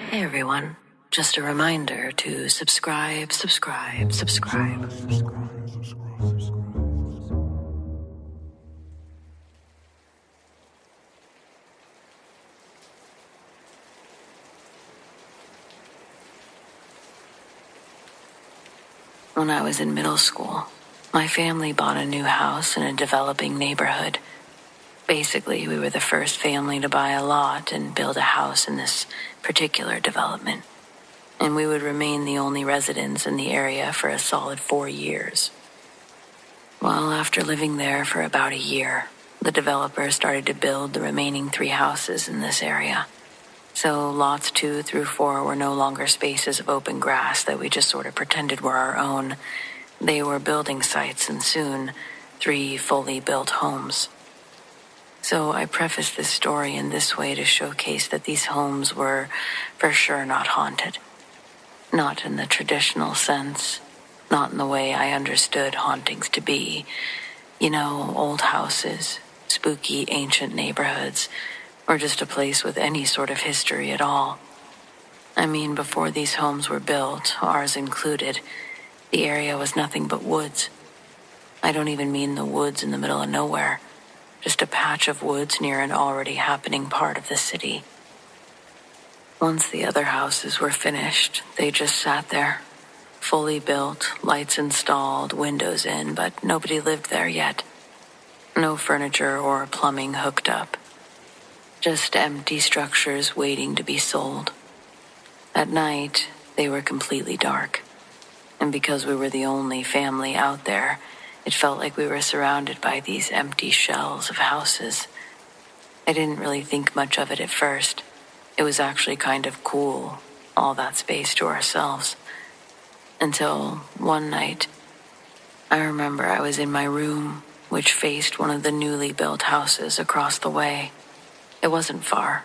Hey everyone, just a reminder to subscribe. When I was in middle school, my family bought a new house in a developing neighborhood. Basically, we were the first family to buy a lot and build a house in this particular development. And we would remain the only residents in the area for a solid 4 years. Well, after living there for about a year, the developer started to build the remaining 3 houses in this area. So lots 2 through 4 were no longer spaces of open grass that we just sort of pretended were our own. They were building sites and soon 3 fully built homes. So I preface this story in this way to showcase that these homes were for sure not haunted. Not in the traditional sense, not in the way I understood hauntings to be. You know, old houses, spooky ancient neighborhoods, or just a place with any sort of history at all. I mean, before these homes were built, ours included, the area was nothing but woods. I don't even mean the woods in the middle of nowhere, just a patch of woods near an already happening part of the city. Once the other houses were finished, they just sat there, fully built, lights installed, windows in, but nobody lived there yet. No furniture or plumbing hooked up. Just empty structures waiting to be sold. At night, they were completely dark. And because we were the only family out there, it felt like we were surrounded by these empty shells of houses. I didn't really think much of it at first. It was actually kind of cool, all that space to ourselves. Until one night, I remember I was in my room, which faced one of the newly built houses across the way. It wasn't far,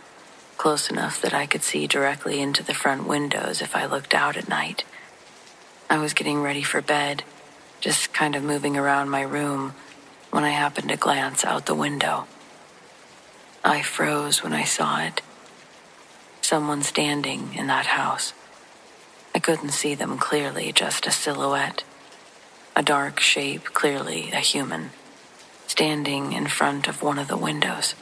close enough that I could see directly into the front windows if I looked out at night. I was getting ready for bed, just kind of moving around my room, when I happened to glance out the window. I froze when I saw it. Someone standing in that house. I couldn't see them clearly, just a silhouette. A dark shape, clearly a human, standing in front of one of the windows.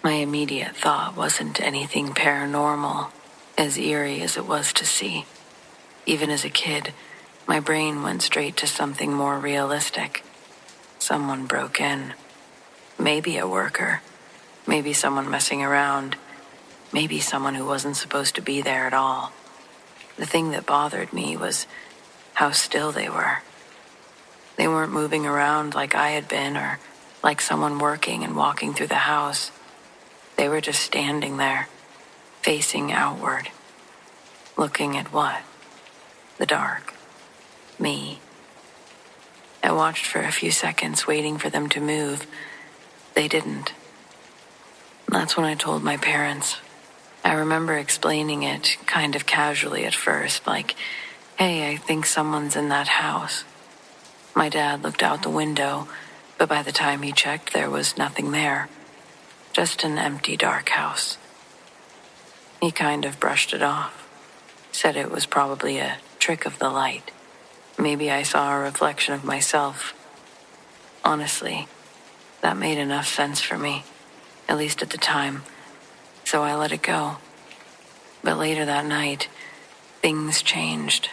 My immediate thought wasn't anything paranormal, as eerie as it was to see. Even as a kid, my brain went straight to something more realistic. Someone broke in. Maybe a worker. Maybe someone messing around. Maybe someone who wasn't supposed to be there at all. The thing that bothered me was how still they were. They weren't moving around like I had been or like someone working and walking through the house. They were just standing there, facing outward. Looking at what? The dark. Me. I watched for a few seconds, waiting for them to move. They didn't. That's when I told my parents. I remember explaining it kind of casually at first, like, hey, I think someone's in that house. My dad looked out the window, but by the time he checked, there was nothing there. Just an empty, dark house. He kind of brushed it off, said it was probably a trick of the light. Maybe I saw a reflection of myself. Honestly, that made enough sense for me, at least at the time. So I let it go. But later that night, things changed.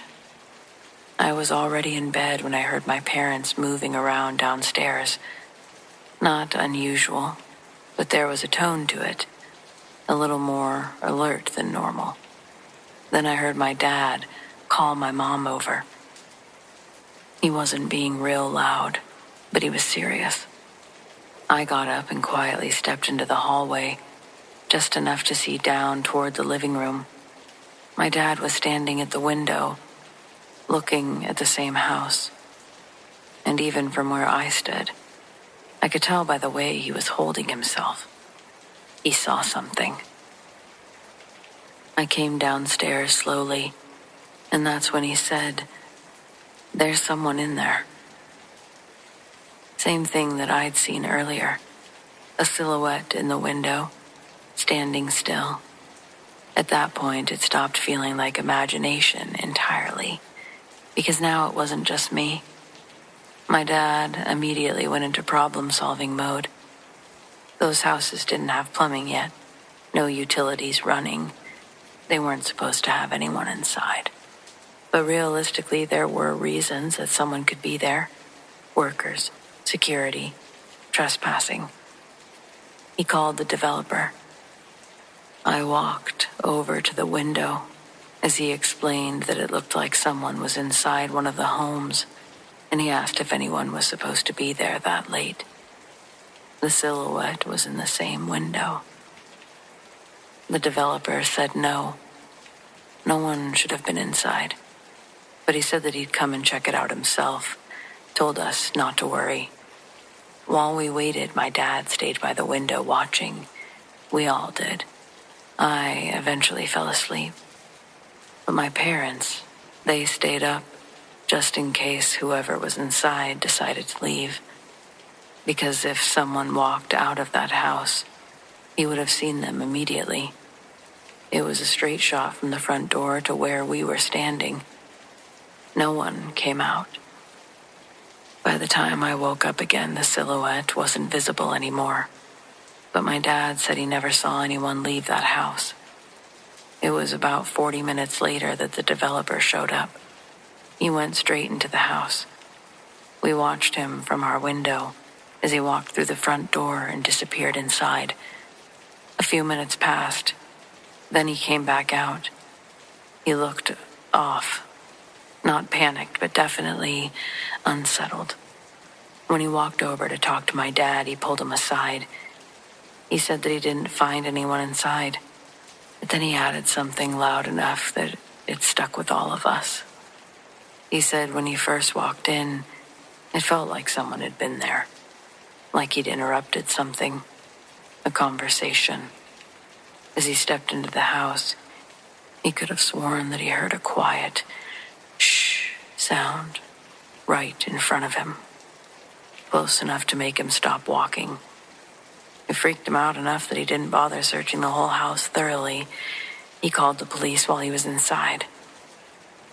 I was already in bed when I heard my parents moving around downstairs. Not unusual, but there was a tone to it, a little more alert than normal. Then I heard my dad call my mom over. He wasn't being real loud, but he was serious. I got up and quietly stepped into the hallway, just enough to see down toward the living room. My dad was standing at the window, looking at the same house. And even from where I stood, I could tell by the way he was holding himself. He saw something. I came downstairs slowly, and that's when he said, "There's someone in there." Same thing that I'd seen earlier. A silhouette in the window, standing still. At that point, it stopped feeling like imagination entirely, because now it wasn't just me. My dad immediately went into problem-solving mode. Those houses didn't have plumbing yet, no utilities running. They weren't supposed to have anyone inside. But realistically, there were reasons that someone could be there. Workers, security, trespassing. He called the developer. I walked over to the window as he explained that it looked like someone was inside one of the homes, and he asked if anyone was supposed to be there that late. The silhouette was in the same window. The developer said no. No one should have been inside. But he said that he'd come and check it out himself, told us not to worry. While we waited, my dad stayed by the window watching. We all did. I eventually fell asleep. But my parents, they stayed up, just in case whoever was inside decided to leave. Because if someone walked out of that house, he would have seen them immediately. It was a straight shot from the front door to where we were standing. No one came out. By the time I woke up again, the silhouette wasn't visible anymore. But my dad said he never saw anyone leave that house. It was about 40 minutes later that the developer showed up. He went straight into the house. We watched him from our window as he walked through the front door and disappeared inside. A few minutes passed. Then he came back out. He looked off. Not panicked, but definitely unsettled. When he walked over to talk to my dad, he pulled him aside. He said that he didn't find anyone inside. But then he added something loud enough that it stuck with all of us. He said when he first walked in, it felt like someone had been there. Like he'd interrupted something, a conversation. As he stepped into the house, he could have sworn that he heard a quiet shh sound right in front of him, close enough to make him stop walking. It freaked him out enough that he didn't bother searching the whole house thoroughly. He called the police while he was inside.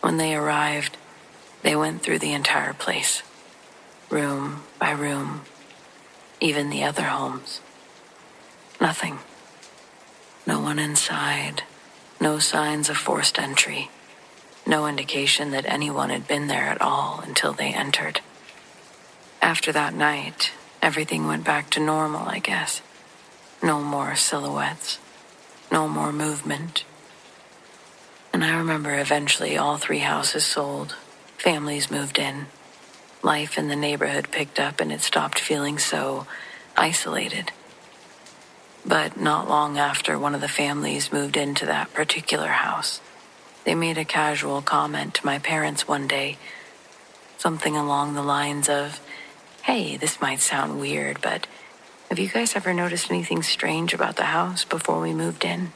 When they arrived, they went through the entire place, room by room, even the other homes. Nothing. No one inside, no signs of forced entry, no indication that anyone had been there at all until they entered. After that night, everything went back to normal, I guess. No more silhouettes, no more movement. And I remember eventually all 3 houses sold, families moved in. Life in the neighborhood picked up and it stopped feeling so isolated. But not long after one of the families moved into that particular house, they made a casual comment to my parents one day, something along the lines of, "Hey, this might sound weird, but have you guys ever noticed anything strange about the house before we moved in?"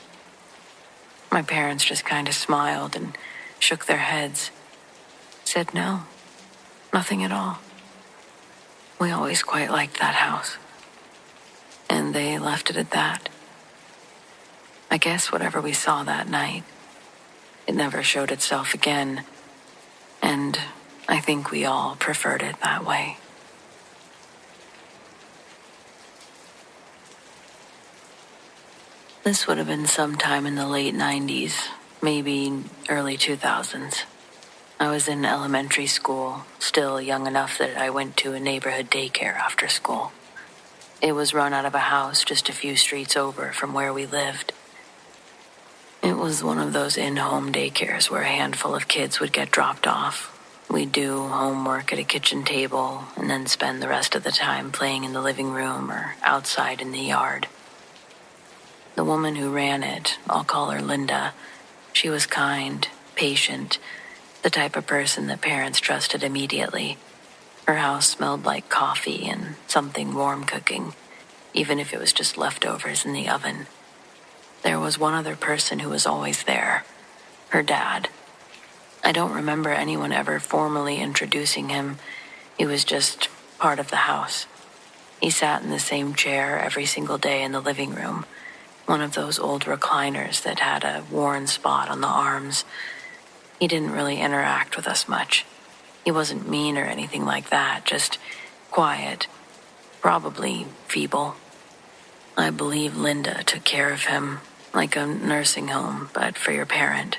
My parents just kind of smiled and shook their heads, said no, nothing at all. We always quite liked that house. And they left it at that. I guess whatever we saw that night, it never showed itself again, and I think we all preferred it that way. This would have been sometime in the late 90s, maybe early 2000s. I was in elementary school, still young enough that I went to a neighborhood daycare after school. It was run out of a house just a few streets over from where we lived. It was one of those in-home daycares where a handful of kids would get dropped off. We'd do homework at a kitchen table and then spend the rest of the time playing in the living room or outside in the yard. The woman who ran it, I'll call her Linda, she was kind, patient, the type of person that parents trusted immediately. Her house smelled like coffee and something warm cooking, even if it was just leftovers in the oven. There was one other person who was always there, her dad. I don't remember anyone ever formally introducing him. He was just part of the house. He sat in the same chair every single day in the living room, one of those old recliners that had a worn spot on the arms. He didn't really interact with us much. He wasn't mean or anything like that, just quiet, probably feeble. I believe Linda took care of him, like a nursing home, but for your parent.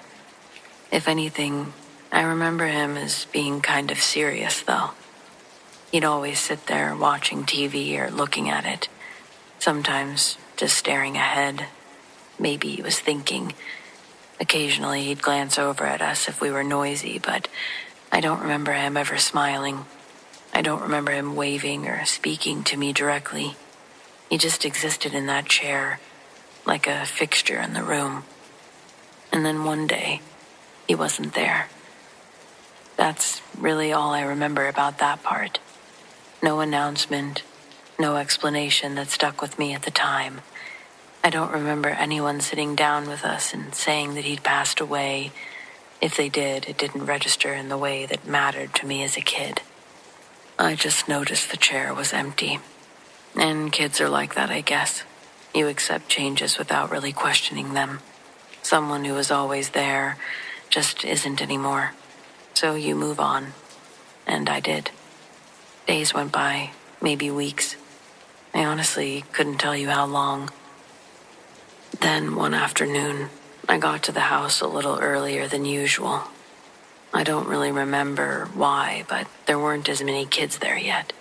If anything, I remember him as being kind of serious, though. He'd always sit there watching TV or looking at it, sometimes just staring ahead. Maybe he was thinking. Occasionally he'd glance over at us if we were noisy, but I don't remember him ever smiling. I don't remember him waving or speaking to me directly. He just existed in that chair, like a fixture in the room. And then one day, he wasn't there. That's really all I remember about that part. No announcement, no explanation that stuck with me at the time. I don't remember anyone sitting down with us and saying that he'd passed away. If they did, it didn't register in the way that mattered to me as a kid. I just noticed the chair was empty. And kids are like that, I guess. You accept changes without really questioning them. Someone who was always there just isn't anymore. So you move on. And I did. Days went by, maybe weeks. I honestly couldn't tell you how long. Then one afternoon, I got to the house a little earlier than usual. I don't really remember why, but there weren't as many kids there yet.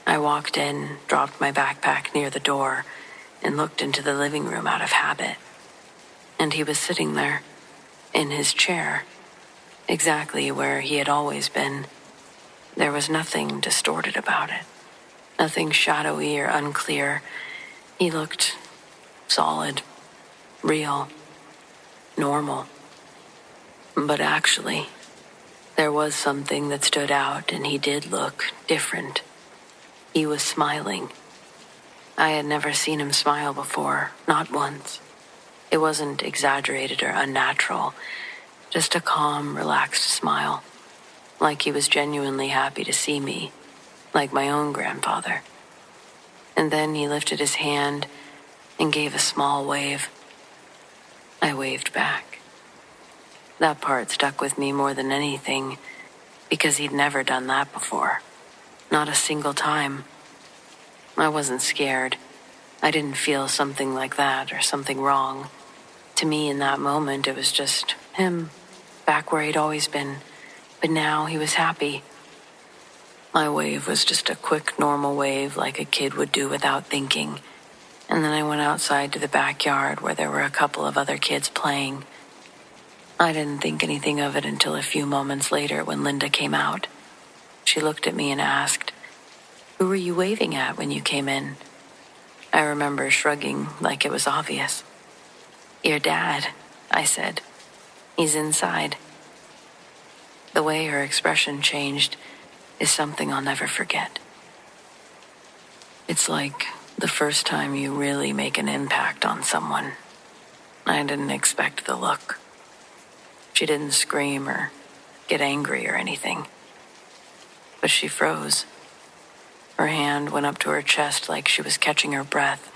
I walked in, dropped my backpack near the door, and looked into the living room out of habit. And he was sitting there, in his chair, exactly where he had always been. There was nothing distorted about it, nothing shadowy or unclear. He looked solid, real, normal. But actually, there was something that stood out, and he did look different. He was smiling. I had never seen him smile before, not once. It wasn't exaggerated or unnatural, just a calm, relaxed smile, like he was genuinely happy to see me, like my own grandfather. And then he lifted his hand and gave a small wave. I waved back. That part stuck with me more than anything, because he'd never done that before. Not a single time. I wasn't scared. I didn't feel something like that or something wrong. To me, in that moment, it was just him, back where he'd always been. But now he was happy. My wave was just a quick, normal wave like a kid would do without thinking. And then I went outside to the backyard where there were a couple of other kids playing. I didn't think anything of it until a few moments later when Linda came out. She looked at me and asked, "Who were you waving at when you came in?" I remember shrugging like it was obvious. "Your dad," I said. "He's inside." The way her expression changed is something I'll never forget. It's like the first time you really make an impact on someone. I didn't expect the look. She didn't scream or get angry or anything. But she froze. Her hand went up to her chest like she was catching her breath,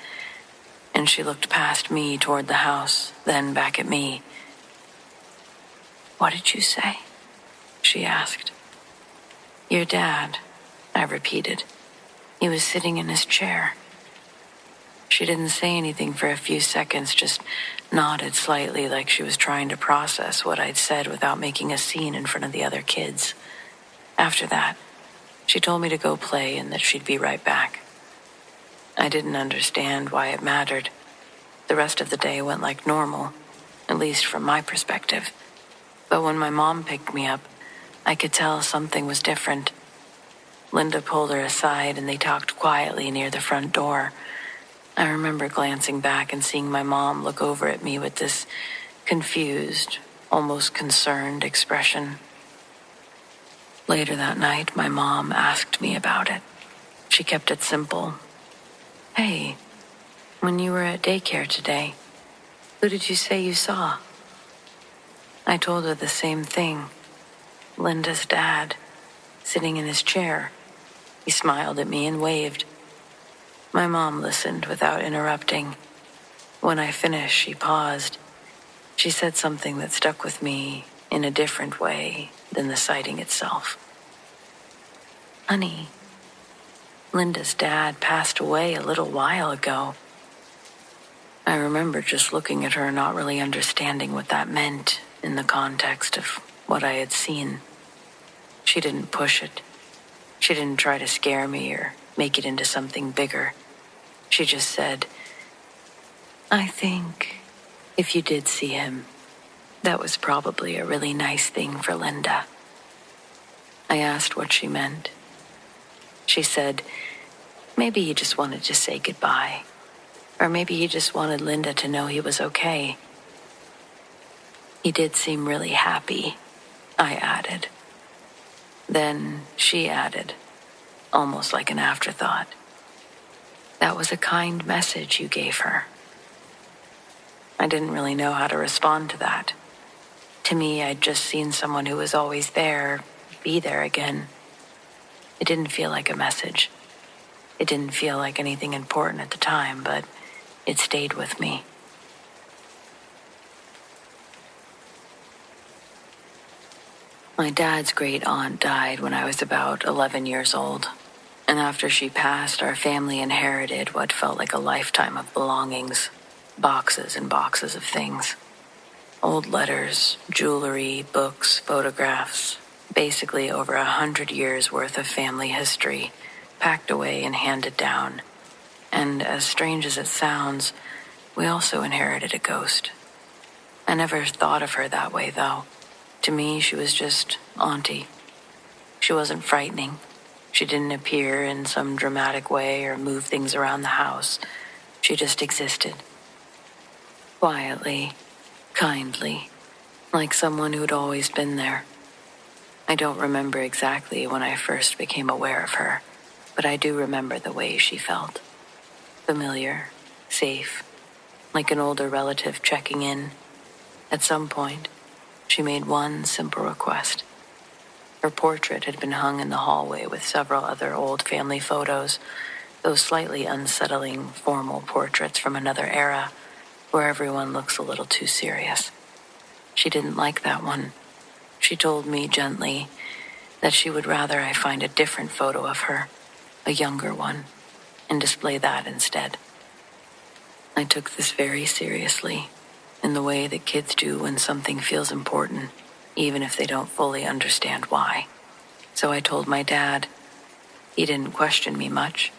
and she looked past me toward the house, then back at me. "What did you say?" she asked. "Your dad," I repeated. "He was sitting in his chair." She didn't say anything for a few seconds, just nodded slightly like she was trying to process what I'd said without making a scene in front of the other kids. After that, she told me to go play and that she'd be right back. I didn't understand why it mattered. The rest of the day went like normal, at least from my perspective. But when my mom picked me up, I could tell something was different. Linda pulled her aside and they talked quietly near the front door. I remember glancing back and seeing my mom look over at me with this confused, almost concerned expression. Later that night, my mom asked me about it. She kept it simple. "Hey, when you were at daycare today, who did you say you saw?" I told her the same thing. Linda's dad, sitting in his chair. He smiled at me and waved. My mom listened without interrupting. When I finished, she paused. She said something that stuck with me in a different way than the sighting itself. Honey, Linda's dad passed away a little while ago. I remember just looking at her, not really understanding what that meant in the context of what I had seen. She didn't push it. She didn't try to scare me or make it into something bigger. She just said, I think if you did see him, that was probably a really nice thing for Linda. I asked what she meant. She said, maybe he just wanted to say goodbye. Or maybe he just wanted Linda to know he was okay. He did seem really happy, I added. Then she added, almost like an afterthought, that was a kind message you gave her. I didn't really know how to respond to that. To me, I'd just seen someone who was always there, be there again. It didn't feel like a message. It didn't feel like anything important at the time, but it stayed with me. My dad's great aunt died when I was about 11 years old, and after she passed, our family inherited what felt like a lifetime of belongings, boxes and boxes of things. Old letters, jewelry, books, photographs, basically over 100 years worth of family history, packed away and handed down. And as strange as it sounds, we also inherited a ghost. I never thought of her that way, though. To me, she was just Auntie. She wasn't frightening. She didn't appear in some dramatic way or move things around the house. She just existed. Quietly, kindly, like someone who'd always been there. I don't remember exactly when I first became aware of her, but I do remember the way she felt. Familiar, safe, like an older relative checking in. At some point, she made one simple request. Her portrait had been hung in the hallway with several other old family photos, those slightly unsettling formal portraits from another era, where everyone looks a little too serious. She didn't like that one. She told me gently that she would rather I find a different photo of her, a younger one, and display that instead. I took this very seriously, in the way that kids do when something feels important, even if they don't fully understand why. So I told my dad. He didn't question me much.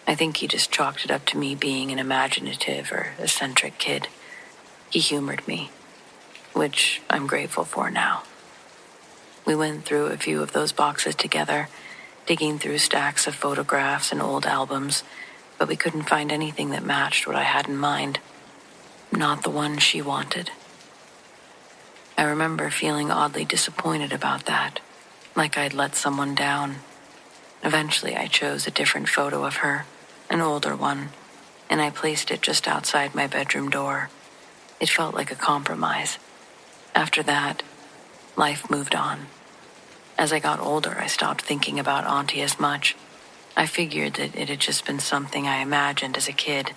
I think he just chalked it up to me being an imaginative or eccentric kid. He humored me, which I'm grateful for now. We went through a few of those boxes together, digging through stacks of photographs and old albums, but we couldn't find anything that matched what I had in mind. Not the one she wanted. I remember feeling oddly disappointed about that, like I'd let someone down. Eventually, I chose a different photo of her, an older one, and I placed it just outside my bedroom door. It felt like a compromise. After that, life moved on. As I got older, I stopped thinking about Auntie as much. I figured that it had just been something I imagined as a kid,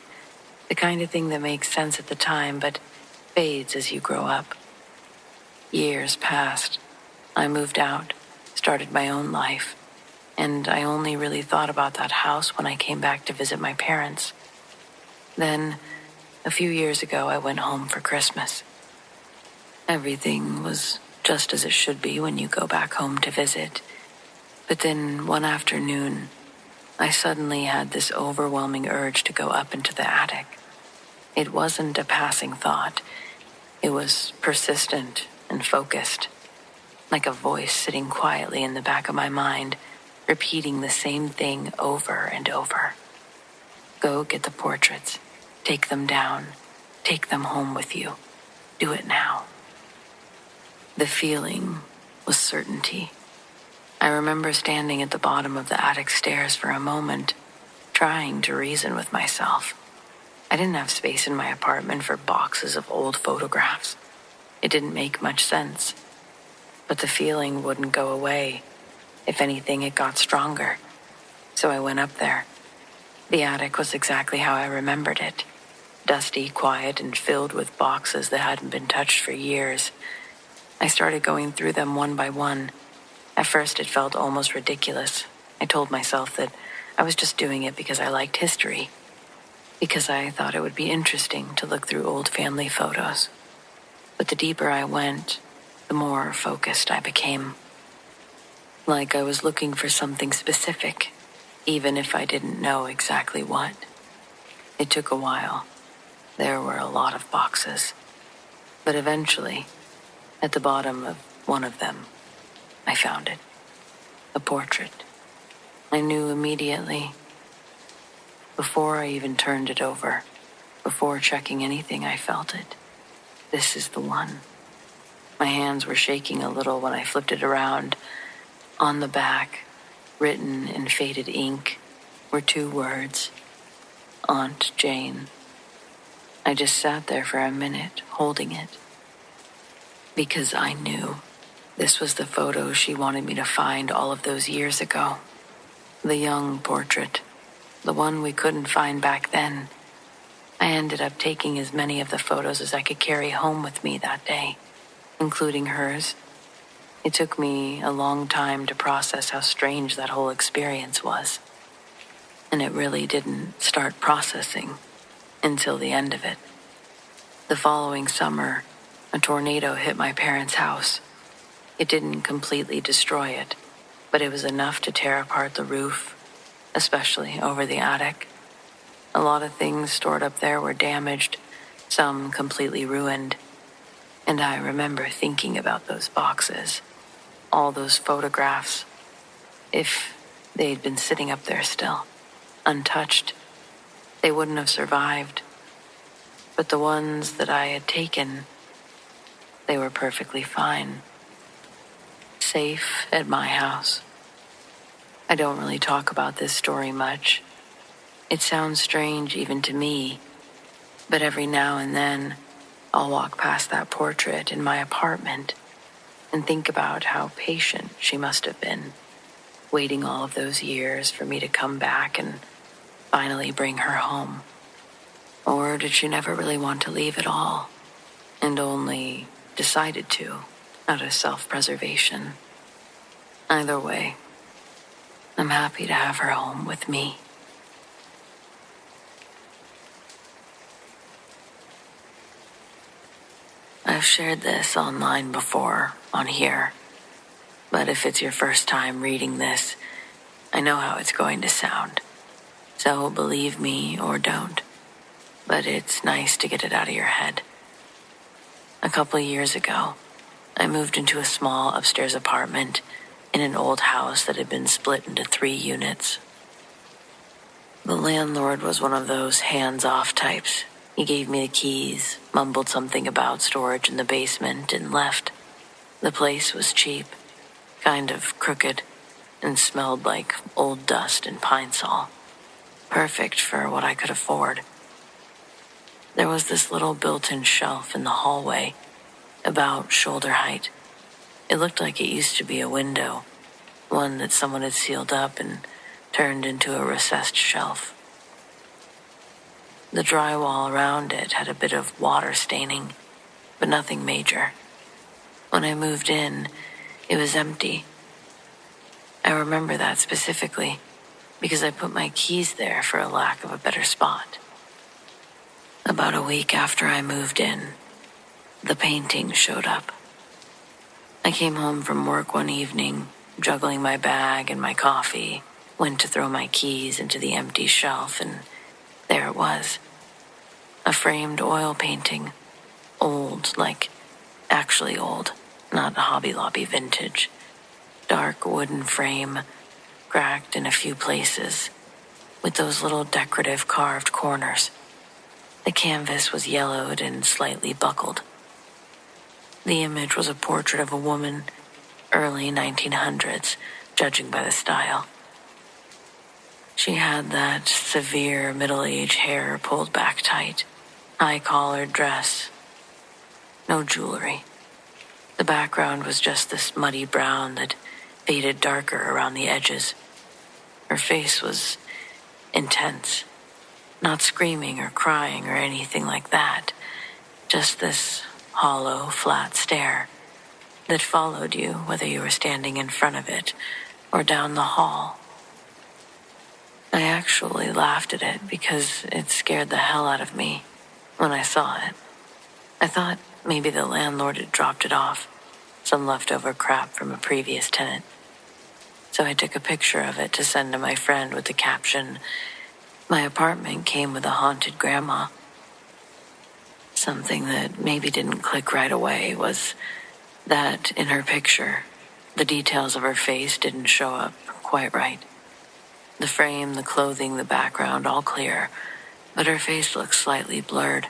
the kind of thing that makes sense at the time but fades as you grow up. Years passed. I moved out, started my own life, and I only really thought about that house when I came back to visit my parents. Then, a few years ago, I went home for Christmas. Everything was just as it should be when you go back home to visit. But then, one afternoon, I suddenly had this overwhelming urge to go up into the attic. It wasn't a passing thought. It was persistent and focused, like a voice sitting quietly in the back of my mind, repeating the same thing over and over. Go get the portraits. Take them down. Take them home with you. Do it now. The feeling was certainty. I remember standing at the bottom of the attic stairs for a moment, trying to reason with myself. I didn't have space in my apartment for boxes of old photographs. It didn't make much sense. But the feeling wouldn't go away. If anything, it got stronger. So I went up there. The attic was exactly how I remembered it. dusty, quiet, and filled with boxes that hadn't been touched for years. I started going through them one by one. At first, it felt almost ridiculous. I told myself that I was just doing it because I liked history, because I thought it would be interesting to look through old family photos. But the deeper I went, the more focused I became. Like I was looking for something specific, even if I didn't know exactly what. It took a while. There were a lot of boxes. But eventually, at the bottom of one of them, I found it. A portrait. I knew immediately. Before I even turned it over, before checking anything, I felt it. This is the one. My hands were shaking a little when I flipped it around. On the back, written in faded ink, were 2 words. Aunt Jane. I just sat there for a minute, holding it. Because I knew this was the photo she wanted me to find all of those years ago. The young portrait. The one we couldn't find back then. I ended up taking as many of the photos as I could carry home with me that day, including hers. It took me a long time to process how strange that whole experience was. And it really didn't start processing until the end of it. The following summer, a tornado hit my parents' house. It didn't completely destroy it, but it was enough to tear apart the roof, especially over the attic. A lot of things stored up there were damaged, some completely ruined. And I remember thinking about those boxes, all those photographs. If they'd been sitting up there still, untouched, they wouldn't have survived. But the ones that I had taken, they were perfectly fine. Safe at my house. I don't really talk about this story much. It sounds strange even to me, but every now and then, I'll walk past that portrait in my apartment and think about how patient she must have been, waiting all of those years for me to come back and finally bring her home. Or did she never really want to leave at all, and only decided to, out of self-preservation? Either way, I'm happy to have her home with me. I've shared this online before, on here, but if it's your first time reading this, I know how it's going to sound. So believe me or don't, but it's nice to get it out of your head. A couple of years ago, I moved into a small upstairs apartment in an old house that had been split into 3 units. The landlord was one of those hands-off types. He gave me the keys, mumbled something about storage in the basement, and left. The place was cheap, kind of crooked, and smelled like old dust and pine sol. Perfect for what I could afford. There was this little built-in shelf in the hallway, about shoulder height. It looked like it used to be a window, one that someone had sealed up and turned into a recessed shelf. The drywall around it had a bit of water staining, but nothing major. When I moved in, it was empty. I remember that specifically because I put my keys there for a lack of a better spot. About a week after I moved in, the painting showed up. I came home from work one evening, juggling my bag and my coffee, went to throw my keys into the empty shelf, and there it was. A framed oil painting. Old, like actually old, not Hobby Lobby vintage. Dark wooden frame, cracked in a few places, with those little decorative carved corners. The canvas was yellowed and slightly buckled. The image was a portrait of a woman, early 1900s, judging by the style. She had that severe middle-aged hair pulled back tight, high-collared dress. No jewelry. The background was just this muddy brown that faded darker around the edges. Her face was intense, Not screaming or crying or anything like that. Just this hollow, flat stare that followed you whether you were standing in front of it or down the hall. I actually laughed at it because it scared the hell out of me when I saw it. I thought maybe the landlord had dropped it off, some leftover crap from a previous tenant. So I took a picture of it to send to my friend with the caption, "My apartment came with a haunted grandma." Something that maybe didn't click right away was that in her picture, the details of her face didn't show up quite right. The frame, the clothing, the background, all clear, but her face looked slightly blurred,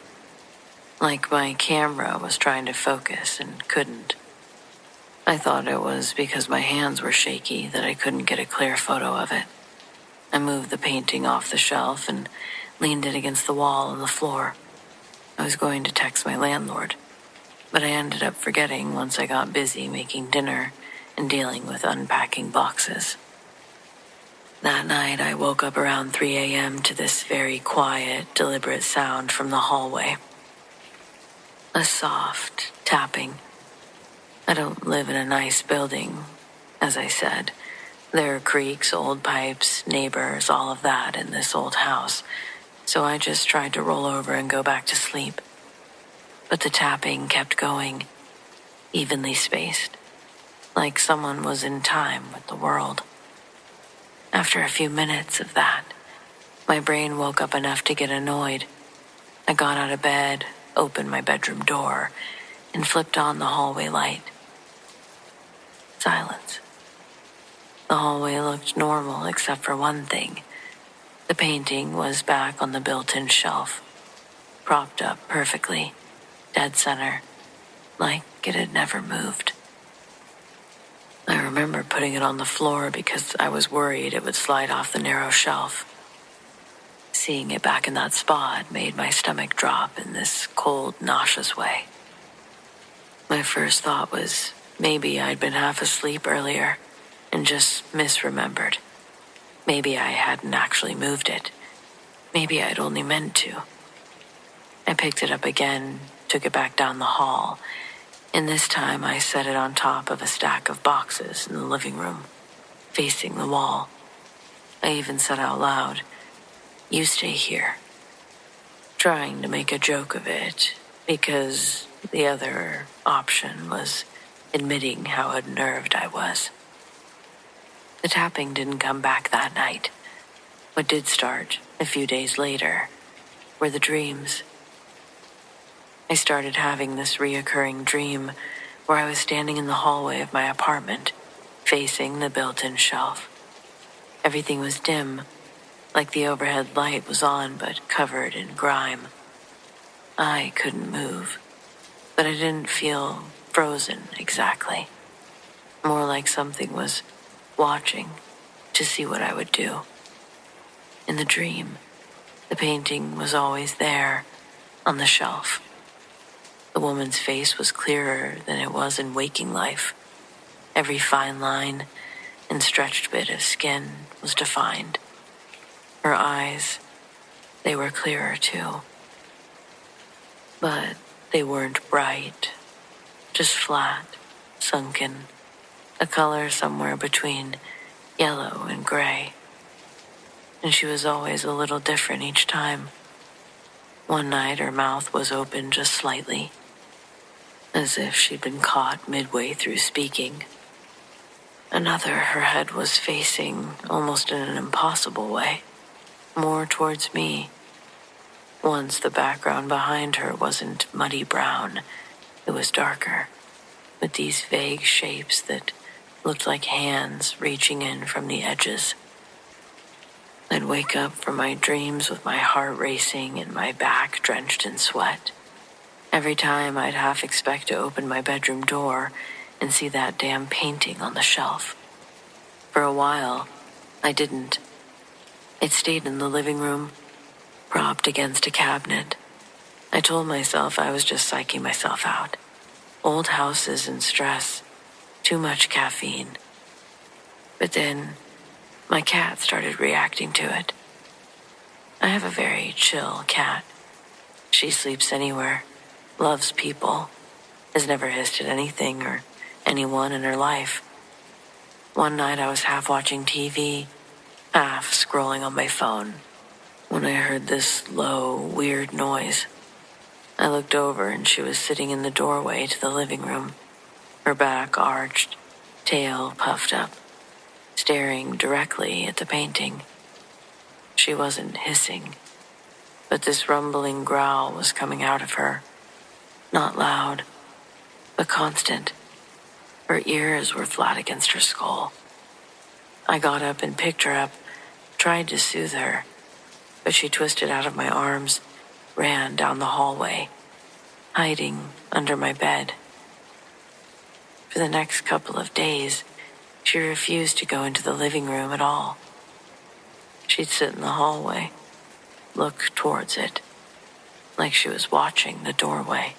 like my camera was trying to focus and couldn't. I thought it was because my hands were shaky that I couldn't get a clear photo of it. I moved the painting off the shelf and leaned it against the wall on the floor. I was going to text my landlord, but I ended up forgetting once I got busy making dinner and dealing with unpacking boxes. That night, I woke up around 3 a.m. to this very quiet, deliberate sound from the hallway. A soft tapping. I don't live in a nice building, as I said. There are creaks, old pipes, neighbors, all of that in this old house, so I just tried to roll over and go back to sleep. But the tapping kept going, evenly spaced, like someone was in time with the world. After a few minutes of that, my brain woke up enough to get annoyed. I got out of bed, opened my bedroom door, and flipped on the hallway light. Silence. The hallway looked normal except for one thing. The painting was back on the built-in shelf, propped up perfectly, dead center, like it had never moved. I remember putting it on the floor because I was worried it would slide off the narrow shelf. Seeing it back in that spot made my stomach drop in this cold, nauseous way. My first thought was maybe I'd been half asleep earlier and just misremembered. Maybe I hadn't actually moved it. Maybe I'd only meant to. I picked it up again, took it back down the hall, and this time I set it on top of a stack of boxes in the living room, facing the wall. I even said out loud, "You stay here," trying to make a joke of it, because the other option was admitting how unnerved I was. The tapping didn't come back that night. What did start a few days later were the dreams. I started having this reoccurring dream where I was standing in the hallway of my apartment, facing the built-in shelf. Everything was dim, like the overhead light was on but covered in grime. I couldn't move, but I didn't feel frozen exactly. More like something was watching to see what I would do. In the dream, the painting was always there, on the shelf. The woman's face was clearer than it was in waking life. Every fine line and stretched bit of skin was defined. Her eyes, they were clearer too. But they weren't bright, just flat, sunken, a color somewhere between yellow and gray. And she was always a little different each time. One night her mouth was open just slightly, as if she'd been caught midway through speaking. Another, her head was facing, almost in an impossible way, more towards me. Once the background behind her wasn't muddy brown, it was darker, with these vague shapes that looked like hands reaching in from the edges. I'd wake up from my dreams with my heart racing and my back drenched in sweat. Every time I'd half expect to open my bedroom door and see that damn painting on the shelf. For a while, I didn't. It stayed in the living room, propped against a cabinet. I told myself I was just psyching myself out. Old houses and stress, too much caffeine. But then, my cat started reacting to it. I have a very chill cat. She sleeps anywhere, loves people, has never hissed at anything or anyone in her life. One night I was half watching TV, half scrolling on my phone, when I heard this low, weird noise. I looked over and she was sitting in the doorway to the living room, her back arched, tail puffed up, staring directly at the painting. She wasn't hissing, but this rumbling growl was coming out of her, not loud, but constant. Her ears were flat against her skull. I got up and picked her up, tried to soothe her, but she twisted out of my arms, ran down the hallway, hiding under my bed. For the next couple of days, she refused to go into the living room at all. She'd sit in the hallway, look towards it, like she was watching the doorway.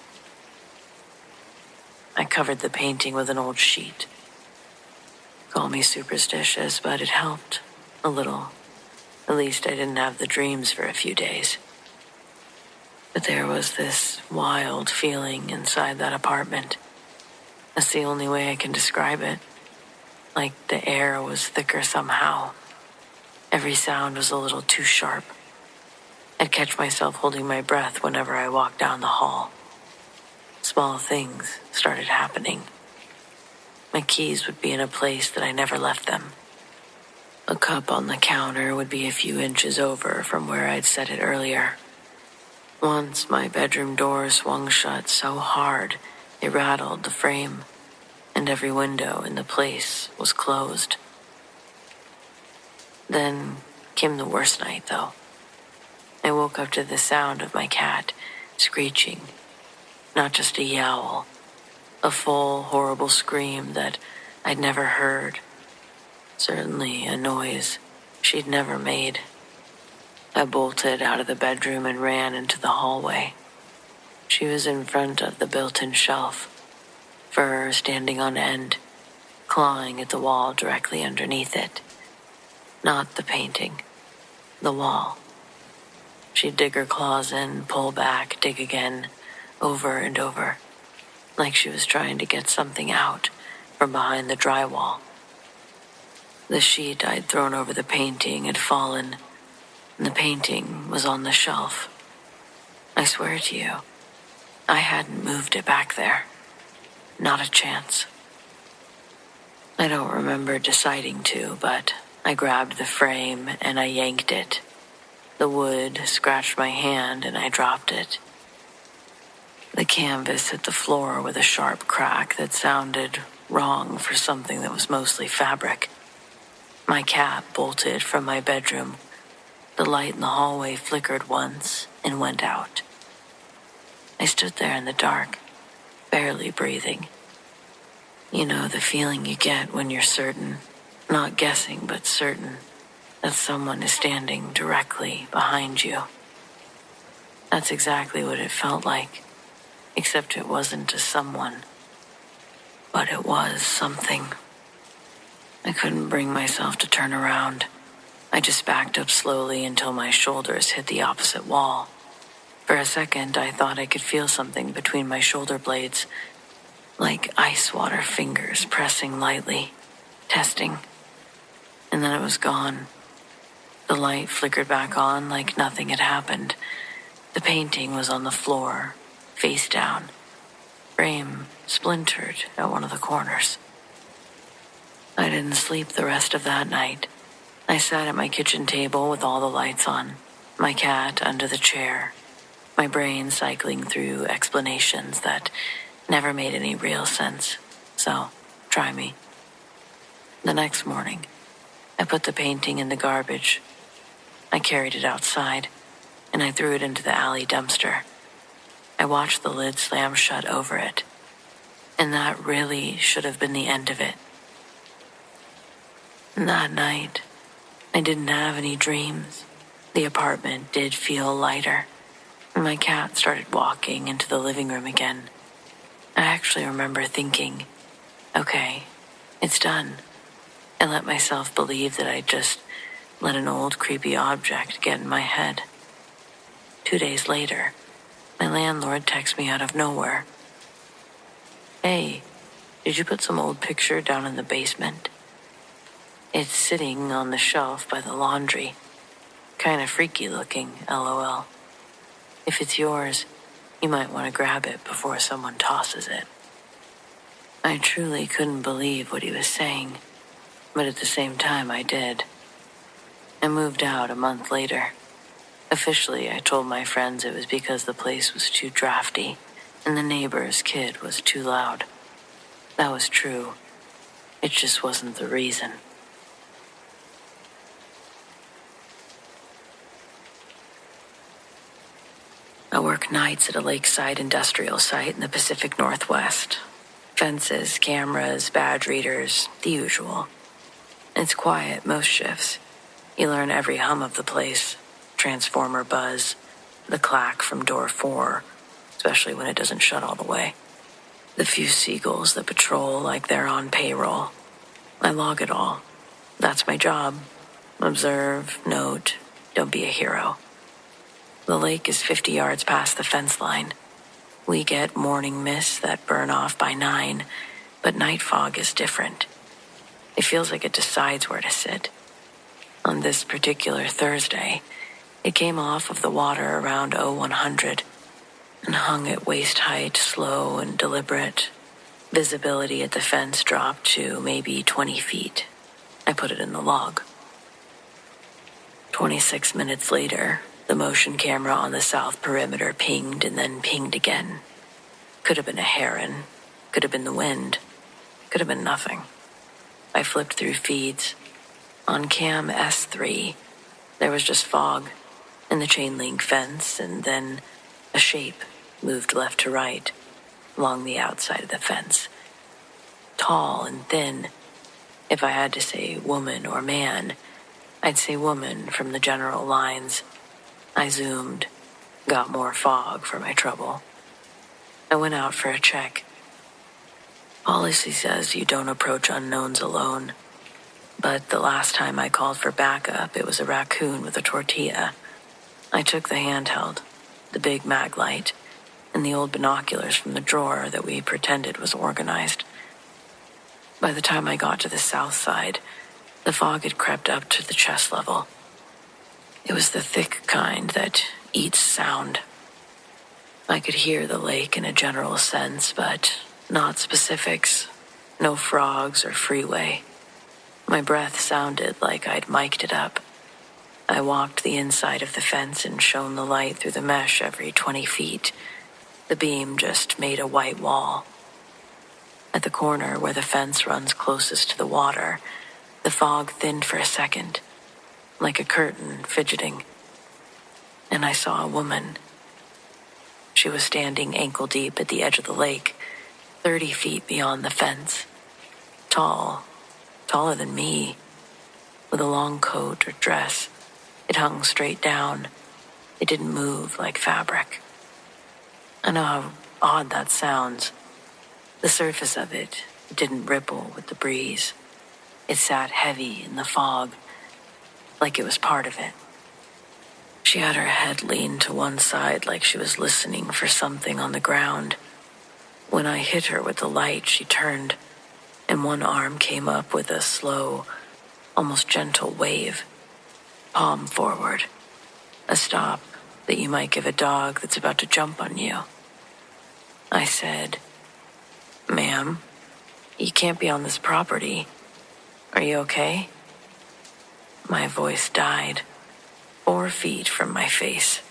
I covered the painting with an old sheet. Call me superstitious, but it helped a little. At least I didn't have the dreams for a few days. But there was this wild feeling inside that apartment. That's the only way I can describe it. Like the air was thicker somehow. Every sound was a little too sharp. I'd catch myself holding my breath whenever I walked down the hall. Small things started happening. My keys would be in a place that I never left them. A cup on the counter would be a few inches over from where I'd set it earlier. Once my bedroom door swung shut so hard it rattled the frame, and every window in the place was closed. Then came the worst night, though. I woke up to the sound of my cat screeching. Not just a yowl, a full, horrible scream that I'd never heard. Certainly a noise she'd never made. I bolted out of the bedroom and ran into the hallway. She was in front of the built-in shelf, fur standing on end, clawing at the wall directly underneath it. Not the painting, the wall. She'd dig her claws in, pull back, dig again, over and over, like she was trying to get something out from behind the drywall. The sheet I'd thrown over the painting had fallen, and the painting was on the shelf. I swear to you, I hadn't moved it back there. Not a chance. I don't remember deciding to, but I grabbed the frame and I yanked it. The wood scratched my hand and I dropped it. The canvas hit the floor with a sharp crack that sounded wrong for something that was mostly fabric. My cat bolted from my bedroom. The light in the hallway flickered once and went out. I stood there in the dark, barely breathing. You know, the feeling you get when you're certain, not guessing but certain, that someone is standing directly behind you. That's exactly what it felt like, except it wasn't a someone, but it was something. I couldn't bring myself to turn around. I just backed up slowly until my shoulders hit the opposite wall. For a second, I thought I could feel something between my shoulder blades, like ice water fingers pressing lightly, testing. And then it was gone. The light flickered back on like nothing had happened. The painting was on the floor, face down, frame splintered at one of the corners. I didn't sleep the rest of that night. I sat at my kitchen table with all the lights on, my cat under the chair, my brain cycling through explanations that never made any real sense. So, try me. The next morning, I put the painting in the garbage. I carried it outside, and I threw it into the alley dumpster. I watched the lid slam shut over it, and that really should have been the end of it. And that night, I didn't have any dreams. The apartment did feel lighter, and my cat started walking into the living room again. I actually remember thinking, okay, it's done. I let myself believe that I'd just let an old creepy object get in my head. 2 days later, my landlord texts me out of nowhere. "Hey, did you put some old picture down in the basement? It's sitting on the shelf by the laundry. Kinda freaky looking, LOL. If it's yours, you might want to grab it before someone tosses it." I truly couldn't believe what he was saying, but at the same time I did. I moved out a month later. Officially, I told my friends it was because the place was too drafty and the neighbor's kid was too loud. That was true. It just wasn't the reason. I work nights at a lakeside industrial site in the Pacific Northwest. Fences, cameras, badge readers, the usual. It's quiet most shifts. You learn every hum of the place. Transformer buzz, the clack from door 4, especially when it doesn't shut all the way. The few seagulls that patrol like they're on payroll. I log it all. That's my job. Observe, note, don't be a hero. The lake is 50 yards past the fence line. We get morning mists that burn off by 9, but night fog is different. It feels like it decides where to sit. On this particular Thursday, it came off of the water around 0100 and hung at waist height, slow and deliberate. Visibility at the fence dropped to maybe 20 feet. I put it in the log. 26 minutes later, the motion camera on the south perimeter pinged and then pinged again. Could have been a heron. Could have been the wind. Could have been nothing. I flipped through feeds. On cam S3, there was just fog and the chain link fence, and then a shape moved left to right along the outside of the fence. Tall and thin. If I had to say woman or man, I'd say woman from the general lines. I zoomed, got more fog for my trouble. I went out for a check. Policy says you don't approach unknowns alone. But the last time I called for backup, it was a raccoon with a tortilla. I took the handheld, the big mag light, and the old binoculars from the drawer that we pretended was organized. By the time I got to the south side, the fog had crept up to the chest level. It was the thick kind that eats sound. I could hear the lake in a general sense, but not specifics. No frogs or freeway. My breath sounded like I'd mic'd it up. I walked the inside of the fence and shone the light through the mesh every 20 feet. The beam just made a white wall. At the corner where the fence runs closest to the water, the fog thinned for a second, like a curtain fidgeting. And I saw a woman. She was standing ankle deep at the edge of the lake, 30 feet beyond the fence. Tall, taller than me, with a long coat or dress. It hung straight down. It didn't move like fabric. I know how odd that sounds. The surface of it didn't ripple with the breeze. It sat heavy in the fog, like it was part of it. She had her head leaned to one side like she was listening for something on the ground. When I hit her with the light, she turned, and one arm came up with a slow, almost gentle wave. Palm forward. A stop that you might give a dog that's about to jump on you. I said, "Ma'am, you can't be on this property. Are you okay?" My voice died, 4 feet from my face.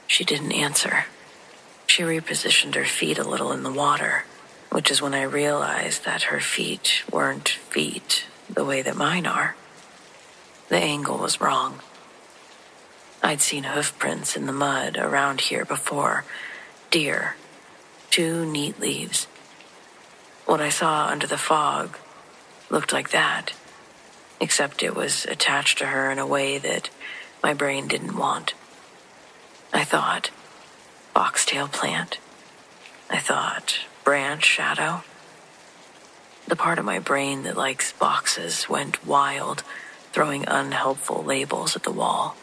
She didn't answer. She repositioned her feet a little in the water, which is when I realized that her feet weren't feet the way that mine are. The angle was wrong. I'd seen hoof prints in the mud around here before. Deer. 2 neat leaves. What I saw under the fog looked like that, except it was attached to her in a way that my brain didn't want. I thought, foxtail plant. I thought, branch shadow. The part of my brain that likes boxes went wild, throwing unhelpful labels at the wall.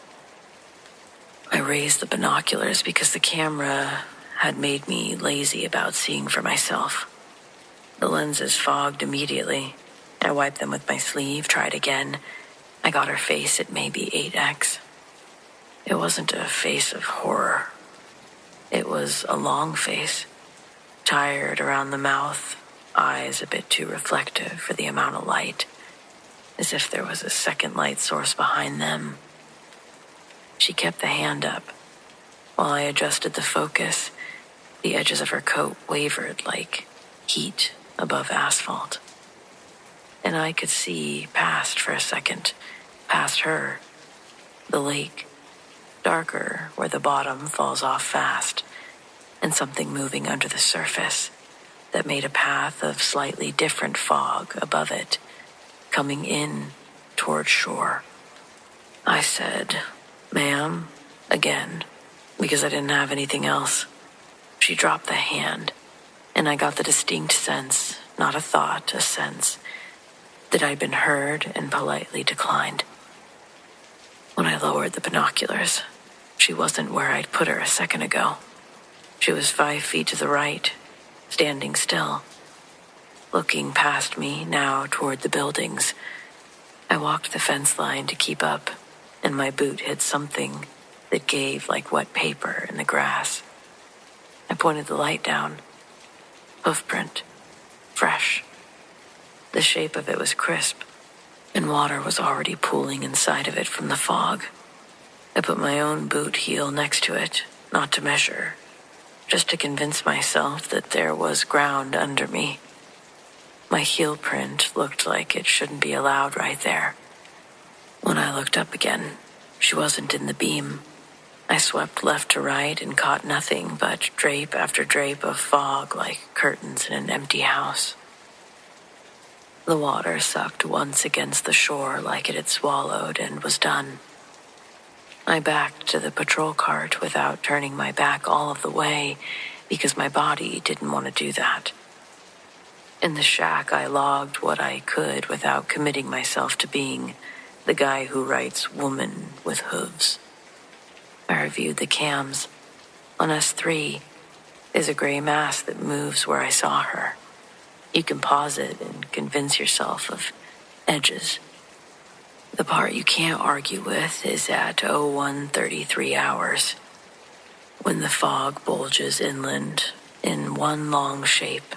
I raised the binoculars because the camera had made me lazy about seeing for myself. The lenses fogged immediately. I wiped them with my sleeve, tried again. I got her face at maybe 8x. It wasn't a face of horror. It was a long face, tired around the mouth, eyes a bit too reflective for the amount of light, as if there was a second light source behind them. She kept the hand up. While I adjusted the focus, the edges of her coat wavered like heat above asphalt. And I could see past for a second, past her, the lake, darker where the bottom falls off fast, and something moving under the surface that made a path of slightly different fog above it, coming in toward shore. I said, "Ma'am," again, because I didn't have anything else. She dropped the hand, and I got the distinct sense, not a thought, a sense, that I'd been heard and politely declined. When I lowered the binoculars, she wasn't where I'd put her a second ago. She was 5 feet to the right, standing still, looking past me now toward the buildings. I walked the fence line to keep up, and my boot hit something that gave like wet paper in the grass. I pointed the light down. Hoofprint. Fresh. The shape of it was crisp, and water was already pooling inside of it from the fog. I put my own boot heel next to it, not to measure, just to convince myself that there was ground under me. My heel print looked like it shouldn't be allowed right there. When I looked up again, she wasn't in the beam. I swept left to right and caught nothing but drape after drape of fog like curtains in an empty house. The water sucked once against the shore like it had swallowed and was done. I backed to the patrol cart without turning my back all of the way because my body didn't want to do that. In the shack, I logged what I could without committing myself to being the guy who writes woman with hooves. I reviewed the cams. On S3 is a gray mass that moves where I saw her. You can pause it and convince yourself of edges. The part you can't argue with is at 01:33 hours, when the fog bulges inland in one long shape,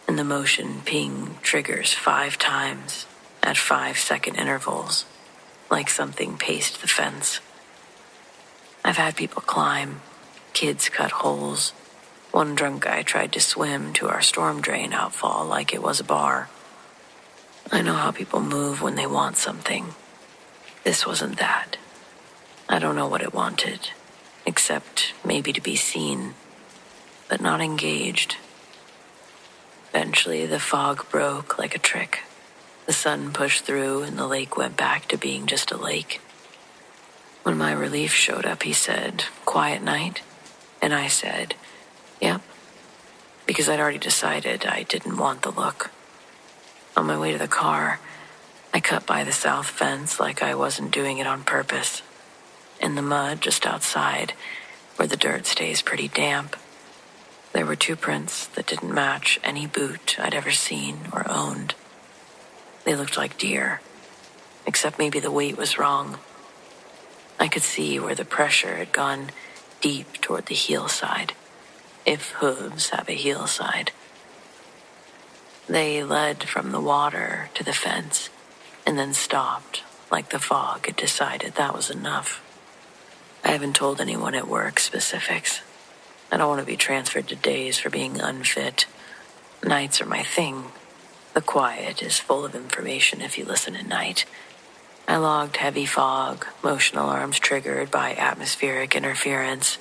and the motion ping triggers 5 times at 5-second intervals, like something paced the fence. I've had people climb, kids cut holes. One drunk guy tried to swim to our storm drain outfall like it was a bar. I know how people move when they want something. This wasn't that. I don't know what it wanted, except maybe to be seen, but not engaged. Eventually, the fog broke like a trick. The sun pushed through and the lake went back to being just a lake. When my relief showed up, he said, "Quiet night?" And I said, "Yep," because I'd already decided I didn't want the look. On my way to the car, I cut by the south fence like I wasn't doing it on purpose. In the mud just outside, where the dirt stays pretty damp, there were 2 prints that didn't match any boot I'd ever seen or owned. They looked like deer, except maybe the weight was wrong. I could see where the pressure had gone deep toward the heel side, if hooves have a heel side. They led from the water to the fence, and then stopped, like the fog had decided that was enough. I haven't told anyone at work specifics. I don't want to be transferred to days for being unfit. Nights are my thing. The quiet is full of information if you listen at night. I logged heavy fog, motion alarms triggered by atmospheric interference.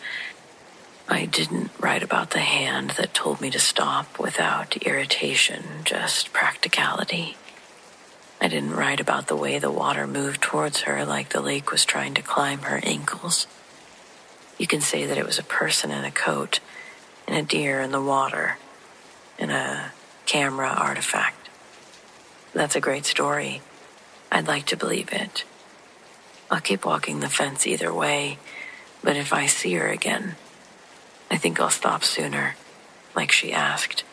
I didn't write about the hand that told me to stop without irritation, just practicality. I didn't write about the way the water moved towards her like the lake was trying to climb her ankles. You can say that it was a person in a coat, and a deer in the water, and a camera artifact. That's a great story. I'd like to believe it, I'll keep walking the fence either way, but if I see her again, I think I'll stop sooner, like she asked.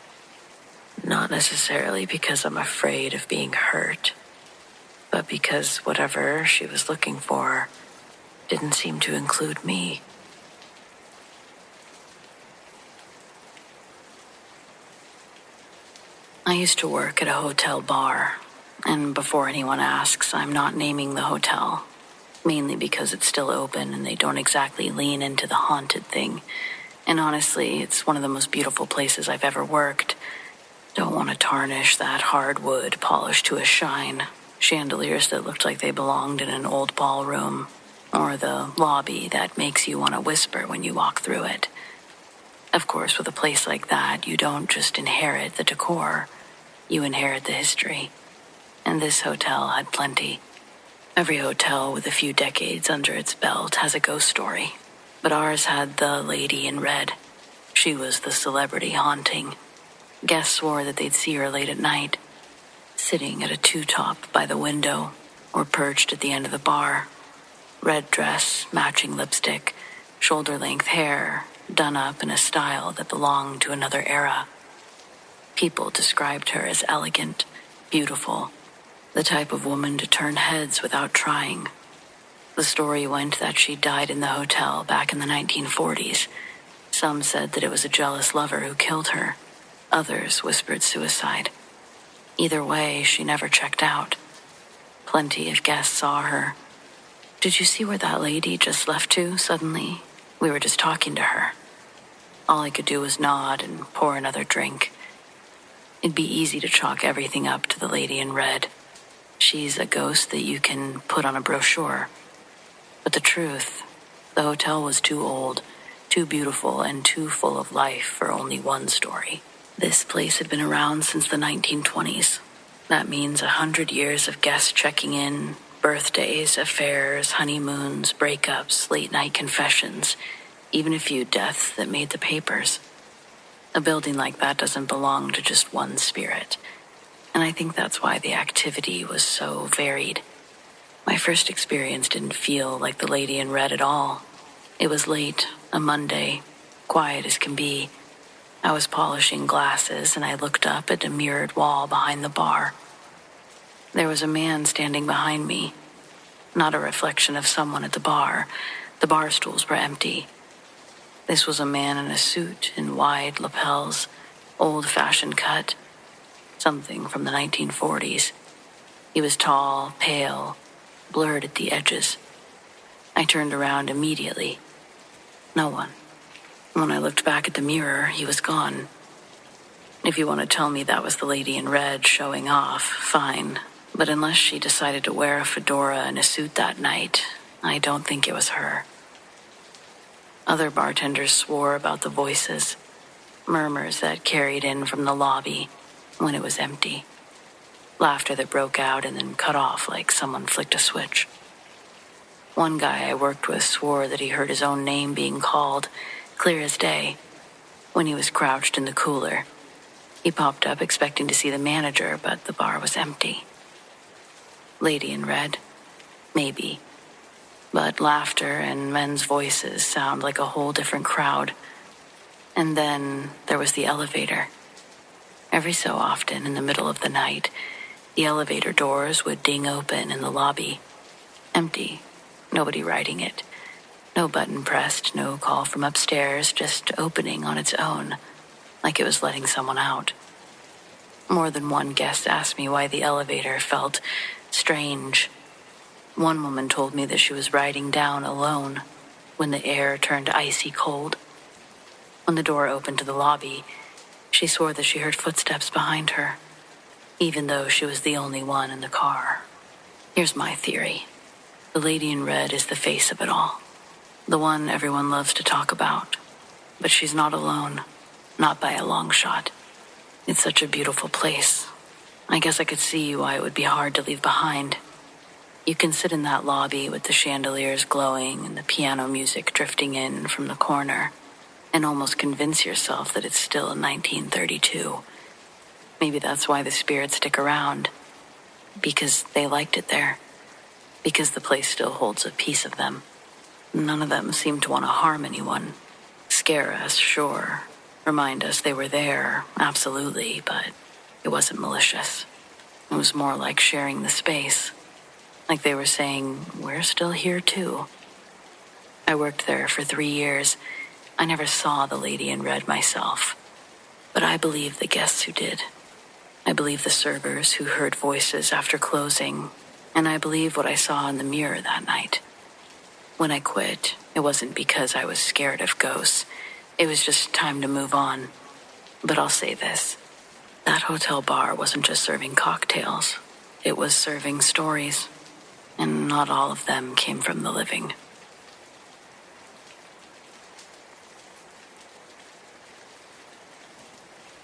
Not necessarily because I'm afraid of being hurt, but because whatever she was looking for didn't seem to include me. I used to work at a hotel bar, and before anyone asks, I'm not naming the hotel, mainly because it's still open and they don't exactly lean into the haunted thing. And honestly, it's one of the most beautiful places I've ever worked. Don't want to tarnish that hardwood polished to a shine, chandeliers that looked like they belonged in an old ballroom, or the lobby that makes you want to whisper when you walk through it. Of course, with a place like that, you don't just inherit the decor, you inherit the history. And this hotel had plenty. Every hotel with a few decades under its belt has a ghost story. But ours had the lady in red. She was the celebrity haunting. Guests swore that they'd see her late at night, sitting at a two-top by the window or perched at the end of the bar. Red dress, matching lipstick, shoulder-length hair, done up in a style that belonged to another era. People described her as elegant, beautiful, the type of woman to turn heads without trying. The story went that she died in the hotel back in the 1940s. Some said that it was a jealous lover who killed her. Others whispered suicide. Either way, she never checked out. Plenty of guests saw her. Did you see where that lady just left to suddenly? We were just talking to her. All I could do was nod and pour another drink. It'd be easy to chalk everything up to the lady in red. She's a ghost that you can put on a brochure. But the truth, the hotel was too old, too beautiful, and too full of life for only one story. This place had been around since the 1920s. That means 100 years of guests checking in, birthdays, affairs, honeymoons, breakups, late-night confessions, even a few deaths that made the papers. A building like that doesn't belong to just one spirit, and I think that's why the activity was so varied. My first experience didn't feel like the lady in red at all. It was late, a Monday, quiet as can be. I was polishing glasses and I looked up at a mirrored wall behind the bar. There was a man standing behind me, not a reflection of someone at the bar. The bar stools were empty. This was a man in a suit in wide lapels, old-fashioned cut, something from the 1940s. He was tall, pale, blurred at the edges. I turned around immediately. No one. When I looked back at the mirror, he was gone. If you want to tell me that was the lady in red showing off, fine. But unless she decided to wear a fedora and a suit that night, I don't think it was her. Other bartenders swore about the voices, murmurs that carried in from the lobby when it was empty. Laughter that broke out and then cut off like someone flicked a switch. One guy I worked with swore that he heard his own name being called, clear as day, when he was crouched in the cooler. He popped up expecting to see the manager, but the bar was empty. Lady in red? Maybe. But laughter and men's voices sound like a whole different crowd. And then there was the elevator. Every so often, in the middle of the night, the elevator doors would ding open in the lobby. Empty. Nobody riding it. No button pressed, no call from upstairs, just opening on its own, like it was letting someone out. More than one guest asked me why the elevator felt strange. One woman told me that she was riding down alone when the air turned icy cold. When the door opened to the lobby, she swore that she heard footsteps behind her, even though she was the only one in the car. Here's my theory. The lady in red is the face of it all. The one everyone loves to talk about. But she's not alone. Not by a long shot. It's such a beautiful place. I guess I could see why it would be hard to leave behind. You can sit in that lobby with the chandeliers glowing and the piano music drifting in from the corner and almost convince yourself that it's still 1932. Maybe that's why the spirits stick around. Because they liked it there. because the place still holds a piece of them. None of them seemed to want to harm anyone. Scare us, sure. Remind us they were there, absolutely, but it wasn't malicious. It was more like sharing the space. Like they were saying, we're still here too. I worked there for 3 years. I never saw the lady in red myself, but I believe the guests who did. I believe the servers who heard voices after closing, and I believe what I saw in the mirror that night. When I quit, it wasn't because I was scared of ghosts. It was just time to move on. But I'll say this. That hotel bar wasn't just serving cocktails. It was serving stories, and not all of them came from the living.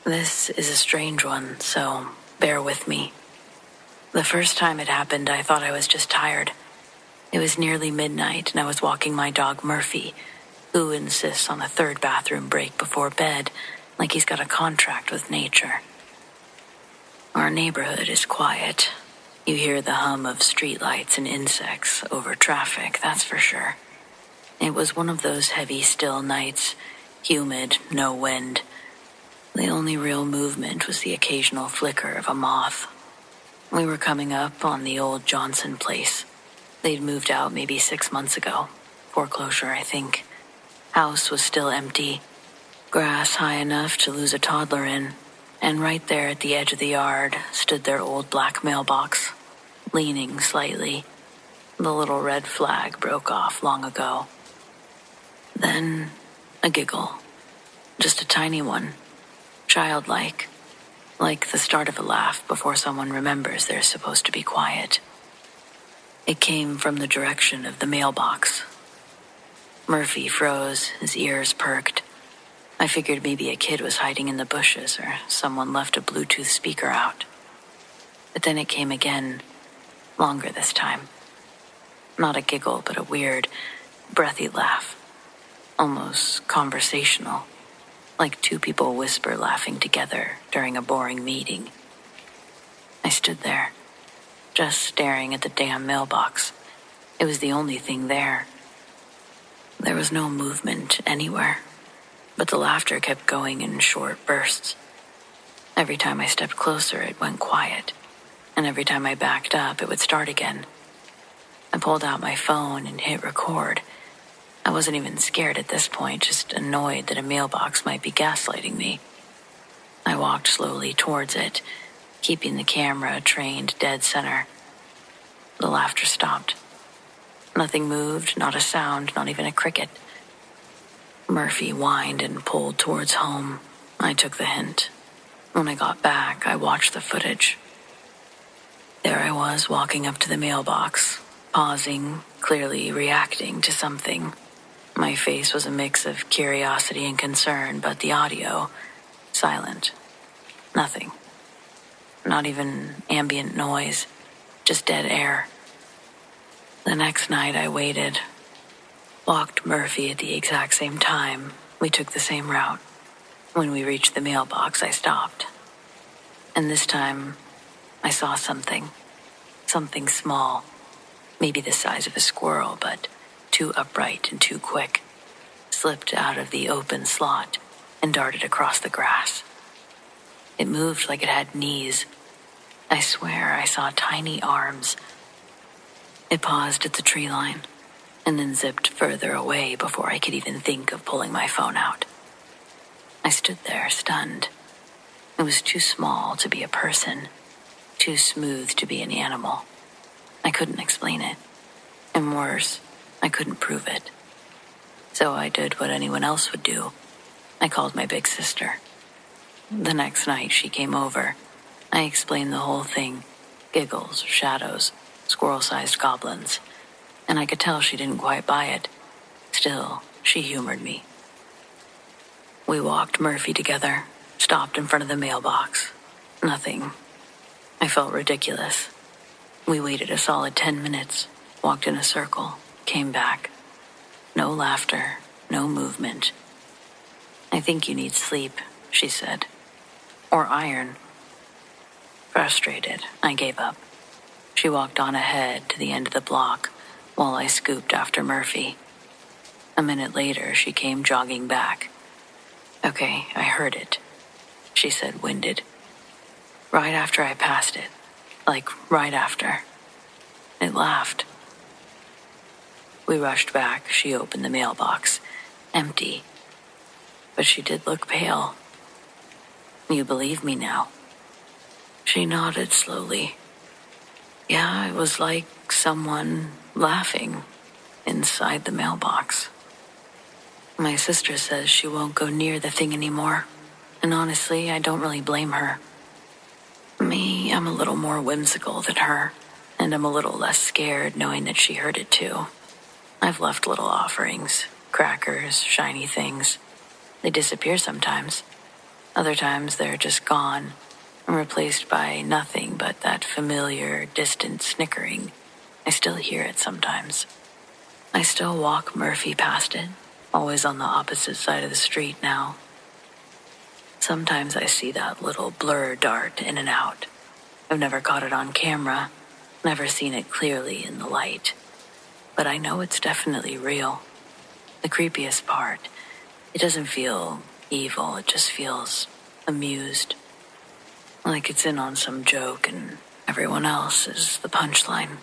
This is a strange one, so bear with me. The first time it happened, I thought I was just tired. It was nearly midnight, and I was walking my dog Murphy, who insists on a 3rd bathroom break before bed, like he's got a contract with nature. Our neighborhood is quiet. You hear the hum of streetlights and insects over traffic, that's for sure. It was one of those heavy, still nights, humid, no wind. The only real movement was the occasional flicker of a moth. We were coming up on the old Johnson place. They'd moved out maybe 6 months ago. Foreclosure, I think. House was still empty. Grass high enough to lose a toddler in. And right there at the edge of the yard stood their old black mailbox, leaning slightly. The little red flag broke off long ago. Then a giggle. Just a tiny one. Childlike. Like the start of a laugh before someone remembers they're supposed to be quiet. It came from the direction of the mailbox. Murphy froze, his ears perked. I figured maybe a kid was hiding in the bushes or someone left a Bluetooth speaker out. But then it came again, longer this time. Not a giggle, but a weird, breathy laugh. Almost conversational. Like 2 people whisper laughing together during a boring meeting. I stood there, just staring at the damn mailbox. It was the only thing there. There was no movement anywhere, but the laughter kept going in short bursts. Every time I stepped closer, it went quiet, and every time I backed up, it would start again. I pulled out my phone and hit record. I wasn't even scared at this point, just annoyed that a mailbox might be gaslighting me. I walked slowly towards it, keeping the camera trained dead center. The laughter stopped. Nothing moved, not a sound, not even a cricket. Murphy whined and pulled towards home. I took the hint. When I got back, I watched the footage. There I was, walking up to the mailbox, pausing, clearly reacting to something. My face was a mix of curiosity and concern, but the audio, silent. Nothing. Not even ambient noise, just dead air. The next night I waited. Walked Murphy at the exact same time. We took the same route. When we reached the mailbox, I stopped. And this time, I saw something. Something small. Maybe the size of a squirrel, but too upright and too quick, slipped out of the open slot and darted across the grass. It moved like it had knees. I swear I saw tiny arms. It paused at the tree line and then zipped further away before I could even think of pulling my phone out. I stood there, stunned. It was too small to be a person, too smooth to be an animal. I couldn't explain it. And worse, I couldn't prove it. So I did what anyone else would do. I called my big sister. The next night she came over. I explained the whole thing. Giggles, shadows, squirrel-sized goblins. And I could tell she didn't quite buy it. Still, she humored me. We walked Murphy together, stopped in front of the mailbox. Nothing. I felt ridiculous. We waited a solid 10 minutes, walked in a circle, came back. No laughter, no movement. I think you need sleep, she said. Or iron. Frustrated, I gave up. She walked on ahead to the end of the block while I scooped after Murphy. A minute later, she came jogging back. "Okay, I heard it," she said, winded. "Right after I passed it. Like, right after." It laughed. We rushed back. She opened the mailbox. Empty. But she did look pale. "You believe me now?" She nodded slowly. "Yeah, it was like someone laughing inside the mailbox." My sister says she won't go near the thing anymore. And honestly, I don't really blame her. Me, I'm a little more whimsical than her. And I'm a little less scared knowing that she heard it too. I've left little offerings, crackers, shiny things. They disappear sometimes. Other times they're just gone and replaced by nothing but that familiar, distant snickering. I still hear it sometimes. I still walk Murphy past it, always on the opposite side of the street now. Sometimes I see that little blur dart in and out. I've never caught it on camera, never seen it clearly in the light. But I know it's definitely real. The creepiest part, it doesn't feel evil, it just feels amused. Like it's in on some joke and everyone else is the punchline.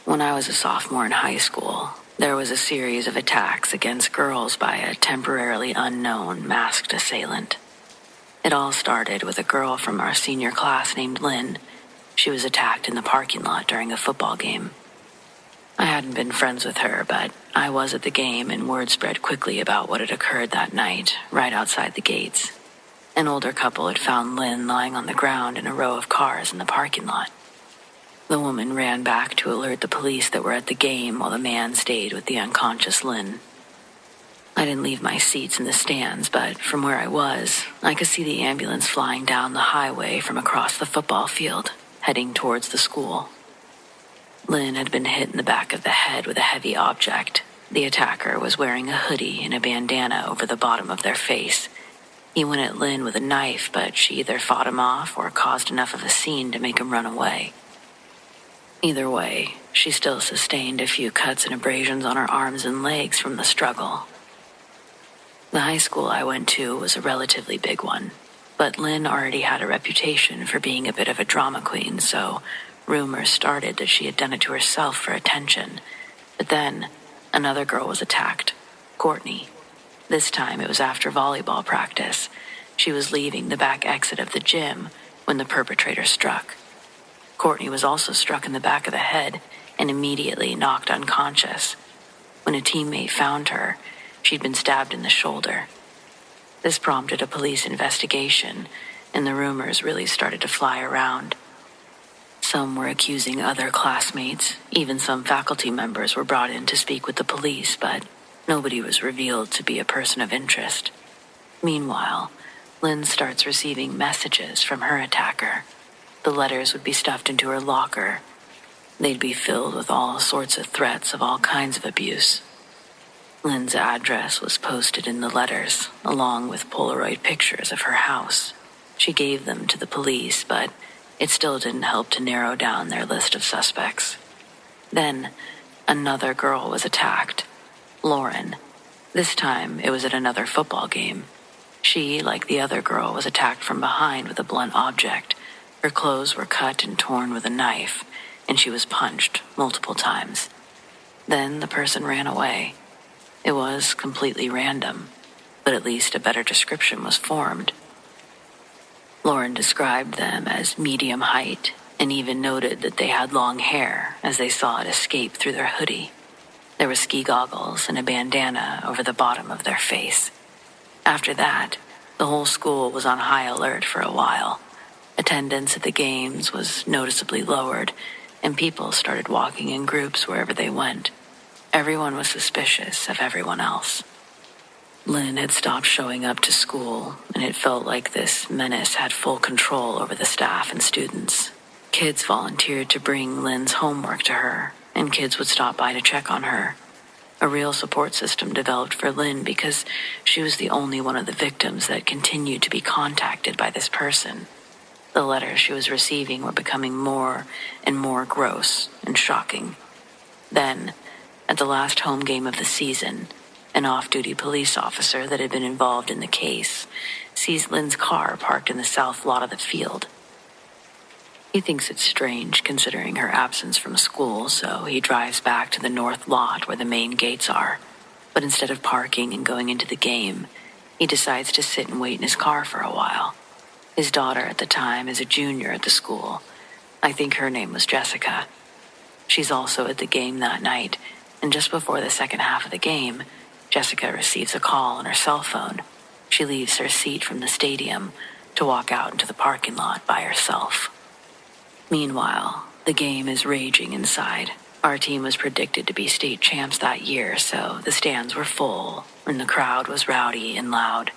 When I was a sophomore in high school, there was a series of attacks against girls by a temporarily unknown masked assailant. It all started with a girl from our senior class named Lynn. She was attacked in the parking lot during a football game. I hadn't been friends with her, but I was at the game and word spread quickly about what had occurred that night, right outside the gates. An older couple had found Lynn lying on the ground in a row of cars in the parking lot. The woman ran back to alert the police that were at the game while the man stayed with the unconscious Lynn. I didn't leave my seats in the stands, but from where I was, I could see the ambulance flying down the highway from across the football field, heading towards the school. Lynn had been hit in the back of the head with a heavy object. The attacker was wearing a hoodie and a bandana over the bottom of their face. He went at Lynn with a knife, but she either fought him off or caused enough of a scene to make him run away. Either way, she still sustained a few cuts and abrasions on her arms and legs from the struggle. The high school I went to was a relatively big one, but Lynn already had a reputation for being a bit of a drama queen, so rumors started that she had done it to herself for attention. But then, another girl was attacked, Courtney. This time it was after volleyball practice. She was leaving the back exit of the gym when the perpetrator struck. Courtney was also struck in the back of the head and immediately knocked unconscious. When a teammate found her, she'd been stabbed in the shoulder. This prompted a police investigation, and the rumors really started to fly around. Some were accusing other classmates. Even some faculty members were brought in to speak with the police, but nobody was revealed to be a person of interest. Meanwhile, Lynn starts receiving messages from her attacker. The letters would be stuffed into her locker. They'd be filled with all sorts of threats of all kinds of abuse. Lynn's address was posted in the letters, along with Polaroid pictures of her house. She gave them to the police, but it still didn't help to narrow down their list of suspects. Then, another girl was attacked, Lauren. This time, it was at another football game. She, like the other girl, was attacked from behind with a blunt object. Her clothes were cut and torn with a knife, and she was punched multiple times. Then the person ran away. It was completely random, but at least a better description was formed. Lauren described them as medium height and even noted that they had long hair as they saw it escape through their hoodie. There were ski goggles and a bandana over the bottom of their face. After that, the whole school was on high alert for a while. Attendance at the games was noticeably lowered, and people started walking in groups wherever they went. Everyone was suspicious of everyone else. Lynn had stopped showing up to school, and it felt like this menace had full control over the staff and students. Kids volunteered to bring Lynn's homework to her, and kids would stop by to check on her. A real support system developed for Lynn because she was the only one of the victims that continued to be contacted by this person. The letters she was receiving were becoming more and more gross and shocking. Then, at the last home game of the season, an off-duty police officer that had been involved in the case sees Lynn's car parked in the south lot of the field. He thinks it's strange considering her absence from school, so he drives back to the north lot where the main gates are. But instead of parking and going into the game, he decides to sit and wait in his car for a while. His daughter at the time is a junior at the school. I think her name was Jessica. She's also at the game that night, and just before the second half of the game, Jessica receives a call on her cell phone. She leaves her seat from the stadium to walk out into the parking lot by herself. Meanwhile, the game is raging inside. Our team was predicted to be state champs that year, so the stands were full, and the crowd was rowdy and loud.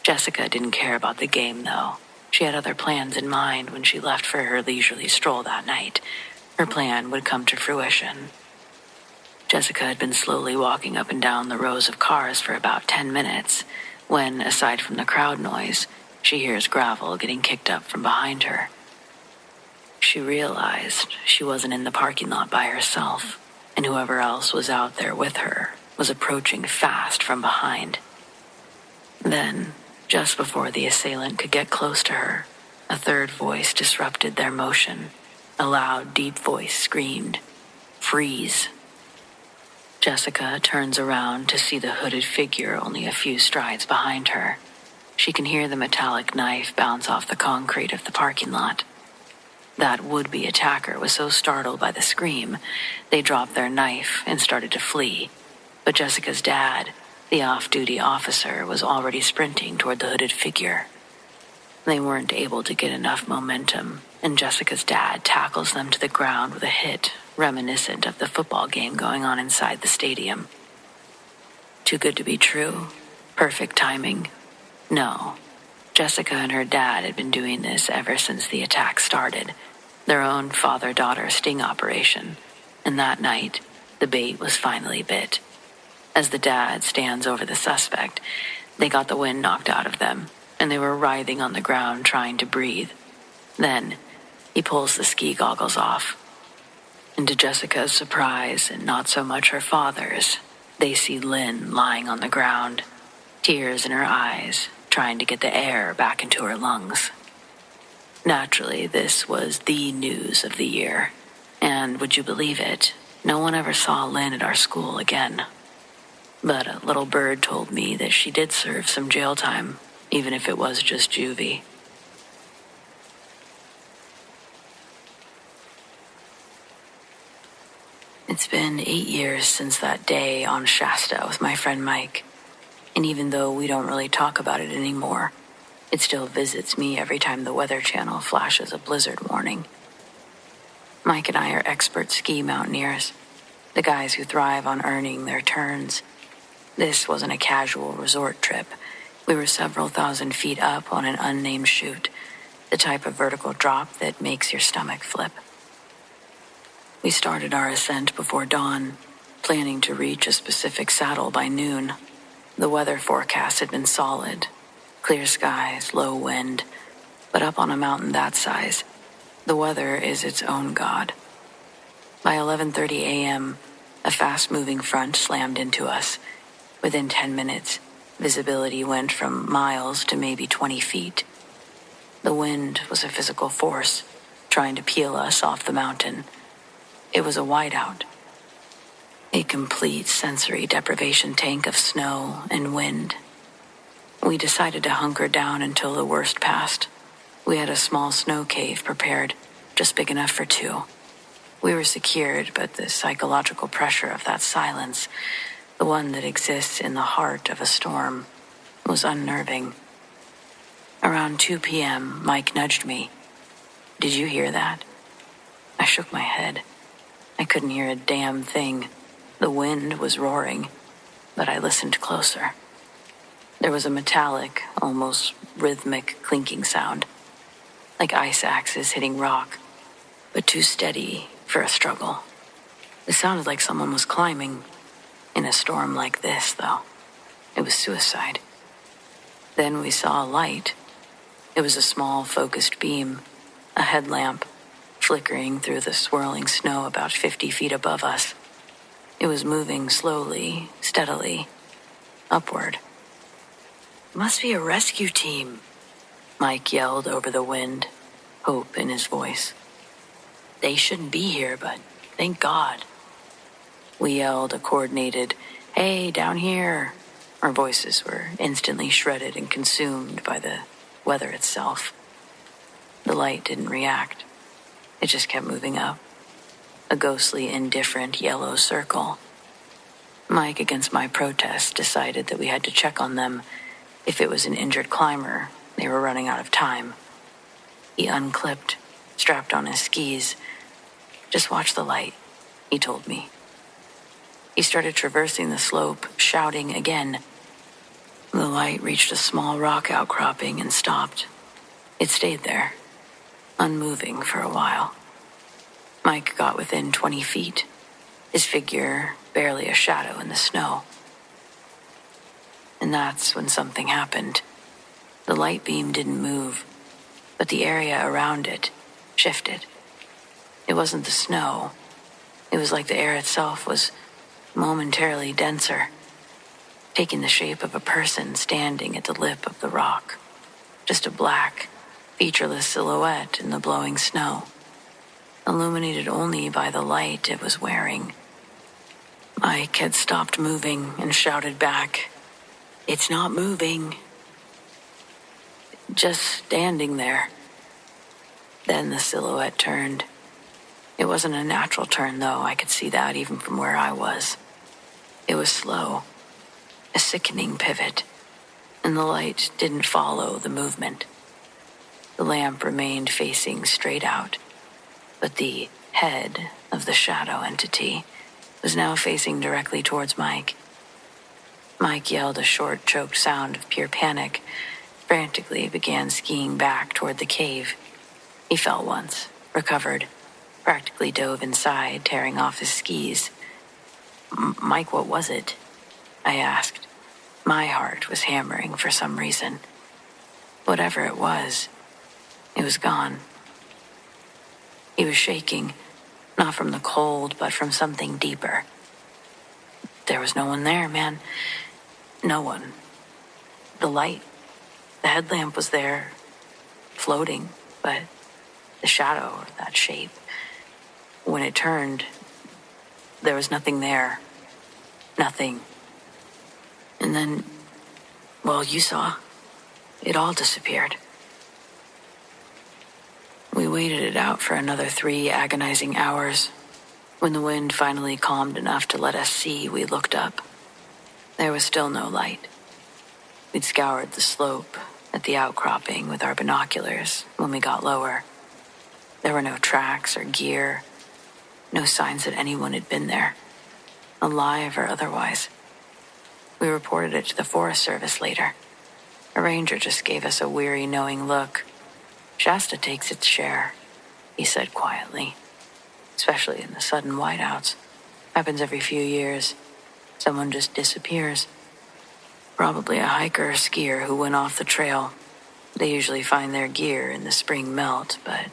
Jessica didn't care about the game, though. She had other plans in mind when she left for her leisurely stroll that night. Her plan would come to fruition. Jessica had been slowly walking up and down the rows of cars for about 10 minutes, when, aside from the crowd noise, she hears gravel getting kicked up from behind her. She realized she wasn't in the parking lot by herself, and whoever else was out there with her was approaching fast from behind. Then, just before the assailant could get close to her, a third voice disrupted their motion. A loud, deep voice screamed, "Freeze!" Jessica turns around to see the hooded figure only a few strides behind her. She can hear the metallic knife bounce off the concrete of the parking lot. That would-be attacker was so startled by the scream, they dropped their knife and started to flee. But Jessica's dad, the off-duty officer, was already sprinting toward the hooded figure. They weren't able to get enough momentum, and Jessica's dad tackles them to the ground with a hit reminiscent of the football game going on inside the stadium. Too good to be true? Perfect timing? No. Jessica and her dad had been doing this ever since the attack started, their own father-daughter sting operation, and that night, the bait was finally bit. As the dad stands over the suspect, they got the wind knocked out of them, and they were writhing on the ground trying to breathe. Then, he pulls the ski goggles off. And to Jessica's surprise, and not so much her father's, they see Lynn lying on the ground, tears in her eyes, trying to get the air back into her lungs. Naturally, this was the news of the year, and would you believe it, no one ever saw Lynn at our school again. But a little bird told me that she did serve some jail time, even if it was just juvie. It's been 8 years since that day on Shasta with my friend Mike, and even though we don't really talk about it anymore, it still visits me every time the Weather Channel flashes a blizzard warning. Mike and I are expert ski mountaineers, the guys who thrive on earning their turns. This wasn't a casual resort trip. We were several thousand feet up on an unnamed chute, the type of vertical drop that makes your stomach flip. We started our ascent before dawn, planning to reach a specific saddle by noon. The weather forecast had been solid. Clear skies, low wind. But up on a mountain that size, the weather is its own god. By 11:30 a.m., a fast-moving front slammed into us. Within 10 minutes, visibility went from miles to maybe 20 feet. The wind was a physical force, trying to peel us off the mountain. It was a whiteout. A complete sensory deprivation tank of snow and wind. We decided to hunker down until the worst passed. We had a small snow cave prepared, just big enough for two. We were secured, but the psychological pressure of that silence, the one that exists in the heart of a storm, was unnerving. Around 2 p.m., Mike nudged me. "Did you hear that?" I shook my head. I couldn't hear a damn thing. The wind was roaring, but I listened closer. There was a metallic, almost rhythmic clinking sound, like ice axes hitting rock, but too steady for a struggle. It sounded like someone was climbing. In a storm like this, though, it was suicide. Then we saw a light. It was a small, focused beam, a headlamp, flickering through the swirling snow about 50 feet above us. It was moving slowly, steadily, upward. "Must be a rescue team," Mike yelled over the wind, hope in his voice. "They shouldn't be here, but thank God." We yelled a coordinated, "Hey, down here." Our voices were instantly shredded and consumed by the weather itself. The light didn't react. It just kept moving up, a ghostly, indifferent yellow circle. Mike, against my protest, decided that we had to check on them. If it was an injured climber, they were running out of time. He unclipped, strapped on his skis. "Just watch the light," he told me. He started traversing the slope, shouting again. The light reached a small rock outcropping and stopped. It stayed there, unmoving for a while. Mike got within 20 feet, his figure barely a shadow in the snow. And that's when something happened. The light beam didn't move, but the area around it shifted. It wasn't the snow. It was like the air itself was momentarily denser, taking the shape of a person standing at the lip of the rock. Just a black, featureless silhouette in the blowing snow, illuminated only by the light it was wearing. Mike had stopped moving and shouted back, "It's not moving." Just standing there. Then the silhouette turned. It wasn't a natural turn, though. I could see that even from where I was. It was slow, a sickening pivot, and the light didn't follow the movement. The lamp remained facing straight out, but the head of the shadow entity was now facing directly towards Mike. Mike yelled a short, choked sound of pure panic, frantically began skiing back toward the cave. He fell once, recovered, practically dove inside, tearing off his skis. "Mike, what was it?" I asked. My heart was hammering for some reason. Whatever it was gone. He was shaking, not from the cold, but from something deeper. There was no one there, man. No one. The light, the headlamp was there, floating, but the shadow, that shape, when it turned, there was nothing there. Nothing. And then, well, you saw, it all disappeared. We waited it out for another 3 agonizing hours. When the wind finally calmed enough to let us see, we looked up. There was still no light. We'd scoured the slope at the outcropping with our binoculars when we got lower. There were no tracks or gear, no signs that anyone had been there, alive or otherwise. We reported it to the Forest Service later. A ranger just gave us a weary, knowing look. "Shasta takes its share," he said quietly. "Especially in the sudden whiteouts. Happens every few years. Someone just disappears. Probably a hiker or skier who went off the trail. They usually find their gear in the spring melt, but..."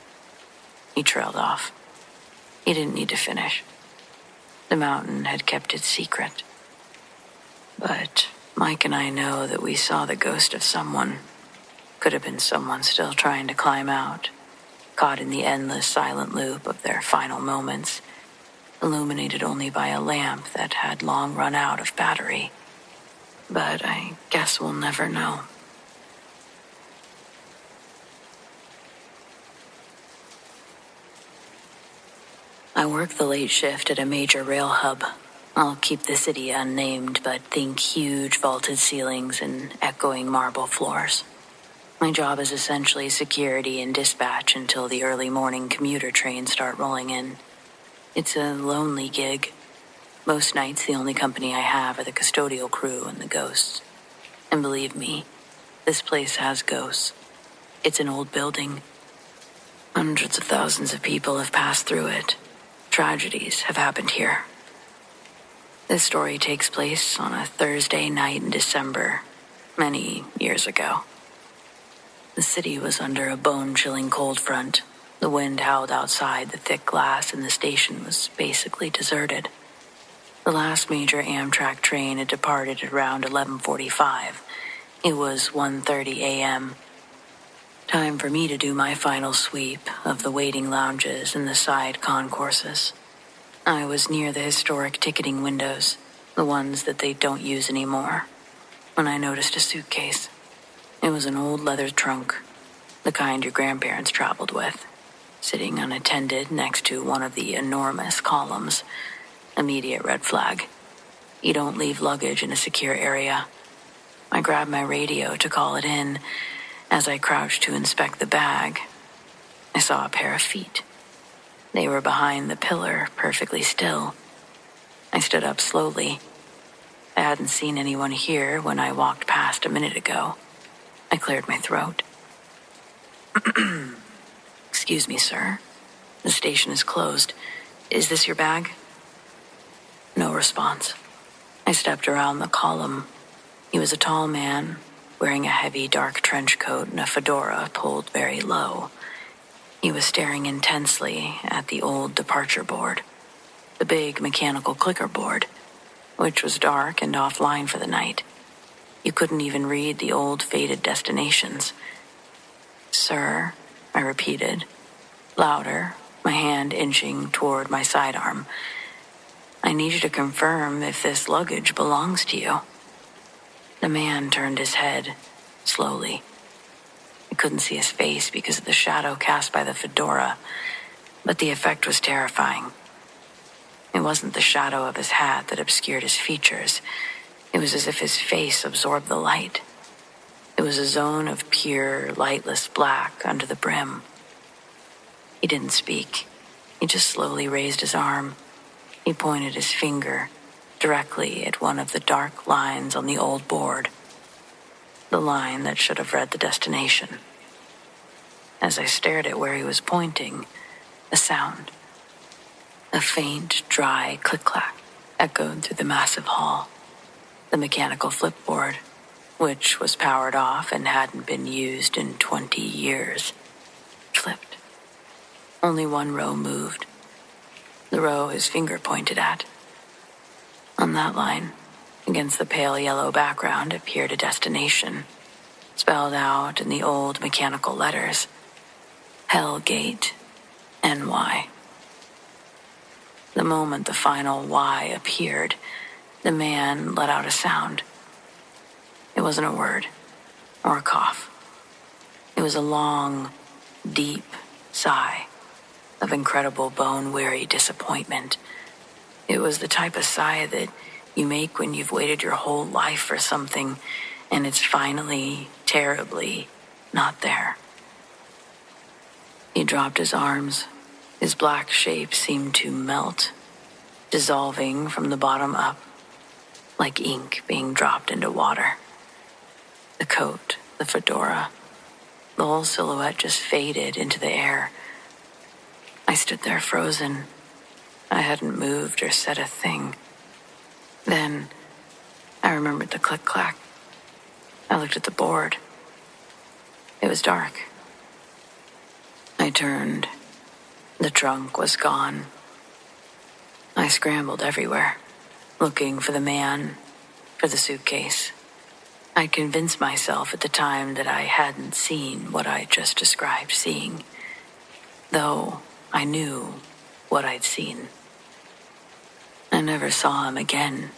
He trailed off. He didn't need to finish. The mountain had kept its secret. But Mike and I know that we saw the ghost of someone. Could have been someone still trying to climb out, caught in the endless silent loop of their final moments, illuminated only by a lamp that had long run out of battery. But I guess we'll never know. I work the late shift at a major rail hub. I'll keep the city unnamed, but think huge vaulted ceilings and echoing marble floors. My job is essentially security and dispatch until the early morning commuter trains start rolling in. It's a lonely gig. Most nights the only company I have are the custodial crew and the ghosts. And believe me, this place has ghosts. It's an old building. Hundreds of thousands of people have passed through it. Tragedies have happened here. This story takes place on a Thursday night in December, many years ago. The city was under a bone-chilling cold front. The wind howled outside the thick glass, and the station was basically deserted. The last major Amtrak train had departed at around 11:45. It was 1:30 a.m. Time for me to do my final sweep of the waiting lounges and the side concourses. I was near the historic ticketing windows, the ones that they don't use anymore, when I noticed a suitcase. It was an old leather trunk, the kind your grandparents traveled with, sitting unattended next to one of the enormous columns. Immediate red flag. You don't leave luggage in a secure area. I grabbed my radio to call it in. As I crouched to inspect the bag, I saw a pair of feet. They were behind the pillar, perfectly still. I stood up slowly. I hadn't seen anyone here when I walked past a minute ago. I cleared my throat. Excuse me, sir. The station is closed. Is this your bag? No response. I stepped around the column. He was a tall man, wearing a heavy dark trench coat and a fedora pulled very low. He was staring intensely at the old departure board, the big mechanical clicker board, which was dark and offline for the night. You couldn't even read the old faded destinations. Sir, I repeated, louder, my hand inching toward my sidearm. I need you to confirm if this luggage belongs to you. The man turned his head, slowly. I couldn't see his face because of the shadow cast by the fedora, but the effect was terrifying. It wasn't the shadow of his hat that obscured his features. It was as if his face absorbed the light. It was a zone of pure, lightless black under the brim. He didn't speak. He just slowly raised his arm. He pointed his finger directly at one of the dark lines on the old board, the line that should have read the destination. As I stared at where he was pointing, a sound, a faint, dry click-clack, echoed through the massive hall. The mechanical flipboard, which was powered off and hadn't been used in 20 years, flipped. Only one row moved, the row his finger pointed at. On that line, against the pale yellow background, appeared a destination, spelled out in the old mechanical letters, Hellgate, NY. The moment the final Y appeared, the man let out a sound. It wasn't a word or a cough. It was a long, deep sigh of incredible bone-weary disappointment. It was the type of sigh that you make when you've waited your whole life for something and it's finally, terribly, not there. He dropped his arms. His black shape seemed to melt, dissolving from the bottom up, like ink being dropped into water. The coat, the fedora, the whole silhouette just faded into the air. I stood there frozen. I hadn't moved or said a thing. Then I remembered the click-clack. I looked at the board. It was dark. I turned. The trunk was gone. I scrambled everywhere, looking for the man, for the suitcase. I'd convinced myself at the time that I hadn't seen what I just described seeing, though I knew what I'd seen. I never saw him again,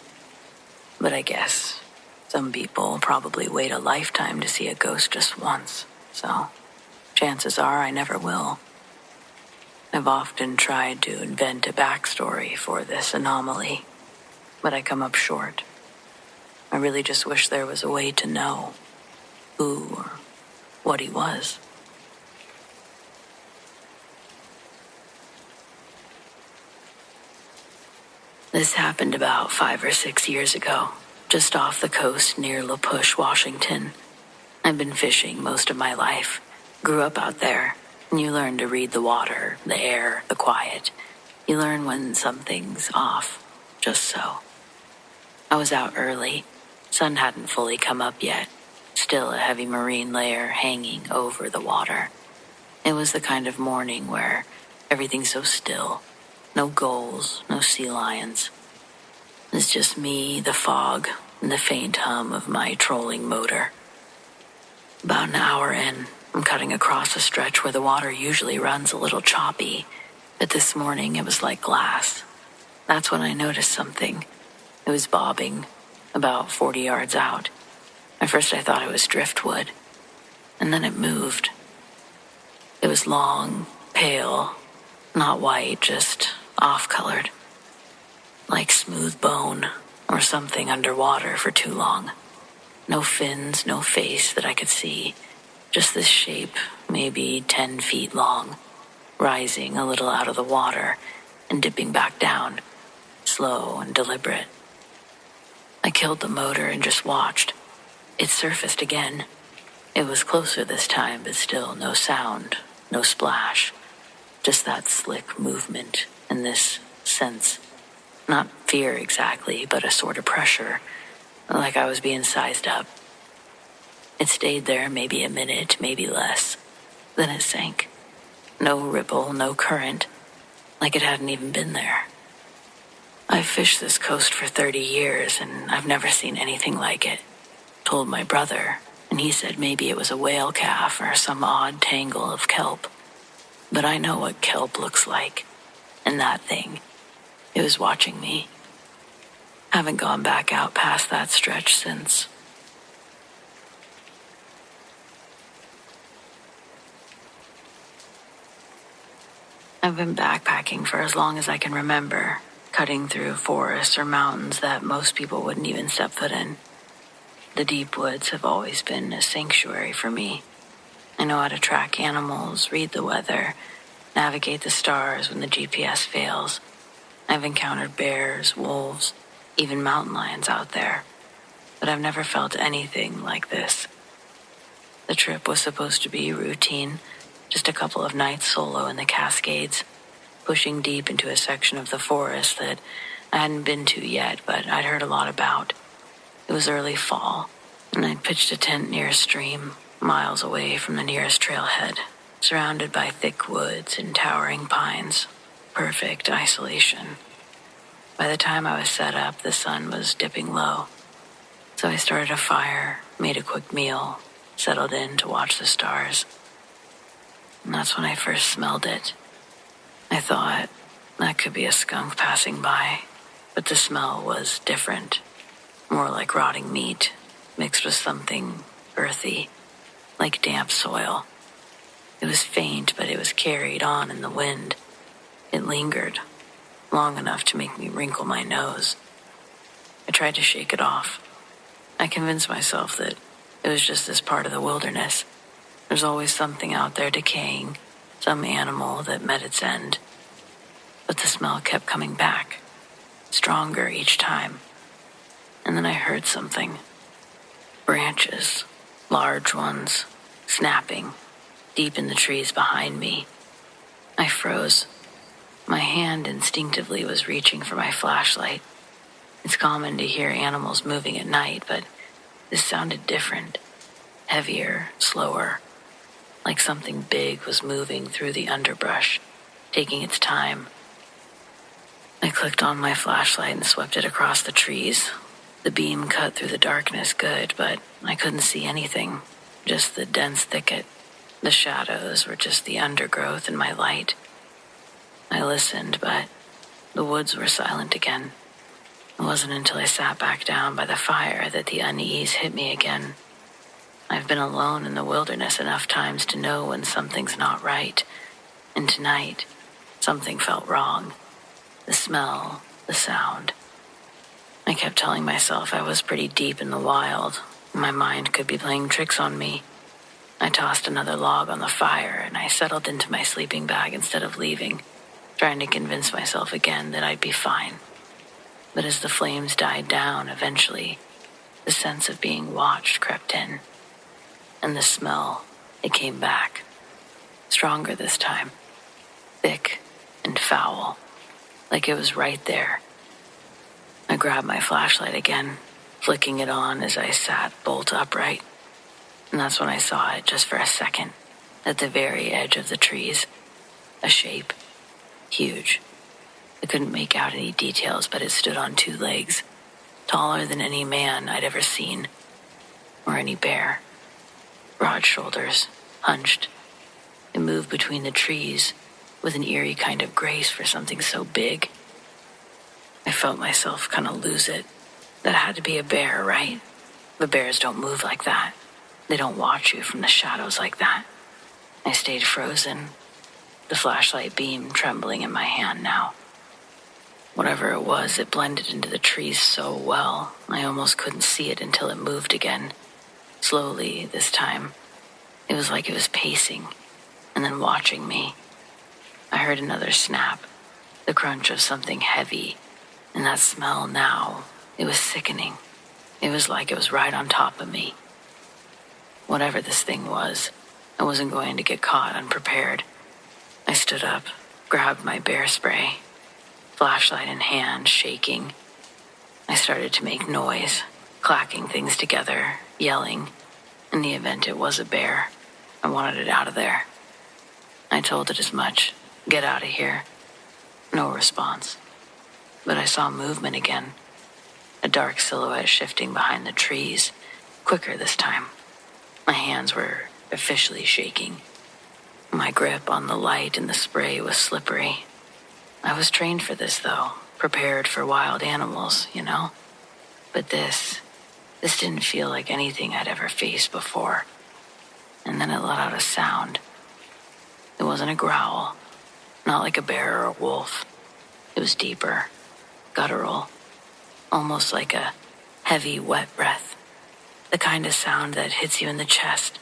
but I guess some people probably wait a lifetime to see a ghost just once, so chances are I never will. I've often tried to invent a backstory for this anomaly, but I come up short. I really just wish there was a way to know who or what he was. This happened about 5 or 6 years ago, just off the coast near La Push, Washington. I've been fishing most of my life. Grew up out there, and you learn to read the water, the air, the quiet. You learn when something's off, just so. I was out early. Sun hadn't fully come up yet, still a heavy marine layer hanging over the water. It was the kind of morning where everything's so still. No gulls, no sea lions. It's just me, the fog, and the faint hum of my trolling motor. About an hour in, I'm cutting across a stretch where the water usually runs a little choppy, but this morning it was like glass. That's when I noticed something. It was bobbing, about 40 yards out. At first I thought it was driftwood, and then it moved. It was long, pale, not white, just off-colored. Like smooth bone or something underwater for too long. No fins, no face that I could see. Just this shape, maybe 10 feet long, rising a little out of the water and dipping back down, slow and deliberate. I killed the motor and just watched. It surfaced again. It was closer this time, but still no sound, no splash. Just that slick movement and this sense. Not fear exactly, but a sort of pressure, like I was being sized up. It stayed there maybe a minute, maybe less. Then it sank. No ripple, no current, like it hadn't even been there. I've fished this coast for 30 years, and I've never seen anything like it. Told my brother, and he said maybe it was a whale calf or some odd tangle of kelp. But I know what kelp looks like, and that thing, it was watching me. Haven't gone back out past that stretch since. I've been backpacking for as long as I can remember, cutting through forests or mountains that most people wouldn't even step foot in. The deep woods have always been a sanctuary for me. I know how to track animals, read the weather, navigate the stars when the GPS fails. I've encountered bears, wolves, even mountain lions out there, but I've never felt anything like this. The trip was supposed to be routine, just a couple of nights solo in the Cascades, pushing deep into a section of the forest that I hadn't been to yet, but I'd heard a lot about. It was early fall, and I'd pitched a tent near a stream, miles away from the nearest trailhead, surrounded by thick woods and towering pines. Perfect isolation. By the time I was set up, the sun was dipping low. So I started a fire, made a quick meal, settled in to watch the stars. And that's when I first smelled it. I thought that could be a skunk passing by, but the smell was different. More like rotting meat, mixed with something earthy, like damp soil. It was faint, but it was carried on in the wind. It lingered, long enough to make me wrinkle my nose. I tried to shake it off. I convinced myself that it was just this part of the wilderness. There's always something out there decaying, some animal that met its end. But the smell kept coming back, stronger each time. And then I heard something. Branches, large ones, snapping, deep in the trees behind me. I froze. My hand instinctively was reaching for my flashlight. It's common to hear animals moving at night, but this sounded different, heavier, slower, like something big was moving through the underbrush, taking its time. I clicked on my flashlight and swept it across the trees. The beam cut through the darkness good, but I couldn't see anything, just the dense thicket. The shadows were just the undergrowth in my light. I listened, but the woods were silent again. It wasn't until I sat back down by the fire that the unease hit me again. I've been alone in the wilderness enough times to know when something's not right. And tonight, something felt wrong. The smell, the sound. I kept telling myself I was pretty deep in the wild. My mind could be playing tricks on me. I tossed another log on the fire and I settled into my sleeping bag instead of leaving, trying to convince myself again that I'd be fine. But as the flames died down, eventually, the sense of being watched crept in. And the smell, it came back. Stronger this time. Thick and foul. Like it was right there. I grabbed my flashlight again, flicking it on as I sat bolt upright. And that's when I saw it, just for a second, at the very edge of the trees. A shape. Huge. I couldn't make out any details, but it stood on 2 legs, taller than any man I'd ever seen, or any bear. Broad shoulders, hunched. It moved between the trees with an eerie kind of grace for something so big. I felt myself kind of lose it. That had to be a bear, right? But bears don't move like that. They don't watch you from the shadows like that. I stayed frozen, the flashlight beam trembling in my hand now. Whatever it was, it blended into the trees so well, I almost couldn't see it until it moved again. Slowly, this time. It was like it was pacing, and then watching me. I heard another snap, the crunch of something heavy, and that smell now, it was sickening. It was like it was right on top of me. Whatever this thing was, I wasn't going to get caught unprepared. I stood up, grabbed my bear spray, flashlight in hand, shaking. I started to make noise, clacking things together, yelling. In the event it was a bear, I wanted it out of there. I told it as much. Get out of here. No response. But I saw movement again. A dark silhouette shifting behind the trees, quicker this time. My hands were officially shaking. My grip on the light and the spray was slippery. I was trained for this, though, prepared for wild animals, you know? But this didn't feel like anything I'd ever faced before. And then it let out a sound. It wasn't a growl, not like a bear or a wolf. It was deeper, guttural, almost like a heavy, wet breath. The kind of sound that hits you in the chest.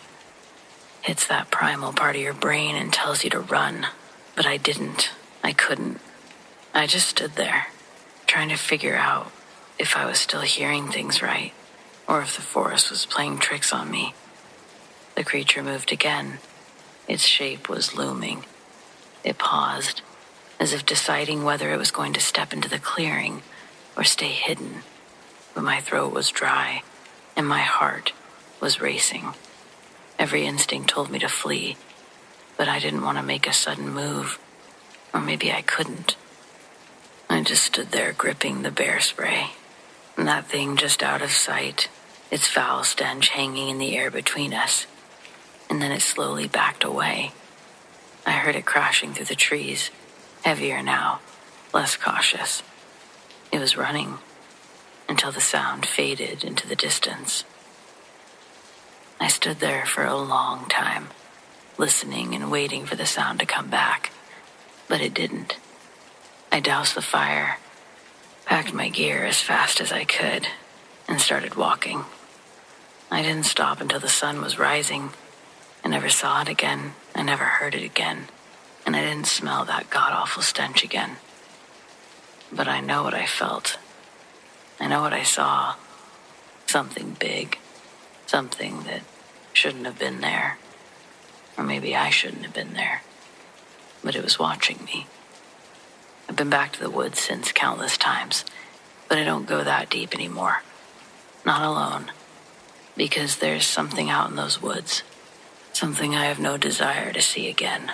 Hits that primal part of your brain and tells you to run. But I didn't. I couldn't. I just stood there, trying to figure out if I was still hearing things right, or if the forest was playing tricks on me. The creature moved again. Its shape was looming. It paused, as if deciding whether it was going to step into the clearing or stay hidden. But my throat was dry, and my heart was racing. Every instinct told me to flee, but I didn't want to make a sudden move. Or maybe I couldn't. I just stood there gripping the bear spray, and that thing just out of sight, its foul stench hanging in the air between us. And then it slowly backed away. I heard it crashing through the trees, heavier now, less cautious. It was running, until the sound faded into the distance. I stood there for a long time, listening and waiting for the sound to come back, but it didn't. I doused the fire, packed my gear as fast as I could, and started walking. I didn't stop until the sun was rising. I never saw it again, I never heard it again, and I didn't smell that god-awful stench again. But I know what I felt. I know what I saw. Something big. Something that shouldn't have been there. Or maybe I shouldn't have been there. But it was watching me. I've been back to the woods since countless times, but I don't go that deep anymore. Not alone. Because there's something out in those woods. Something I have no desire to see again.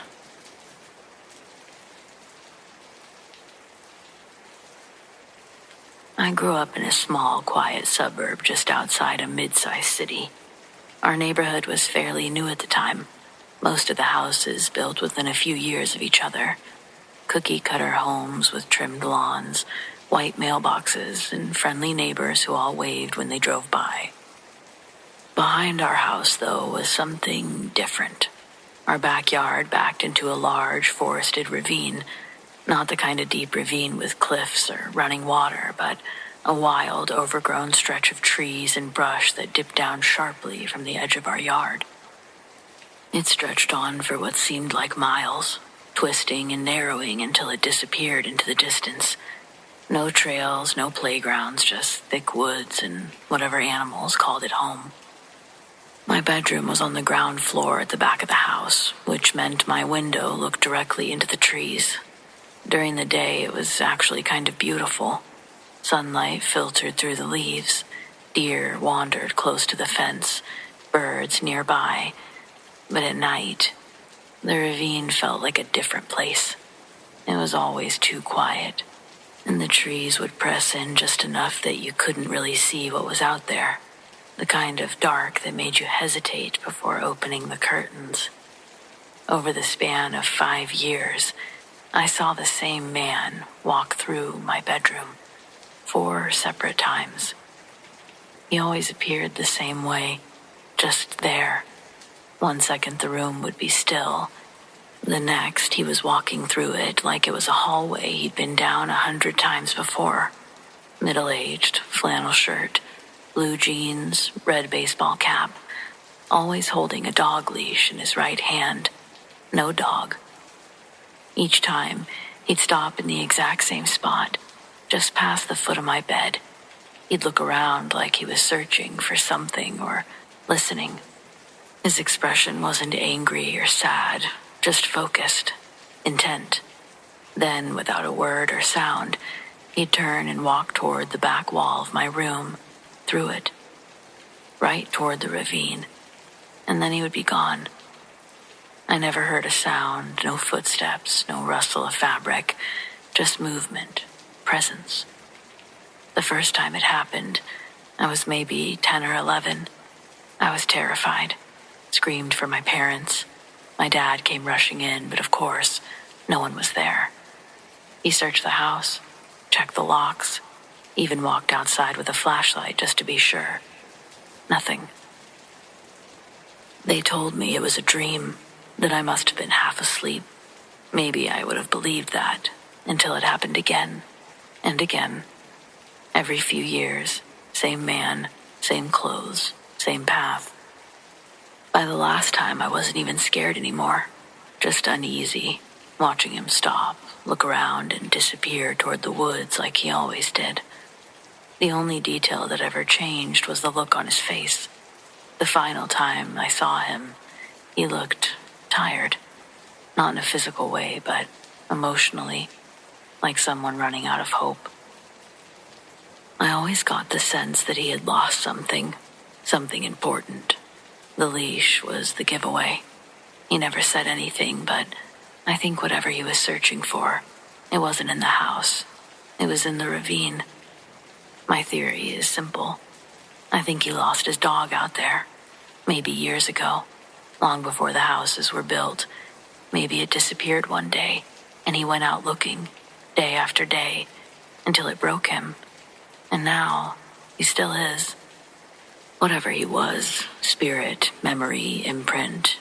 I grew up in a small, quiet suburb just outside a mid-sized city. Our neighborhood was fairly new at the time. Most of the houses built within a few years of each other. Cookie-cutter homes with trimmed lawns, white mailboxes, and friendly neighbors who all waved when they drove by. Behind our house, though, was something different. Our backyard backed into a large, forested ravine. Not the kind of deep ravine with cliffs or running water, but a wild, overgrown stretch of trees and brush that dipped down sharply from the edge of our yard. It stretched on for what seemed like miles, twisting and narrowing until it disappeared into the distance. No trails, no playgrounds, just thick woods and whatever animals called it home. My bedroom was on the ground floor at the back of the house, which meant my window looked directly into the trees. During the day, it was actually kind of beautiful. Sunlight filtered through the leaves. Deer wandered close to the fence, birds nearby. But at night, the ravine felt like a different place. It was always too quiet, and the trees would press in just enough that you couldn't really see what was out there. The kind of dark that made you hesitate before opening the curtains. Over the span of 5 years, I saw the same man walk through my bedroom 4 separate times. He always appeared the same way, just there. 1 second the room would be still. The next, he was walking through it like it was a hallway he'd been down 100 times before. Middle-aged, flannel shirt, blue jeans, red baseball cap, always holding a dog leash in his right hand. No dog. Each time, he'd stop in the exact same spot, just past the foot of my bed. He'd look around like he was searching for something or listening. His expression wasn't angry or sad, just focused, intent. Then, without a word or sound, he'd turn and walk toward the back wall of my room, through it, right toward the ravine, and then he would be gone. I never heard a sound, no footsteps, no rustle of fabric, just movement, presence. The first time it happened, I was maybe 10 or 11. I was terrified, screamed for my parents. My dad came rushing in, but of course, no one was there. He searched the house, checked the locks, even walked outside with a flashlight just to be sure. Nothing. They told me it was a dream, that I must have been half asleep. Maybe I would have believed that, until it happened again, and again. Every few years, same man, same clothes, same path. By the last time, I wasn't even scared anymore, just uneasy, watching him stop, look around, and disappear toward the woods like he always did. The only detail that ever changed was the look on his face. The final time I saw him, he looked tired. Not in a physical way, but emotionally, like someone running out of hope. I always got the sense that he had lost something important. The leash was the giveaway. He never said anything, but I think whatever he was searching for, it wasn't in the house. It was in the ravine. My theory is simple. I think he lost his dog out there. Maybe years ago, long before the houses were built. Maybe it disappeared one day, and he went out looking, day after day, until it broke him. And now, he still is. Whatever he was, spirit, memory, imprint,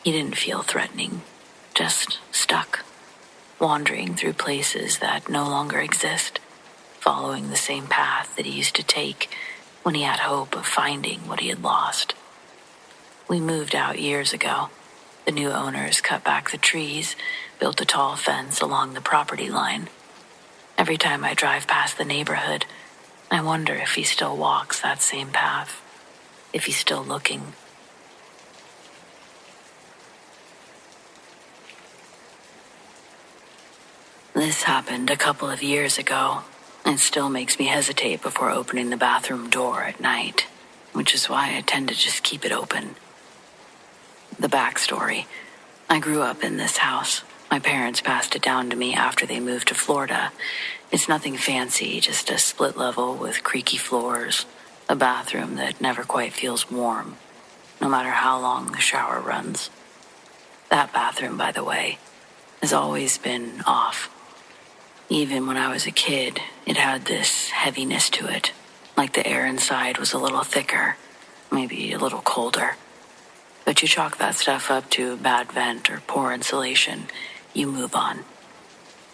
he didn't feel threatening, just stuck, wandering through places that no longer exist, following the same path that he used to take when he had hope of finding what he had lost. We moved out years ago. The new owners cut back the trees, built a tall fence along the property line. Every time I drive past the neighborhood, I wonder if he still walks that same path, if he's still looking. This happened a couple of years ago. It still makes me hesitate before opening the bathroom door at night, which is why I tend to just keep it open. The backstory. I grew up in this house. My parents passed it down to me after they moved to Florida. It's nothing fancy, just a split level with creaky floors, a bathroom that never quite feels warm, no matter how long the shower runs. That bathroom, by the way, has always been off. Even when I was a kid, it had this heaviness to it, like the air inside was a little thicker, maybe a little colder. But you chalk that stuff up to bad vent or poor insulation, you move on.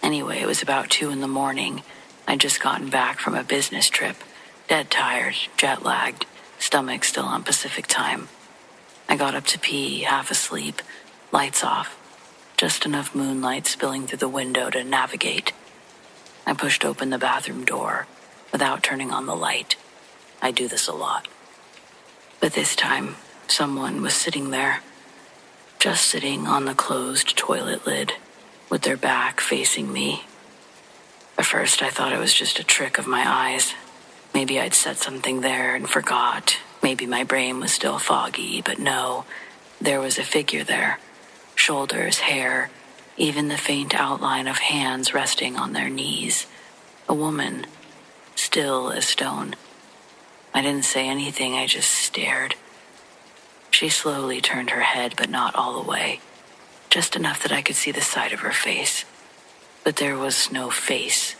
Anyway, it was about 2 a.m. I'd just gotten back from a business trip, dead tired, jet-lagged, stomach still on Pacific time. I got up to pee, half asleep, lights off, just enough moonlight spilling through the window to navigate. I pushed open the bathroom door without turning on the light. I do this a lot. But this time, someone was sitting there, just sitting on the closed toilet lid, with their back facing me. At first, I thought it was just a trick of my eyes. Maybe I'd set something there and forgot. Maybe my brain was still foggy, but no, there was a figure there. Shoulders, hair, even the faint outline of hands resting on their knees. A woman, still as stone. I didn't say anything, I just stared. She slowly turned her head, but not all the way. Just enough that I could see the side of her face. But there was no face.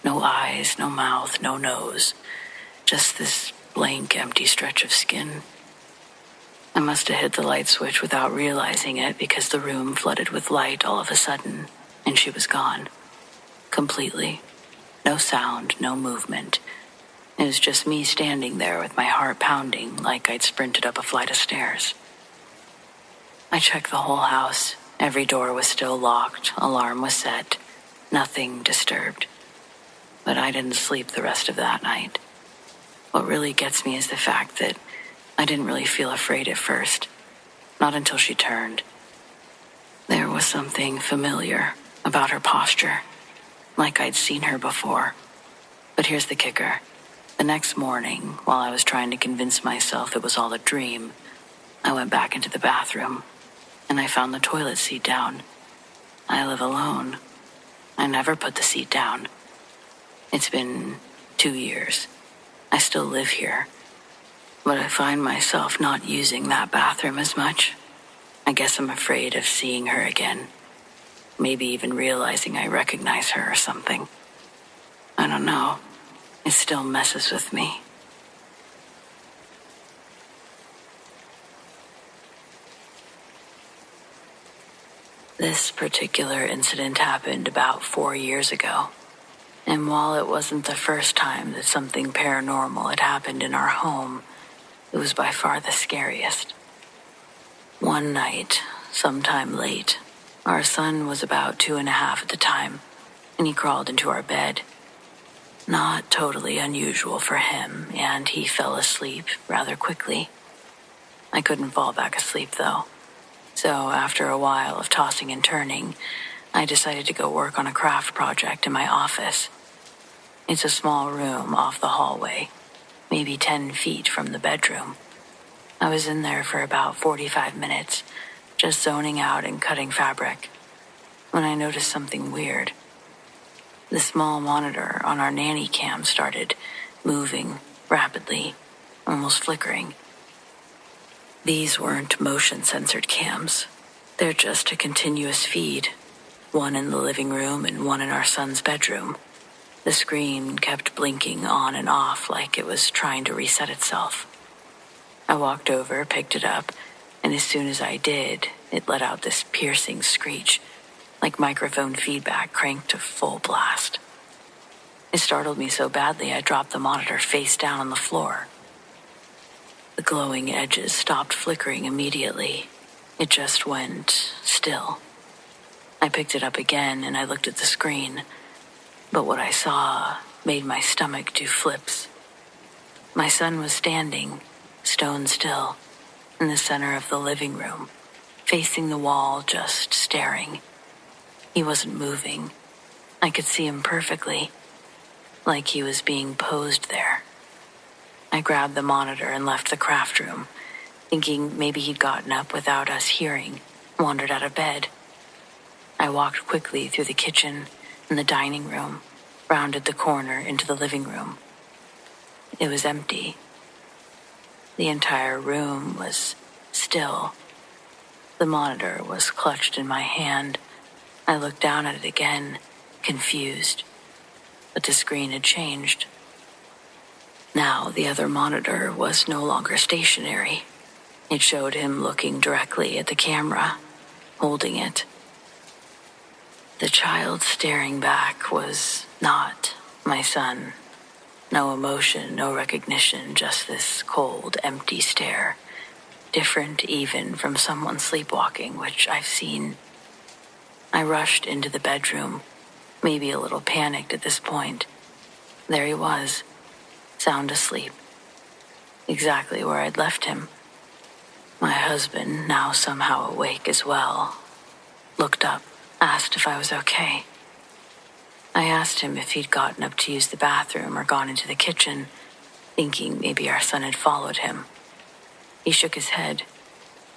No eyes, no mouth, no nose. Just this blank, empty stretch of skin. I must have hit the light switch without realizing it because the room flooded with light all of a sudden, and she was gone. Completely. No sound, no movement. It was just me standing there with my heart pounding like I'd sprinted up a flight of stairs. I checked the whole house. Every door was still locked, alarm was set, nothing disturbed. But I didn't sleep the rest of that night. What really gets me is the fact that I didn't really feel afraid at first, not until she turned. There was something familiar about her posture, like I'd seen her before. But here's the kicker. The next morning, while I was trying to convince myself it was all a dream, I went back into the bathroom, and I found the toilet seat down. I live alone. I never put the seat down. It's been 2 years. I still live here. But I find myself not using that bathroom as much. I guess I'm afraid of seeing her again. Maybe even realizing I recognize her or something. I don't know. It still messes with me. This particular incident happened about 4 years ago. And while it wasn't the first time that something paranormal had happened in our home, it was by far the scariest. One night, sometime late, our son was about 2.5 at the time, and he crawled into our bed. Not totally unusual for him, and he fell asleep rather quickly. I couldn't fall back asleep, though. So after a while of tossing and turning, I decided to go work on a craft project in my office. It's a small room off the hallway, maybe 10 feet from the bedroom. I was in there for about 45 minutes, just zoning out and cutting fabric, when I noticed something weird. The small monitor on our nanny cam started moving rapidly, almost flickering. These weren't motion-censored cams. They're just a continuous feed, one in the living room and one in our son's bedroom. The screen kept blinking on and off like it was trying to reset itself. I walked over, picked it up, and as soon as I did, it let out this piercing screech, like microphone feedback cranked to full blast. It startled me so badly I dropped the monitor face down on the floor. The glowing edges stopped flickering immediately. It just went still. I picked it up again and I looked at the screen, but what I saw made my stomach do flips. My son was standing, stone still, in the center of the living room, facing the wall, just staring. He wasn't moving. I could see him perfectly, like he was being posed there. I grabbed the monitor and left the craft room, thinking maybe he'd gotten up without us hearing, wandered out of bed. I walked quickly through the kitchen and the dining room, rounded the corner into the living room. It was empty. The entire room was still. The monitor was clutched in my hand. I looked down at it again, confused. But the screen had changed. Now the other monitor was no longer stationary. It showed him looking directly at the camera, holding it. The child staring back was not my son. No emotion, no recognition, just this cold, empty stare. Different even from someone sleepwalking, which I've seen. I rushed into the bedroom, maybe a little panicked at this point. There he was, sound asleep. Exactly where I'd left him. My husband, now somehow awake as well, looked up, asked if I was okay. I asked him if he'd gotten up to use the bathroom or gone into the kitchen, thinking maybe our son had followed him. He shook his head,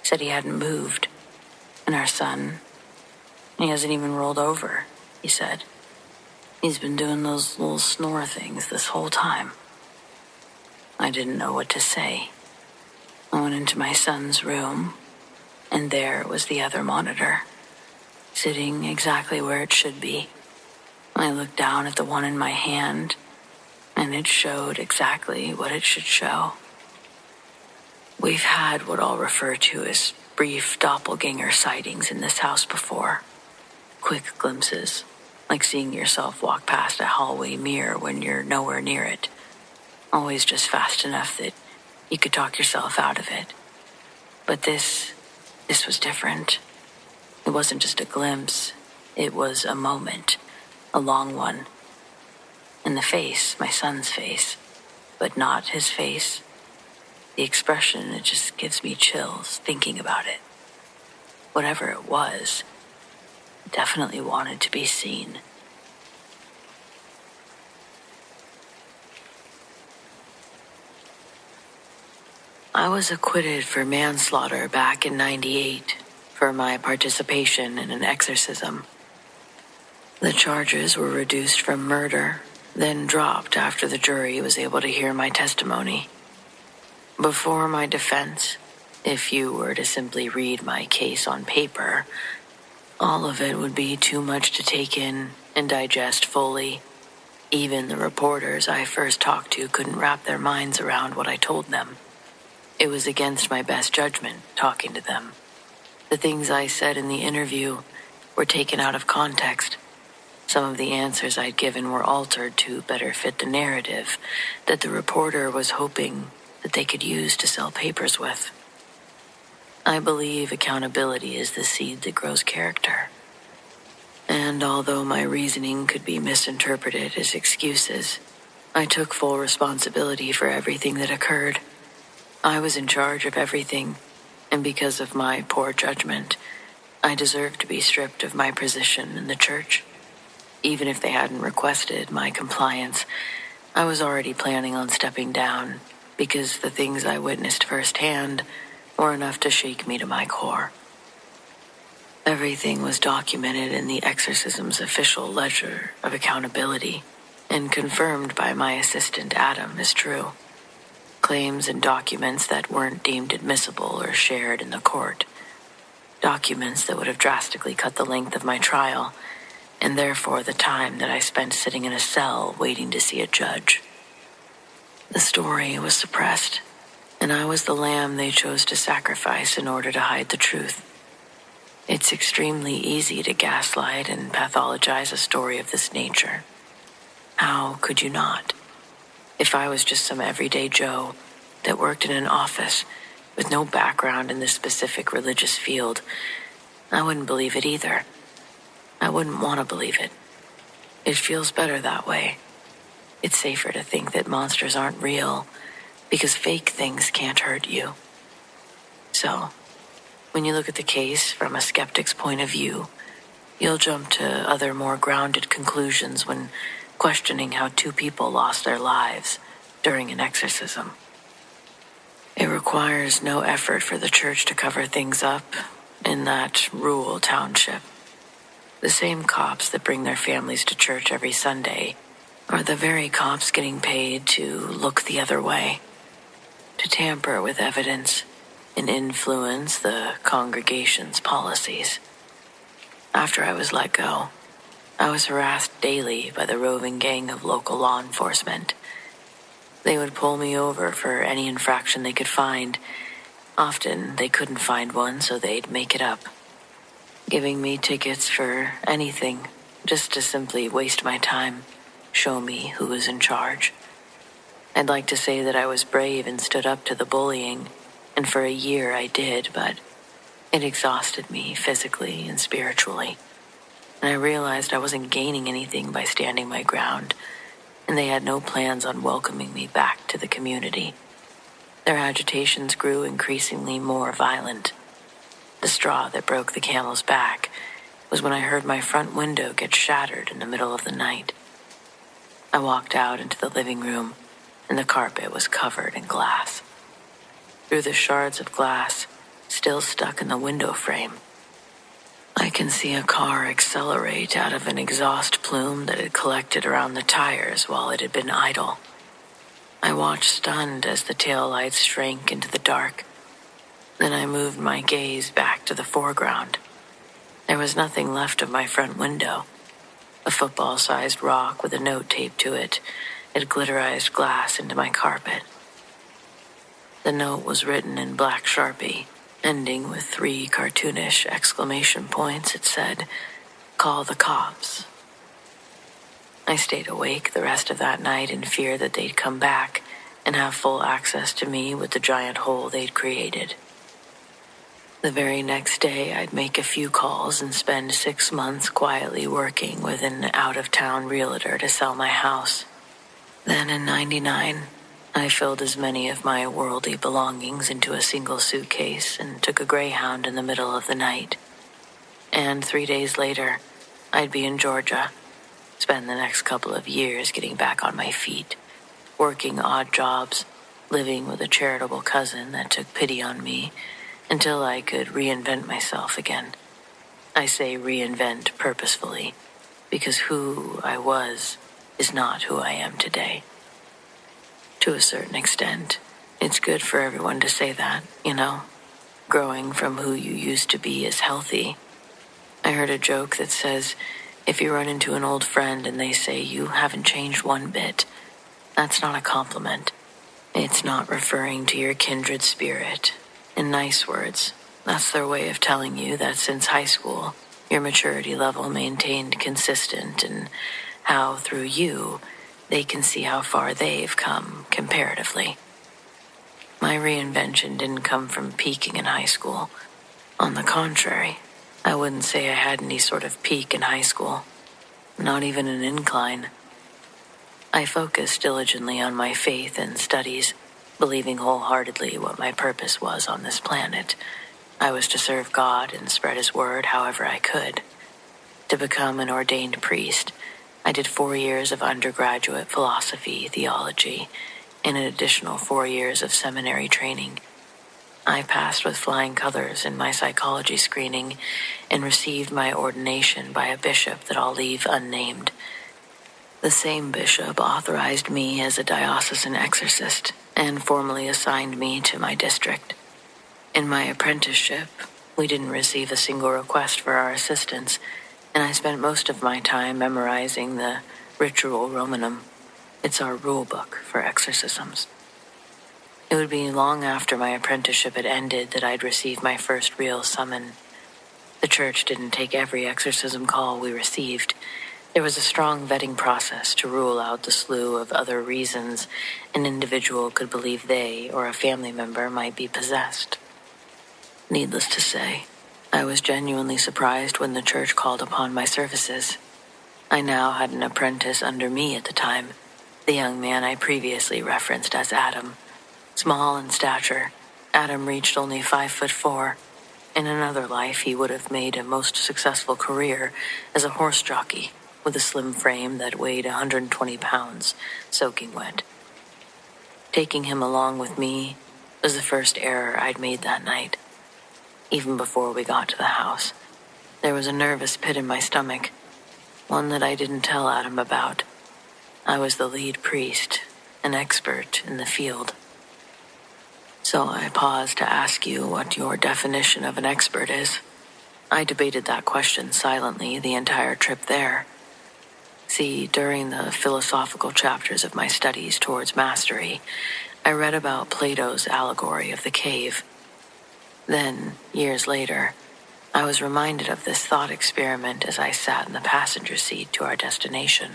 said he hadn't moved, and our son, he hasn't even rolled over, he said. He's been doing those little snore things this whole time. I didn't know what to say. I went into my son's room, and there was the other monitor, sitting exactly where it should be. I looked down at the one in my hand, and it showed exactly what it should show. We've had what I'll refer to as brief doppelganger sightings in this house before. Quick glimpses, like seeing yourself walk past a hallway mirror when you're nowhere near it. Always just fast enough that you could talk yourself out of it. But this was different. It wasn't just a glimpse. It was a moment, a long one. And the face, my son's face, but not his face. The expression, it just gives me chills thinking about it. Whatever it was, it definitely wanted to be seen. I was acquitted for manslaughter back in '98 for my participation in an exorcism. The charges were reduced from murder, then dropped after the jury was able to hear my testimony. Before my defense, if you were to simply read my case on paper, all of it would be too much to take in and digest fully. Even the reporters I first talked to couldn't wrap their minds around what I told them. It was against my best judgment talking to them. The things I said in the interview were taken out of context. Some of the answers I'd given were altered to better fit the narrative that the reporter was hoping that they could use to sell papers with. I believe accountability is the seed that grows character. And although my reasoning could be misinterpreted as excuses, I took full responsibility for everything that occurred. I was in charge of everything, and because of my poor judgment, I deserved to be stripped of my position in the church. Even if they hadn't requested my compliance, I was already planning on stepping down because the things I witnessed firsthand were enough to shake me to my core. Everything was documented in the exorcism's official ledger of accountability and confirmed by my assistant Adam as true. Claims and documents that weren't deemed admissible or shared in the court. Documents that would have drastically cut the length of my trial, and therefore the time that I spent sitting in a cell waiting to see a judge. The story was suppressed, and I was the lamb they chose to sacrifice in order to hide the truth. It's extremely easy to gaslight and pathologize a story of this nature. How could you not? If I was just some everyday Joe that worked in an office with no background in this specific religious field, I wouldn't believe it either. I wouldn't want to believe it. It feels better that way. It's safer to think that monsters aren't real because fake things can't hurt you. So, when you look at the case from a skeptic's point of view, you'll jump to other more grounded conclusions when questioning how two people lost their lives during an exorcism. It requires no effort for the church to cover things up in that rural township. The same cops that bring their families to church every Sunday are the very cops getting paid to look the other way, to tamper with evidence and influence the congregation's policies. After I was let go, I was harassed daily by the roving gang of local law enforcement. They would pull me over for any infraction they could find. Often they couldn't find one, so they'd make it up, giving me tickets for anything, just to simply waste my time, show me who was in charge. I'd like to say that I was brave and stood up to the bullying, and for a year I did, but it exhausted me physically and spiritually. And I realized I wasn't gaining anything by standing my ground, and they had no plans on welcoming me back to the community. Their agitations grew increasingly more violent. The straw that broke the camel's back was when I heard my front window get shattered in the middle of the night. I walked out into the living room, and the carpet was covered in glass. Through the shards of glass, still stuck in the window frame, I can see a car accelerate out of an exhaust plume that had collected around the tires while it had been idle. I watched stunned as the taillights shrank into the dark. Then I moved my gaze back to the foreground. There was nothing left of my front window. A football-sized rock with a note taped to it had glitterized glass into my carpet. The note was written in black Sharpie, ending with 3 cartoonish exclamation points. It said, "Call the cops." I stayed awake the rest of that night in fear that they'd come back and have full access to me with the giant hole they'd created. The very next day, I'd make a few calls and spend 6 months quietly working with an out-of-town realtor to sell my house. Then in '99, I filled as many of my worldly belongings into a single suitcase and took a Greyhound in the middle of the night. And 3 days later, I'd be in Georgia, spend the next couple of years getting back on my feet, working odd jobs, living with a charitable cousin that took pity on me, until I could reinvent myself again. I say reinvent purposefully, because who I was is not who I am today. To a certain extent, it's good for everyone to say that, you know? Growing from who you used to be is healthy. I heard a joke that says, if you run into an old friend and they say you haven't changed one bit, that's not a compliment. It's not referring to your kindred spirit. In nice words, that's their way of telling you that since high school, your maturity level maintained consistent and how through you, they can see how far they've come comparatively. My reinvention didn't come from peaking in high school. On the contrary, I wouldn't say I had any sort of peak in high school, not even an incline. I focused diligently on my faith and studies, believing wholeheartedly what my purpose was on this planet. I was to serve God and spread His word however I could. To become an ordained priest, I did 4 years of undergraduate philosophy, theology, and an additional 4 years of seminary training. I passed with flying colors in my psychology screening and received my ordination by a bishop that I'll leave unnamed. The same bishop authorized me as a diocesan exorcist and formally assigned me to my district. In my apprenticeship, we didn't receive a single request for our assistance, and I spent most of my time memorizing the Ritual Romanum. It's our rule book for exorcisms. It would be long after my apprenticeship had ended that I'd receive my first real summon. The church didn't take every exorcism call we received. There was a strong vetting process to rule out the slew of other reasons an individual could believe they or a family member might be possessed. Needless to say, I was genuinely surprised when the church called upon my services. I now had an apprentice under me at the time, the young man I previously referenced as Adam. Small in stature, Adam reached only 5'4". In another life, he would have made a most successful career as a horse jockey with a slim frame that weighed 120 pounds, soaking wet. Taking him along with me was the first error I'd made that night. Even before we got to the house, there was a nervous pit in my stomach, one that I didn't tell Adam about. I was the lead priest, an expert in the field. So I paused to ask you what your definition of an expert is. I debated that question silently the entire trip there. See, during the philosophical chapters of my studies towards mastery, I read about Plato's allegory of the cave. Then, years later, I was reminded of this thought experiment as I sat in the passenger seat to our destination.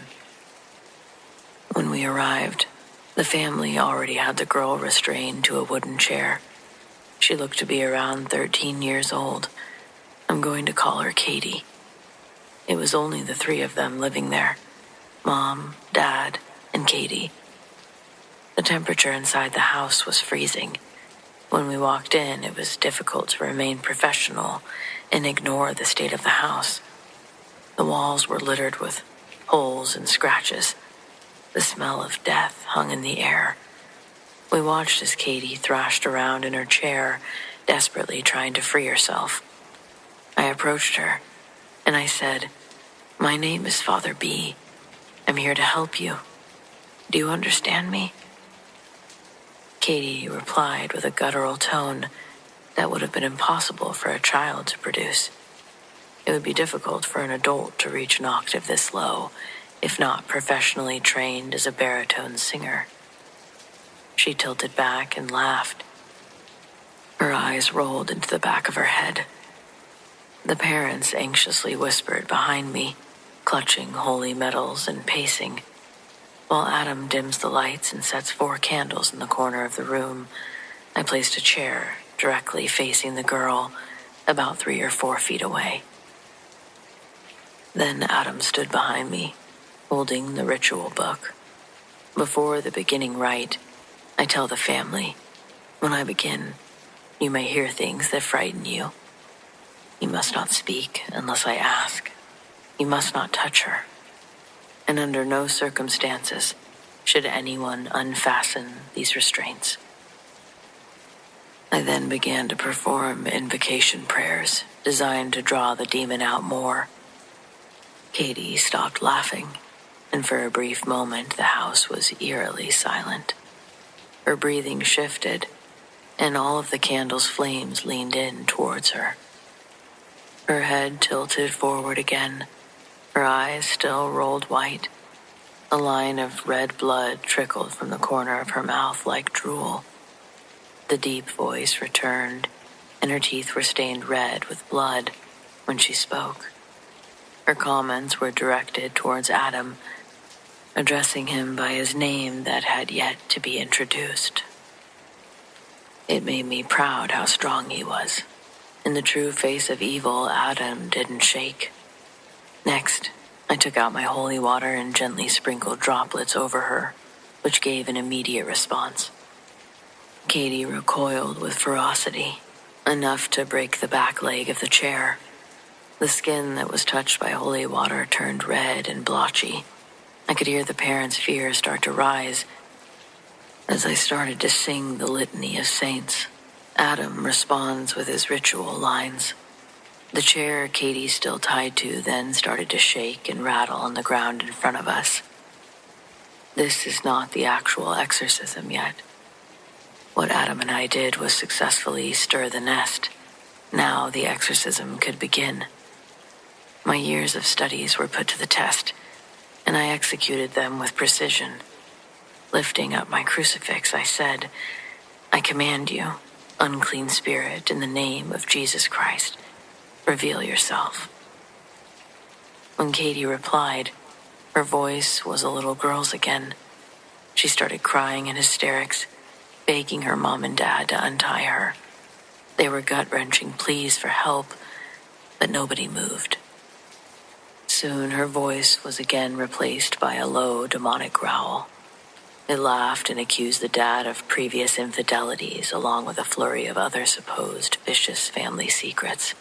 When we arrived, the family already had the girl restrained to a wooden chair. She looked to be around 13 years old. I'm going to call her Katie. It was only the 3 of them living there. Mom, Dad, and Katie. The temperature inside the house was freezing. When we walked in, it was difficult to remain professional and ignore the state of the house. The walls were littered with holes and scratches. The smell of death hung in the air. We watched as Katie thrashed around in her chair, desperately trying to free herself. I approached her, and I said, "My name is Father B. I'm here to help you. Do you understand me?" Katie replied with a guttural tone that would have been impossible for a child to produce. It would be difficult for an adult to reach an octave this low, if not professionally trained as a baritone singer. She tilted back and laughed. Her eyes rolled into the back of her head. The parents anxiously whispered behind me, clutching holy medals and pacing. While Adam dims the lights and sets 4 candles in the corner of the room, I placed a chair directly facing the girl, about 3 or 4 feet away. Then Adam stood behind me, holding the ritual book. Before the beginning rite, I tell the family, when I begin, you may hear things that frighten you. You must not speak unless I ask. You must not touch her. And under no circumstances should anyone unfasten these restraints. I then began to perform invocation prayers designed to draw the demon out more. Katie stopped laughing, and for a brief moment the house was eerily silent. Her breathing shifted, and all of the candle's flames leaned in towards her. Her head tilted forward again, her eyes still rolled white. A line of red blood trickled from the corner of her mouth like drool. The deep voice returned, and her teeth were stained red with blood when she spoke. Her comments were directed towards Adam, addressing him by his name that had yet to be introduced. It made me proud how strong he was. In the true face of evil, Adam didn't shake. Next, I took out my holy water and gently sprinkled droplets over her, which gave an immediate response. Katie recoiled with ferocity, enough to break the back leg of the chair. The skin that was touched by holy water turned red and blotchy. I could hear the parents' fear start to rise as I started to sing the litany of saints. Adam responds with his ritual lines. The chair Katie's still tied to then started to shake and rattle on the ground in front of us. This is not the actual exorcism yet. What Adam and I did was successfully stir the nest. Now the exorcism could begin. My years of studies were put to the test, and I executed them with precision. Lifting up my crucifix, I said, "I command you, unclean spirit, in the name of Jesus Christ, reveal yourself." When Katie replied, her voice was a little girl's again. She started crying in hysterics, begging her mom and dad to untie her. They were gut-wrenching pleas for help, but nobody moved. Soon her voice was again replaced by a low, demonic growl. It laughed and accused the dad of previous infidelities, along with a flurry of other supposed vicious family secrets.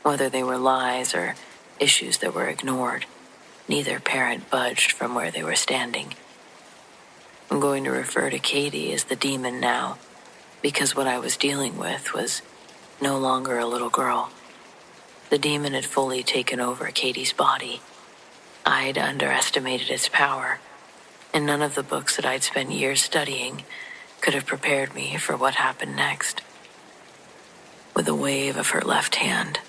Whether they were lies or issues that were ignored, neither parent budged from where they were standing. I'm going to refer to Katie as the demon now, because what I was dealing with was no longer a little girl. The demon had fully taken over Katie's body. I'd underestimated its power, and none of the books that I'd spent years studying could have prepared me for what happened next. With a wave of her left hand,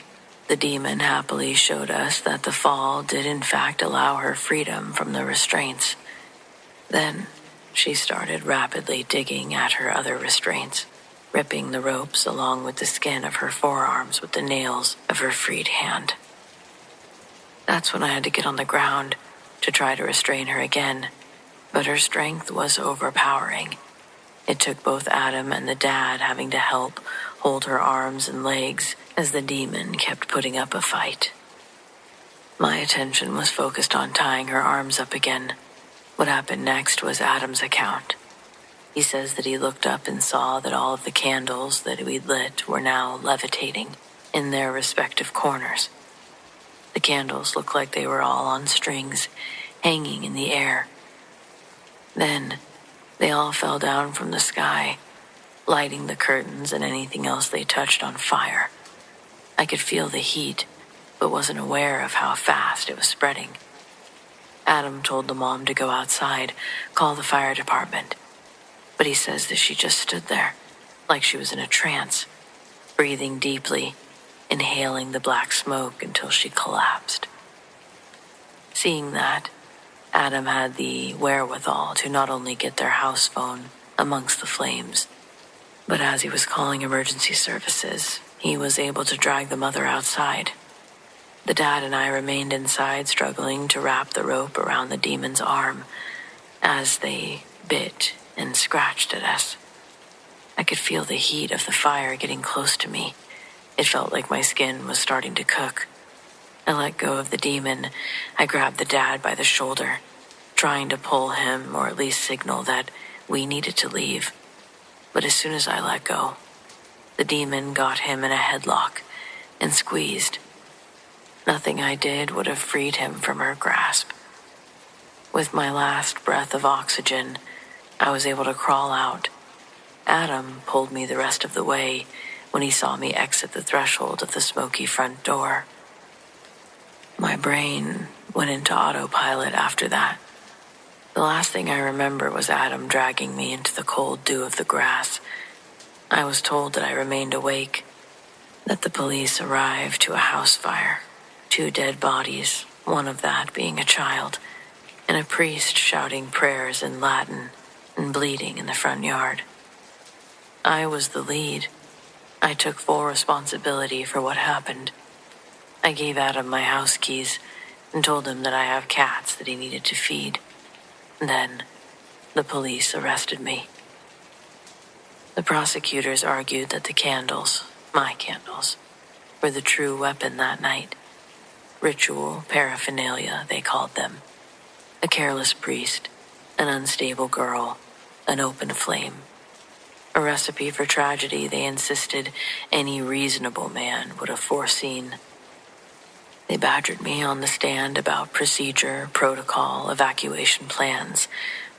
the demon happily showed us that the fall did in fact allow her freedom from the restraints. Then she started rapidly digging at her other restraints, ripping the ropes along with the skin of her forearms with the nails of her freed hand. That's when I had to get on the ground to try to restrain her again, but her strength was overpowering. It took both Adam and the dad having to help hold her arms and legs as the demon kept putting up a fight. My attention was focused on tying her arms up again. What happened next was Adam's account. He says that he looked up and saw that all of the candles that we'd lit were now levitating in their respective corners. The candles looked like they were all on strings, hanging in the air. Then, they all fell down from the sky, lighting the curtains and anything else they touched on fire. I could feel the heat, but wasn't aware of how fast it was spreading. Adam told the mom to go outside, call the fire department. But he says that she just stood there, like she was in a trance, breathing deeply, inhaling the black smoke until she collapsed. Seeing that, Adam had the wherewithal to not only get their house phone amongst the flames, but as he was calling emergency services, he was able to drag the mother outside. The dad and I remained inside, struggling to wrap the rope around the demon's arm as they bit and scratched at us. I could feel the heat of the fire getting close to me. It felt like my skin was starting to cook. I let go of the demon. I grabbed the dad by the shoulder, trying to pull him or at least signal that we needed to leave. But as soon as I let go, the demon got him in a headlock and squeezed. Nothing I did would have freed him from her grasp. With my last breath of oxygen, I was able to crawl out. Adam pulled me the rest of the way when he saw me exit the threshold of the smoky front door. My brain went into autopilot after that. The last thing I remember was Adam dragging me into the cold dew of the grass. I was told that I remained awake, that the police arrived to a house fire. 2 dead bodies, one of that being a child, and a priest shouting prayers in Latin and bleeding in the front yard. I was the lead. I took full responsibility for what happened. I gave Adam my house keys and told him that I have cats that he needed to feed. Then, the police arrested me. The prosecutors argued that the candles, my candles, were the true weapon that night. Ritual paraphernalia, they called them. A careless priest, an unstable girl, an open flame. A recipe for tragedy they insisted any reasonable man would have foreseen. They badgered me on the stand about procedure, protocol, evacuation plans.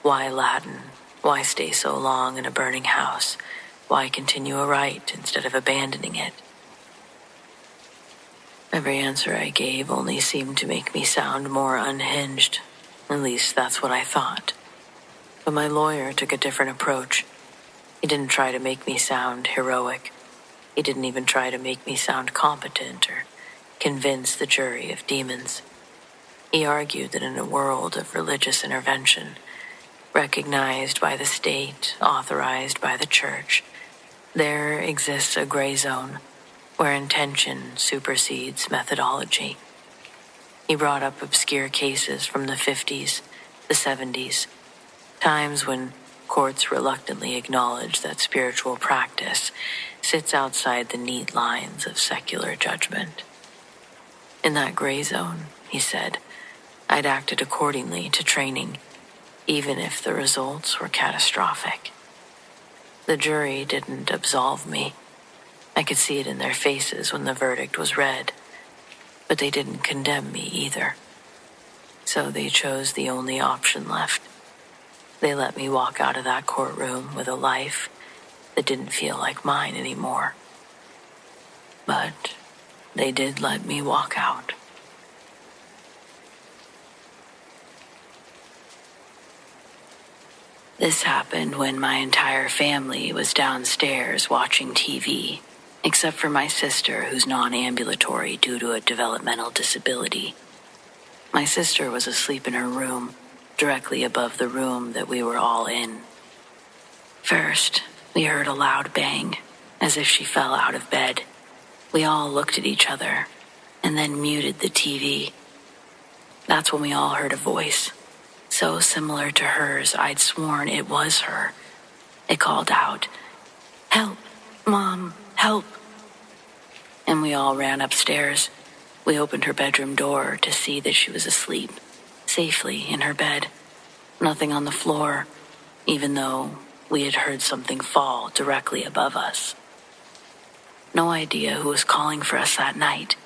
Why Latin? Why stay so long in a burning house? Why continue a rite instead of abandoning it? Every answer I gave only seemed to make me sound more unhinged. At least that's what I thought. But my lawyer took a different approach. He didn't try to make me sound heroic. He didn't even try to make me sound competent or convince the jury of demons. He argued that in a world of religious intervention, recognized by the state, authorized by the church, there exists a gray zone where intention supersedes methodology. He brought up obscure cases from the 50s, the 70s, times when courts reluctantly acknowledged that spiritual practice sits outside the neat lines of secular judgment. In that gray zone, he said, I'd acted accordingly to training, even if the results were catastrophic. The jury didn't absolve me. I could see it in their faces when the verdict was read, but they didn't condemn me either. So they chose the only option left. They let me walk out of that courtroom with a life that didn't feel like mine anymore. But they did let me walk out. This happened when my entire family was downstairs watching TV, except for my sister, who's non-ambulatory due to a developmental disability. My sister was asleep in her room, directly above the room that we were all in. First, we heard a loud bang, as if she fell out of bed. We all looked at each other, and then muted the TV. That's when we all heard a voice, so similar to hers I'd sworn it was her. It called out, "Help, Mom, help." And we all ran upstairs. We opened her bedroom door to see that she was asleep, safely in her bed. Nothing on the floor, even though we had heard something fall directly above us. No idea who was calling for us that night.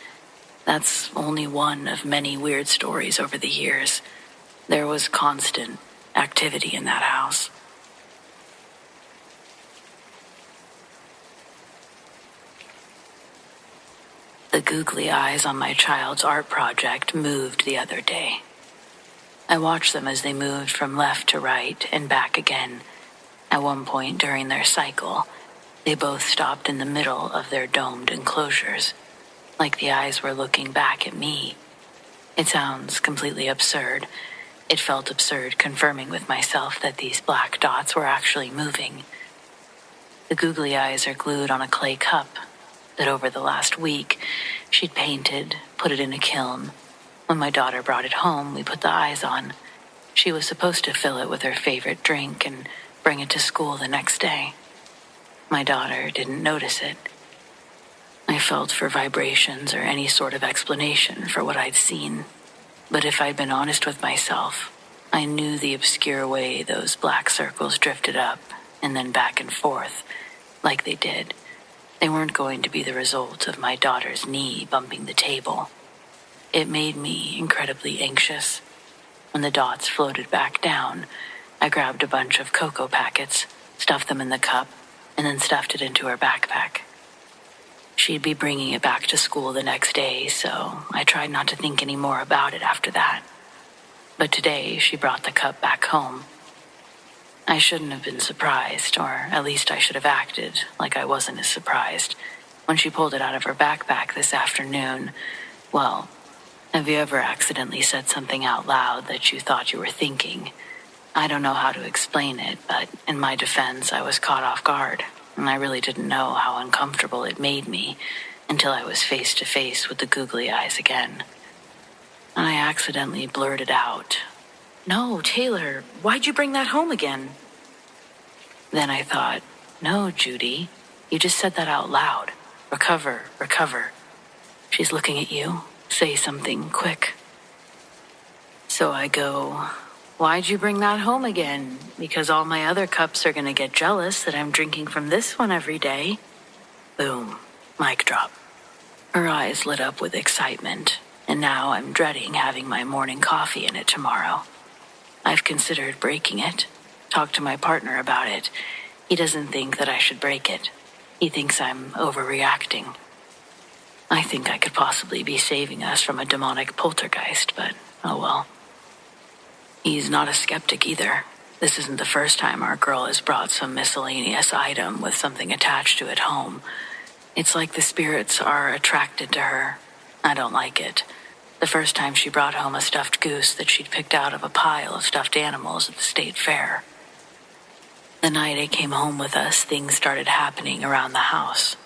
That's only one of many weird stories over the years. There was constant activity in that house. The googly eyes on my child's art project moved the other day. I watched them as they moved from left to right and back again. At one point during their cycle, they both stopped in the middle of their domed enclosures, like the eyes were looking back at me. It sounds completely absurd. It felt absurd confirming with myself that these black dots were actually moving. The googly eyes are glued on a clay cup that over the last week she'd painted, put it in a kiln. When my daughter brought it home, we put the eyes on. She was supposed to fill it with her favorite drink and bring it to school the next day. My daughter didn't notice it. I felt for vibrations or any sort of explanation for what I'd seen. But if I'd been honest with myself, I knew the obscure way those black circles drifted up and then back and forth, like they did. They weren't going to be the result of my daughter's knee bumping the table. It made me incredibly anxious. When the dots floated back down, I grabbed a bunch of cocoa packets, stuffed them in the cup, and then stuffed it into her backpack. She'd be bringing it back to school the next day, so I tried not to think any more about it after that. But today, she brought the cup back home. I shouldn't have been surprised, or at least I should have acted like I wasn't as surprised. When she pulled it out of her backpack this afternoon, well, have you ever accidentally said something out loud that you thought you were thinking? I don't know how to explain it, but in my defense, I was caught off guard, and I really didn't know how uncomfortable it made me until I was face to face with the googly eyes again. And I accidentally blurted out, "No, Taylor, why'd you bring that home again?" Then I thought, "No, Judy, you just said that out loud. Recover, recover. She's looking at you. Say something quick." So I go, "Why'd you bring that home again? Because all my other cups are going to get jealous that I'm drinking from this one every day." Boom. Mic drop. Her eyes lit up with excitement, and now I'm dreading having my morning coffee in it tomorrow. I've considered breaking it, talked to my partner about it. He doesn't think that I should break it. He thinks I'm overreacting. I think I could possibly be saving us from a demonic poltergeist, but oh well. He's not a skeptic either. This isn't the first time our girl has brought some miscellaneous item with something attached to it home. It's like the spirits are attracted to her. I don't like it. The first time she brought home a stuffed goose that she'd picked out of a pile of stuffed animals at the state fair. The night I came home with us, things started happening around the house.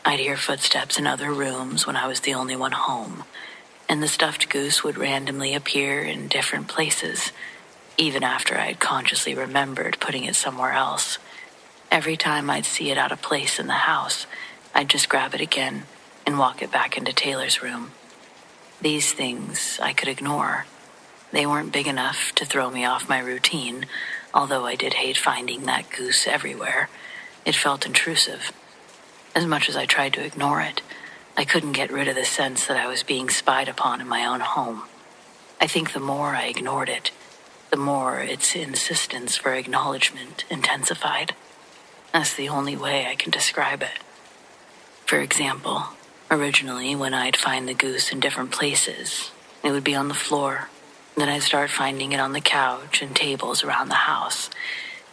I'd hear footsteps in other rooms when I was the only one home, and the stuffed goose would randomly appear in different places, even after I'd consciously remembered putting it somewhere else. Every time I'd see it out of place in the house, I'd just grab it again and walk it back into Taylor's room. These things I could ignore. They weren't big enough to throw me off my routine, although I did hate finding that goose everywhere. It felt intrusive. As much as I tried to ignore it, I couldn't get rid of the sense that I was being spied upon in my own home. I think the more I ignored it, the more its insistence for acknowledgement intensified. That's the only way I can describe it. For example, originally when I'd find the goose in different places, it would be on the floor. Then I'd start finding it on the couch and tables around the house.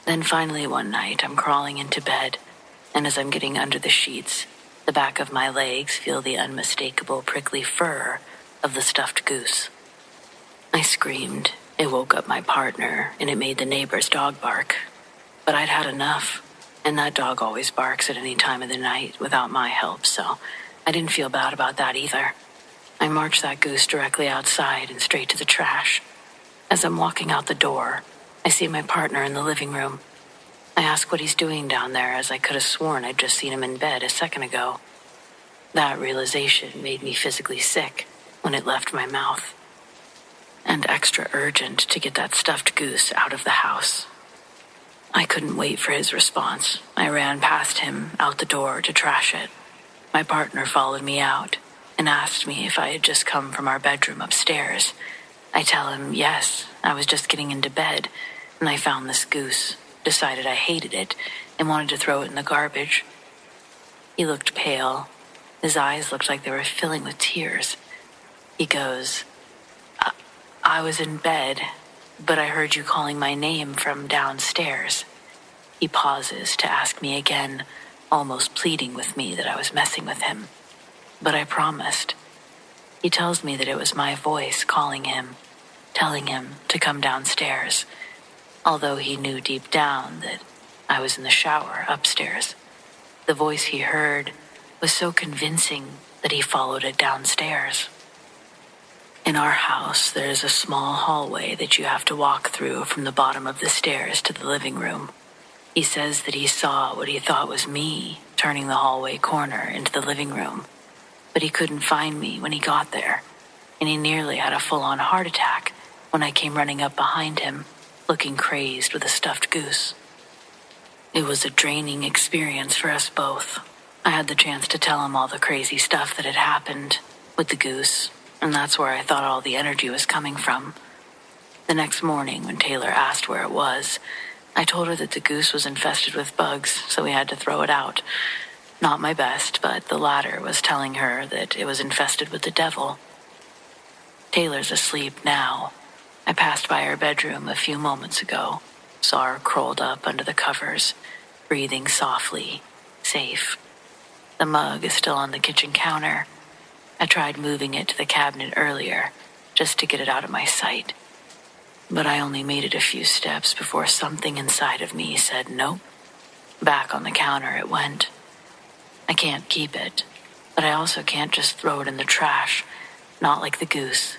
Then finally one night I'm crawling into bed, and as I'm getting under the sheets, the back of my legs feel the unmistakable prickly fur of the stuffed goose. I screamed. It woke up my partner, and it made the neighbor's dog bark. But I'd had enough, and that dog always barks at any time of the night without my help, so I didn't feel bad about that either. I marched that goose directly outside and straight to the trash. As I'm walking out the door, I see my partner in the living room. I ask what he's doing down there, as I could have sworn I'd just seen him in bed a second ago. That realization made me physically sick when it left my mouth, and extra urgent to get that stuffed goose out of the house. I couldn't wait for his response. I ran past him, out the door, to trash it. My partner followed me out. and asked me if I had just come from our bedroom upstairs. I tell him, yes, I was just getting into bed, and I found this goose, decided I hated it, and wanted to throw it in the garbage. He looked pale. His eyes looked like they were filling with tears. He goes, I was in bed, but I heard you calling my name from downstairs. He pauses to ask me again, almost pleading with me that I was messing with him. But I promised. He tells me that it was my voice calling him, telling him to come downstairs, although he knew deep down that I was in the shower upstairs. The voice he heard was so convincing that he followed it downstairs. In our house, there's a small hallway that you have to walk through from the bottom of the stairs to the living room. He says that he saw what he thought was me turning the hallway corner into the living room, but he couldn't find me when he got there, and he nearly had a full-on heart attack when I came running up behind him, looking crazed with a stuffed goose. It was a draining experience for us both. I had the chance to tell him all the crazy stuff that had happened with the goose, and that's where I thought all the energy was coming from. The next morning, when Taylor asked where it was, I told her that the goose was infested with bugs, so we had to throw it out. Not my best, but the latter was telling her that it was infested with the devil. Taylor's asleep now. I passed by her bedroom a few moments ago, saw her curled up under the covers, breathing softly, safe. The mug is still on the kitchen counter. I tried moving it to the cabinet earlier, just to get it out of my sight. But I only made it a few steps before something inside of me said nope. Back on the counter it went. I can't keep it, but I also can't just throw it in the trash, not like the goose.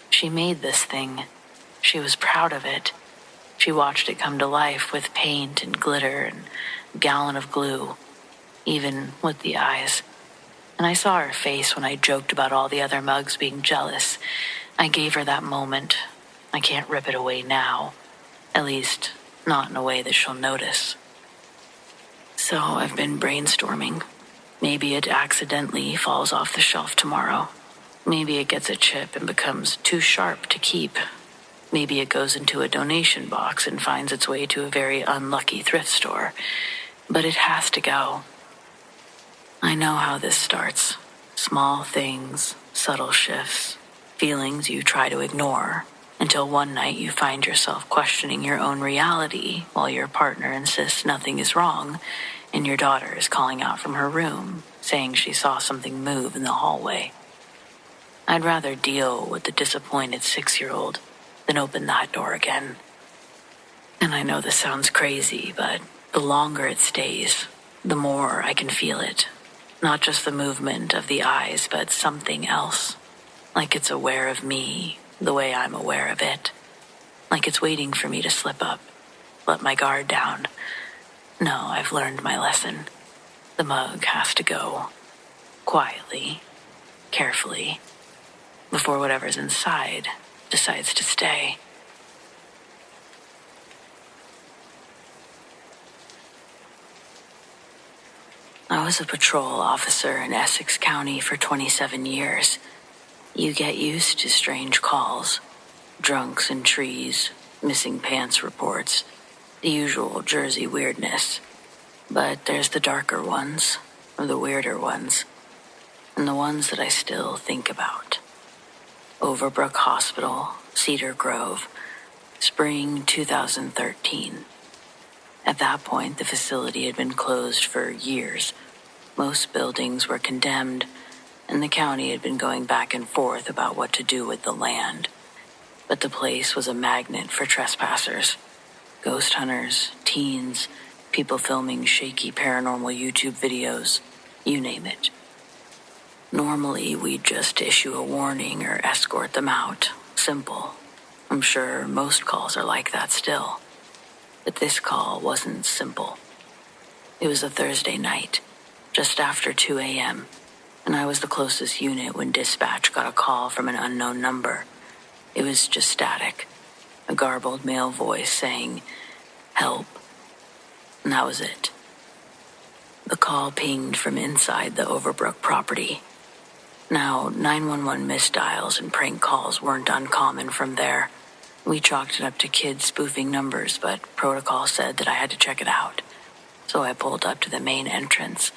She made this thing. She was proud of it. She watched it come to life with paint and glitter and a gallon of glue, even with the eyes. And I saw her face when I joked about all the other mugs being jealous. I gave her that moment. I can't rip it away now. At least, not in a way that she'll notice. So I've been brainstorming. Maybe it accidentally falls off the shelf tomorrow. Maybe it gets a chip and becomes too sharp to keep. Maybe it goes into a donation box and finds its way to a very unlucky thrift store. But it has to go. I know how this starts. Small things, subtle shifts, feelings you try to ignore, until one night you find yourself questioning your own reality while your partner insists nothing is wrong, and your daughter is calling out from her room, saying she saw something move in the hallway. I'd rather deal with the disappointed 6-year-old than open that door again. And I know this sounds crazy, but the longer it stays, the more I can feel it. Not just the movement of the eyes, but something else. Like it's aware of me, the way I'm aware of it. Like it's waiting for me to slip up, let my guard down. No, I've learned my lesson. The mug has to go. Quietly, carefully, before whatever's inside decides to stay. I was a patrol officer in Essex County for 27 years. You get used to strange calls, drunks in trees, missing pants reports, the usual Jersey weirdness. But there's the darker ones, or the weirder ones, and the ones that I still think about. Overbrook Hospital, Cedar Grove, spring 2013. At that point, the facility had been closed for years. Most buildings were condemned, and the county had been going back and forth about what to do with the land. But the place was a magnet for trespassers. Ghost hunters, teens, people filming shaky paranormal YouTube videos, you name it. Normally, we'd just issue a warning or escort them out. Simple. I'm sure most calls are like that still. But this call wasn't simple. It was a Thursday night, just after 2 a.m., and I was the closest unit when dispatch got a call from an unknown number. It was just static, a garbled male voice saying, "Help." And that was it. The call pinged from inside the Overbrook property. Now, 911 misdials and prank calls weren't uncommon from there. We chalked it up to kids spoofing numbers, but protocol said that I had to check it out. So I pulled up to the main entrance,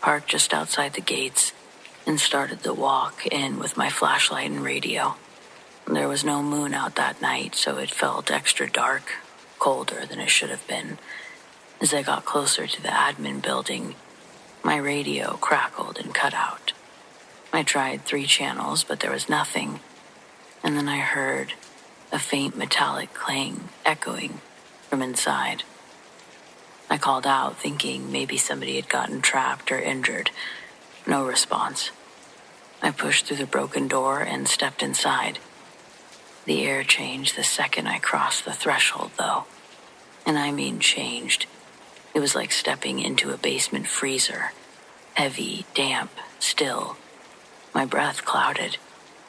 parked just outside the gates, and started the walk in with my flashlight and radio. There was no moon out that night, so it felt extra dark, colder than it should have been. As I got closer to the admin building, my radio crackled and cut out. I tried 3 channels, but there was nothing. And then I heard a faint metallic clang echoing from inside. I called out, thinking maybe somebody had gotten trapped or injured. No response. I pushed through the broken door and stepped inside. The air changed the second I crossed the threshold, though. And I mean changed. It was like stepping into a basement freezer. Heavy, damp, still. My breath clouded,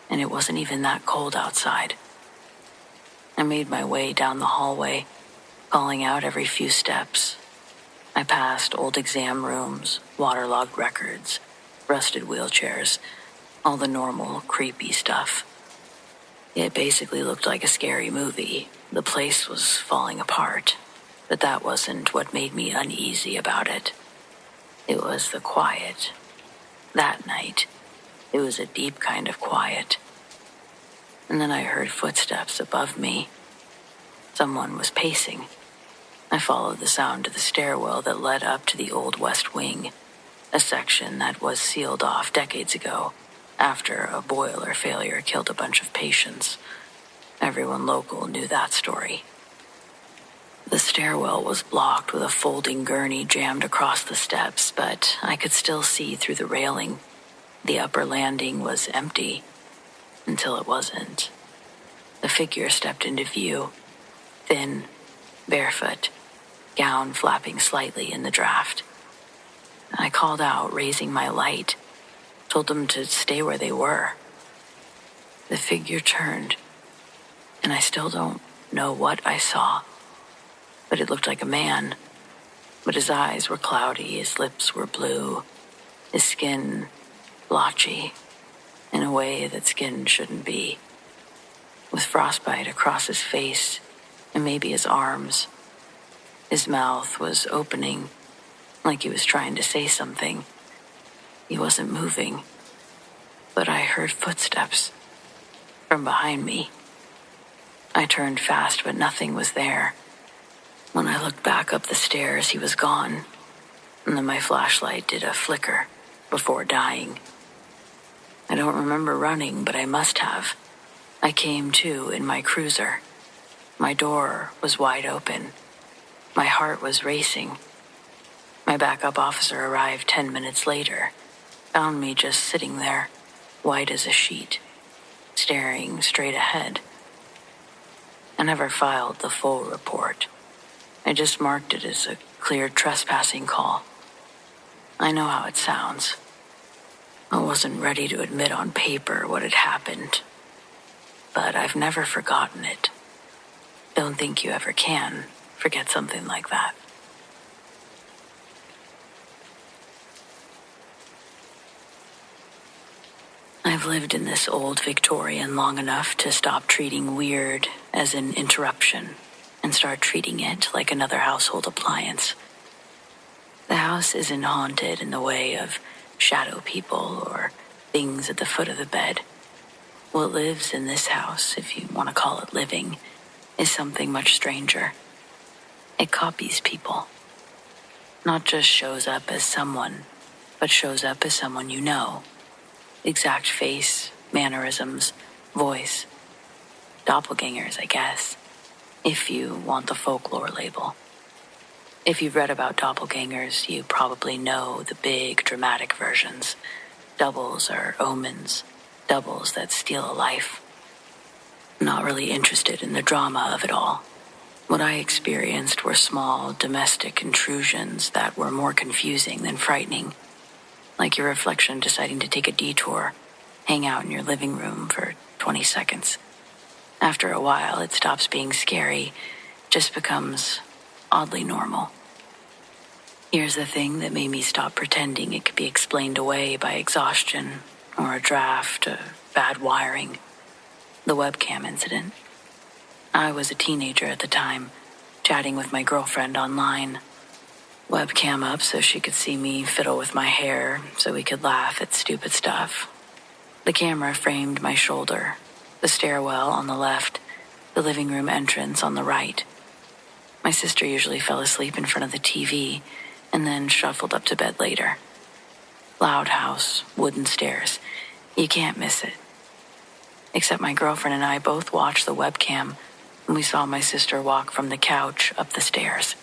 and it wasn't even that cold outside. I made my way down the hallway, calling out every few steps. I passed old exam rooms, waterlogged records, rusted wheelchairs, all the normal, creepy stuff. It basically looked like a scary movie. The place was falling apart, but that wasn't what made me uneasy about it. It was the quiet. That night, it was a deep kind of quiet. And then I heard footsteps above me. Someone was pacing. I followed the sound to the stairwell that led up to the old West Wing, a section that was sealed off decades ago after a boiler failure killed a bunch of patients. Everyone local knew that story. The stairwell was blocked with a folding gurney jammed across the steps, but I could still see through the railing. The upper landing was empty, until it wasn't. The figure stepped into view, thin, barefoot, gown flapping slightly in the draft. I called out, raising my light, told them to stay where they were. The figure turned, and I still don't know what I saw, but it looked like a man. But his eyes were cloudy, his lips were blue, his skin blotchy, in a way that skin shouldn't be, with frostbite across his face and maybe his arms. His mouth was opening, like he was trying to say something. He wasn't moving, but I heard footsteps from behind me. I turned fast, but nothing was there. When I looked back up the stairs, he was gone, and then my flashlight did a flicker before dying. I don't remember running, but I must have. I came to in my cruiser. My door was wide open. My heart was racing. My backup officer arrived 10 minutes later, found me just sitting there, white as a sheet, staring straight ahead. I never filed the full report. I just marked it as a clear trespassing call. I know how it sounds. I wasn't ready to admit on paper what had happened, but I've never forgotten it. Don't think you ever can forget something like that. I've lived in this old Victorian long enough to stop treating weird as an interruption and start treating it like another household appliance. The house isn't haunted in the way of shadow people or things at the foot of the bed. What lives in this house, if you want to call it living, is something much stranger. It copies people. Not just shows up as someone, but shows up as someone you know. Exact face, mannerisms, voice. Doppelgangers, I guess, if you want the folklore label. If you've read about doppelgangers, you probably know the big, dramatic versions. Doubles are omens, doubles that steal a life. Not really interested in the drama of it all. What I experienced were small, domestic intrusions that were more confusing than frightening. Like your reflection deciding to take a detour, hang out in your living room for 20 seconds. After a while, it stops being scary, just becomes oddly normal. Here's the thing that made me stop pretending it could be explained away by exhaustion or a draft, bad wiring. The webcam incident. I was a teenager at the time, chatting with my girlfriend online. Webcam up so she could see me fiddle with my hair so we could laugh at stupid stuff. The camera framed my shoulder, the stairwell on the left, the living room entrance on the right. My sister usually fell asleep in front of the TV and then shuffled up to bed later. Loud house, wooden stairs. You can't miss it. Except my girlfriend and I both watched the webcam and we saw my sister walk from the couch up the stairs,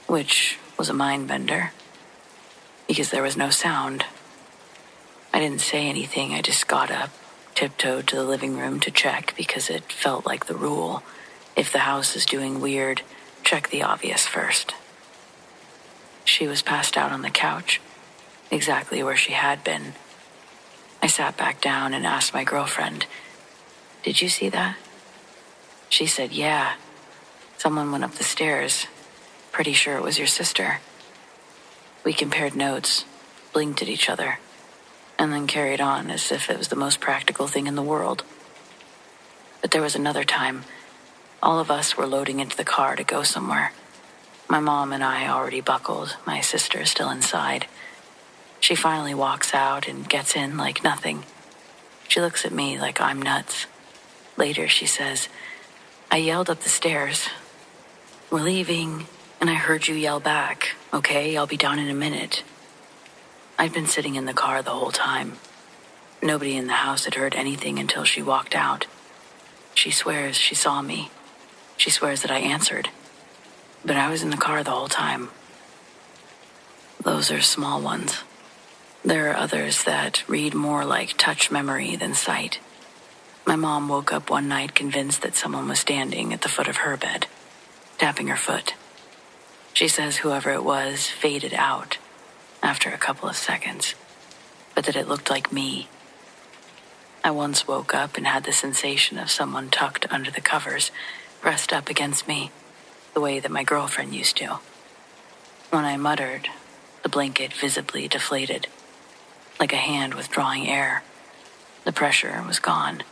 which was a mind bender because there was no sound. I didn't say anything. I just got up, tiptoed to the living room to check because it felt like the rule. If the house is doing weird, check the obvious first. She was passed out on the couch, exactly where she had been. I sat back down and asked my girlfriend, "Did you see that?" She said, "Yeah. Someone went up the stairs. Pretty sure it was your sister." We compared notes, blinked at each other, and then carried on as if it was the most practical thing in the world. But there was another time. All of us were loading into the car to go somewhere. My mom and I already buckled, my sister still inside. She finally walks out and gets in like nothing. She looks at me like I'm nuts. Later she says, "I yelled up the stairs. We're leaving, and I heard you yell back. Okay, I'll be down in a minute." I'd been sitting in the car the whole time. Nobody in the house had heard anything until she walked out. She swears she saw me. She swears that I answered. But I was in the car the whole time. Those are small ones. There are others that read more like touch memory than sight. My mom woke up one night convinced that someone was standing at the foot of her bed, tapping her foot. She says whoever it was faded out after a couple of seconds, but that it looked like me. I once woke up and had the sensation of someone tucked under the covers, pressed up against me, the way that my girlfriend used to. When I muttered, the blanket visibly deflated, like a hand withdrawing air. The pressure was gone.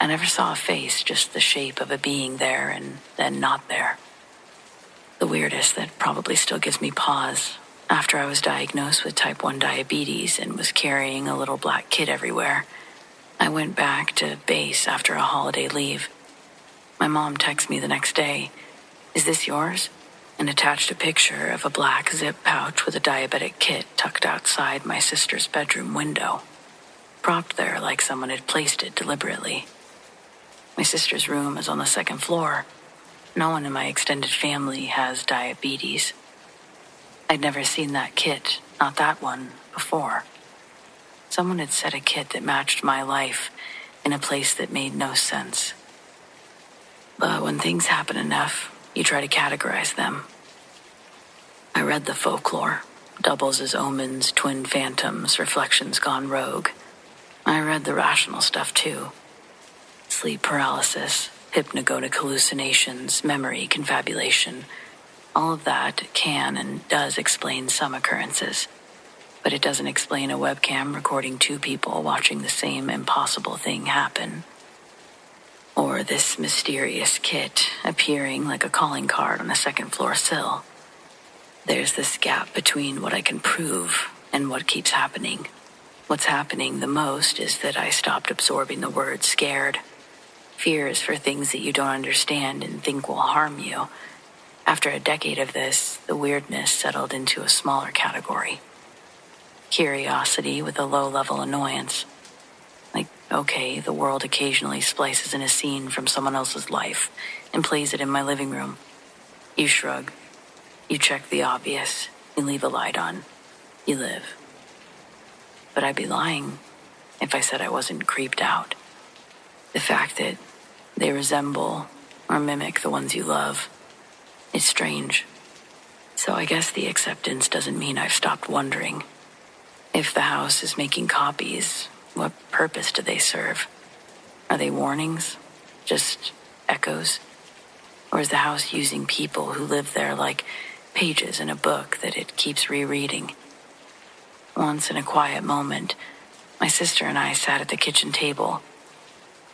I never saw a face, just the shape of a being there and then not there. The weirdest that probably still gives me pause. After I was diagnosed with type 1 diabetes and was carrying a little black kid everywhere, I went back to base after a holiday leave. My mom texted me the next day, "Is this yours?" and attached a picture of a black zip pouch with a diabetic kit tucked outside my sister's bedroom window, propped there like someone had placed it deliberately. My sister's room is on the second floor. No one in my extended family has diabetes. I'd never seen that kit, not that one, before. Someone had set a kit that matched my life in a place that made no sense. But when things happen enough, you try to categorize them. I read the folklore, doubles as omens, twin phantoms, reflections gone rogue. I read the rational stuff too. Sleep paralysis, hypnagogic hallucinations, memory confabulation. All of that can and does explain some occurrences, but it doesn't explain a webcam recording two people watching the same impossible thing happen. Or this mysterious kit appearing like a calling card on a second floor sill. There's this gap between what I can prove and what keeps happening. What's happening the most is that I stopped absorbing the word scared. Fear is for things that you don't understand and think will harm you. After a decade of this, the weirdness settled into a smaller category. Curiosity with a low-level annoyance. Like, okay, the world occasionally splices in a scene from someone else's life and plays it in my living room. You shrug. You check the obvious. You leave a light on. You live. But I'd be lying if I said I wasn't creeped out. The fact that they resemble or mimic the ones you love, it's strange. So I guess the acceptance doesn't mean I've stopped wondering. If the house is making copies, what purpose do they serve? Are they warnings? Just echoes? Or is the house using people who live there like pages in a book that it keeps rereading? Once in a quiet moment, My sister and I sat at the kitchen table,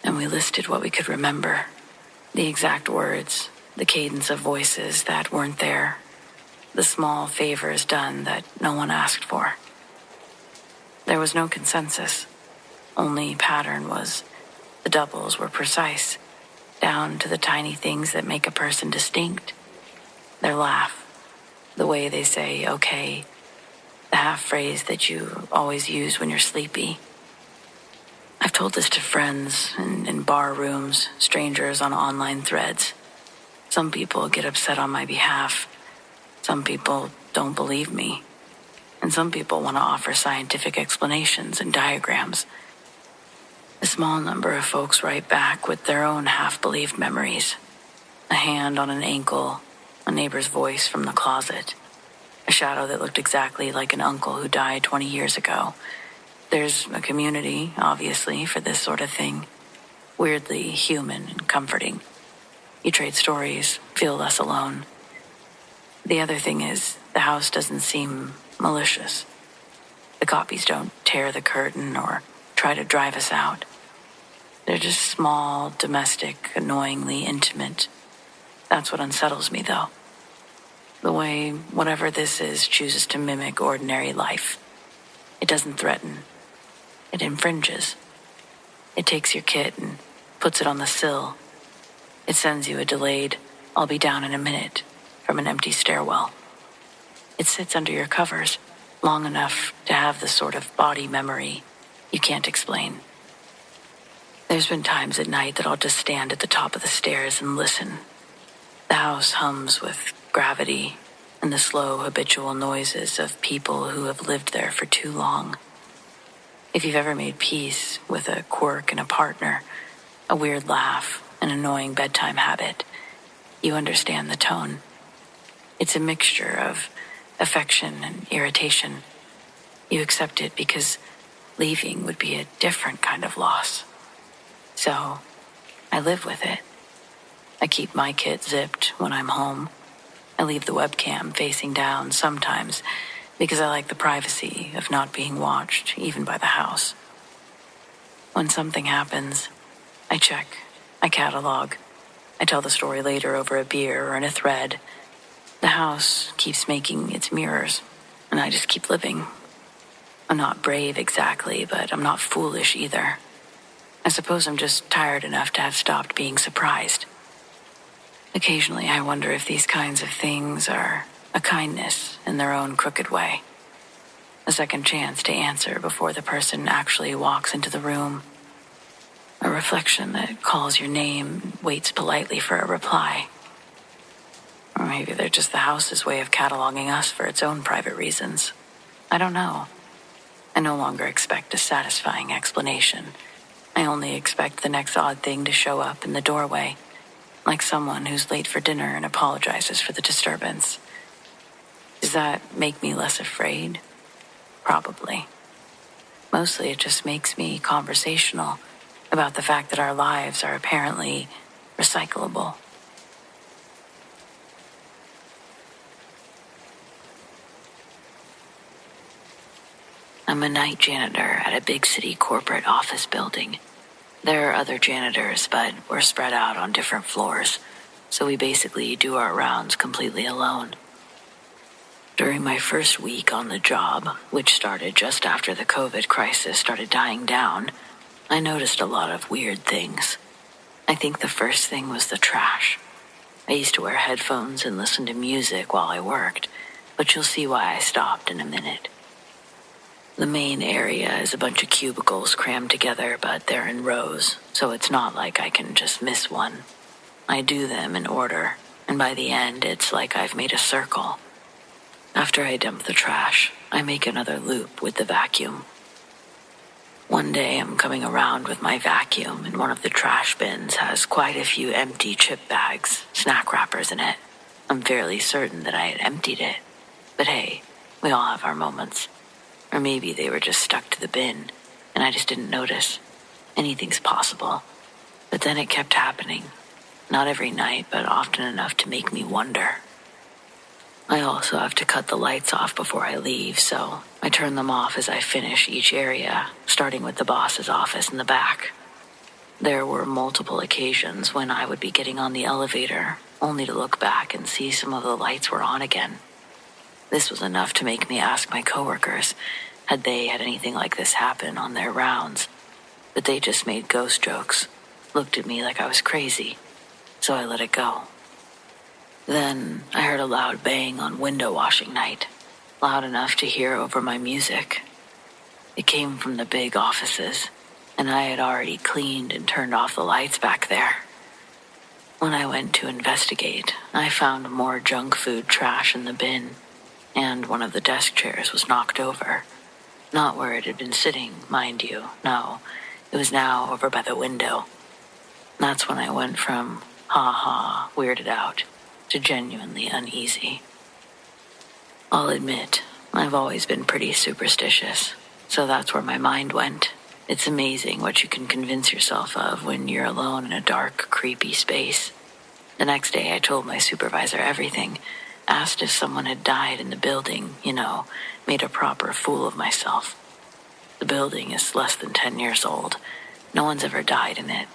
and we listed what we could remember. The exact words, the cadence of voices that weren't there, the small favors done that no one asked for. There was no consensus. Only pattern was the doubles were precise, down to the tiny things that make a person distinct. Their laugh, the way they say, okay, the half phrase that you always use when you're sleepy. I've told this to friends in bar rooms, strangers on online threads. Some people get upset on my behalf. Some people don't believe me. And some people want to offer scientific explanations and diagrams. A small number of folks write back with their own half-believed memories. A hand on an ankle, a neighbor's voice from the closet, a shadow that looked exactly like an uncle who died 20 years ago. There's a community, obviously, for this sort of thing. Weirdly human and comforting. You trade stories, feel less alone. The other thing is, the house doesn't seem malicious. The copies don't tear the curtain or try to drive us out. They're just small, domestic, annoyingly intimate. That's what unsettles me, though. The way whatever this is chooses to mimic ordinary life. It doesn't threaten. It infringes. It takes your kit and puts it on the sill. It sends you a delayed, "I'll be down in a minute," from an empty stairwell. It sits under your covers long enough to have the sort of body memory you can't explain. There's been times at night that I'll just stand at the top of the stairs and listen. The house hums with gravity and the slow, habitual noises of people who have lived there for too long. If you've ever made peace with a quirk in a partner, a weird laugh, an annoying bedtime habit, you understand the tone. It's a mixture of affection and irritation. You accept it because leaving would be a different kind of loss. So, I live with it. I keep my kit zipped when I'm home. I leave the webcam facing down sometimes because I like the privacy of not being watched, even by the house. When something happens, I check, I catalog, I tell the story later over a beer or in a thread. The house keeps making its mirrors, and I just keep living. I'm not brave exactly, but I'm not foolish either. I suppose I'm just tired enough to have stopped being surprised. Occasionally I wonder if these kinds of things are a kindness in their own crooked way. A second chance to answer before the person actually walks into the room. A reflection that calls your name and waits politely for a reply. Or maybe they're just the house's way of cataloging us for its own private reasons. I don't know. I no longer expect a satisfying explanation. I only expect the next odd thing to show up in the doorway, like someone who's late for dinner and apologizes for the disturbance. Does that make me less afraid? Probably. Mostly it just makes me conversational about the fact that our lives are apparently recyclable. I'm a night janitor at a big city corporate office building. There are other janitors, but we're spread out on different floors, so we basically do our rounds completely alone. During my first week on the job, which started just after the COVID crisis started dying down, I noticed a lot of weird things. I think the first thing was the trash. I used to wear headphones and listen to music while I worked, but you'll see why I stopped in a minute. The main area is a bunch of cubicles crammed together, but they're in rows, so it's not like I can just miss one. I do them in order, and by the end, it's like I've made a circle. After I dump the trash, I make another loop with the vacuum. One day, I'm coming around with my vacuum, and one of the trash bins has quite a few empty chip bags, snack wrappers in it. I'm fairly certain that I had emptied it. But hey, we all have our moments. Or maybe they were just stuck to the bin, and I just didn't notice. Anything's possible. But then it kept happening. Not every night, but often enough to make me wonder. I also have to cut the lights off before I leave, so I turn them off as I finish each area, starting with the boss's office in the back. There were multiple occasions when I would be getting on the elevator, only to look back and see some of the lights were on again. This was enough to make me ask my coworkers had they had anything like this happen on their rounds, but they just made ghost jokes, looked at me like I was crazy, so I let it go. Then I heard a loud bang on window washing night, loud enough to hear over my music. It came from the big offices, and I had already cleaned and turned off the lights back there. When I went to investigate, I found more junk food trash in the bin, and one of the desk chairs was knocked over. Not where it had been sitting, mind you, no. It was now over by the window. That's when I went from, ha-ha, weirded out, to genuinely uneasy. I'll admit, I've always been pretty superstitious, so that's where my mind went. It's amazing what you can convince yourself of when you're alone in a dark, creepy space. The next day I told my supervisor everything, asked if someone had died in the building, made a proper fool of myself. The building is less than 10 years old. No one's ever died in it.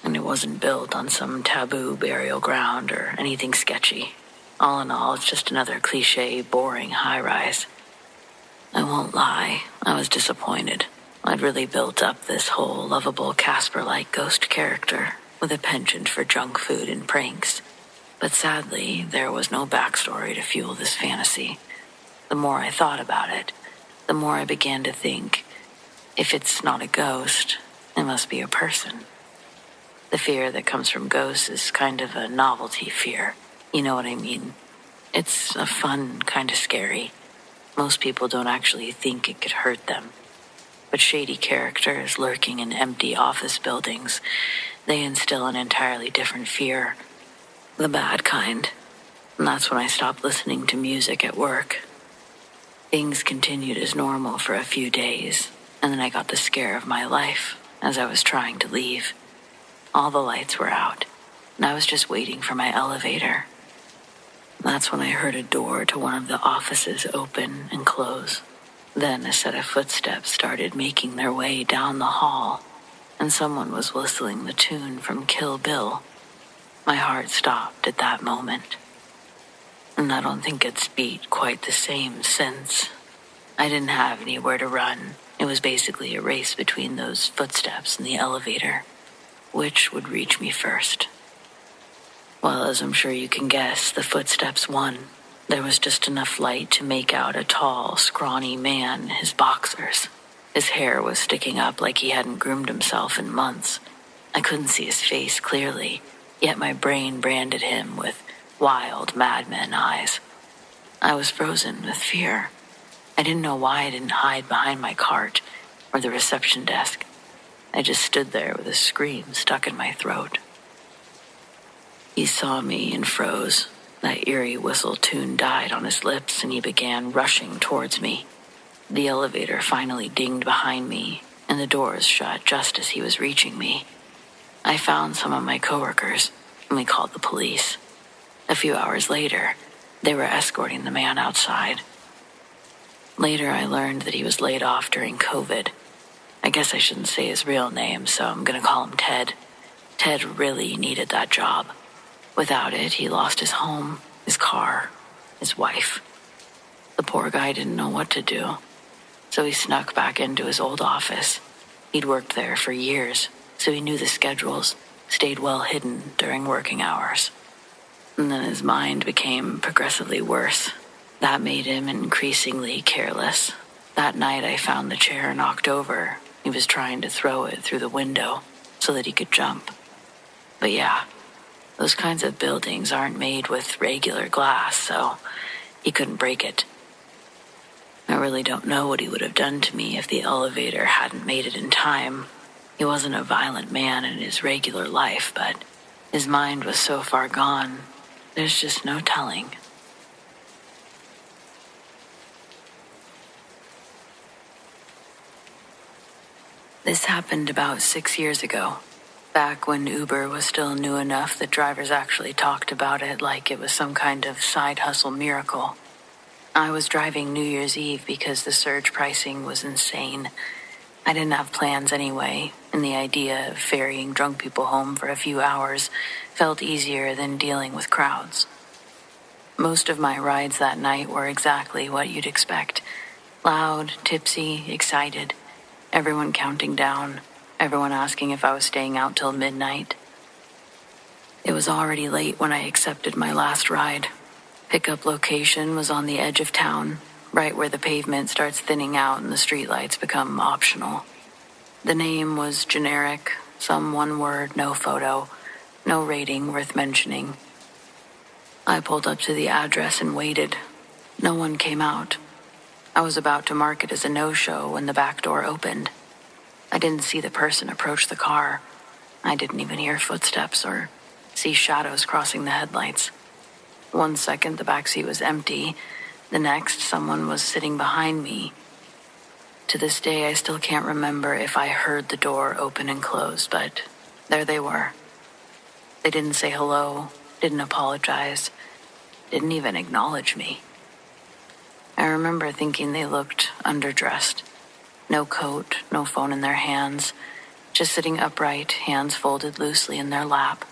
And it wasn't built on some taboo burial ground or anything sketchy. All in all, it's just another cliche, boring high-rise. I won't lie, I was disappointed. I'd really built up this whole lovable Casper-like ghost character with a penchant for junk food and pranks. But sadly, there was no backstory to fuel this fantasy. The more I thought about it, the more I began to think, if it's not a ghost, it must be a person. The fear that comes from ghosts is kind of a novelty fear. You know what I mean? It's a fun, kind of scary. Most people don't actually think it could hurt them. But shady characters lurking in empty office buildings, they instill an entirely different fear. The bad kind. And that's when I stopped listening to music at work. Things continued as normal for a few days, and then I got the scare of my life as I was trying to leave. All the lights were out, and I was just waiting for my elevator. That's when I heard a door to one of the offices open and close. Then a set of footsteps started making their way down the hall, and someone was whistling the tune from Kill Bill. My heart stopped at that moment. And I don't think it's beat quite the same since. I didn't have anywhere to run. It was basically a race between those footsteps and the elevator. Which would reach me first? Well, as I'm sure you can guess, the footsteps won. There was just enough light to make out a tall, scrawny man in his boxers. His hair was sticking up like he hadn't groomed himself in months. I couldn't see his face clearly, yet my brain branded him with wild madman eyes. I was frozen with fear. I didn't know why I didn't hide behind my cart or the reception desk. I just stood there with a scream stuck in my throat. He saw me and froze. That eerie whistle tune died on his lips, and he began rushing towards me. The elevator finally dinged behind me, and the doors shut just as he was reaching me. I found some of my coworkers, and we called the police. A few hours later, they were escorting the man outside. Later, I learned that he was laid off during COVID. I guess I shouldn't say his real name, so I'm going to call him Ted. Ted really needed that job. Without it, he lost his home, his car, his wife. The poor guy didn't know what to do, so he snuck back into his old office. He'd worked there for years, so he knew the schedules, stayed well hidden during working hours. And then his mind became progressively worse. That made him increasingly careless. That night I found the chair knocked over. He was trying to throw it through the window so that he could jump. But yeah, those kinds of buildings aren't made with regular glass, so he couldn't break it. I really don't know what he would have done to me if the elevator hadn't made it in time. He wasn't a violent man in his regular life, but his mind was so far gone, there's just no telling. This happened about 6 years ago. Back when Uber was still new enough that drivers actually talked about it like it was some kind of side hustle miracle. I was driving New Year's Eve because the surge pricing was insane. I didn't have plans anyway, and the idea of ferrying drunk people home for a few hours felt easier than dealing with crowds. Most of my rides that night were exactly what you'd expect. Loud, tipsy, excited, everyone counting down, everyone asking if I was staying out till midnight. It was already late when I accepted my last ride. Pickup location was on the edge of town, right where the pavement starts thinning out and the streetlights become optional. The name was generic, some one word, no photo, no rating worth mentioning. I pulled up to the address and waited. No one came out. I was about to mark it as a no-show when the back door opened. I didn't see the person approach the car. I didn't even hear footsteps or see shadows crossing the headlights. 1 second, the backseat was empty. The next, someone was sitting behind me. To this day, I still can't remember if I heard the door open and close, but there they were. They didn't say hello, didn't apologize, didn't even acknowledge me. I remember thinking they looked underdressed. No coat, no phone in their hands, just sitting upright, hands folded loosely in their lap,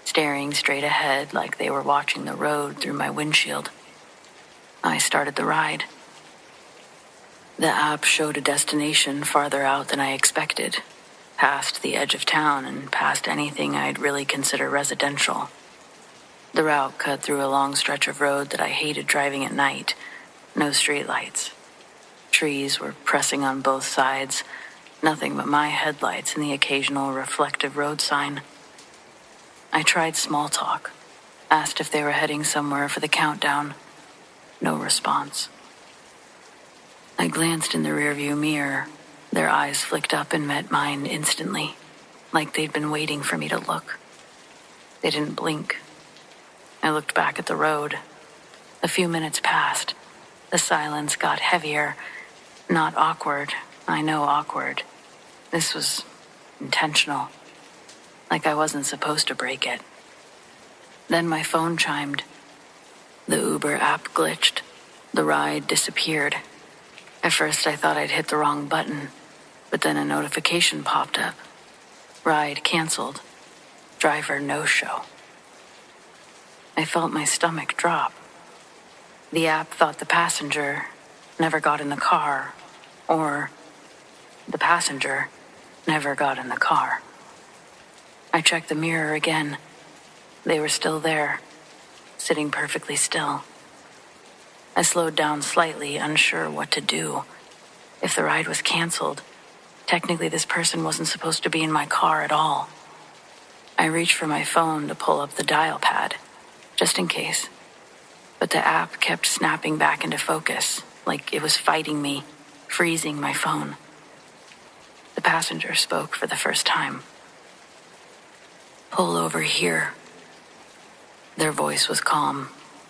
staring straight ahead like they were watching the road through my windshield. I started the ride. The app showed a destination farther out than I expected, past the edge of town and past anything I'd really consider residential. The route cut through a long stretch of road that I hated driving at night. No streetlights. Trees were pressing on both sides, nothing but my headlights and the occasional reflective road sign. I tried small talk, asked if they were heading somewhere for the countdown. No response. I glanced in the rearview mirror. Their eyes flicked up and met mine instantly, like they'd been waiting for me to look. They didn't blink. I looked back at the road. A few minutes passed. The silence got heavier. Not awkward. I know awkward. This was intentional. Like I wasn't supposed to break it. Then my phone chimed. The Uber app glitched. The ride disappeared. At first I thought I'd hit the wrong button, but then a notification popped up. Ride canceled. Driver no-show. I felt my stomach drop. The app thought the passenger never got in the car, or the passenger never got in the car. I checked the mirror again. They were still there, sitting perfectly still. I slowed down slightly, unsure what to do. If the ride was canceled, technically this person wasn't supposed to be in my car at all. I reached for my phone to pull up the dial pad, just in case. But the app kept snapping back into focus, like it was fighting me, freezing my phone. The passenger spoke for the first time. "Pull over here." Their voice was calm,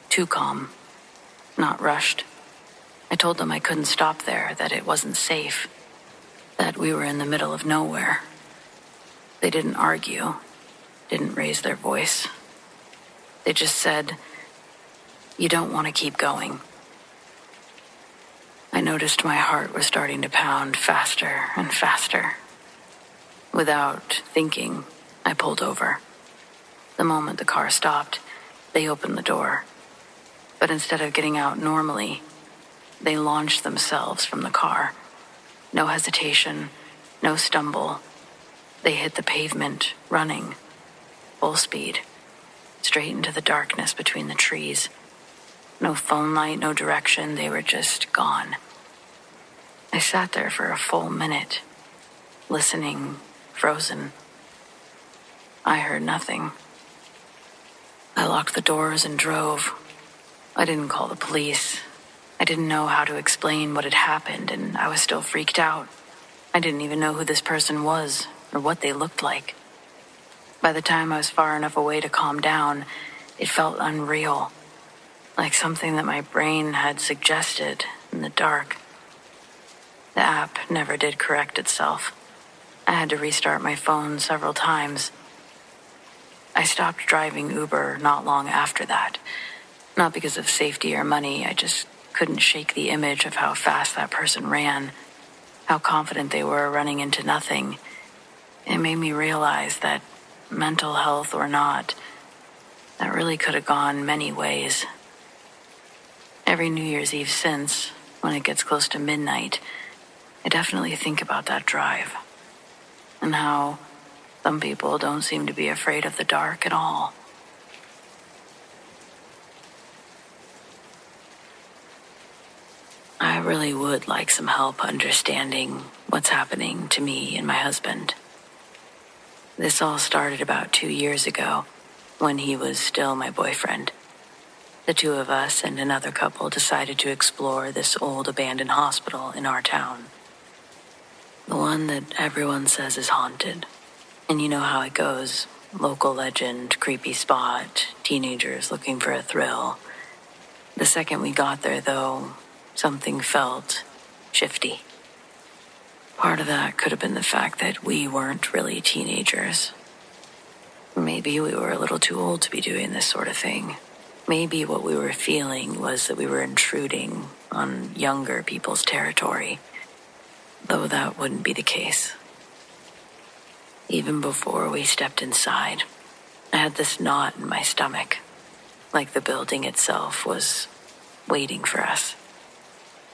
too calm, not rushed. I told them I couldn't stop there, that it wasn't safe, that we were in the middle of nowhere. They didn't argue, didn't raise their voice. They just said, "You don't want to keep going." I noticed my heart was starting to pound faster and faster. Without thinking, I pulled over. The moment the car stopped, they opened the door. But instead of getting out normally, they launched themselves from the car. No hesitation, no stumble. They hit the pavement, running, full speed, straight into the darkness between the trees. No phone light, no direction, they were just gone. I sat there for a full minute, listening, frozen. I heard nothing. I locked the doors and drove. I didn't call the police. I didn't know how to explain what had happened, and I was still freaked out. I didn't even know who this person was or what they looked like. By the time I was far enough away to calm down, it felt unreal, like something that my brain had suggested in the dark. The app never did correct itself. I had to restart my phone several times. I stopped driving Uber not long after that. Not because of safety or money, I just couldn't shake the image of how fast that person ran, how confident they were running into nothing. It made me realize that, mental health or not, that really could have gone many ways. Every New Year's Eve since, when it gets close to midnight, I definitely think about that drive. And how some people don't seem to be afraid of the dark at all. I really would like some help understanding what's happening to me and my husband. This all started about 2 years ago, when he was still my boyfriend. The two of us and another couple decided to explore this old abandoned hospital in our town. The one that everyone says is haunted. And you know how it goes. Local legend, creepy spot, teenagers looking for a thrill. The second we got there, though, something felt shifty. Part of that could have been the fact that we weren't really teenagers. Maybe we were a little too old to be doing this sort of thing. Maybe what we were feeling was that we were intruding on younger people's territory, though that wouldn't be the case. Even before we stepped inside, I had this knot in my stomach, like the building itself was waiting for us.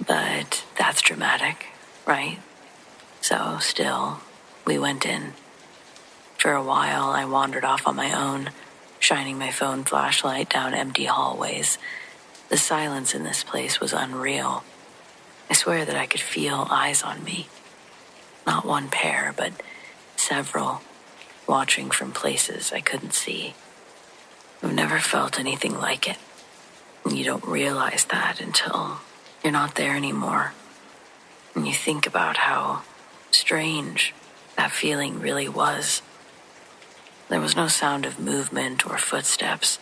But that's dramatic, right? So still, we went in. For a while, I wandered off on my own, shining my phone flashlight down empty hallways. The silence in this place was unreal. I swear that I could feel eyes on me. Not one pair, but several, watching from places I couldn't see. I've never felt anything like it. And you don't realize that until you're not there anymore. And you think about how strange that feeling really was. There was no sound of movement or footsteps,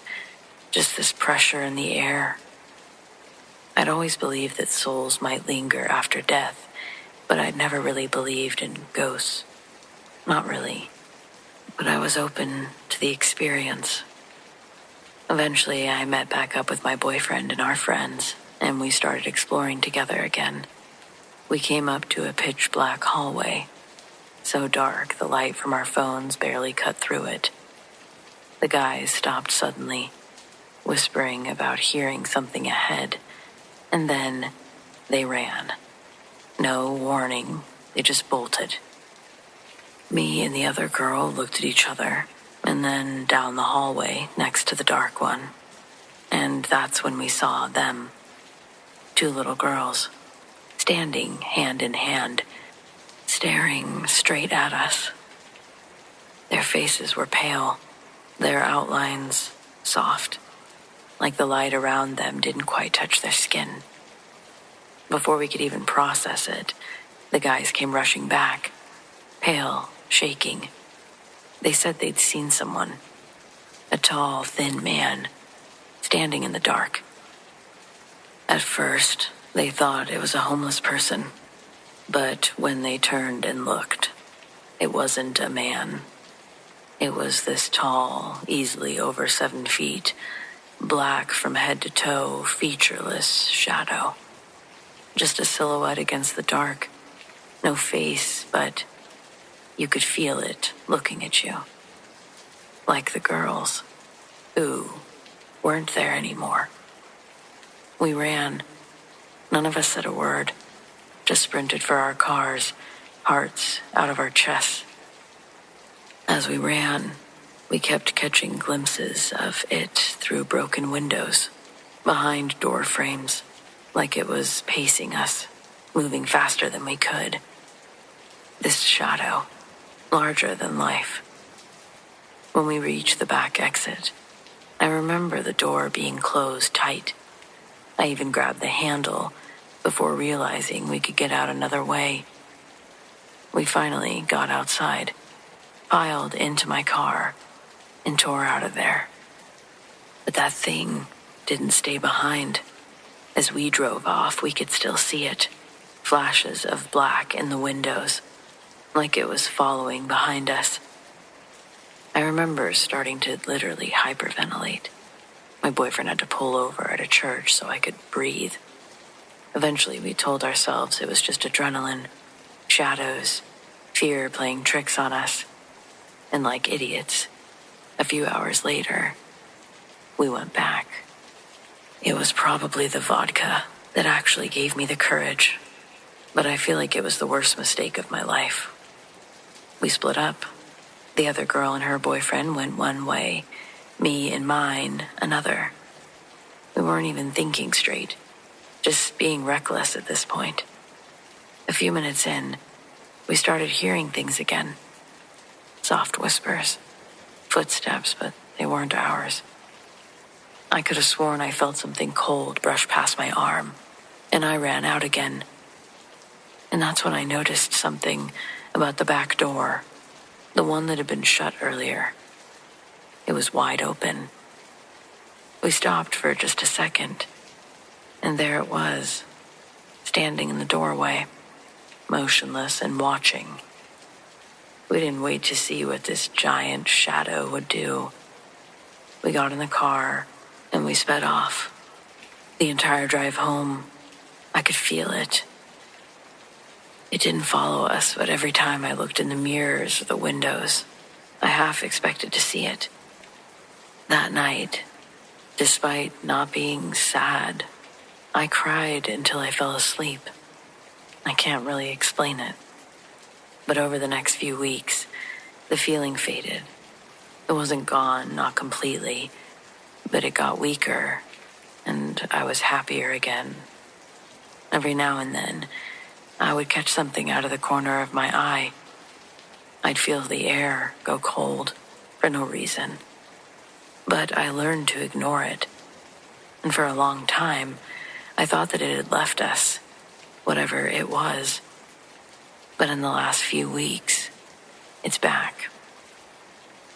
just this pressure in the air. I'd always believed that souls might linger after death, but I'd never really believed in ghosts. Not really. But I was open to the experience. Eventually, I met back up with my boyfriend and our friends, and we started exploring together again. We came up to a pitch-black hallway, so dark the light from our phones barely cut through it. The guys stopped suddenly, whispering about hearing something ahead, and then they ran. No warning, they just bolted. Me and the other girl looked at each other, and then down the hallway next to the dark one. And that's when we saw them. 2 little girls, standing hand in hand, staring straight at us. Their faces were pale, their outlines soft, like the light around them didn't quite touch their skin. Before we could even process it, the guys came rushing back, pale, shaking. They said they'd seen someone, a tall, thin man, standing in the dark. At first, they thought it was a homeless person, but when they turned and looked, it wasn't a man. It was this tall, easily over 7 feet, black from head to toe, featureless shadow. Just a silhouette against the dark. No face, but you could feel it looking at you. Like the girls, who weren't there anymore. We ran. None of us said a word, just sprinted for our cars, hearts out of our chests. As we ran, we kept catching glimpses of it through broken windows, behind door frames, like it was pacing us, moving faster than we could. This shadow, larger than life. When we reached the back exit, I remember the door being closed tight. I even grabbed the handle before realizing we could get out another way. We finally got outside, piled into my car, and tore out of there. But that thing didn't stay behind. As we drove off, we could still see it, flashes of black in the windows. like it was following behind us. I remember starting to literally hyperventilate. My boyfriend had to pull over at a church so I could breathe. Eventually, we told ourselves it was just adrenaline, shadows, fear playing tricks on us. And like idiots, a few hours later, we went back. It was probably the vodka that actually gave me the courage, but I feel like it was the worst mistake of my life. We split up. The other girl and her boyfriend went one way, me and mine another. We weren't even thinking straight, just being reckless at this point. A few minutes in, we started hearing things again. Soft whispers, footsteps, but they weren't ours. I could have sworn I felt something cold brush past my arm, and I ran out again. And that's when I noticed something about the back door, the one that had been shut earlier. It was wide open. We stopped for just a second, and there it was, standing in the doorway, motionless and watching. We didn't wait to see what this giant shadow would do. We got in the car and we sped off. The entire drive home, I could feel it. It didn't follow us, but every time I looked in the mirrors or the windows, I half expected to see it. That night, despite not being sad, I cried until I fell asleep. I can't really explain it. But over the next few weeks, the feeling faded. It wasn't gone, not completely, but it got weaker, and I was happier again. Every now and then, I would catch something out of the corner of my eye. I'd feel the air go cold for no reason. But I learned to ignore it. And for a long time, I thought that it had left us, whatever it was. But in the last few weeks, it's back.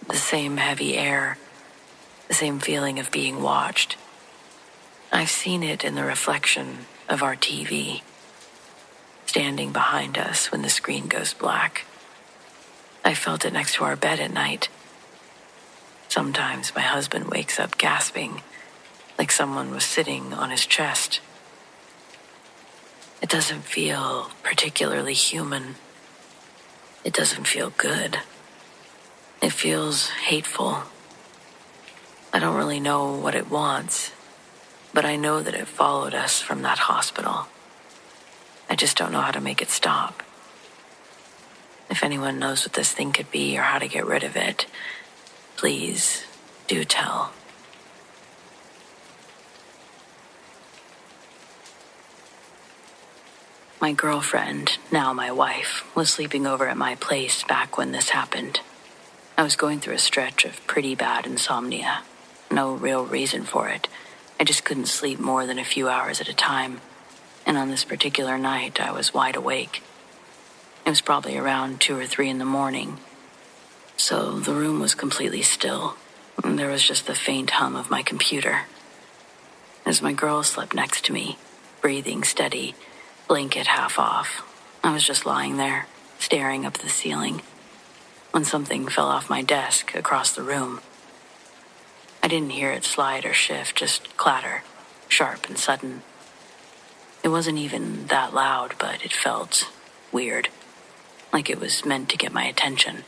The same heavy air, the same feeling of being watched. I've seen it in the reflection of our TV, standing behind us when the screen goes black. I felt it next to our bed at night. Sometimes my husband wakes up gasping, like someone was sitting on his chest. It doesn't feel particularly human. It doesn't feel good. It feels hateful. I don't really know what it wants, but I know that it followed us from that hospital. I just don't know how to make it stop. If anyone knows what this thing could be or how to get rid of it, please do tell. My girlfriend, now my wife, was sleeping over at my place back when this happened. I was going through a stretch of pretty bad insomnia. No real reason for it. I just couldn't sleep more than a few hours at a time. And on this particular night, I was wide awake. It was probably around 2 or 3 in the morning. So the room was completely still, and there was just the faint hum of my computer. As my girl slept next to me, breathing steady, blanket half off, I was just lying there, staring up at the ceiling, when something fell off my desk across the room. I didn't hear it slide or shift, just clatter, sharp and sudden. It wasn't even that loud, but it felt weird, like it was meant to get my attention.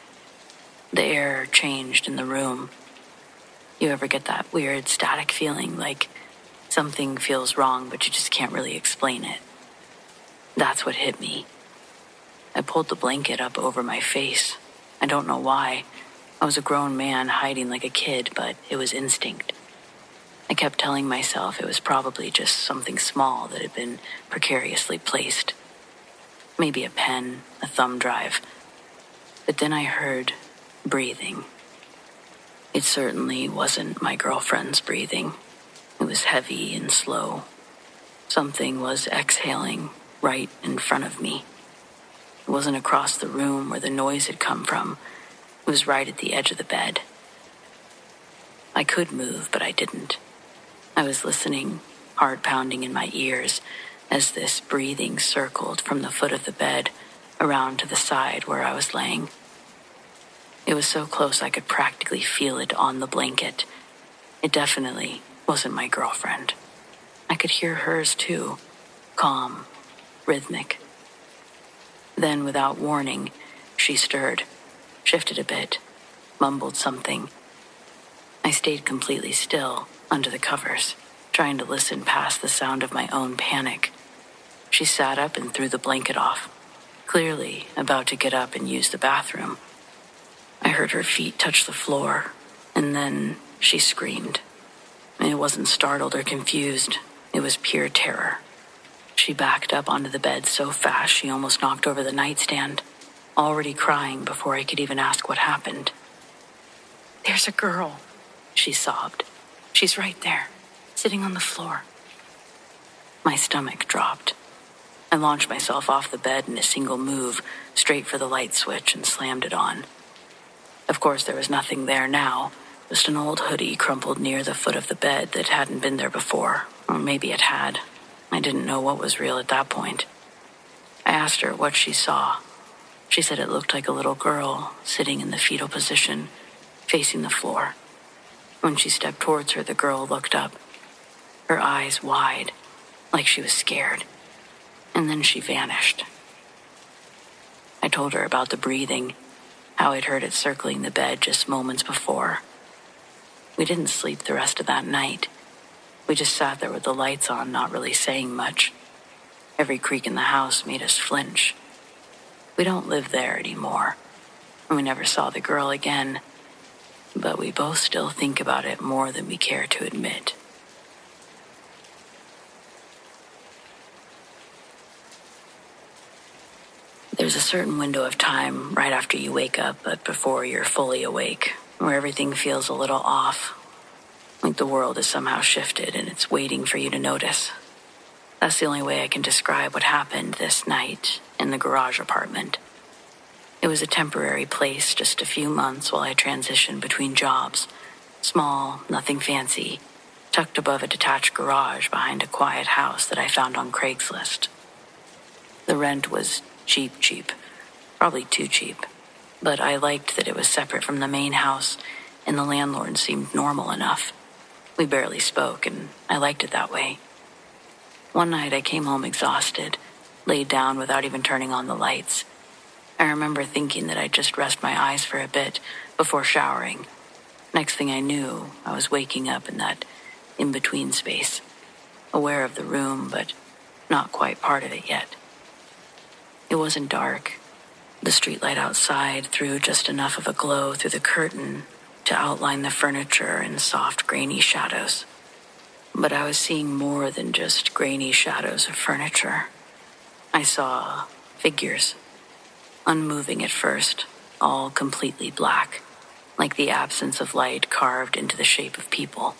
The air changed in the room. You ever get that weird static feeling, like something feels wrong, but you just can't really explain it? That's what hit me. I pulled the blanket up over my face. I don't know why. I was a grown man hiding like a kid, but it was instinct. I kept telling myself it was probably just something small that had been precariously placed. Maybe a pen, a thumb drive. But then I heard breathing. It certainly wasn't my girlfriend's breathing. It was heavy and slow. Something was exhaling right in front of me. It wasn't across the room where the noise had come from. It was right at the edge of the bed. I could move, but I didn't. I was listening, heart pounding in my ears, as this breathing circled from the foot of the bed around to the side where I was laying. It was so close I could practically feel it on the blanket. It definitely wasn't my girlfriend. I could hear hers too, calm, rhythmic. Then, without warning, she stirred, shifted a bit, mumbled something. I stayed completely still, under the covers, trying to listen past the sound of my own panic. She sat up and threw the blanket off, clearly about to get up and use the bathroom. I heard her feet touch the floor, and then she screamed. It wasn't startled or confused. It was pure terror. She backed up onto the bed so fast she almost knocked over the nightstand, already crying before I could even ask what happened. "There's a girl," she sobbed. "She's right there, sitting on the floor." My stomach dropped. I launched myself off the bed in a single move, straight for the light switch, and slammed it on. Of course, there was nothing there now, just an old hoodie crumpled near the foot of the bed that hadn't been there before, or maybe it had. I didn't know what was real at that point. I asked her what she saw. She said it looked like a little girl sitting in the fetal position, facing the floor. When she stepped towards her, the girl looked up, her eyes wide, like she was scared. And then she vanished. I told her about the breathing, how I'd heard it circling the bed just moments before. We didn't sleep the rest of that night. We just sat there with the lights on, not really saying much. Every creak in the house made us flinch. We don't live there anymore, and we never saw the girl again, but we both still think about it more than we care to admit. There's a certain window of time right after you wake up, but before you're fully awake, where everything feels a little off, like the world has somehow shifted and it's waiting for you to notice. That's the only way I can describe what happened this night in the garage apartment. It was a temporary place, just a few months while I transitioned between jobs. Small, nothing fancy, tucked above a detached garage behind a quiet house that I found on Craigslist. The rent was cheap, probably too cheap, but I liked that it was separate from the main house, and the landlord seemed normal enough. We barely spoke, and I liked it that way. One night I came home exhausted, laid down without even turning on the lights. I remember thinking that I'd just rest my eyes for a bit before showering. Next thing I knew, I was waking up in that in-between space, aware of the room, but not quite part of it yet. It wasn't dark. The streetlight outside threw just enough of a glow through the curtain to outline the furniture in soft, grainy shadows. But I was seeing more than just grainy shadows of furniture. I saw figures, unmoving at first, all completely black, like the absence of light carved into the shape of people.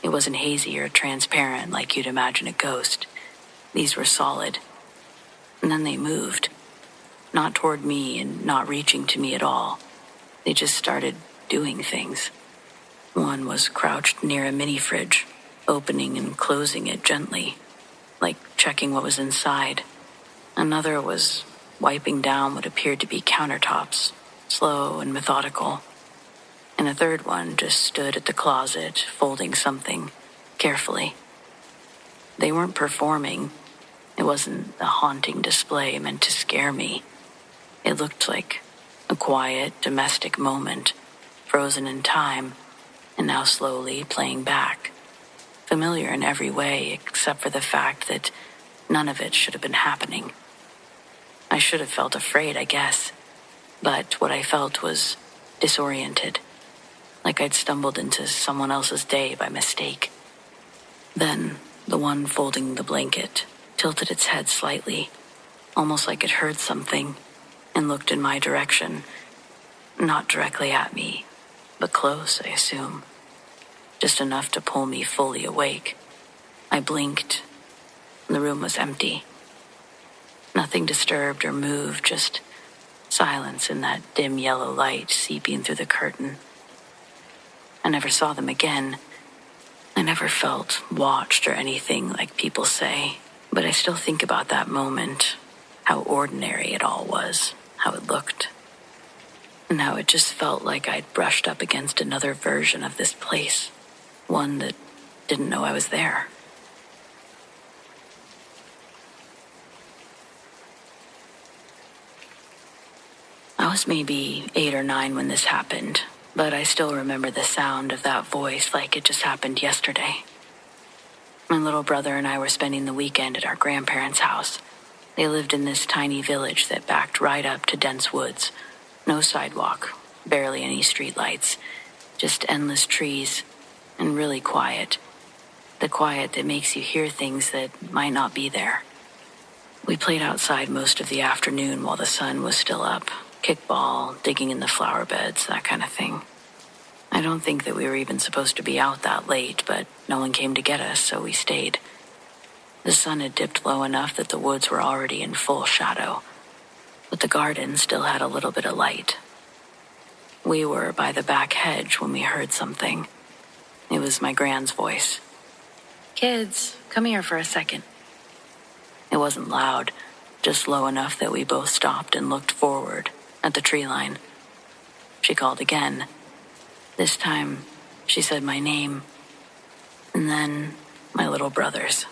It wasn't hazy or transparent like you'd imagine a ghost. These were solid. And then they moved, not toward me and not reaching to me at all. They just started doing things. One was crouched near a mini fridge, opening and closing it gently, like checking what was inside. Another was wiping down what appeared to be countertops, slow and methodical. And a third one just stood at the closet, folding something carefully. They weren't performing. It wasn't a haunting display meant to scare me. It looked like a quiet, domestic moment, frozen in time, and now slowly playing back. Familiar in every way except for the fact that none of it should have been happening. I should have felt afraid, I guess, but what I felt was disoriented, like I'd stumbled into someone else's day by mistake. Then the one folding the blanket tilted its head slightly, almost like it heard something, and looked in my direction. Not directly at me, but close, I assume. Just enough to pull me fully awake. I blinked. The room was empty. Nothing disturbed or moved, just silence in that dim yellow light seeping through the curtain. I never saw them again. I never felt watched or anything like people say, but I still think about that moment how ordinary it all was, how it looked, and how it just felt like I'd brushed up against another version of this place, one that didn't know I was there. I was maybe 8 or 9 when this happened, but I still remember the sound of that voice like it just happened yesterday. My little brother and I were spending the weekend at our grandparents' house. They lived in this tiny village that backed right up to dense woods. No sidewalk, barely any streetlights, just endless trees, and really quiet. The quiet that makes you hear things that might not be there. We played outside most of the afternoon while the sun was still up. Kickball, digging in the flower beds, that kind of thing. I don't think that we were even supposed to be out that late, but no one came to get us, so we stayed. The sun had dipped low enough that the woods were already in full shadow, but the garden still had a little bit of light. We were by the back hedge when we heard something. It was my grand's voice. "Kids, come here for a second." It wasn't loud, just low enough that we both stopped and looked forward at the tree line. She called again. This time, she said my name, and then my little brother's.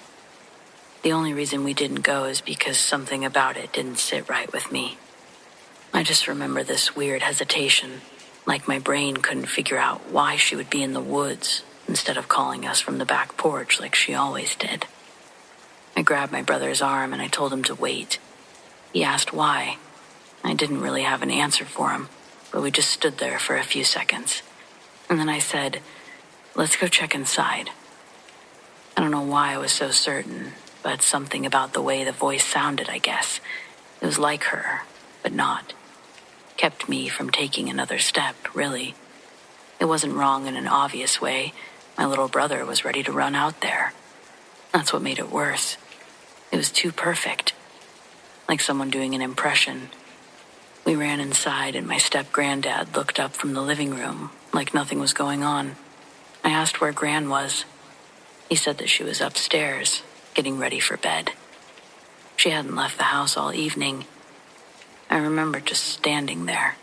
The only reason we didn't go is because something about it didn't sit right with me. I just remember this weird hesitation, like my brain couldn't figure out why she would be in the woods instead of calling us from the back porch like she always did. I grabbed my brother's arm and I told him to wait. He asked why. I didn't really have an answer for him, but we just stood there for a few seconds. And then I said, "Let's go check inside." I don't know why I was so certain, but something about the way the voice sounded, I guess. It was like her, but not. Kept me from taking another step, really. It wasn't wrong in an obvious way. My little brother was ready to run out there. That's what made it worse. It was too perfect. Like someone doing an impression. We ran inside and my step-granddad looked up from the living room like nothing was going on. I asked where Gran was. He said that she was upstairs, getting ready for bed. She hadn't left the house all evening. I remember just standing there,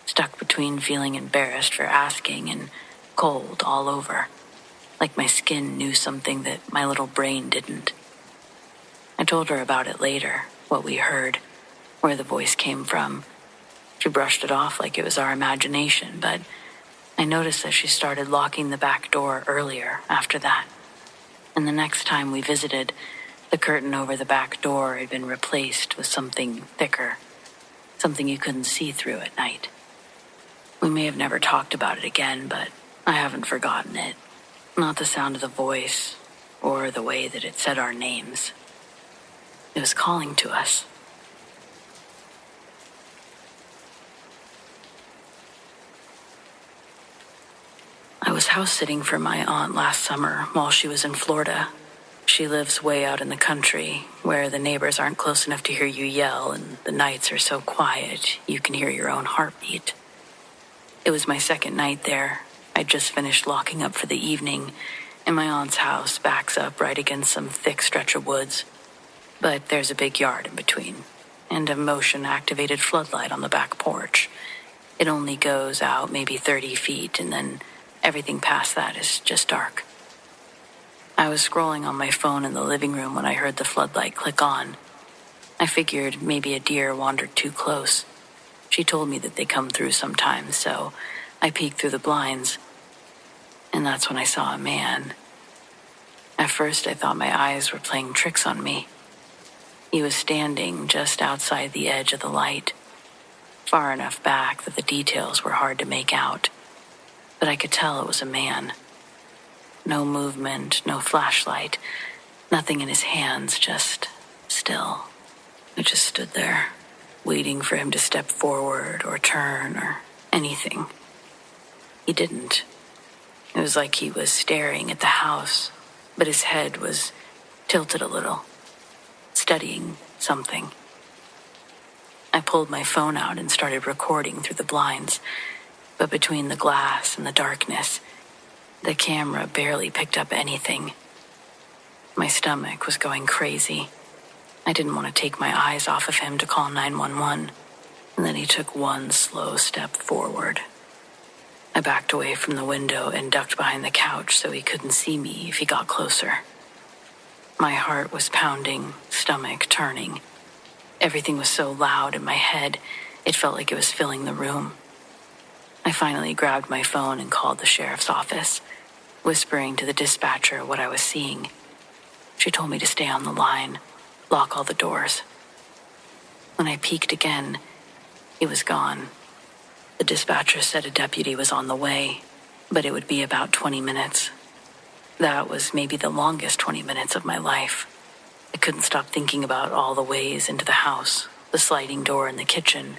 stuck between feeling embarrassed for asking and cold all over, like my skin knew something that my little brain didn't. I told her about it later, what we heard, where the voice came from. She brushed it off like it was our imagination, but I noticed that she started locking the back door earlier after that. And the next time we visited, the curtain over the back door had been replaced with something thicker, something you couldn't see through at night. We may have never talked about it again, but I haven't forgotten it. Not the sound of the voice, or the way that it said our names. It was calling to us. I was house-sitting for my aunt last summer while she was in Florida. She lives way out in the country, where the neighbors aren't close enough to hear you yell and the nights are so quiet you can hear your own heartbeat. It was my second night there. I'd just finished locking up for the evening, and my aunt's house backs up right against some thick stretch of woods. But there's a big yard in between, and a motion-activated floodlight on the back porch. It only goes out maybe 30 feet, and then everything past that is just dark. I was scrolling on my phone in the living room when I heard the floodlight click on. I figured maybe a deer wandered too close. She told me that they come through sometimes, so I peeked through the blinds. And that's when I saw a man. At first, I thought my eyes were playing tricks on me. He was standing just outside the edge of the light, far enough back that the details were hard to make out. But I could tell it was a man. No movement, no flashlight, nothing in his hands, just still. I just stood there, waiting for him to step forward or turn or anything. He didn't. It was like he was staring at the house, but his head was tilted a little, studying something. I pulled my phone out and started recording through the blinds, but between the glass and the darkness, the camera barely picked up anything. My stomach was going crazy. I didn't want to take my eyes off of him to call 911, and then he took one slow step forward. I backed away from the window and ducked behind the couch so he couldn't see me if he got closer. My heart was pounding, stomach turning. Everything was so loud in my head, it felt like it was filling the room. I finally grabbed my phone and called the sheriff's office, whispering to the dispatcher what I was seeing. She told me to stay on the line, lock all the doors. When I peeked again, he was gone. The dispatcher said a deputy was on the way, but it would be about 20 minutes. That was maybe the longest 20 minutes of my life. I couldn't stop thinking about all the ways into the house, the sliding door in the kitchen,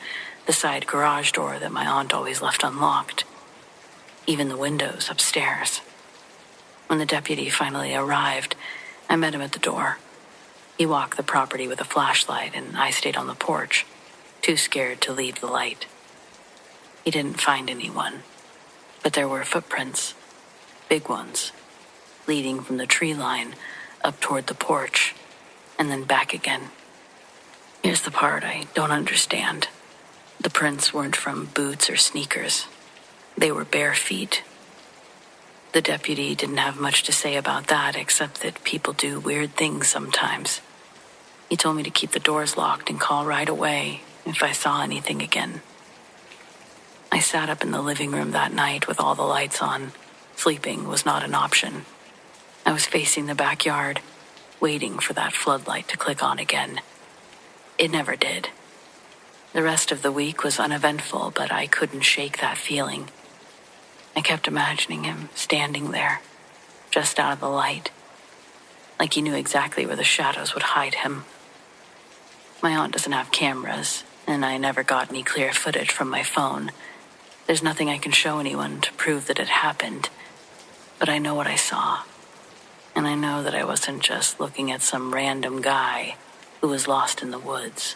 the side garage door that my aunt always left unlocked, even the windows upstairs. When the deputy finally arrived, I met him at the door. He walked the property with a flashlight, and I stayed on the porch, too scared to leave the light. He didn't find anyone, but there were footprints, big ones, leading from the tree line up toward the porch, and then back again. Here's the part I don't understand. The prints weren't from boots or sneakers. They were bare feet. The deputy didn't have much to say about that, except that people do weird things sometimes. He told me to keep the doors locked and call right away if I saw anything again. I sat up in the living room that night with all the lights on. Sleeping was not an option. I was facing the backyard, waiting for that floodlight to click on again. It never did. The rest of the week was uneventful, but I couldn't shake that feeling. I kept imagining him standing there, just out of the light, like he knew exactly where the shadows would hide him. My aunt doesn't have cameras, and I never got any clear footage from my phone. There's nothing I can show anyone to prove that it happened, but I know what I saw. And I know that I wasn't just looking at some random guy who was lost in the woods.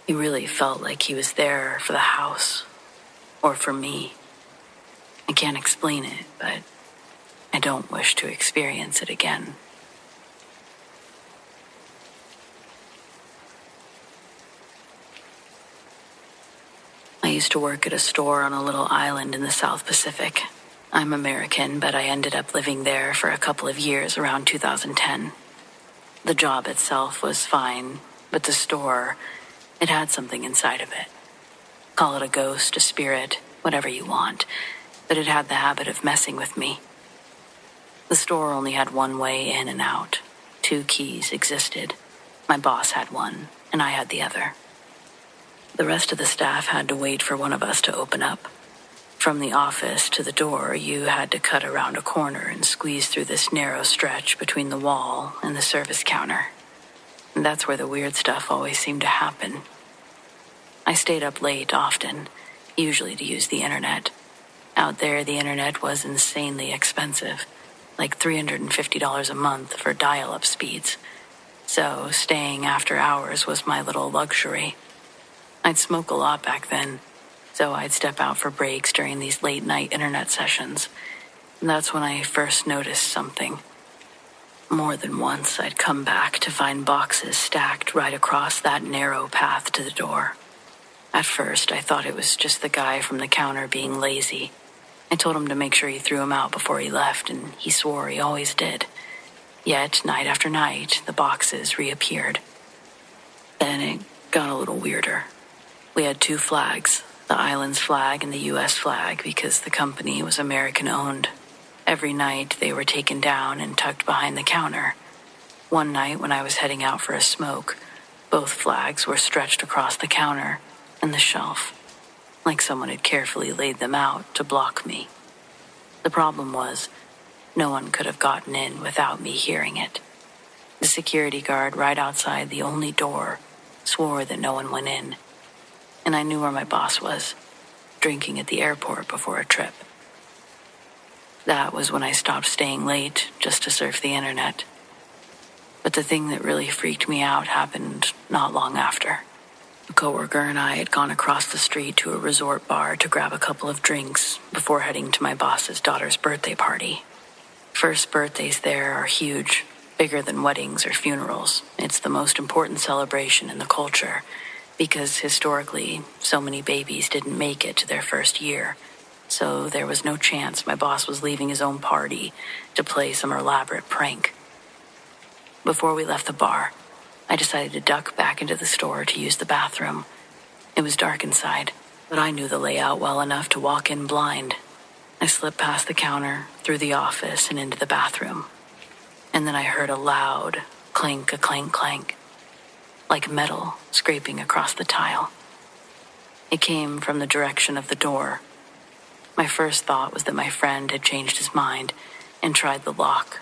He really felt like he was there for the house, or for me. I can't explain it, but I don't wish to experience it again. I used to work at a store on a little island in the South Pacific. I'm American, but I ended up living there for a couple of years around 2010. The job itself was fine, but the store, it had something inside of it. Call it a ghost, a spirit, whatever you want, but it had the habit of messing with me. The store only had one way in and out. 2 keys existed. My boss had one, and I had the other. The rest of the staff had to wait for one of us to open up. From the office to the door, you had to cut around a corner and squeeze through this narrow stretch between the wall and the service counter. And that's where the weird stuff always seemed to happen. I stayed up late often, usually to use the internet. Out there, the internet was insanely expensive, like $350 a month for dial-up speeds. So staying after hours was my little luxury. I'd smoke a lot back then, so I'd step out for breaks during these late-night internet sessions. And that's when I first noticed something. More than once, I'd come back to find boxes stacked right across that narrow path to the door. At first, I thought it was just the guy from the counter being lazy. I told him to make sure he threw them out before he left, and he swore he always did. Yet, night after night, the boxes reappeared. Then it got a little weirder. We had 2 flags, the island's flag and the U.S. flag, because the company was American-owned. Every night, they were taken down and tucked behind the counter. One night, when I was heading out for a smoke, both flags were stretched across the counter and the shelf, like someone had carefully laid them out to block me. The problem was, no one could have gotten in without me hearing it. The security guard right outside the only door swore that no one went in. And I knew where my boss was, drinking at the airport before a trip. That was when I stopped staying late just to surf the internet. But the thing that really freaked me out happened not long after. A coworker and I had gone across the street to a resort bar to grab a couple of drinks before heading to my boss's daughter's birthday party. First birthdays there are huge. Bigger than weddings or funerals, it's the most important celebration in the culture because historically, so many babies didn't make it to their first year. So there was no chance my boss was leaving his own party to play some elaborate prank. Before we left the bar, I decided to duck back into the store to use the bathroom. It was dark inside, but I knew the layout well enough to walk in blind. I slipped past the counter, through the office, and into the bathroom. And then I heard a loud clink, a clank, clank, like metal scraping across the tile. It came from the direction of the door. My first thought was that my friend had changed his mind and tried the lock,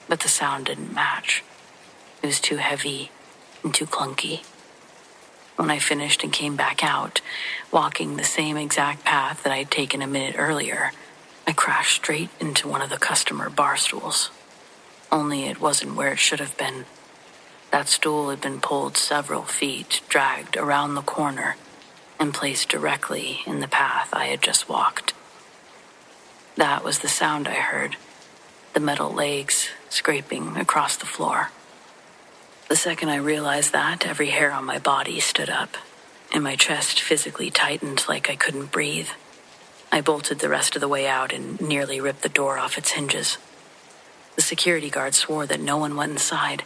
but the sound didn't match. It was too heavy and too clunky. When I finished and came back out, walking the same exact path that I'd taken a minute earlier, I crashed straight into one of the customer bar stools. Only it wasn't where it should have been. That stool had been pulled several feet, dragged around the corner, and placed directly in the path I had just walked. That was the sound I heard, the metal legs scraping across the floor. The second I realized that, every hair on my body stood up, and my chest physically tightened like I couldn't breathe. I bolted the rest of the way out and nearly ripped the door off its hinges. The security guard swore that no one went inside.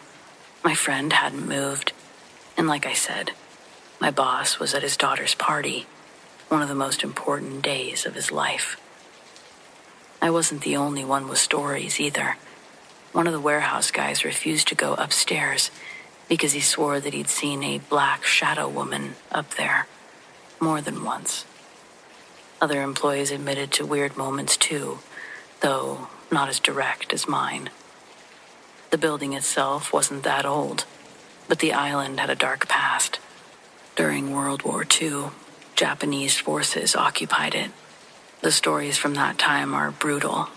My friend hadn't moved, and like I said, my boss was at his daughter's party, one of the most important days of his life. I wasn't the only one with stories either. One of the warehouse guys refused to go upstairs because he swore that he'd seen a black shadow woman up there more than once. Other employees admitted to weird moments too, though not as direct as mine. The building itself wasn't that old, but the island had a dark past. During World War II, Japanese forces occupied it. The stories from that time are brutal.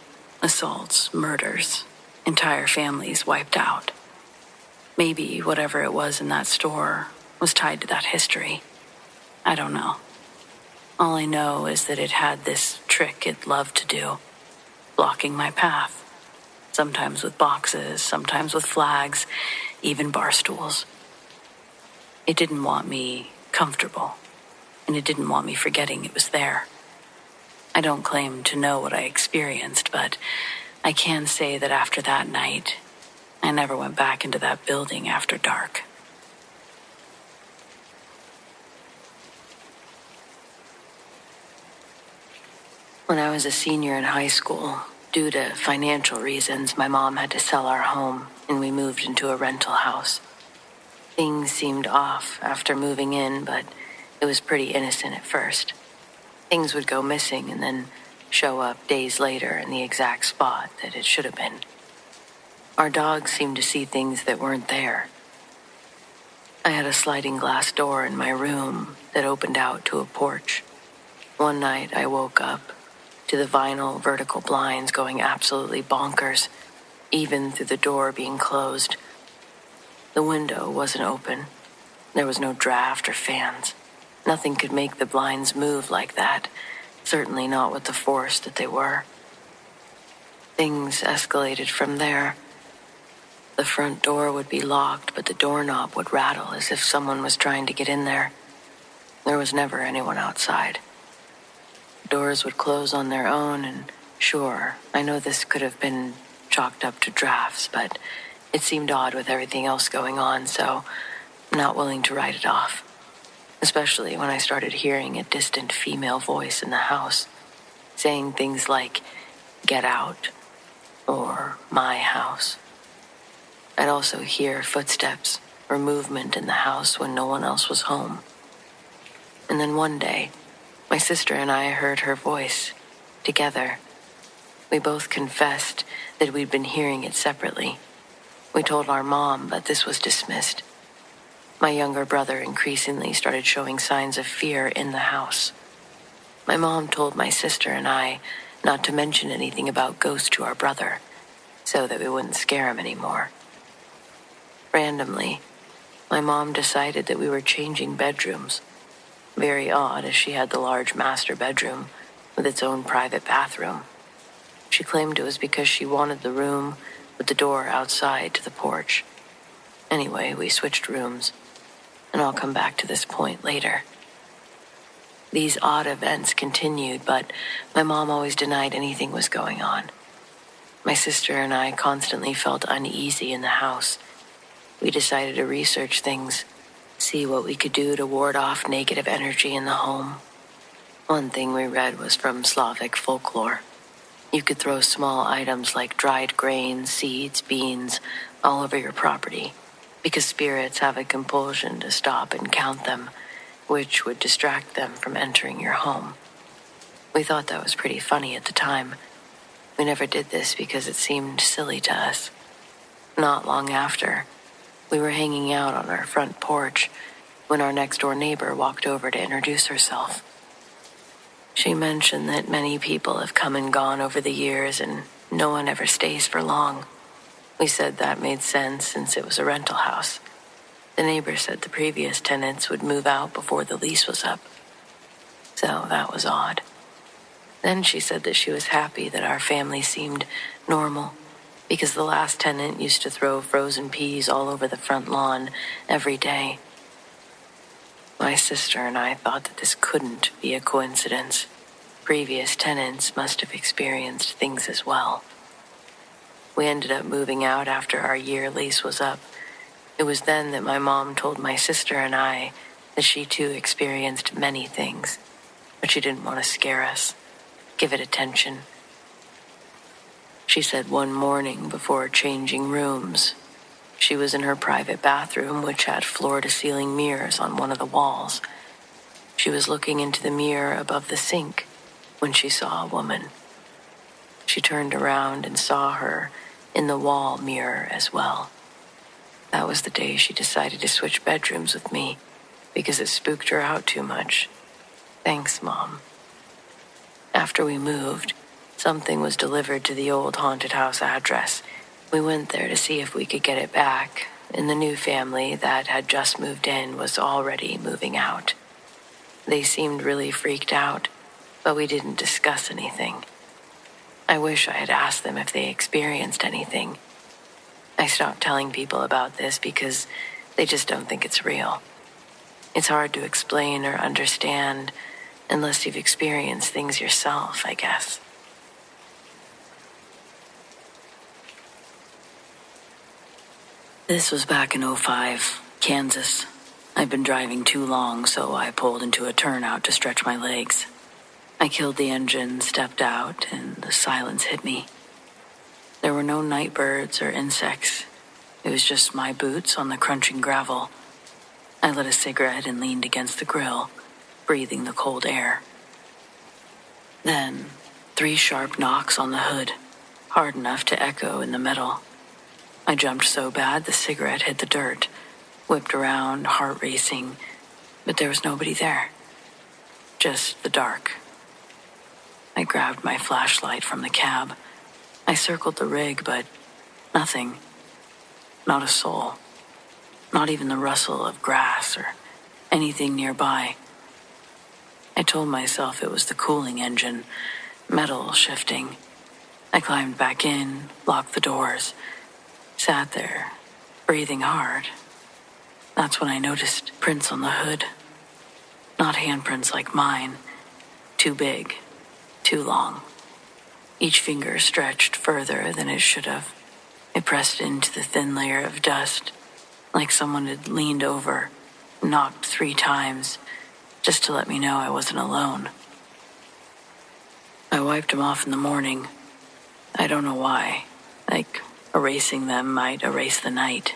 Assaults, murders, entire families wiped out. Maybe whatever it was in that store was tied to that history. I don't know. All I know is that it had this trick it loved to do, blocking my path. Sometimes with boxes, sometimes with flags, even bar stools. It didn't want me comfortable, and it didn't want me forgetting it was there. I don't claim to know what I experienced, but I can say that after that night, I never went back into that building after dark. When I was a senior in high school, due to financial reasons, my mom had to sell our home, and we moved into a rental house. Things seemed off after moving in, but it was pretty innocent at first. Things would go missing and then show up days later in the exact spot that it should have been. Our dogs seemed to see things that weren't there. I had a sliding glass door in my room that opened out to a porch. One night I woke up to the vinyl vertical blinds going absolutely bonkers, even through the door being closed. The window wasn't open. There was no draft or fans. Nothing could make the blinds move like that, certainly not with the force that they were. Things escalated from there. The front door would be locked, but the doorknob would rattle as if someone was trying to get in there. There was never anyone outside. Doors would close on their own, and sure, I know this could have been chalked up to drafts, but it seemed odd with everything else going on, so I'm not willing to write it off. Especially when I started hearing a distant female voice in the house, saying things like, "Get out," or "My house." I'd also hear footsteps or movement in the house when no one else was home. And then one day, my sister and I heard her voice, together. We both confessed that we'd been hearing it separately. We told our mom, but this was dismissed. My younger brother increasingly started showing signs of fear in the house. My mom told my sister and I not to mention anything about ghosts to our brother, so that we wouldn't scare him anymore. Randomly, my mom decided that we were changing bedrooms. Very odd, as she had the large master bedroom with its own private bathroom. She claimed it was because she wanted the room with the door outside to the porch. Anyway, we switched rooms, and I'll come back to this point later. These odd events continued, but my mom always denied anything was going on. My sister and I constantly felt uneasy in the house. We decided to research things, see what we could do to ward off negative energy in the home. One thing we read was from Slavic folklore. You could throw small items like dried grains, seeds, beans all over your property because spirits have a compulsion to stop and count them, which would distract them from entering your home. We thought that was pretty funny at the time. We never did this because it seemed silly to us. Not long after, we were hanging out on our front porch when our next-door neighbor walked over to introduce herself. She mentioned that many people have come and gone over the years and no one ever stays for long. We said that made sense since it was a rental house. The neighbor said the previous tenants would move out before the lease was up. So that was odd. Then she said that she was happy that our family seemed normal because the last tenant used to throw frozen peas all over the front lawn every day. My sister and I thought that this couldn't be a coincidence. Previous tenants must have experienced things as well. We ended up moving out after our year lease was up. It was then that my mom told my sister and I that she too experienced many things, but she didn't want to scare us. Give it attention. She said one morning before changing rooms, she was in her private bathroom, which had floor-to-ceiling mirrors on one of the walls. She was looking into the mirror above the sink when she saw a woman. She turned around and saw her in the wall mirror as well. That was the day she decided to switch bedrooms with me because it spooked her out too much. Thanks, Mom. After we moved, something was delivered to the old haunted house address. We went there to see if we could get it back, and the new family that had just moved in was already moving out. They seemed really freaked out, but we didn't discuss anything. I wish I had asked them if they experienced anything. I stopped telling people about this because they just don't think it's real. It's hard to explain or understand unless you've experienced things yourself, I guess. This was back in '05, Kansas. I'd been driving too long, so I pulled into a turnout to stretch my legs. I killed the engine, stepped out, and the silence hit me. There were no night birds or insects. It was just my boots on the crunching gravel. I lit a cigarette and leaned against the grill, breathing the cold air. Then, 3 sharp knocks on the hood, hard enough to echo in the metal. I jumped so bad the cigarette hit the dirt, whipped around, heart racing, but there was nobody there. Just the dark. I grabbed my flashlight from the cab. I circled the rig, but nothing. Not a soul. Not even the rustle of grass or anything nearby. I told myself it was the cooling engine, metal shifting. I climbed back in, locked the doors, sat there, breathing hard. That's when I noticed prints on the hood. Not handprints like mine. Too big, too long. Each finger stretched further than it should have. It pressed into the thin layer of dust, like someone had leaned over, knocked 3 times, just to let me know I wasn't alone. I wiped them off in the morning. I don't know why. Like erasing them might erase the night.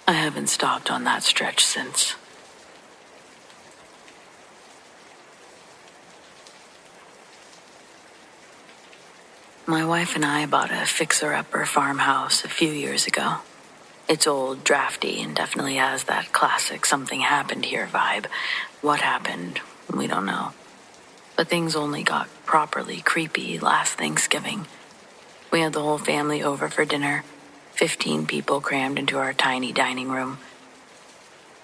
I haven't stopped on that stretch since. My wife and I bought a fixer-upper farmhouse a few years ago. It's old, drafty, and definitely has that classic something happened here vibe. What happened? We don't know. But things only got properly creepy last Thanksgiving. We had the whole family over for dinner, 15 people crammed into our tiny dining room.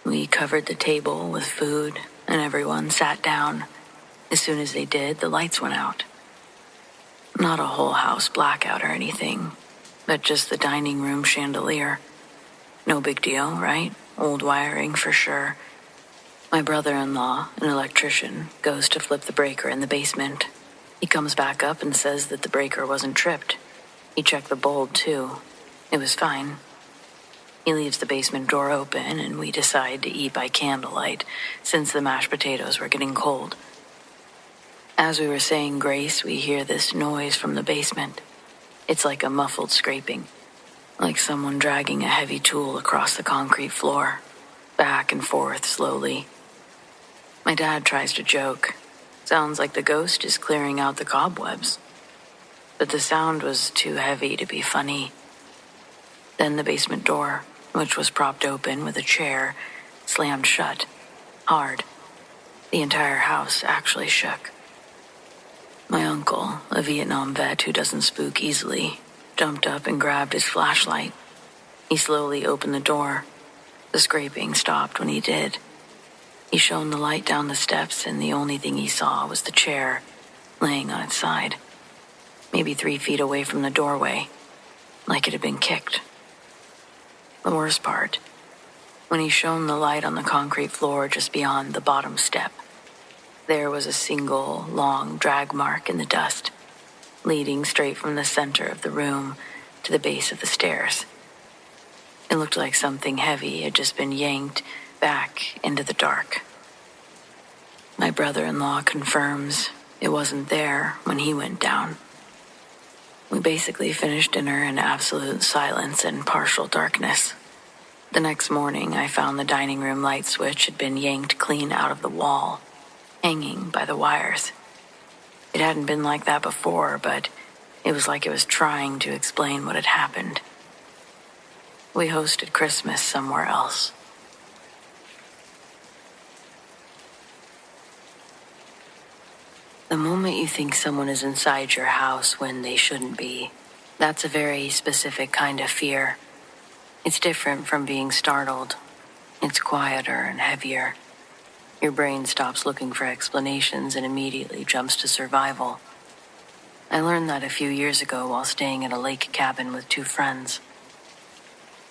We covered the table with food, and everyone sat down. As soon as they did, the lights went out. Not a whole house blackout or anything, but just the dining room chandelier. No big deal, right? Old wiring for sure. My brother-in-law, an electrician, goes to flip the breaker in the basement. He comes back up and says that the breaker wasn't tripped. He checked the bulb, too. It was fine. He leaves the basement door open, and we decide to eat by candlelight, since the mashed potatoes were getting cold. As we were saying grace, we hear this noise from the basement. It's like a muffled scraping, like someone dragging a heavy tool across the concrete floor, back and forth slowly. My dad tries to joke. Sounds like the ghost is clearing out the cobwebs. But the sound was too heavy to be funny. Then the basement door, which was propped open with a chair, slammed shut, hard. The entire house actually shook. My uncle, a Vietnam vet who doesn't spook easily, jumped up and grabbed his flashlight. He slowly opened the door. The scraping stopped when he did. He shone the light down the steps, and the only thing he saw was the chair, laying on its side, maybe 3 feet away from the doorway, like it had been kicked. The worst part, when he shone the light on the concrete floor just beyond the bottom step, there was a single, long drag mark in the dust, leading straight from the center of the room to the base of the stairs. It looked like something heavy had just been yanked back into the dark. My brother-in-law confirms it wasn't there when he went down. We basically finished dinner in absolute silence and partial darkness. The next morning, I found the dining room light switch had been yanked clean out of the wall, hanging by the wires. It hadn't been like that before, but it was like it was trying to explain what had happened. We hosted Christmas somewhere else. The moment you think someone is inside your house when they shouldn't be, that's a very specific kind of fear. It's different from being startled. It's quieter and heavier. Your brain stops looking for explanations and immediately jumps to survival. I learned that a few years ago while staying at a lake cabin with 2 friends.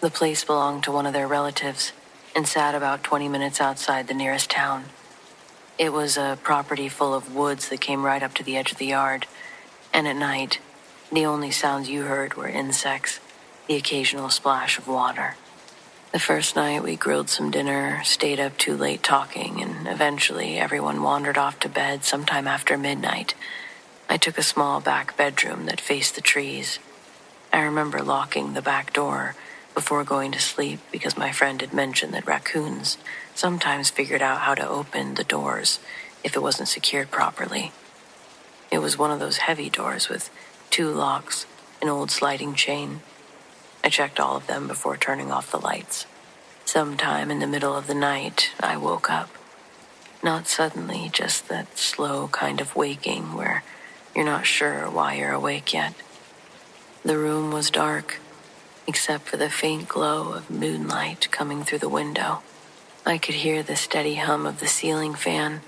The place belonged to one of their relatives and sat about 20 minutes outside the nearest town. It was a property full of woods that came right up to the edge of the yard, and at night, the only sounds you heard were insects, the occasional splash of water. The first night we grilled some dinner, stayed up too late talking, and eventually everyone wandered off to bed sometime after midnight. I took a small back bedroom that faced the trees. I remember locking the back door before going to sleep because my friend had mentioned that raccoons sometimes figured out how to open the doors if it wasn't secured properly. It was one of those heavy doors with 2 locks, an old sliding chain. I checked all of them before turning off the lights. Sometime in the middle of the night, I woke up. Not suddenly, just that slow kind of waking where you're not sure why you're awake yet. The room was dark, except for the faint glow of moonlight coming through the window. I could hear the steady hum of the ceiling fan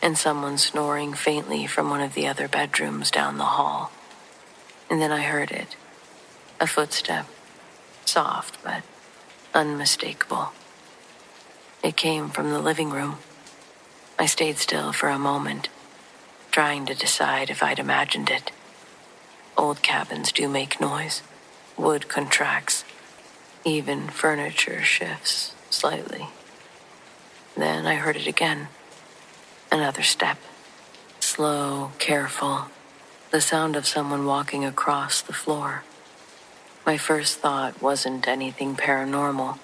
and someone snoring faintly from one of the other bedrooms down the hall. And then I heard it. A footstep. Soft, but unmistakable. It came from the living room. I stayed still for a moment, trying to decide if I'd imagined it. Old cabins do make noise. Wood contracts. Even furniture shifts slightly. Then I heard it again. Another step. Slow, careful. The sound of someone walking across the floor. My first thought wasn't anything paranormal.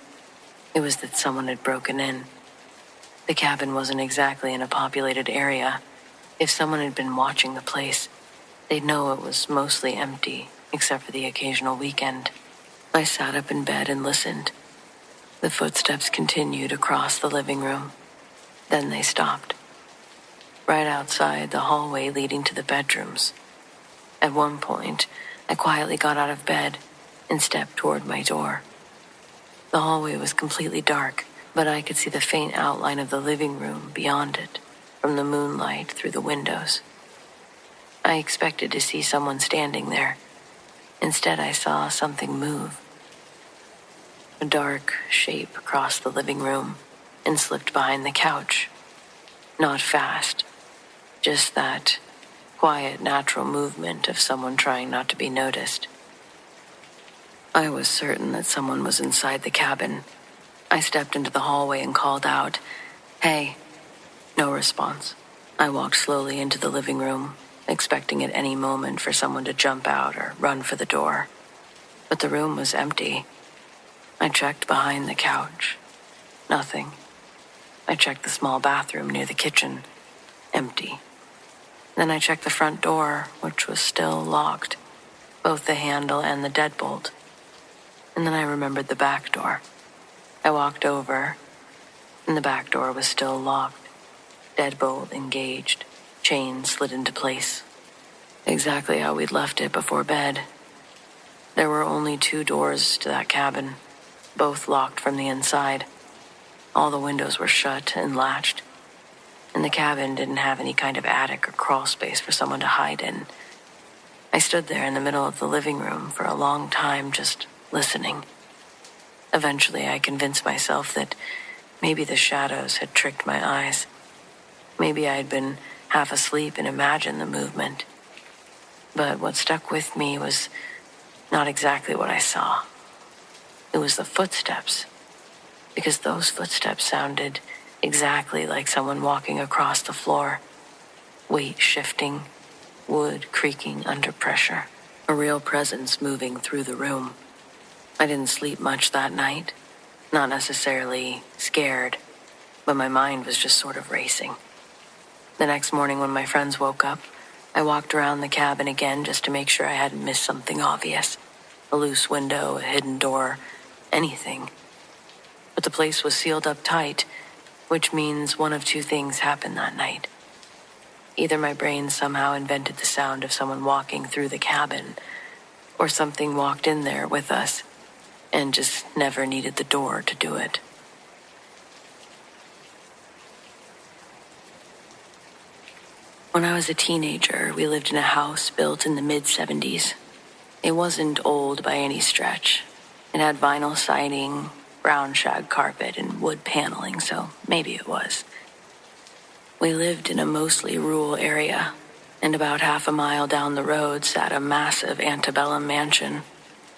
It was that someone had broken in. The cabin wasn't exactly in a populated area. If someone had been watching the place, they'd know it was mostly empty, except for the occasional weekend. I sat up in bed and listened. The footsteps continued across the living room. Then they stopped. Right outside the hallway leading to the bedrooms. At one point, I quietly got out of bed and stepped toward my door. The hallway was completely dark, but I could see the faint outline of the living room beyond it, from the moonlight through the windows. I expected to see someone standing there, Instead, I saw something move. A dark shape crossed the living room and slipped behind the couch. Not fast, just that quiet, natural movement of someone trying not to be noticed. I was certain that someone was inside the cabin. I stepped into the hallway and called out, "Hey." No response. I walked slowly into the living room, expecting at any moment for someone to jump out or run for the door. But the room was empty. I checked behind the couch. Nothing. I checked the small bathroom near the kitchen. Empty. Then I checked the front door, which was still locked, both the handle and the deadbolt. And then I remembered the back door. I walked over, and the back door was still locked. Deadbolt engaged, chain slid into place. Exactly how we'd left it before bed. There were only 2 doors to that cabin, both locked from the inside. All the windows were shut and latched, and the cabin didn't have any kind of attic or crawl space for someone to hide in. I stood there in the middle of the living room for a long time, just listening. Eventually, I convinced myself that maybe the shadows had tricked my eyes. Maybe I had been half asleep and imagined the movement. But what stuck with me was not exactly what I saw. It was the footsteps, because those footsteps sounded exactly like someone walking across the floor, weight shifting, wood creaking under pressure, a real presence moving through the room. I didn't sleep much that night, not necessarily scared, but my mind was just sort of racing. The next morning when my friends woke up, I walked around the cabin again just to make sure I hadn't missed something obvious. A loose window, a hidden door, anything. But the place was sealed up tight, which means one of 2 things happened that night. Either my brain somehow invented the sound of someone walking through the cabin, or something walked in there with us and just never needed the door to do it. When I was a teenager, we lived in a house built in the mid-70s. It wasn't old by any stretch. It had vinyl siding, brown shag carpet, and wood paneling, so maybe it was. We lived in a mostly rural area, and about half a mile down the road sat a massive antebellum mansion,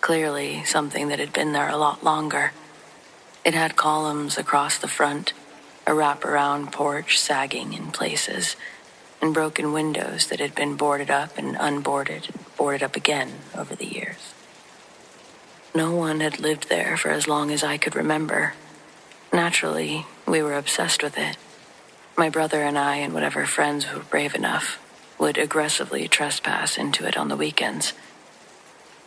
clearly something that had been there a lot longer. It had columns across the front, a wraparound porch sagging in places, and broken windows that had been boarded up and unboarded and boarded up again over the years. No one had lived there for as long as I could remember. Naturally, we were obsessed with it. My brother and I and whatever friends who were brave enough would aggressively trespass into it on the weekends.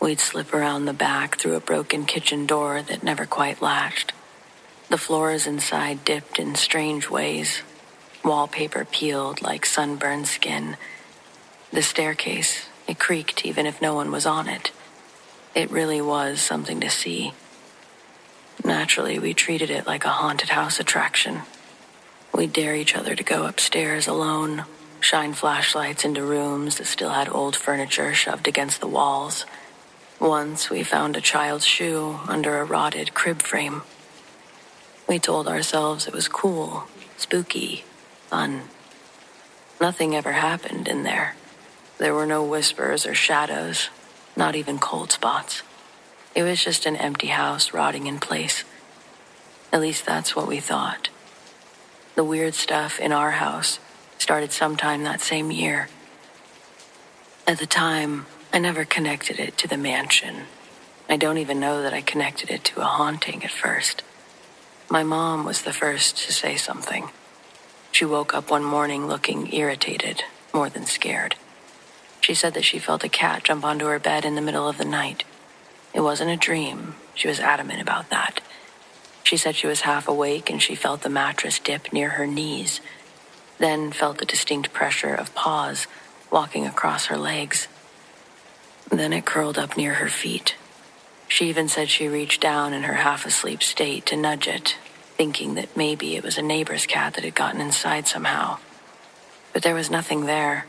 We'd slip around the back through a broken kitchen door that never quite latched. The floors inside dipped in strange ways. Wallpaper peeled like sunburned skin. The staircase, it creaked even if no one was on it. It really was something to see. Naturally, we treated it like a haunted house attraction. We'd dare each other to go upstairs alone, shine flashlights into rooms that still had old furniture shoved against the walls. Once we found a child's shoe under a rotted crib frame. We told ourselves it was cool, spooky, fun. Nothing ever happened in there. There were no whispers or shadows, not even cold spots. It was just an empty house rotting in place. At least that's what we thought. The weird stuff in our house started sometime that same year. At the time, I never connected it to the mansion. I don't even know that I connected it to a haunting at first. My mom was the first to say something. She woke up one morning looking irritated, more than scared. She said that she felt a cat jump onto her bed in the middle of the night. It wasn't a dream. She was adamant about that. She said she was half awake and she felt the mattress dip near her knees, then felt the distinct pressure of paws walking across her legs. Then it curled up near her feet. She even said she reached down in her half-asleep state to nudge it, thinking that maybe it was a neighbor's cat that had gotten inside somehow. But there was nothing there.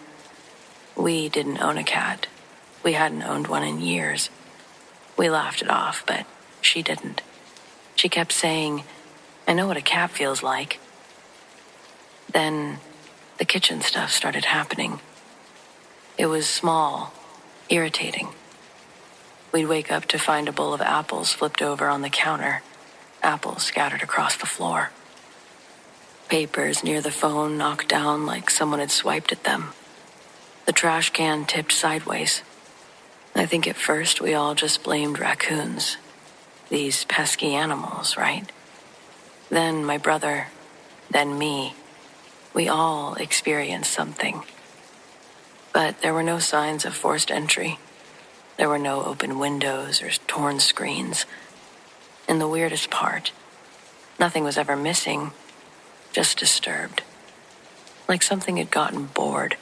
We didn't own a cat. We hadn't owned one in years. We laughed it off, but she didn't. She kept saying, "I know what a cat feels like." Then the kitchen stuff started happening. It was small, irritating. We'd wake up to find a bowl of apples flipped over on the counter, apples scattered across the floor. Papers near the phone knocked down like someone had swiped at them. The trash can tipped sideways. I think at first we all just blamed raccoons. These pesky animals, right? Then my brother, then me. We all experienced something. But there were no signs of forced entry. There were no open windows or torn screens. And the weirdest part, nothing was ever missing, just disturbed. Like something had gotten bored.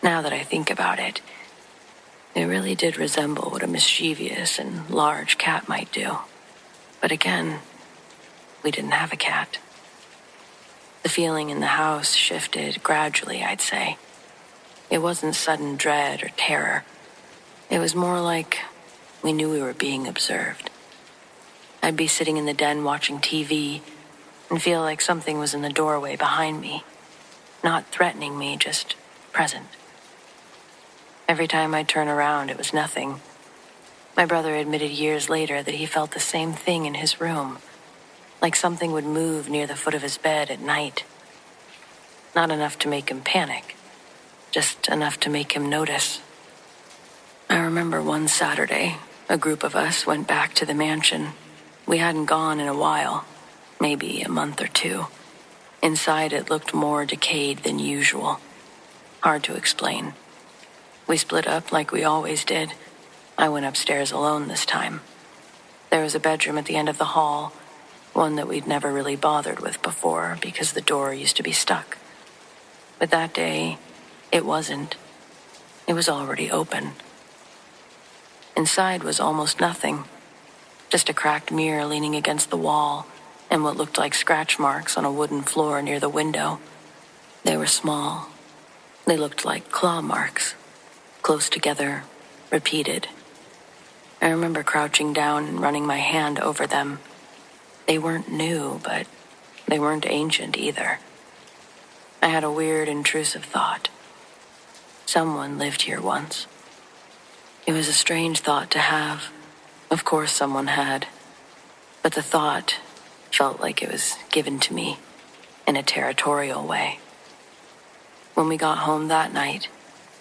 Now that I think about it, it really did resemble what a mischievous and large cat might do. But again, we didn't have a cat. The feeling in the house shifted gradually, I'd say. It wasn't sudden dread or terror. It was more like we knew we were being observed. I'd be sitting in the den watching TV and feel like something was in the doorway behind me, not threatening me, just present. Every time I'd turn around, it was nothing. My brother admitted years later that he felt the same thing in his room, like something would move near the foot of his bed at night. Not enough to make him panic, just enough to make him notice. I remember one Saturday, a group of us went back to the mansion. We hadn't gone in a while, maybe a month or two. Inside it looked more decayed than usual. Hard to explain. We split up like we always did. I went upstairs alone this time. There was a bedroom at the end of the hall, one that we'd never really bothered with before because the door used to be stuck. But that day, it wasn't. It was already open. Inside was almost nothing. Just a cracked mirror leaning against the wall and what looked like scratch marks on a wooden floor near the window. They were small. They looked like claw marks, close together, repeated. I remember crouching down and running my hand over them. They weren't new, but they weren't ancient either. I had a weird, intrusive thought. Someone lived here once. It was a strange thought to have. Of course someone had. But the thought felt like it was given to me in a territorial way. When we got home that night,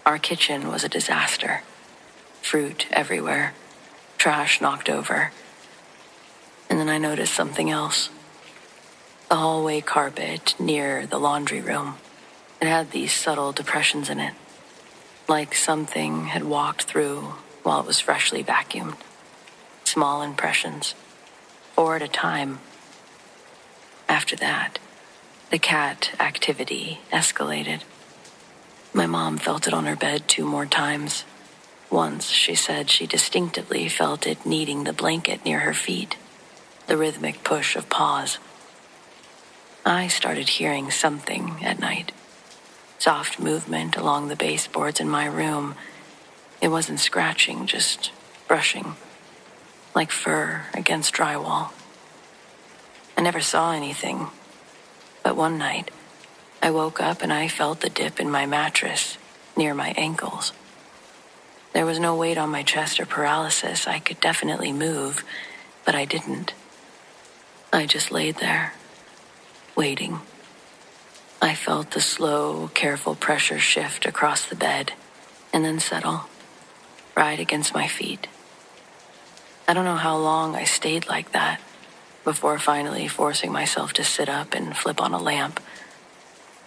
our kitchen was a disaster. Fruit everywhere, trash knocked over. And then I noticed something else. The hallway carpet near the laundry room. It had these subtle depressions in it, like something had walked through while it was freshly vacuumed. Small impressions, 4 at a time. After that, the cat activity escalated. My mom felt it on her bed 2 more times. Once, she said she distinctively felt it kneading the blanket near her feet, the rhythmic push of paws. I started hearing something at night. Soft movement along the baseboards in my room. It wasn't scratching, just brushing, like fur against drywall. I never saw anything, but one night, I woke up and I felt the dip in my mattress near my ankles. There was no weight on my chest or paralysis. I could definitely move, but I didn't. I just laid there, waiting. I felt the slow, careful pressure shift across the bed and then settle, right against my feet. I don't know how long I stayed like that before finally forcing myself to sit up and flip on a lamp.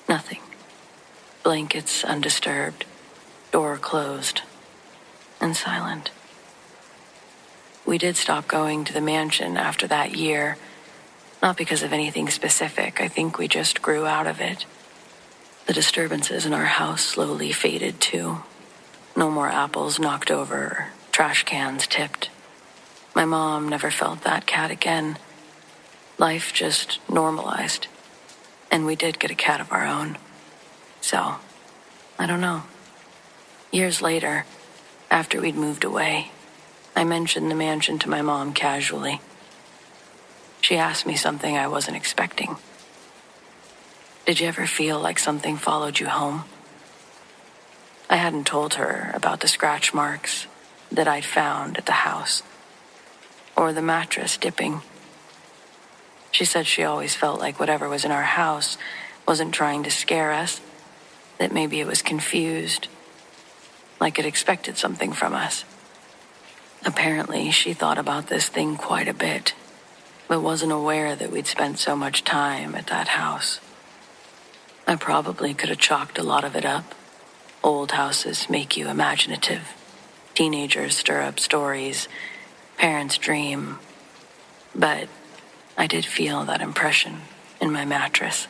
Nothing. Blankets undisturbed, door closed, and silent. We did stop going to the mansion after that year. Not because of anything specific. I think we just grew out of it. The disturbances in our house slowly faded too. No more apples knocked over, trash cans tipped. My mom never felt that cat again. Life just normalized. And we did get a cat of our own. So, I don't know. Years later, After we'd moved away, I mentioned the mansion to my mom casually. She asked me something I wasn't expecting. Did you ever feel like something followed you home? I hadn't told her about the scratch marks that I'd found at the house, or the mattress dipping. She said she always felt like whatever was in our house wasn't trying to scare us, that maybe it was confused, like it expected something from us. Apparently, she thought about this thing quite a bit, but wasn't aware that we'd spent so much time at that house. I probably could have chalked a lot of it up. Old houses make you imaginative. Teenagers stir up stories. Parents dream. But I did feel that impression in my mattress.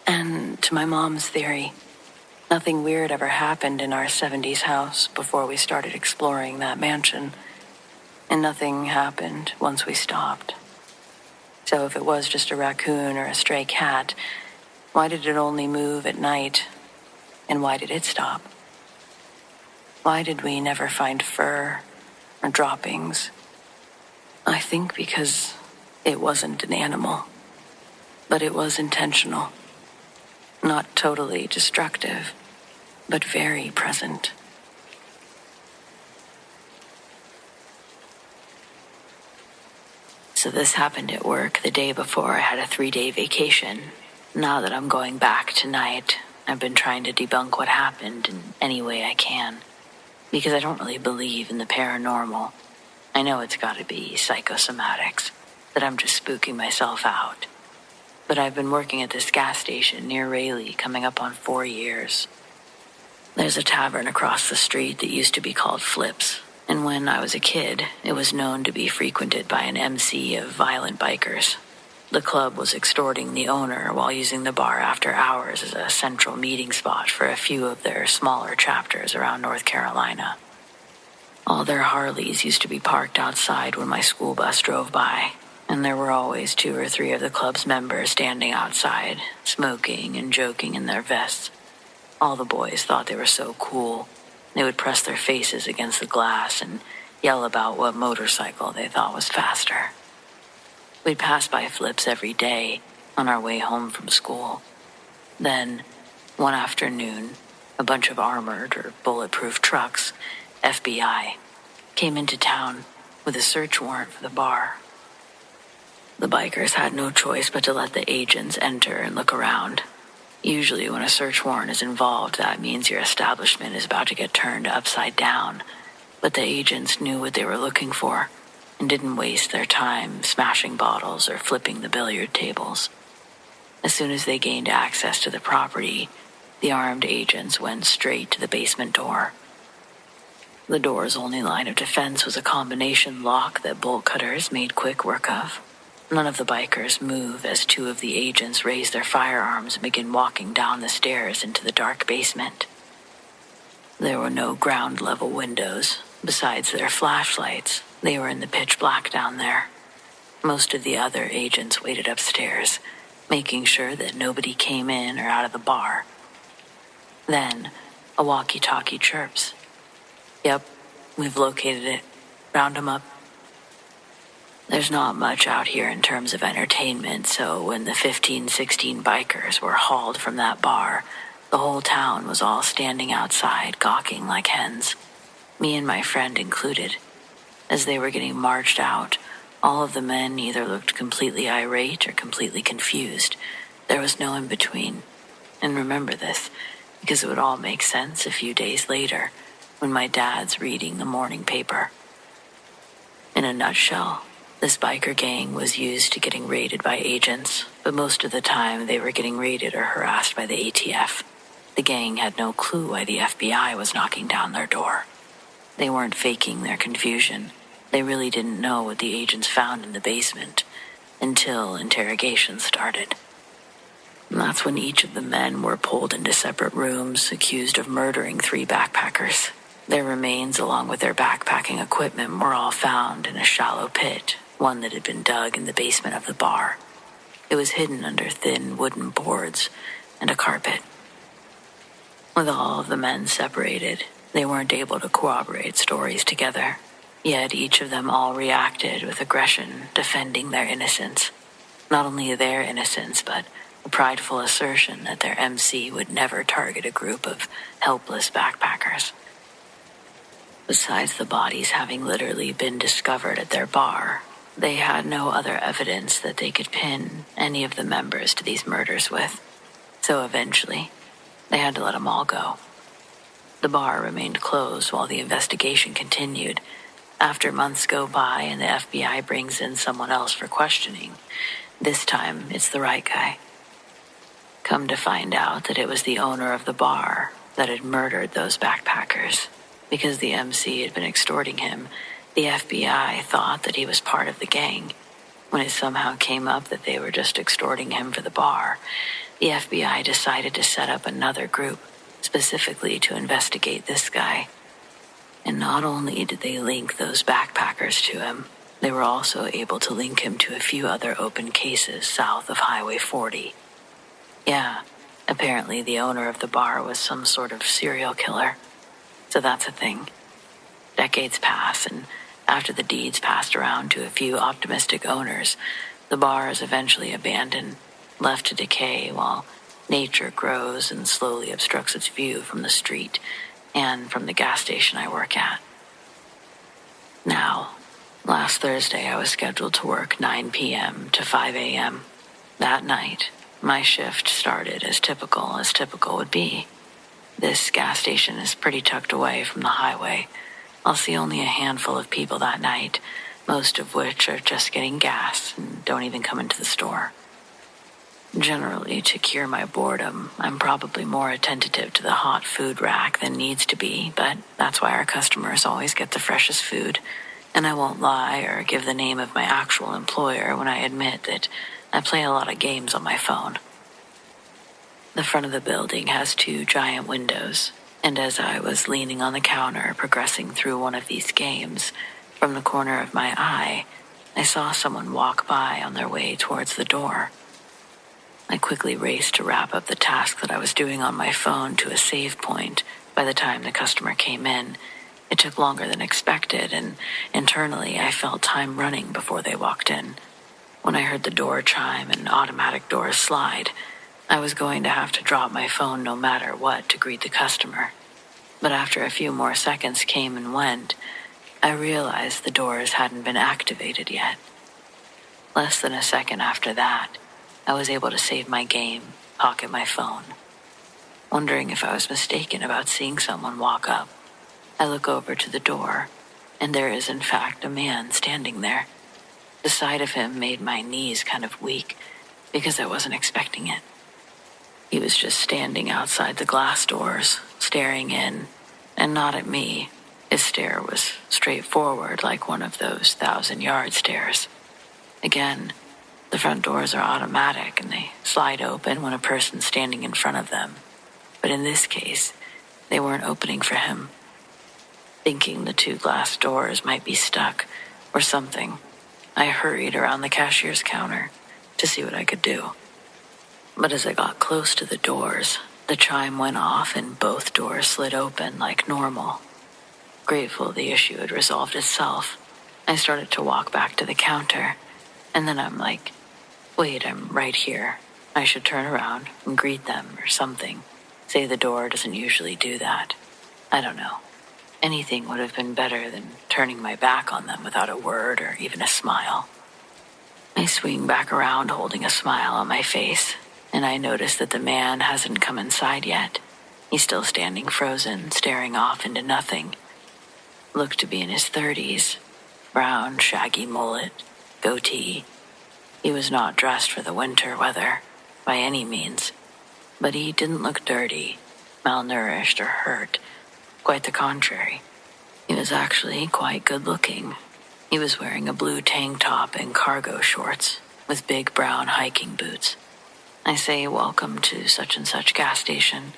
And to my mom's theory, nothing weird ever happened in our 70s house before we started exploring that mansion. And nothing happened once we stopped. So if it was just a raccoon or a stray cat, why did it only move at night? And why did it stop? Why did we never find fur or droppings? I think because it wasn't an animal, but it was intentional. Not totally destructive, but very present. So this happened at work the day before I had a 3-day vacation. Now that I'm going back tonight, I've been trying to debunk what happened in any way I can, because I don't really believe in the paranormal. I know it's got to be psychosomatics, that I'm just spooking myself out. But I've been working at this gas station near Raleigh coming up on 4 years. There's a tavern across the street that used to be called Flips, and when I was a kid, it was known to be frequented by an MC of violent bikers. The club was extorting the owner while using the bar after hours as a central meeting spot for a few of their smaller chapters around North Carolina. All their Harleys used to be parked outside when my school bus drove by, and there were always 2 or 3 of the club's members standing outside, smoking and joking in their vests. All the boys thought they were so cool. They would press their faces against the glass and yell about what motorcycle they thought was faster. We'd pass by Flips every day on our way home from school. Then, one afternoon, a bunch of armored or bulletproof trucks, FBI, came into town with a search warrant for the bar. The bikers had no choice but to let the agents enter and look around. Usually when a search warrant is involved, that means your establishment is about to get turned upside down. But the agents knew what they were looking for and didn't waste their time smashing bottles or flipping the billiard tables. As soon as they gained access to the property, the armed agents went straight to the basement door. The door's only line of defense was a combination lock that bolt cutters made quick work of. None of the bikers move as 2 of the agents raise their firearms and begin walking down the stairs into the dark basement. There were no ground-level windows. Besides their flashlights, they were in the pitch black down there. Most of the other agents waited upstairs, making sure that nobody came in or out of the bar. Then, a walkie-talkie chirps. "Yep, we've located it. Round 'em up." There's not much out here in terms of entertainment, so when the 15-16 bikers were hauled from that bar, the whole town was all standing outside, gawking like hens. Me and my friend included. As they were getting marched out, all of the men either looked completely irate or completely confused. There was no in between. And remember this, because it would all make sense a few days later, when my dad's reading the morning paper. In a nutshell, this biker gang was used to getting raided by agents, but most of the time they were getting raided or harassed by the ATF. The gang had no clue why the FBI was knocking down their door. They weren't faking their confusion. They really didn't know what the agents found in the basement until interrogation started. And that's when each of the men were pulled into separate rooms, accused of murdering 3 backpackers. Their remains, along with their backpacking equipment, were all found in a shallow pit, one that had been dug in the basement of the bar. It was hidden under thin wooden boards and a carpet. With all of the men separated, They weren't able to corroborate stories together, yet each of them all reacted with aggression, defending their innocence. Not only their innocence, but a prideful assertion that their MC would never target a group of helpless backpackers. Besides the bodies having literally been discovered at their bar, they had no other evidence that they could pin any of the members to these murders with. So eventually, they had to let them all go. The bar remained closed while the investigation continued. After months go by and the FBI brings in someone else for questioning, this time it's the right guy. Come to find out that it was the owner of the bar that had murdered those backpackers. Because the MC had been extorting him, the FBI thought that he was part of the gang. When it somehow came up that they were just extorting him for the bar, the FBI decided to set up another group specifically to investigate this guy. And not only did they link those backpackers to him, they were also able to link him to a few other open cases south of Highway 40. Yeah, apparently the owner of the bar was some sort of serial killer. So that's a thing. Decades pass, and after the deeds passed around to a few optimistic owners, the bar is eventually abandoned, left to decay while nature grows and slowly obstructs its view from the street and from the gas station I work at. Now, last Thursday I was scheduled to work 9 p.m. to 5 a.m. That night, my shift started as typical would be. This gas station is pretty tucked away from the highway. I'll see only a handful of people that night, most of which are just getting gas and don't even come into the store. Generally, to cure my boredom, I'm probably more attentive to the hot food rack than needs to be, but that's why our customers always get the freshest food. And I won't lie or give the name of my actual employer when I admit that I play a lot of games on my phone. The front of the building has 2 giant windows, and as I was leaning on the counter progressing through one of these games, from the corner of my eye, I saw someone walk by on their way towards the door. I quickly raced to wrap up the task that I was doing on my phone to a save point. By the time the customer came in, it took longer than expected, and internally I felt time running before they walked in. When I heard the door chime and automatic doors slide, I was going to have to drop my phone no matter what to greet the customer. But after a few more seconds came and went, I realized the doors hadn't been activated yet. Less than a second after that, I was able to save my game, pocket my phone. Wondering if I was mistaken about seeing someone walk up, I look over to the door, and there is in fact a man standing there. The sight of him made my knees kind of weak because I wasn't expecting it. He was just standing outside the glass doors, staring in, and not at me. His stare was straightforward, like one of those 1,000-yard stares. Again, the front doors are automatic and they slide open when a person's standing in front of them. But in this case, they weren't opening for him. Thinking the 2 glass doors might be stuck or something, I hurried around the cashier's counter to see what I could do. But as I got close to the doors, the chime went off and both doors slid open like normal. Grateful the issue had resolved itself, I started to walk back to the counter, and then I'm like, wait, I'm right here. I should turn around and greet them or something. Say the door doesn't usually do that. I don't know. Anything would have been better than turning my back on them without a word or even a smile. I swing back around holding a smile on my face, and I notice that the man hasn't come inside yet. He's still standing frozen, staring off into nothing. Looked to be in his 30s. Brown, shaggy mullet, goatee. He was not dressed for the winter weather, by any means. But he didn't look dirty, malnourished, or hurt. Quite the contrary. He was actually quite good-looking. He was wearing a blue tank top and cargo shorts, with big brown hiking boots. I say welcome to such-and-such gas station,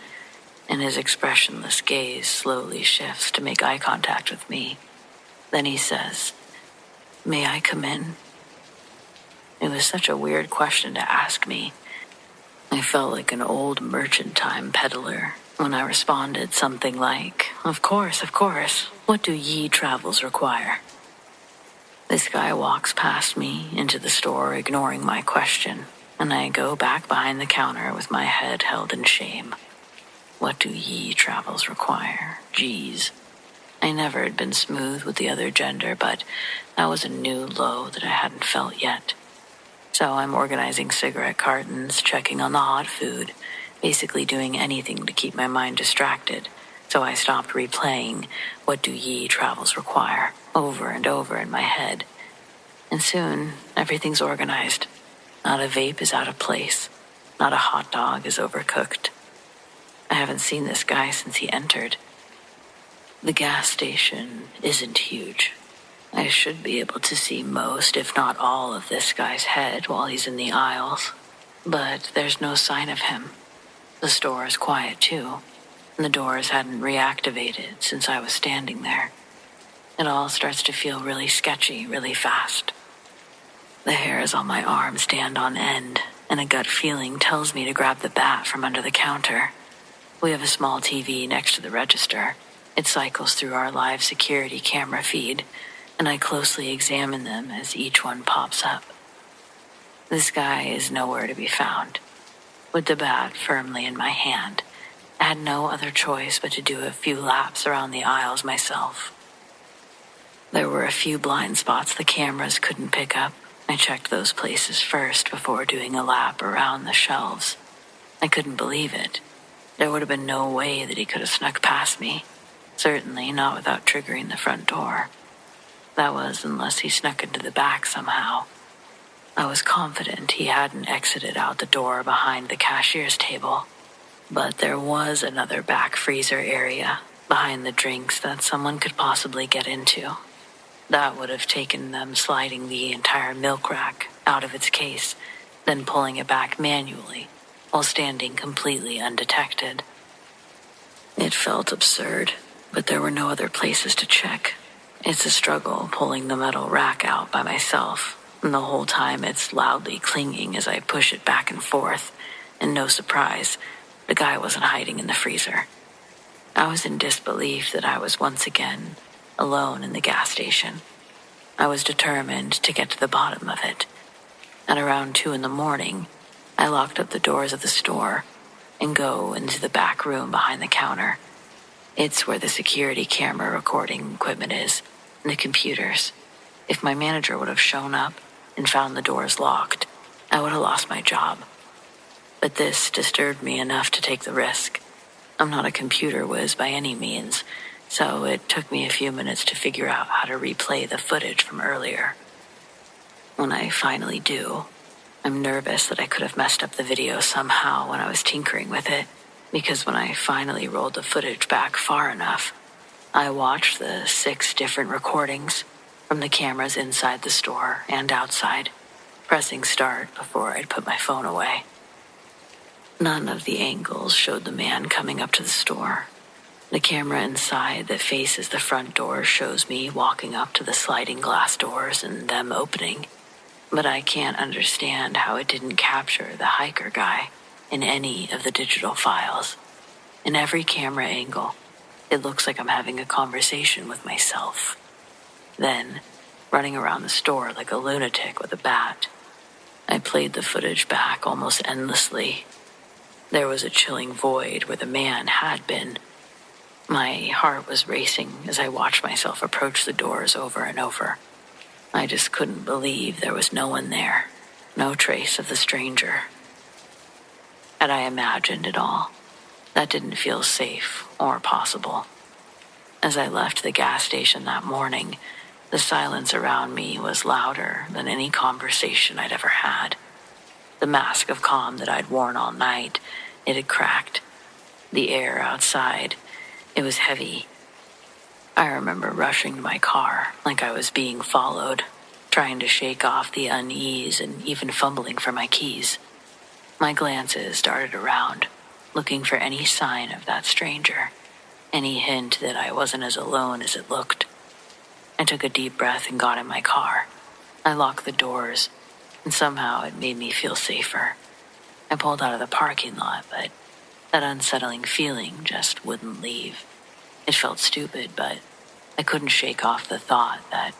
and his expressionless gaze slowly shifts to make eye contact with me. Then he says, "May I come in?" It was such a weird question to ask me. I felt like an old merchantime peddler, When I responded something like, of course, what do ye travels require? This guy walks past me into the store, ignoring my question, and I go back behind the counter with my head held in shame. What do ye travels require? Geez. I never had been smooth with the other gender, but that was a new low that I hadn't felt yet. So I'm organizing cigarette cartons, checking on the hot food, basically doing anything to keep my mind distracted. So I stopped replaying, what do ye travels require, over and over in my head. And soon, everything's organized. Not a vape is out of place. Not a hot dog is overcooked. I haven't seen this guy since he entered. The gas station isn't huge. I should be able to see most, if not all, of this guy's head while he's in the aisles. But there's no sign of him. The store is quiet, too, and the doors hadn't reactivated since I was standing there. It all starts to feel really sketchy, really fast. The hairs on my arm stand on end, and a gut feeling tells me to grab the bat from under the counter. We have a small TV next to the register. It cycles through our live security camera feed, and I closely examine them as each one pops up. This guy is nowhere to be found. With the bat firmly in my hand, I had no other choice but to do a few laps around the aisles myself. There were a few blind spots the cameras couldn't pick up. I checked those places first before doing a lap around the shelves. I couldn't believe it. There would have been no way that he could have snuck past me. Certainly not without triggering the front door. That was unless he snuck into the back somehow. I was confident he hadn't exited out the door behind the cashier's table. But there was another back freezer area behind the drinks that someone could possibly get into. That would have taken them sliding the entire milk rack out of its case, then pulling it back manually while standing completely undetected. It felt absurd, but there were no other places to check. It's a struggle pulling the metal rack out by myself, and the whole time it's loudly clinging as I push it back and forth, and no surprise, the guy wasn't hiding in the freezer. I was in disbelief that I was once again alone in the gas station. I was determined to get to the bottom of it. At around 2 a.m, I locked up the doors of the store and go into the back room behind the counter. It's where the security camera recording equipment is, and the computers. If my manager would have shown up and found the doors locked, I would have lost my job. But this disturbed me enough to take the risk. I'm not a computer whiz by any means, so it took me a few minutes to figure out how to replay the footage from earlier. When I finally do, I'm nervous that I could have messed up the video somehow when I was tinkering with it, because when I finally rolled the footage back far enough, I watched the 6 different recordings from the cameras inside the store and outside, pressing start before I'd put my phone away. None of the angles showed the man coming up to the store. The camera inside that faces the front door shows me walking up to the sliding glass doors and them opening, but I can't understand how it didn't capture the hiker guy in any of the digital files. In every camera angle, it looks like I'm having a conversation with myself. Then, running around the store like a lunatic with a bat, I played the footage back almost endlessly. There was a chilling void where the man had been. My heart was racing as I watched myself approach the doors over and over. I just couldn't believe there was no one there, no trace of the stranger. Had I imagined it all? That didn't feel safe or possible. As I left the gas station that morning, the silence around me was louder than any conversation I'd ever had. The mask of calm that I'd worn all night, it had cracked. The air outside, it was heavy. I remember rushing to my car like I was being followed, trying to shake off the unease and even fumbling for my keys. My glances darted around, looking for any sign of that stranger, any hint that I wasn't as alone as it looked. I took a deep breath and got in my car. I locked the doors, and somehow it made me feel safer. I pulled out of the parking lot, but That unsettling feeling just wouldn't leave. It felt stupid, but I couldn't shake off the thought that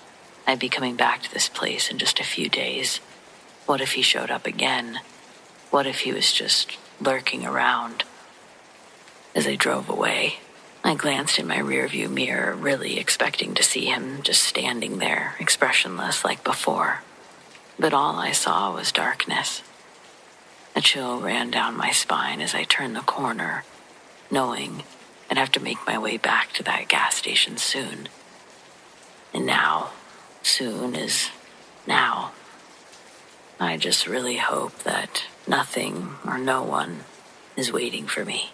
I'd be coming back to this place in just a few days. What if he showed up again? What if he was just lurking around? As I drove away, I glanced in my rearview mirror, really expecting to see him just standing there, expressionless like before. But all I saw was darkness. A chill ran down my spine as I turned the corner, knowing I'd have to make my way back to that gas station soon. And now, soon is now. I just really hope that nothing or no one is waiting for me.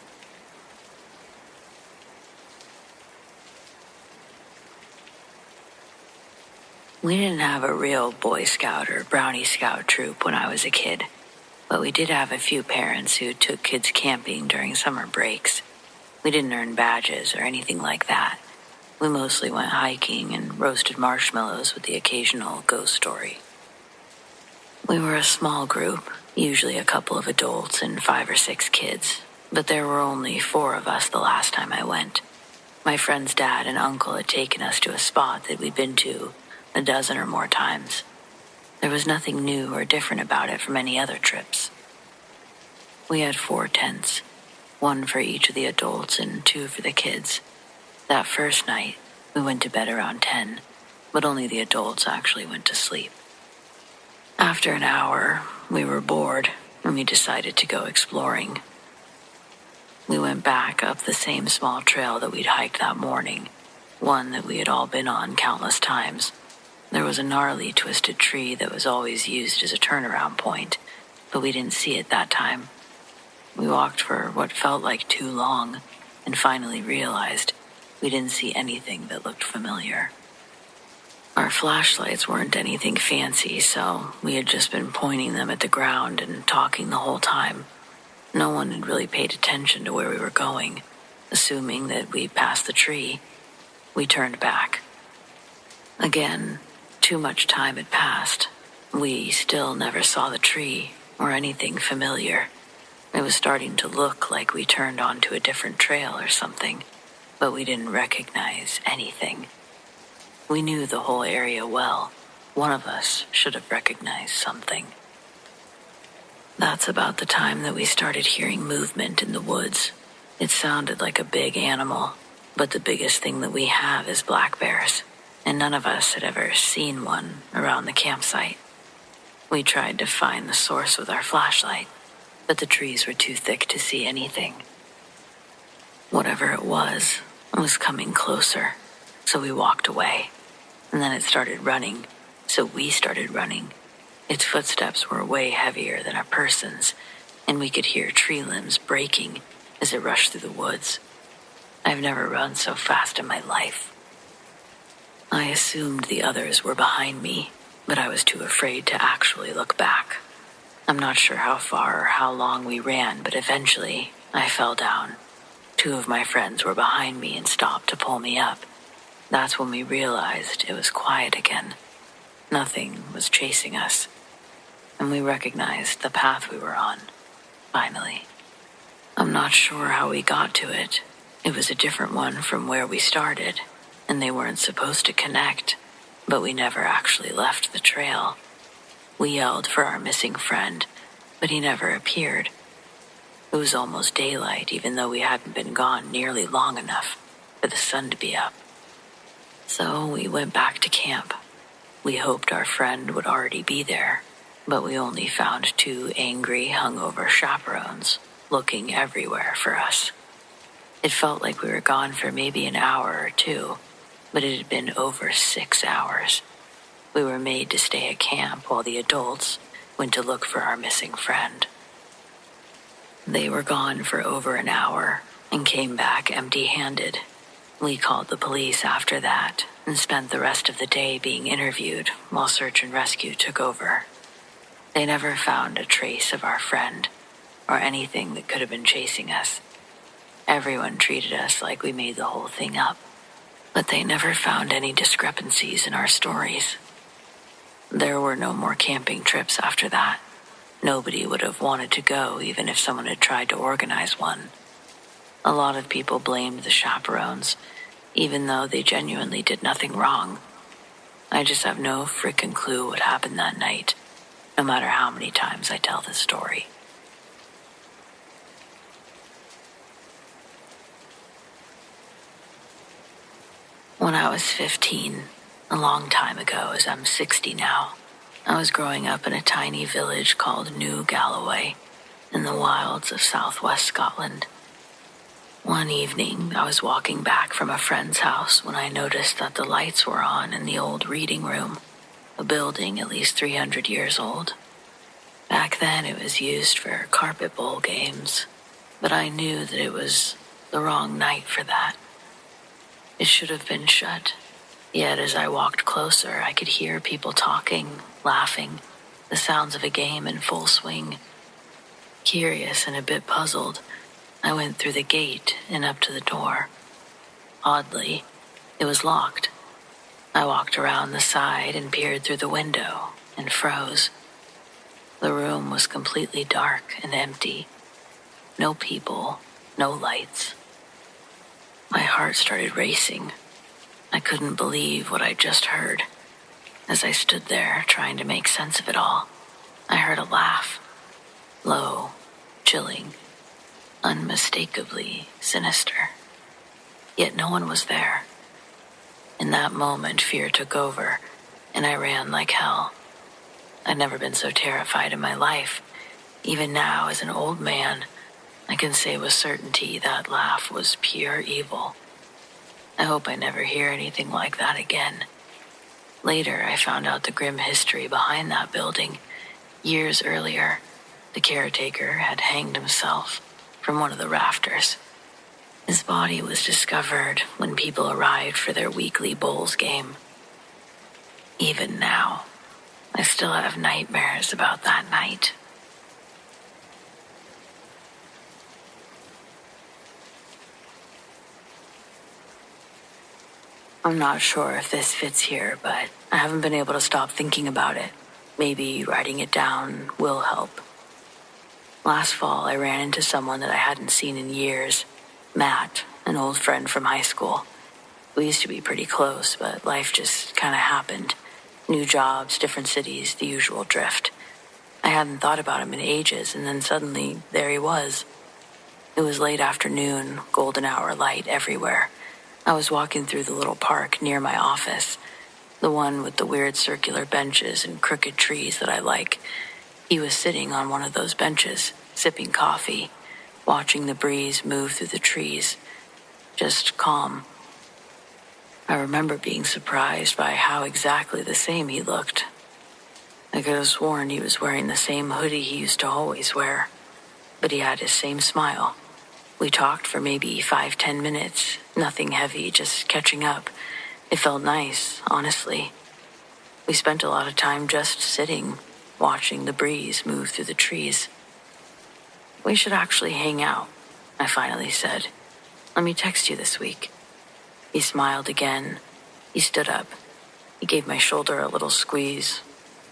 We didn't have a real Boy Scout or Brownie Scout troop when I was a kid, but we did have a few parents who took kids camping during summer breaks. We didn't earn badges or anything like that. We mostly went hiking and roasted marshmallows with the occasional ghost story. We were a small group, usually a couple of adults and 5 or 6 kids, but there were only 4 of us the last time I went. My friend's dad and uncle had taken us to a spot that we'd been to a dozen or more times. There was nothing new or different about it from any other trips. We had 4 tents, 1 for each of the adults and 2 for the kids. That first night, we went to bed around 10, but only the adults actually went to sleep. After an hour, we were bored and we decided to go exploring. We went back up the same small trail that we'd hiked that morning, one that we had all been on countless times. There was a gnarly, twisted tree that was always used as a turnaround point, but we didn't see it that time. We walked for what felt like too long, and finally realized we didn't see anything that looked familiar. Our flashlights weren't anything fancy, so we had just been pointing them at the ground and talking the whole time. No one had really paid attention to where we were going. Assuming that we passed the tree, we turned back. Again, too much time had passed. We still never saw the tree or anything familiar. It was starting to look like we turned onto a different trail or something, but we didn't recognize anything. We knew the whole area well. One of us should have recognized something. That's about the time that we started hearing movement in the woods. It sounded like a big animal, but the biggest thing that we have is black bears, and none of us had ever seen one around the campsite. We tried to find the source with our flashlight, but the trees were too thick to see anything. Whatever it was coming closer, so we walked away. And then it started running, so we started running. Its footsteps were way heavier than a person's, and we could hear tree limbs breaking as it rushed through the woods. I've never run so fast in my life. I assumed the others were behind me, but I was too afraid to actually look back. I'm not sure how far or how long we ran, but eventually I fell down. 2 of my friends were behind me and stopped to pull me up. That's when we realized it was quiet again. Nothing was chasing us, and we recognized the path we were on, finally. I'm not sure how we got to it. It was a different one from where we started, and they weren't supposed to connect, but we never actually left the trail. We yelled for our missing friend, but he never appeared. It was almost daylight, even though we hadn't been gone nearly long enough for the sun to be up. So we went back to camp. We hoped our friend would already be there, but we only found 2 angry, hungover chaperones looking everywhere for us. It felt like we were gone for maybe an hour or 2, but it had been over 6 hours. We were made to stay at camp while the adults went to look for our missing friend. They were gone for over an hour and came back empty-handed. We called the police after that and spent the rest of the day being interviewed while search and rescue took over. They never found a trace of our friend or anything that could have been chasing us. Everyone treated us like we made the whole thing up, but they never found any discrepancies in our stories. There were no more camping trips after that. Nobody would have wanted to go even if someone had tried to organize one. A lot of people blamed the chaperones, even though they genuinely did nothing wrong. I just have no frickin' clue what happened that night, no matter how many times I tell this story. When I was 15, a long time ago, as I'm 60 now, I was growing up in a tiny village called New Galloway in the wilds of southwest Scotland. One evening, I was walking back from a friend's house when I noticed that the lights were on in the old reading room, a building at least 300 years old. Back then, it was used for carpet bowl games, but I knew that it was the wrong night for that. It should have been shut. Yet as I walked closer, I could hear people talking, laughing, the sounds of a game in full swing. Curious and a bit puzzled, I went through the gate and up to the door. Oddly, it was locked. I walked around the side and peered through the window and froze. The room was completely dark and empty. No people, no lights. My heart started racing. I couldn't believe what I'd just heard. As I stood there trying to make sense of it all, I heard a laugh. Low, chilling, unmistakably sinister. Yet no one was there. In that moment, fear took over, and I ran like hell. I'd never been so terrified in my life. Even now, as an old man, I can say with certainty that laugh was pure evil. I hope I never hear anything like that again. Later, I found out the grim history behind that building. Years earlier, the caretaker had hanged himself from one of the rafters. His body was discovered when people arrived for their weekly bowls game. Even now, I still have nightmares about that night. I'm not sure if this fits here, but I haven't been able to stop thinking about it. Maybe writing it down will help. Last fall, I ran into someone that I hadn't seen in years, Matt, an old friend from high school. We used to be pretty close, but life just kind of happened. New jobs, different cities, the usual drift. I hadn't thought about him in ages, and then suddenly, there he was. It was late afternoon, golden hour light everywhere. I was walking through the little park near my office, the one with the weird circular benches and crooked trees that I like. He was sitting on one of those benches, sipping coffee, watching the breeze move through the trees, just calm. I remember being surprised by how exactly the same he looked. I could have sworn he was wearing the same hoodie he used to always wear, but he had his same smile. We talked for maybe 5-10 minutes, nothing heavy, just catching up. It felt nice, honestly. We spent a lot of time just sitting, watching the breeze move through the trees. We should actually hang out, I finally said. Let me text you this week. He smiled again. He stood up. He gave my shoulder a little squeeze,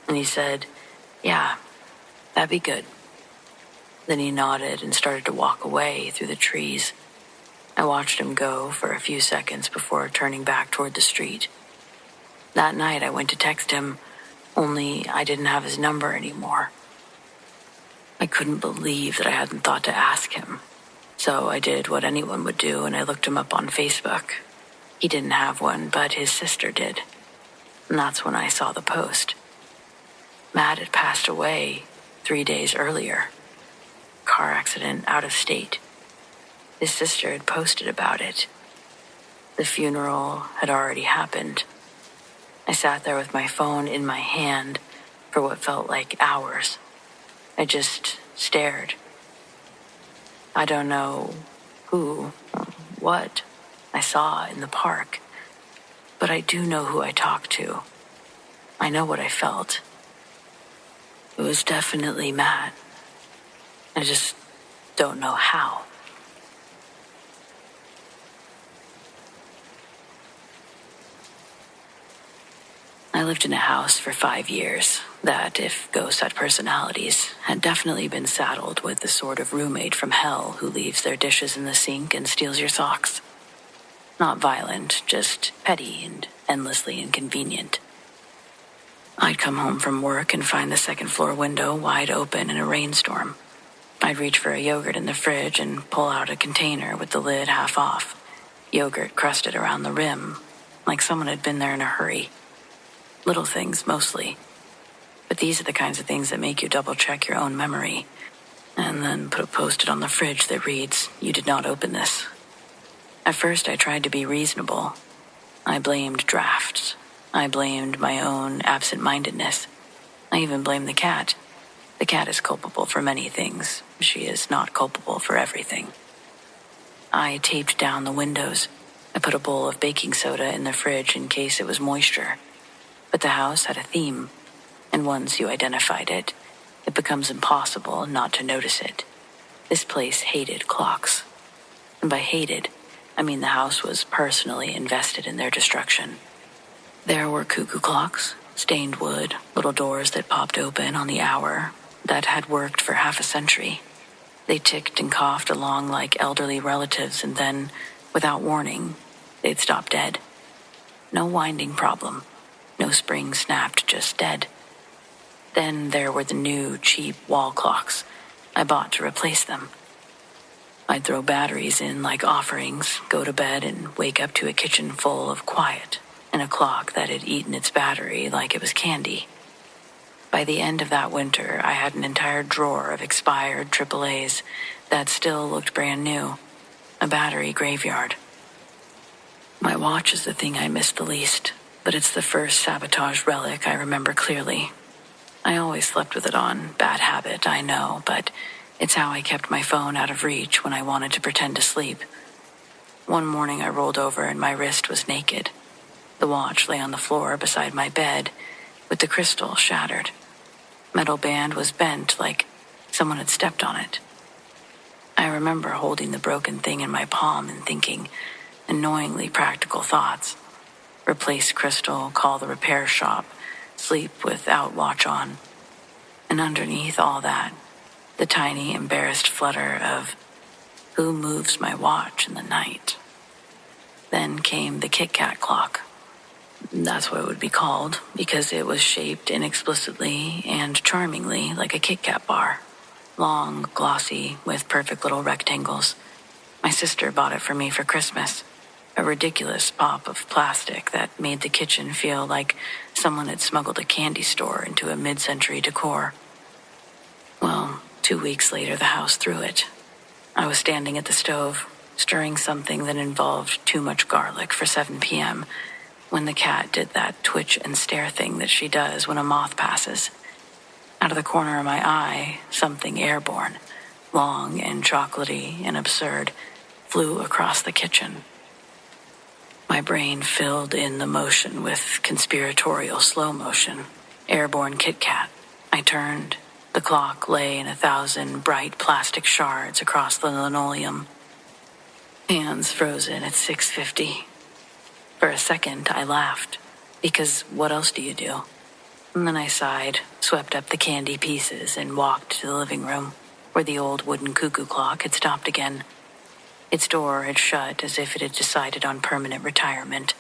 and he said, "Yeah, that'd be good." Then he nodded and started to walk away through the trees. I watched him go for a few seconds before turning back toward the street. That night I went to text him, only I didn't have his number anymore. I couldn't believe that I hadn't thought to ask him. So I did what anyone would do, and I looked him up on Facebook. He didn't have one, but his sister did. And that's when I saw the post. Matt had passed away 3 days earlier. Car accident out of state. His sister had posted about it. The funeral had already happened. I sat there with my phone in my hand for what felt like hours. I just stared. I don't know who, or what I saw in the park, but I do know who I talked to. I know what I felt. It was definitely Matt. I just don't know how. I lived in a house for 5 years that, if ghosts had personalities, had definitely been saddled with the sort of roommate from hell who leaves their dishes in the sink and steals your socks. Not violent, just petty and endlessly inconvenient. I'd come home from work and find the second-floor window wide open in a rainstorm. I'd reach for a yogurt in the fridge and pull out a container with the lid half off, yogurt crusted around the rim, like someone had been there in a hurry. Little things, mostly. But these are the kinds of things that make you double-check your own memory, and then put a post-it on the fridge that reads, "You did not open this." At first, I tried to be reasonable. I blamed drafts. I blamed my own absent-mindedness. I even blamed the cat. The cat is culpable for many things. She is not culpable for everything. I taped down the windows. I put a bowl of baking soda in the fridge in case it was moisture. But the house had a theme, and once you identified it, it becomes impossible not to notice it. This place hated clocks. And by hated, I mean the house was personally invested in their destruction. There were cuckoo clocks, stained wood, little doors that popped open on the hour, that had worked for half a century. They ticked and coughed along like elderly relatives, and then, without warning, they'd stop dead. No winding problem. No spring snapped, just dead. Then there were the new, cheap wall clocks I bought to replace them. I'd throw batteries in like offerings, go to bed, and wake up to a kitchen full of quiet and a clock that had eaten its battery like it was candy. By the end of that winter, I had an entire drawer of expired AAAs that still looked brand new. A battery graveyard. My watch is the thing I miss the least, but it's the first sabotage relic I remember clearly. I always slept with it on, bad habit, I know, but it's how I kept my phone out of reach when I wanted to pretend to sleep. One morning I rolled over and my wrist was naked. The watch lay on the floor beside my bed, with the crystal shattered. Metal band was bent like someone had stepped on it. I remember holding the broken thing in my palm and thinking annoyingly practical thoughts. Replace crystal, call the repair shop, sleep without watch on. And underneath all that, the tiny, embarrassed flutter of who moves my watch in the night. Then came the Kit Kat clock. That's what it would be called, because it was shaped inexplicitly and charmingly like a Kit Kat bar. Long, glossy, with perfect little rectangles. My sister bought it for me for Christmas. A ridiculous pop of plastic that made the kitchen feel like someone had smuggled a candy store into a mid-century decor. Well, 2 weeks later, the house threw it. I was standing at the stove, stirring something that involved too much garlic for 7 p.m., when the cat did that twitch and stare thing that she does when a moth passes. Out of the corner of my eye, something airborne, long and chocolatey and absurd, flew across the kitchen. My brain filled in the motion with conspiratorial slow motion. Airborne Kit Kat. I turned. The clock lay in 1,000 bright plastic shards across the linoleum. Hands frozen at 6:50. For a second, I laughed, because what else do you do? And then I sighed, swept up the candy pieces, and walked to the living room, where the old wooden cuckoo clock had stopped again. Its door had shut as if it had decided on permanent retirement.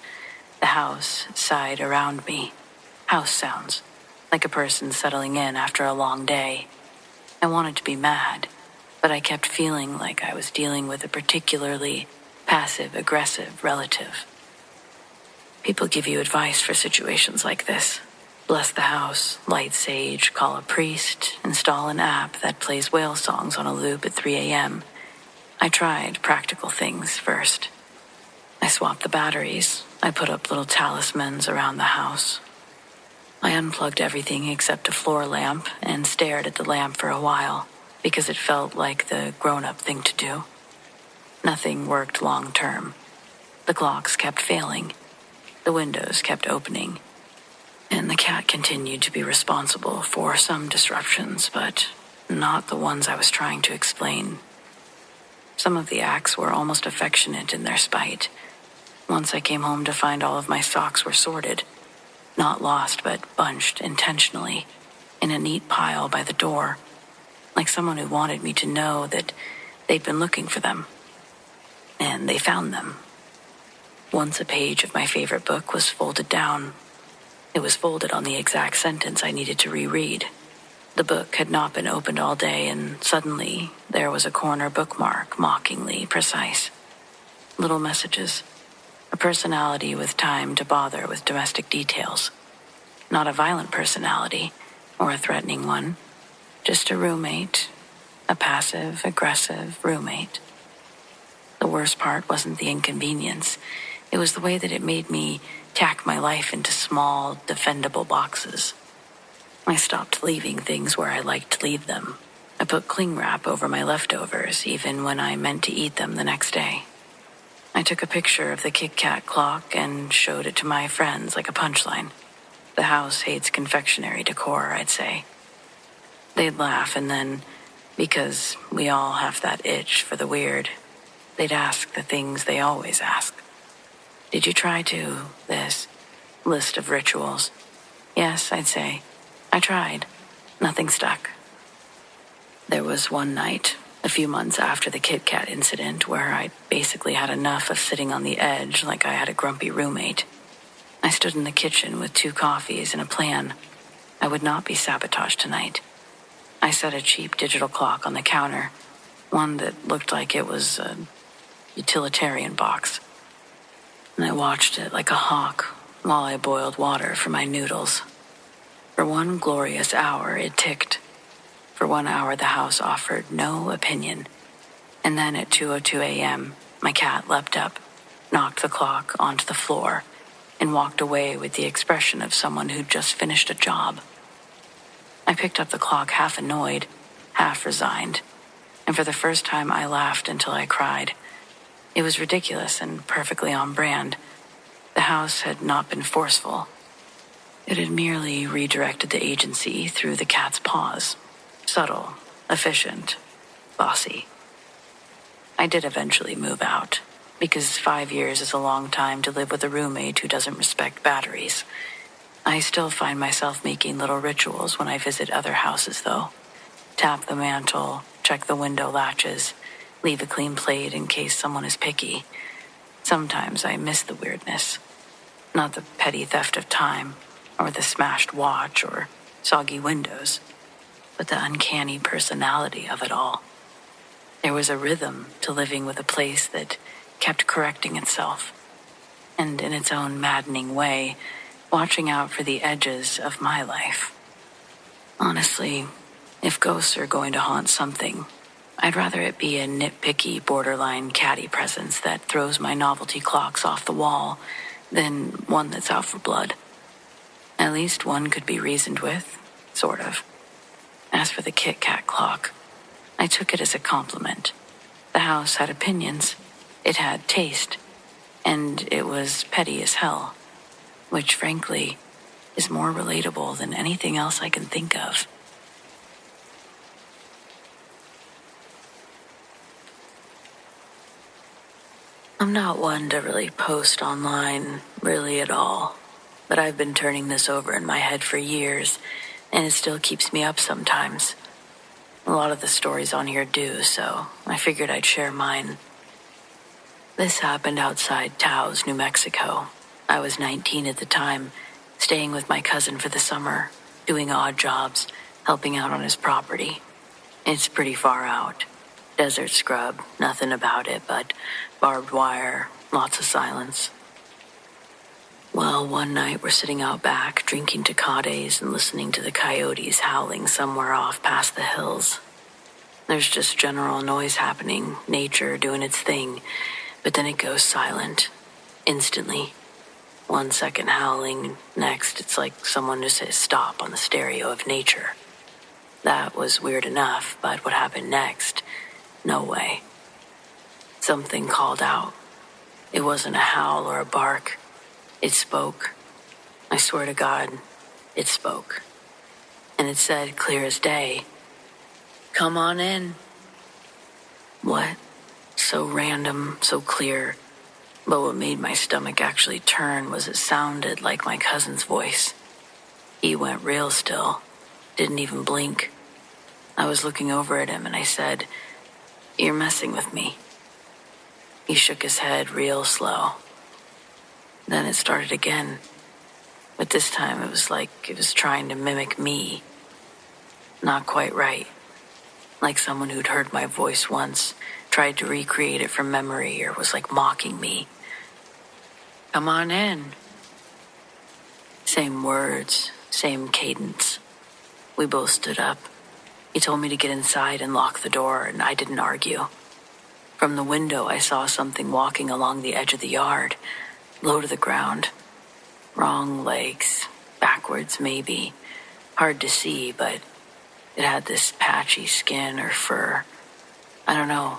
The house sighed around me. House sounds, like a person settling in after a long day. I wanted to be mad, but I kept feeling like I was dealing with a particularly passive-aggressive relative. People give you advice for situations like this. Bless the house, light sage, call a priest, install an app that plays whale songs on a loop at 3 a.m. I tried practical things first. I swapped the batteries. I put up little talismans around the house. I unplugged everything except a floor lamp and stared at the lamp for a while because it felt like the grown-up thing to do. Nothing worked long-term. The clocks kept failing. The windows kept opening. And the cat continued to be responsible for some disruptions, but not the ones I was trying to explain. Some of the acts were almost affectionate in their spite. Once I came home to find all of my socks were sorted. Not lost, but bunched intentionally in a neat pile by the door, like someone who wanted me to know that they'd been looking for them. And they found them. Once a page of my favorite book was folded down. It was folded on the exact sentence I needed to reread. The book had not been opened all day, and suddenly there was a corner bookmark, mockingly precise. Little messages. A personality with time to bother with domestic details. Not a violent personality, or a threatening one. Just a roommate. A passive, aggressive roommate. The worst part wasn't the inconvenience. It was the way that it made me tack my life into small, defendable boxes. I stopped leaving things where I liked to leave them. I put cling wrap over my leftovers, even when I meant to eat them the next day. I took a picture of the Kit Kat clock and showed it to my friends like a punchline. The house hates confectionery decor, I'd say. They'd laugh, and then, because we all have that itch for the weird, they'd ask the things they always ask. Did you try this list of rituals? Yes, I'd say. I tried. Nothing stuck. There was one night, a few months after the Kit Kat incident, where I'd basically had enough of sitting on the edge like I had a grumpy roommate. I stood in the kitchen with 2 coffees and a plan. I would not be sabotaged tonight. I set a cheap digital clock on the counter, one that looked like it was a utilitarian box. And I watched it like a hawk while I boiled water for my noodles. For 1 glorious hour, it ticked. For 1 hour, the house offered no opinion. And then at 2:02 a.m., my cat leapt up, knocked the clock onto the floor, and walked away with the expression of someone who'd just finished a job. I picked up the clock half annoyed, half resigned, and for the first time I laughed until I cried. It was ridiculous and perfectly on brand. The house had not been forceful. It had merely redirected the agency through the cat's paws. Subtle, efficient, bossy. I did eventually move out, because 5 years is a long time to live with a roommate who doesn't respect batteries. I still find myself making little rituals when I visit other houses, though. Tap the mantle, check the window latches, leave a clean plate in case someone is picky. Sometimes I miss the weirdness. Not the petty theft of time, or the smashed watch, or soggy windows, but the uncanny personality of it all. There was a rhythm to living with a place that kept correcting itself, and in its own maddening way, watching out for the edges of my life. Honestly, if ghosts are going to haunt something, I'd rather it be a nitpicky, borderline catty presence that throws my novelty clocks off the wall than one that's out for blood. At least one could be reasoned with, sort of. As for the Kit Kat clock, I took it as a compliment. The house had opinions, it had taste, and it was petty as hell, which, frankly, is more relatable than anything else I can think of. I'm not one to really post online, really at all, but I've been turning this over in my head for years, and it still keeps me up sometimes. A lot of the stories on here do, so I figured I'd share mine. This happened outside Taos, New Mexico. I was 19 at the time, staying with my cousin for the summer, doing odd jobs, helping out on his property. It's pretty far out. Desert scrub, nothing about it but barbed wire, lots of silence. Well, one night we're sitting out back, drinking Tecates and listening to the coyotes howling somewhere off past the hills. There's just general noise happening, nature doing its thing, but then it goes silent, instantly. 1 second howling, next it's like someone just says stop on the stereo of nature. That was weird enough, but what happened next? No way. Something called out. It wasn't a howl or a bark. It spoke. I swear to God, it spoke. And it said, clear as day, "Come on in." What? So random, so clear. But what made my stomach actually turn was it sounded like my cousin's voice. He went real still, didn't even blink. I was looking over at him and I said, "You're messing with me." He shook his head real slow. Then it started again, but this time it was like it was trying to mimic me. Not quite right. Like someone who'd heard my voice once, tried to recreate it from memory, or was like mocking me. "Come on in." Same words, same cadence. We both stood up. He told me to get inside and lock the door, and I didn't argue. From the window, I saw something walking along the edge of the yard, low to the ground. Wrong legs, backwards maybe. Hard to see, but it had this patchy skin or fur. I don't know.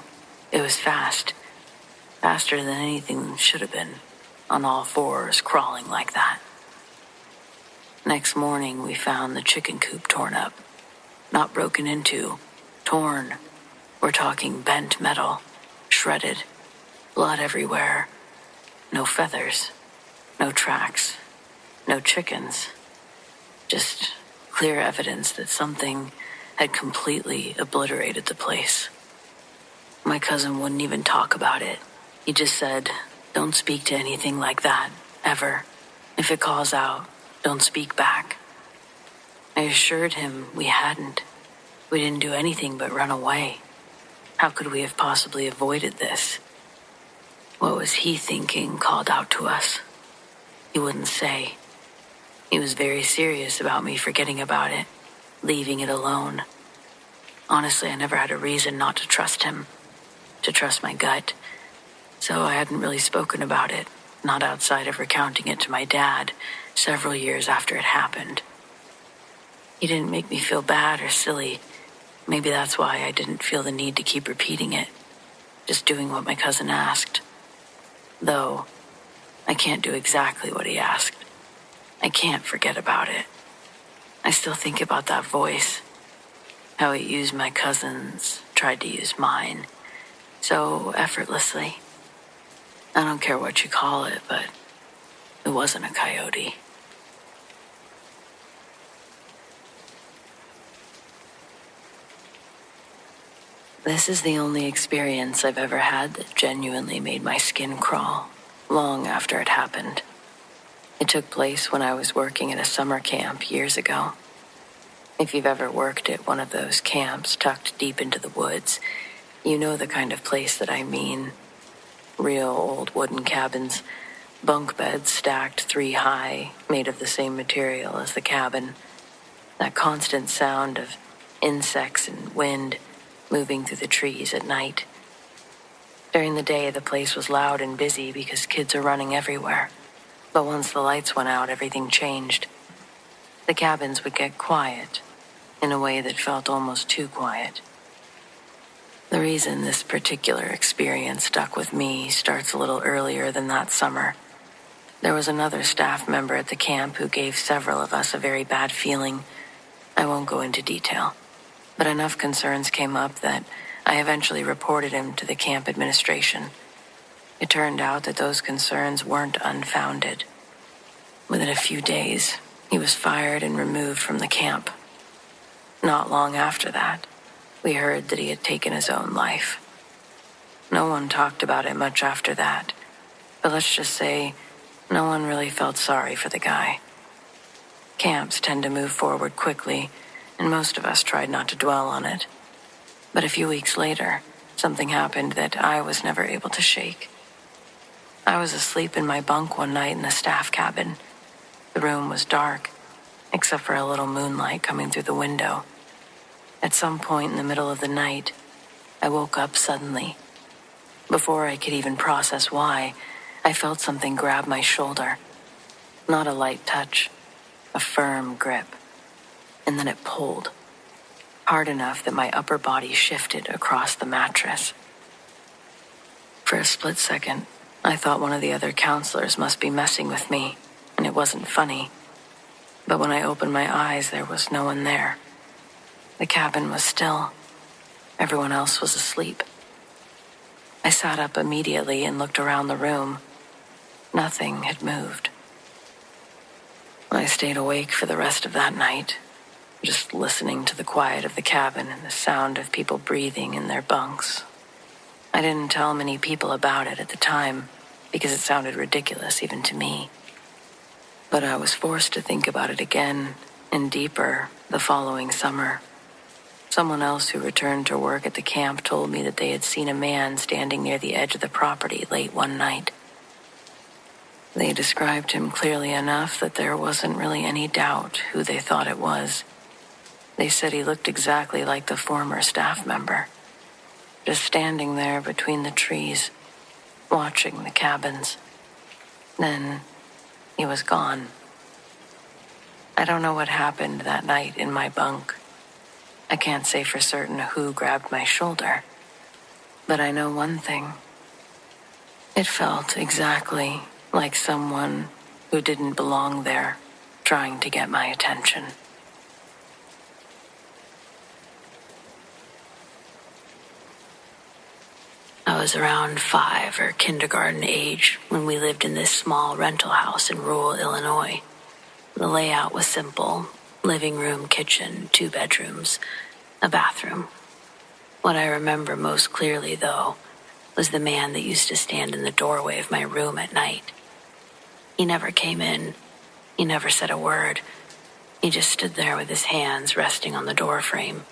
It was fast. Faster than anything should have been. On all fours, crawling like that. Next morning, we found the chicken coop torn up. Not broken into, torn. We're talking bent metal, shredded, blood everywhere. No feathers, no tracks, no chickens. Just clear evidence that something had completely obliterated the place. My cousin wouldn't even talk about it. He just said, "Don't speak to anything like that, ever. If it calls out, don't speak back." I assured him we hadn't. We didn't do anything but run away. How could we have possibly avoided this? What was he thinking called out to us? He wouldn't say. He was very serious about me forgetting about it, leaving it alone. Honestly, I never had a reason not to trust him, to trust my gut. So I hadn't really spoken about it, not outside of recounting it to my dad several years after it happened. He didn't make me feel bad or silly. Maybe that's why I didn't feel the need to keep repeating it, just doing what my cousin asked. Though, I can't do exactly what he asked. I can't forget about it. I still think about that voice, how it used my cousin's, tried to use mine, so effortlessly. I don't care what you call it, but it wasn't a coyote. This is the only experience I've ever had that genuinely made my skin crawl, long after it happened. It took place when I was working at a summer camp years ago. If you've ever worked at one of those camps tucked deep into the woods, you know the kind of place that I mean. Real old wooden cabins, bunk beds stacked 3 high, made of the same material as the cabin. That constant sound of insects and wind moving through the trees at night. During the day, the place was loud and busy because kids are running everywhere. But once the lights went out, everything changed. The cabins would get quiet, in a way that felt almost too quiet. The reason this particular experience stuck with me starts a little earlier than that summer. There was another staff member at the camp who gave several of us a very bad feeling. I won't go into detail, but enough concerns came up that I eventually reported him to the camp administration. It turned out that those concerns weren't unfounded. Within a few days, he was fired and removed from the camp. Not long after that, we heard that he had taken his own life. No one talked about it much after that, but let's just say no one really felt sorry for the guy. Camps tend to move forward quickly, and most of us tried not to dwell on it. But a few weeks later, something happened that I was never able to shake. I was asleep in my bunk one night in the staff cabin. The room was dark, except for a little moonlight coming through the window. At some point in the middle of the night, I woke up suddenly. Before I could even process why, I felt something grab my shoulder. Not a light touch, a firm grip. And then it pulled, hard enough that my upper body shifted across the mattress. For a split second, I thought one of the other counselors must be messing with me, and it wasn't funny. But when I opened my eyes, there was no one there. The cabin was still. Everyone else was asleep. I sat up immediately and looked around the room. Nothing had moved. I stayed awake for the rest of that night, just listening to the quiet of the cabin and the sound of people breathing in their bunks. I didn't tell many people about it at the time because it sounded ridiculous even to me. But I was forced to think about it again and deeper the following summer. Someone else who returned to work at the camp told me that they had seen a man standing near the edge of the property late one night. They described him clearly enough that there wasn't really any doubt who they thought it was. They said he looked exactly like the former staff member, just standing there between the trees, watching the cabins. Then he was gone. I don't know what happened that night in my bunk. I can't say for certain who grabbed my shoulder, but I know one thing. It felt exactly like someone who didn't belong there trying to get my attention. I was around 5 or kindergarten age when we lived in this small rental house in rural Illinois. The layout was simple: living room, kitchen, 2 bedrooms, a bathroom. What I remember most clearly, though, was the man that used to stand in the doorway of my room at night. He never came in. He never said a word. He just stood there with his hands resting on the door frame,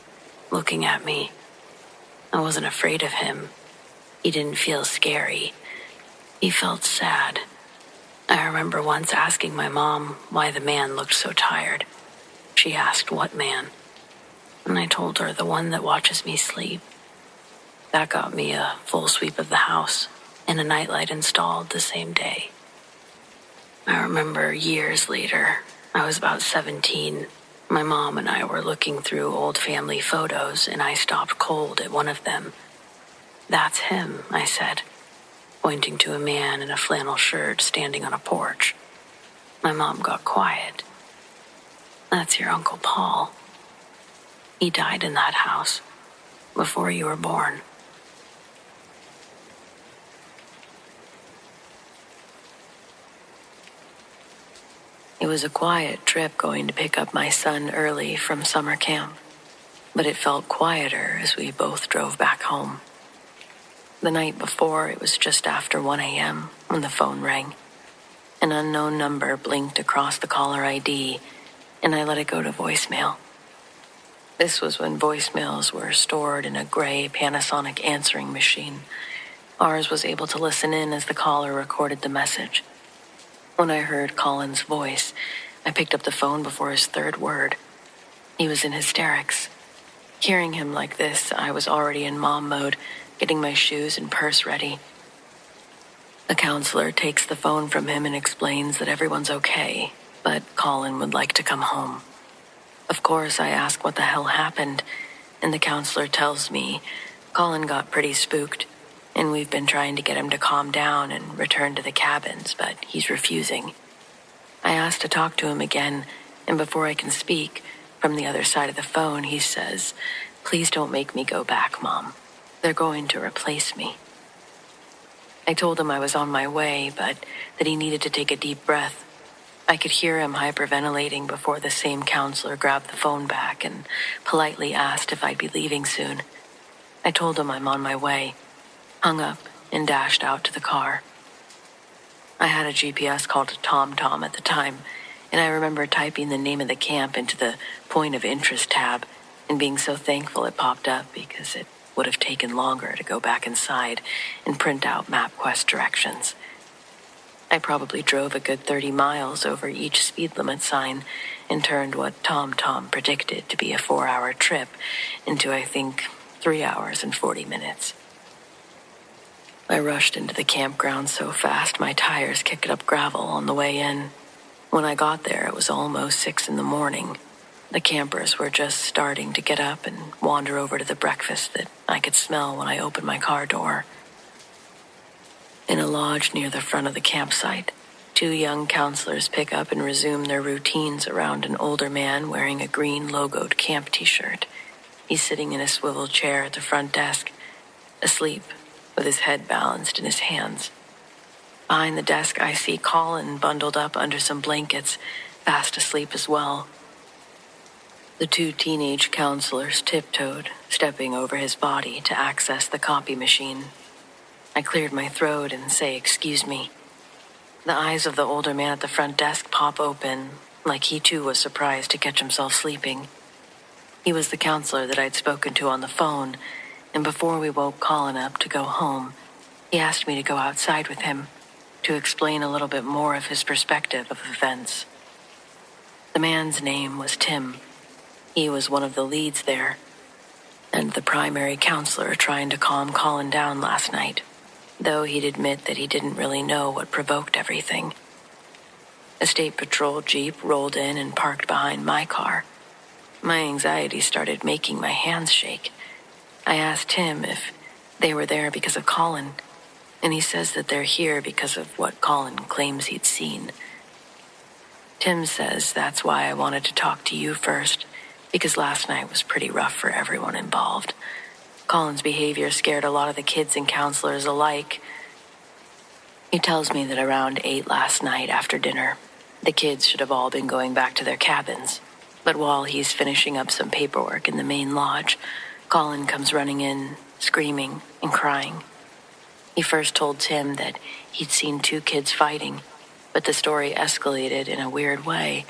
looking at me. I wasn't afraid of him. He didn't feel scary. He felt sad. I remember once asking my mom why the man looked so tired. She asked what man, and I told her the one that watches me sleep. That got me a full sweep of the house and a nightlight installed the same day. I remember years later, I was about 17. My mom and I were looking through old family photos, and I stopped cold at one of them. "That's him," I said, pointing to a man in a flannel shirt standing on a porch. My mom got quiet. "That's your Uncle Paul. He died in that house before you were born." It was a quiet trip going to pick up my son early from summer camp, but it felt quieter as we both drove back home. The night before, it was just after 1 a.m. when the phone rang. An unknown number blinked across the caller ID, and I let it go to voicemail. This was when voicemails were stored in a gray Panasonic answering machine. Ours was able to listen in as the caller recorded the message. When I heard Colin's voice, I picked up the phone before his third word. He was in hysterics. Hearing him like this, I was already in mom mode, getting my shoes and purse ready. The counselor takes the phone from him and explains that everyone's okay, but Colin would like to come home. Of course, I ask what the hell happened, and the counselor tells me Colin got pretty spooked, and we've been trying to get him to calm down and return to the cabins, but he's refusing. I ask to talk to him again, and before I can speak, from the other side of the phone, he says, "Please don't make me go back, Mom. They're going to replace me." I told him I was on my way, but that he needed to take a deep breath. I could hear him hyperventilating before the same counselor grabbed the phone back and politely asked if I'd be leaving soon. I told him I'm on my way, hung up, and dashed out to the car. I had a GPS called TomTom at the time, and I remember typing the name of the camp into the point of interest tab and being so thankful it popped up because it would have taken longer to go back inside and print out MapQuest directions. I probably drove a good 30 miles over each speed limit sign and turned what TomTom predicted to be a 4-hour trip into, I think, 3 hours and 40 minutes. I rushed into the campground so fast my tires kicked up gravel on the way in. When I got there, it was almost 6 in the morning. The campers were just starting to get up and wander over to the breakfast that I could smell when I opened my car door. In a lodge near the front of the campsite, 2 young counselors pick up and resume their routines around an older man wearing a green logoed camp t-shirt. He's sitting in a swivel chair at the front desk, asleep, with his head balanced in his hands. Behind the desk, I see Colin bundled up under some blankets, fast asleep as well. The two teenage counselors tiptoed, stepping over his body to access the copy machine. I cleared my throat and say, "Excuse me." The eyes of the older man at the front desk pop open, like he too was surprised to catch himself sleeping. He was the counselor that I'd spoken to on the phone, and before we woke Colin up to go home, he asked me to go outside with him to explain a little bit more of his perspective of events. The man's name was Tim. He was one of the leads there, and the primary counselor trying to calm Colin down last night, though he'd admit that he didn't really know what provoked everything. A state patrol jeep rolled in and parked behind my car. My anxiety started making my hands shake. I asked Tim if they were there because of Colin, and he says that they're here because of what Colin claims he'd seen. Tim says that's why I wanted to talk to you first, because last night was pretty rough for everyone involved. Colin's behavior scared a lot of the kids and counselors alike. He tells me that around 8 last night after dinner, the kids should have all been going back to their cabins. But while he's finishing up some paperwork in the main lodge, Colin comes running in, screaming and crying. He first told Tim that he'd seen 2 kids fighting, but the story escalated in a weird way,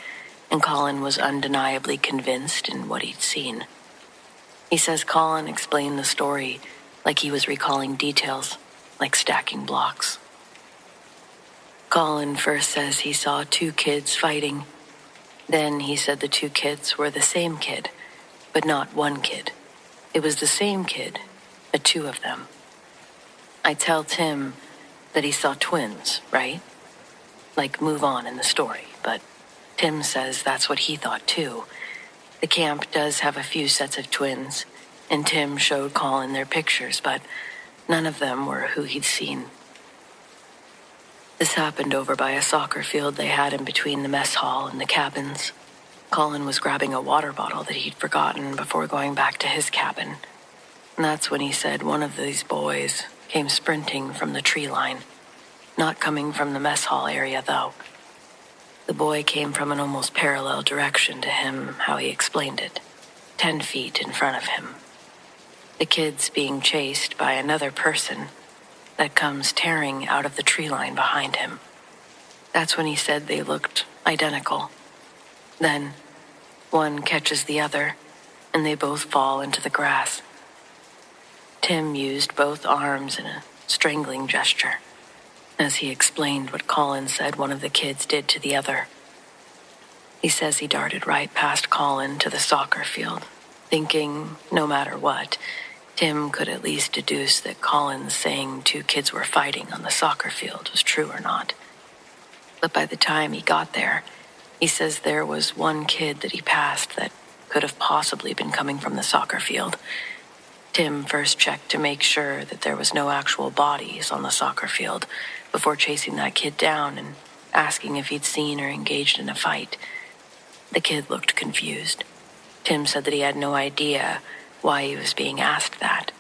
and Colin was undeniably convinced in what he'd seen. He says Colin explained the story like he was recalling details, like stacking blocks. Colin first says he saw 2 kids fighting. Then he said the 2 kids were the same kid, but not one kid. It was the same kid, but 2 of them. I tell Tim that he saw twins, right? Like move on in the story, but Tim says that's what he thought too. The camp does have a few sets of twins, and Tim showed Colin their pictures, but none of them were who he'd seen. This happened over by a soccer field they had in between the mess hall and the cabins. Colin was grabbing a water bottle that he'd forgotten before going back to his cabin. And that's when he said one of these boys came sprinting from the tree line. Not coming from the mess hall area, though. The boy came from an almost parallel direction to him, how he explained it, 10 feet in front of him. The kid's being chased by another person that comes tearing out of the tree line behind him. That's when he said they looked identical. Then, one catches the other, and they both fall into the grass. Tim used both arms in a strangling gesture, as he explained what Colin said one of the kids did to the other. He says he darted right past Colin to the soccer field, thinking, no matter what, Tim could at least deduce that Colin's saying 2 kids were fighting on the soccer field was true or not. But by the time he got there, he says there was 1 kid that he passed that could have possibly been coming from the soccer field. Tim first checked to make sure that there was no actual bodies on the soccer field before chasing that kid down and asking if he'd seen or engaged in a fight. The kid looked confused. Tim said that he had no idea why he was being asked that.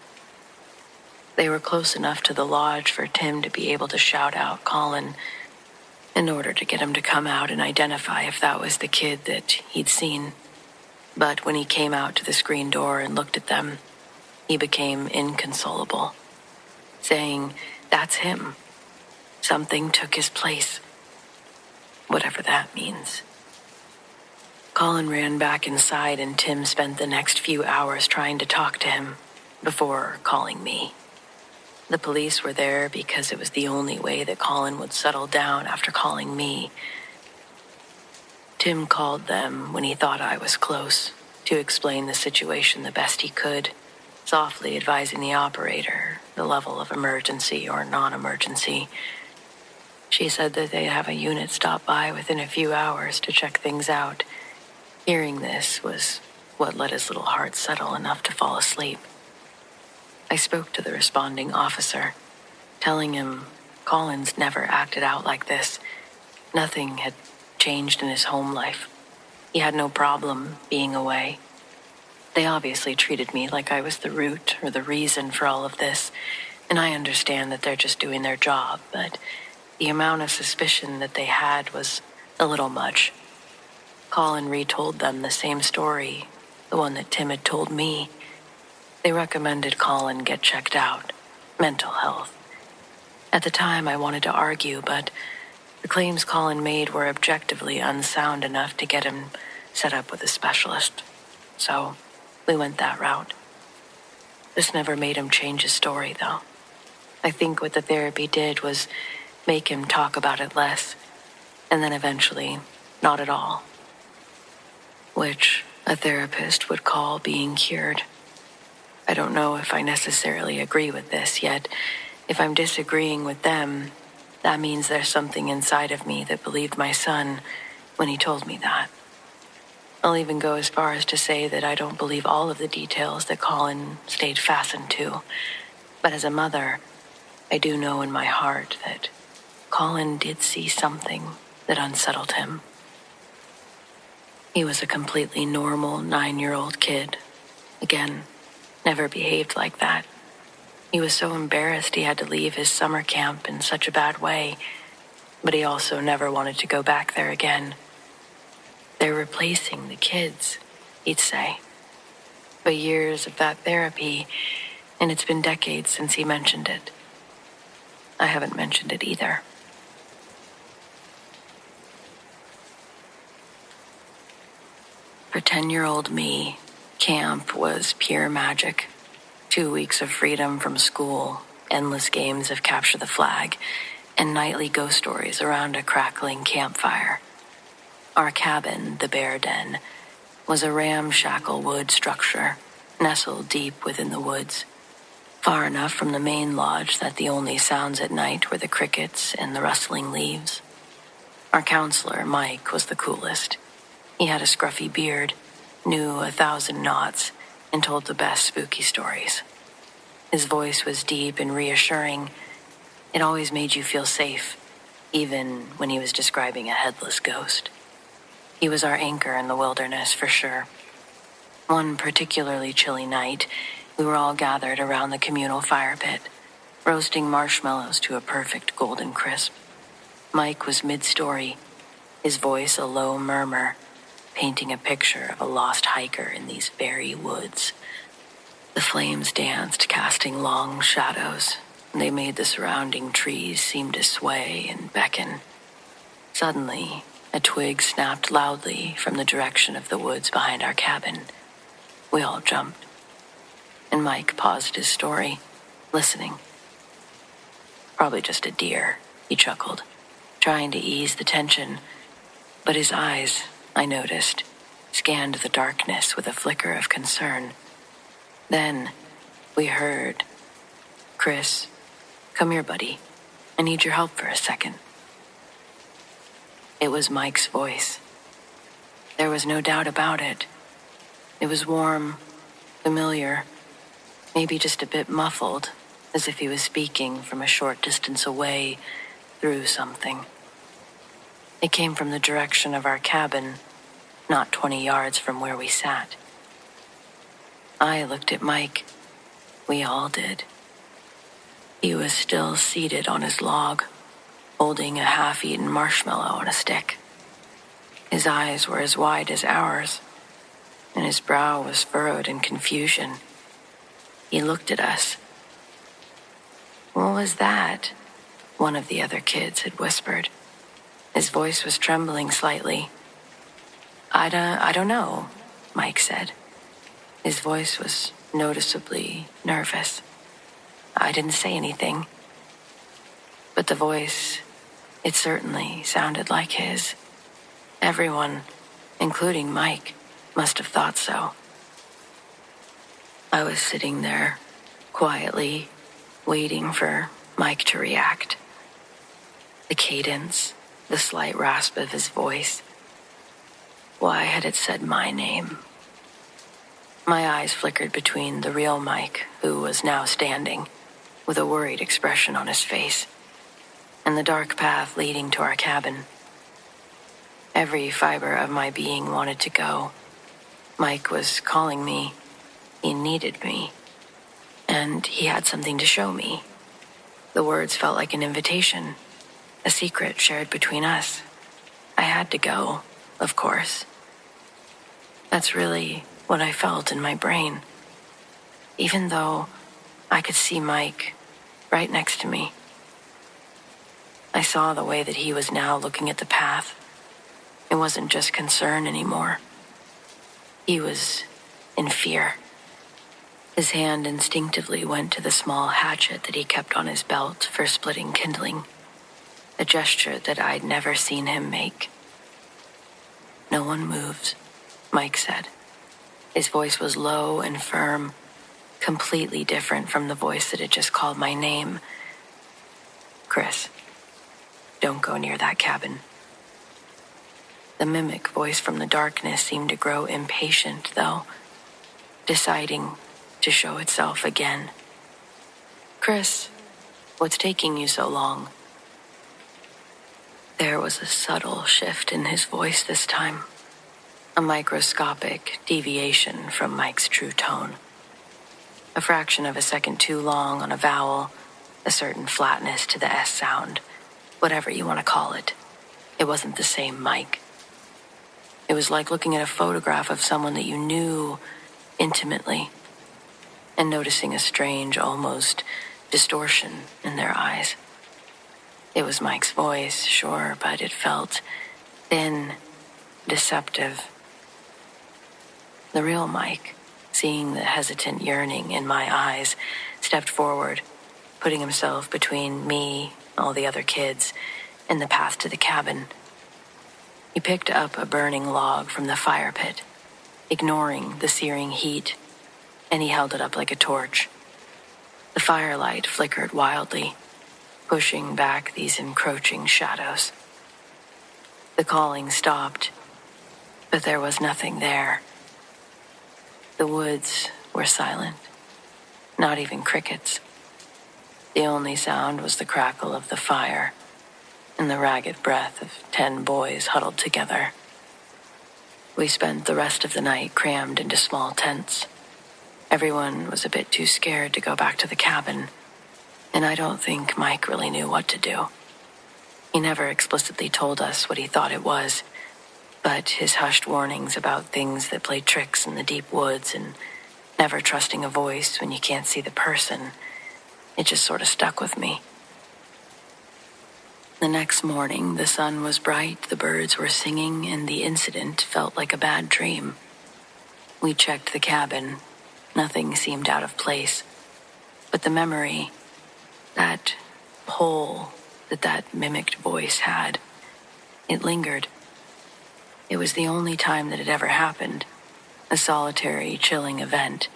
They were close enough to the lodge for Tim to be able to shout out Colin in order to get him to come out and identify if that was the kid that he'd seen. But when he came out to the screen door and looked at them, he became inconsolable, saying, "That's him. Something took his place." Whatever that means. Colin ran back inside, and Tim spent the next few hours trying to talk to him before calling me. The police were there because it was the only way that Colin would settle down after calling me. Tim called them when he thought I was close to explain the situation the best he could, softly advising the operator the level of emergency or non-emergency. She said that they'd have a unit stop by within a few hours to check things out. Hearing this was what let his little heart settle enough to fall asleep. I spoke to the responding officer, telling him Colin's never acted out like this. Nothing had changed in his home life. He had no problem being away. They obviously treated me like I was the root or the reason for all of this, and I understand that they're just doing their job, but The amount of suspicion that they had was a little much. Colin retold them the same story, the one that Tim had told me. They recommended Colin get checked out, mental health. At the time, I wanted to argue, but the claims Colin made were objectively unsound enough to get him set up with a specialist. So we went that route. This never made him change his story, though. I think what the therapy did was make him talk about it less, and then eventually, not at all. Which a therapist would call being cured. I don't know if I necessarily agree with this, yet if I'm disagreeing with them, that means there's something inside of me that believed my son when he told me that. I'll even go as far as to say that I don't believe all of the details that Colin stayed fastened to. But as a mother, I do know in my heart that Colin did see something that unsettled him. He was a completely normal 9-year-old kid. Again, never behaved like that. He was so embarrassed he had to leave his summer camp in such a bad way, but he also never wanted to go back there again. They're replacing the kids, he'd say. But years of that therapy, and it's been decades since he mentioned it. I haven't mentioned it either. For 10-year-old me, camp was pure magic. 2 weeks of freedom from school, endless games of capture the flag, and nightly ghost stories around a crackling campfire. Our cabin, the Bear Den, was a ramshackle wood structure, nestled deep within the woods, far enough from the main lodge that the only sounds at night were the crickets and the rustling leaves. Our counselor, Mike, was the coolest. He had a scruffy beard, knew 1,000 knots, and told the best spooky stories. His voice was deep and reassuring. It always made you feel safe, even when he was describing a headless ghost. He was our anchor in the wilderness, for sure. One particularly chilly night, we were all gathered around the communal fire pit, roasting marshmallows to a perfect golden crisp. Mike was mid-story, his voice a low murmur, painting a picture of a lost hiker in these very woods. The flames danced, casting long shadows. They made the surrounding trees seem to sway and beckon. Suddenly, a twig snapped loudly from the direction of the woods behind our cabin. We all jumped, and Mike paused his story, listening. Probably just a deer, he chuckled, trying to ease the tension, but his eyes, I noticed, scanned the darkness with a flicker of concern. Then we heard, "Chris, come here, buddy. I need your help for a second." It was Mike's voice. There was no doubt about it. It was warm, familiar, maybe just a bit muffled, as if he was speaking from a short distance away through something. It came from the direction of our cabin, not 20 yards from where we sat. I looked at Mike. We all did. He was still seated on his log, holding a half-eaten marshmallow on a stick. His eyes were as wide as ours, and his brow was furrowed in confusion. He looked at us. "What was that?" one of the other kids had whispered. His voice was trembling slightly. I don't know," Mike said. His voice was noticeably nervous. I didn't say anything. But the voice, it certainly sounded like his. Everyone, including Mike, must have thought so. I was sitting there, quietly, waiting for Mike to react. The cadence, the slight rasp of his voice. Why had it said my name? My eyes flickered between the real Mike, who was now standing, with a worried expression on his face, and the dark path leading to our cabin. Every fiber of my being wanted to go. Mike was calling me. He needed me. And he had something to show me. The words felt like an invitation. a secret shared between us. I had to go, of course. That's really what I felt in my brain. Even though I could see Mike right next to me, I saw the way that he was now looking at the path. It wasn't just concern anymore. He was in fear. His hand instinctively went to the small hatchet that he kept on his belt for splitting kindling, a gesture that I'd never seen him make. "No one moves," Mike said. His voice was low and firm, completely different from the voice that had just called my name. "Chris, don't go near that cabin." The mimic voice from the darkness seemed to grow impatient, though, deciding to show itself again. "Chris, what's taking you so long?" There was a subtle shift in his voice this time, a microscopic deviation from Mike's true tone. A fraction of a second too long on a vowel, a certain flatness to the S sound, whatever you want to call it. It wasn't the same Mike. It was like looking at a photograph of someone that you knew intimately and noticing a strange, almost distortion in their eyes. It was Mike's voice, sure, but it felt thin, deceptive. The real Mike, seeing the hesitant yearning in my eyes, stepped forward, putting himself between me, all the other kids, and the path to the cabin. He picked up a burning log from the fire pit, ignoring the searing heat, and he held it up like a torch. The firelight flickered wildly, pushing back these encroaching shadows. The calling stopped, but there was nothing there. The woods were silent, not even crickets. The only sound was the crackle of the fire and the ragged breath of 10 boys huddled together. We spent the rest of the night crammed into small tents. Everyone was a bit too scared to go back to the cabin, and I don't think Mike really knew what to do. He never explicitly told us what he thought it was, but his hushed warnings about things that play tricks in the deep woods and never trusting a voice when you can't see the person, it just sort of stuck with me. The next morning, the sun was bright, the birds were singing, and the incident felt like a bad dream. We checked the cabin. Nothing seemed out of place. But the memory, that pull that mimicked voice had, it lingered. It was the only time that it ever happened, a solitary, chilling event,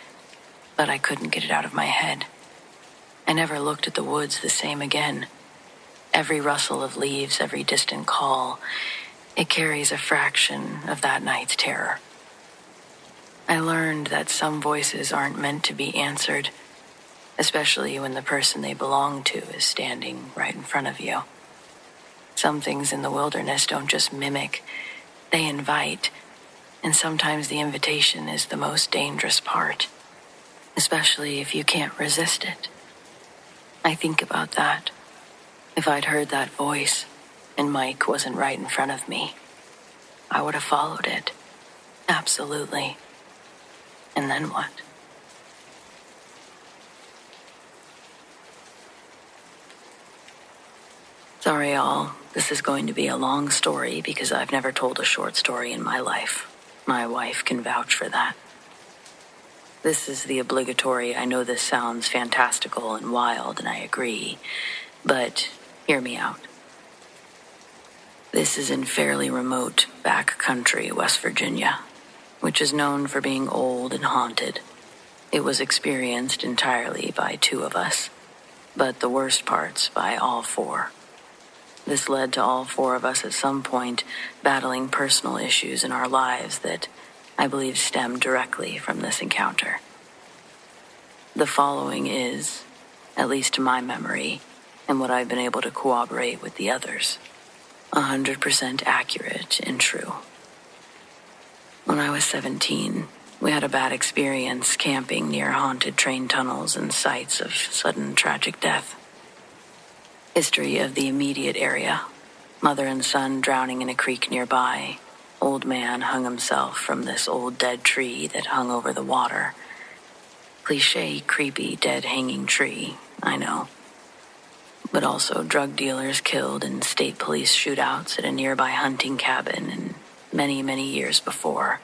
but I couldn't get it out of my head. I never looked at the woods the same again. Every rustle of leaves, every distant call, it carries a fraction of that night's terror. I learned that some voices aren't meant to be answered, especially when the person they belong to is standing right in front of you. Some things in the wilderness don't just mimic, they invite, and sometimes the invitation is the most dangerous part, especially if you can't resist it. I think about that. If I'd heard that voice and Mike wasn't right in front of me, I would have followed it. Absolutely. And then what? Sorry, all. This is going to be a long story because I've never told a short story in my life. My wife can vouch for that. This is the obligatory, I know this sounds fantastical and wild, and I agree, but hear me out. This is in fairly remote back country, West Virginia, which is known for being old and haunted. It was experienced entirely by 2 of us, but the worst parts by all 4. This led to all 4 of us at some point battling personal issues in our lives that I believe stemmed directly from this encounter. The following is, at least to my memory, and what I've been able to corroborate with the others, 100% accurate and true. When I was 17, we had a bad experience camping near haunted train tunnels and sites of sudden tragic death. History of the immediate area. Mother and son drowning in a creek nearby. Old man hung himself from this old dead tree that hung over the water. Cliché, creepy, dead hanging tree, I know. But also drug dealers killed in state police shootouts at a nearby hunting cabin, and many, many years before,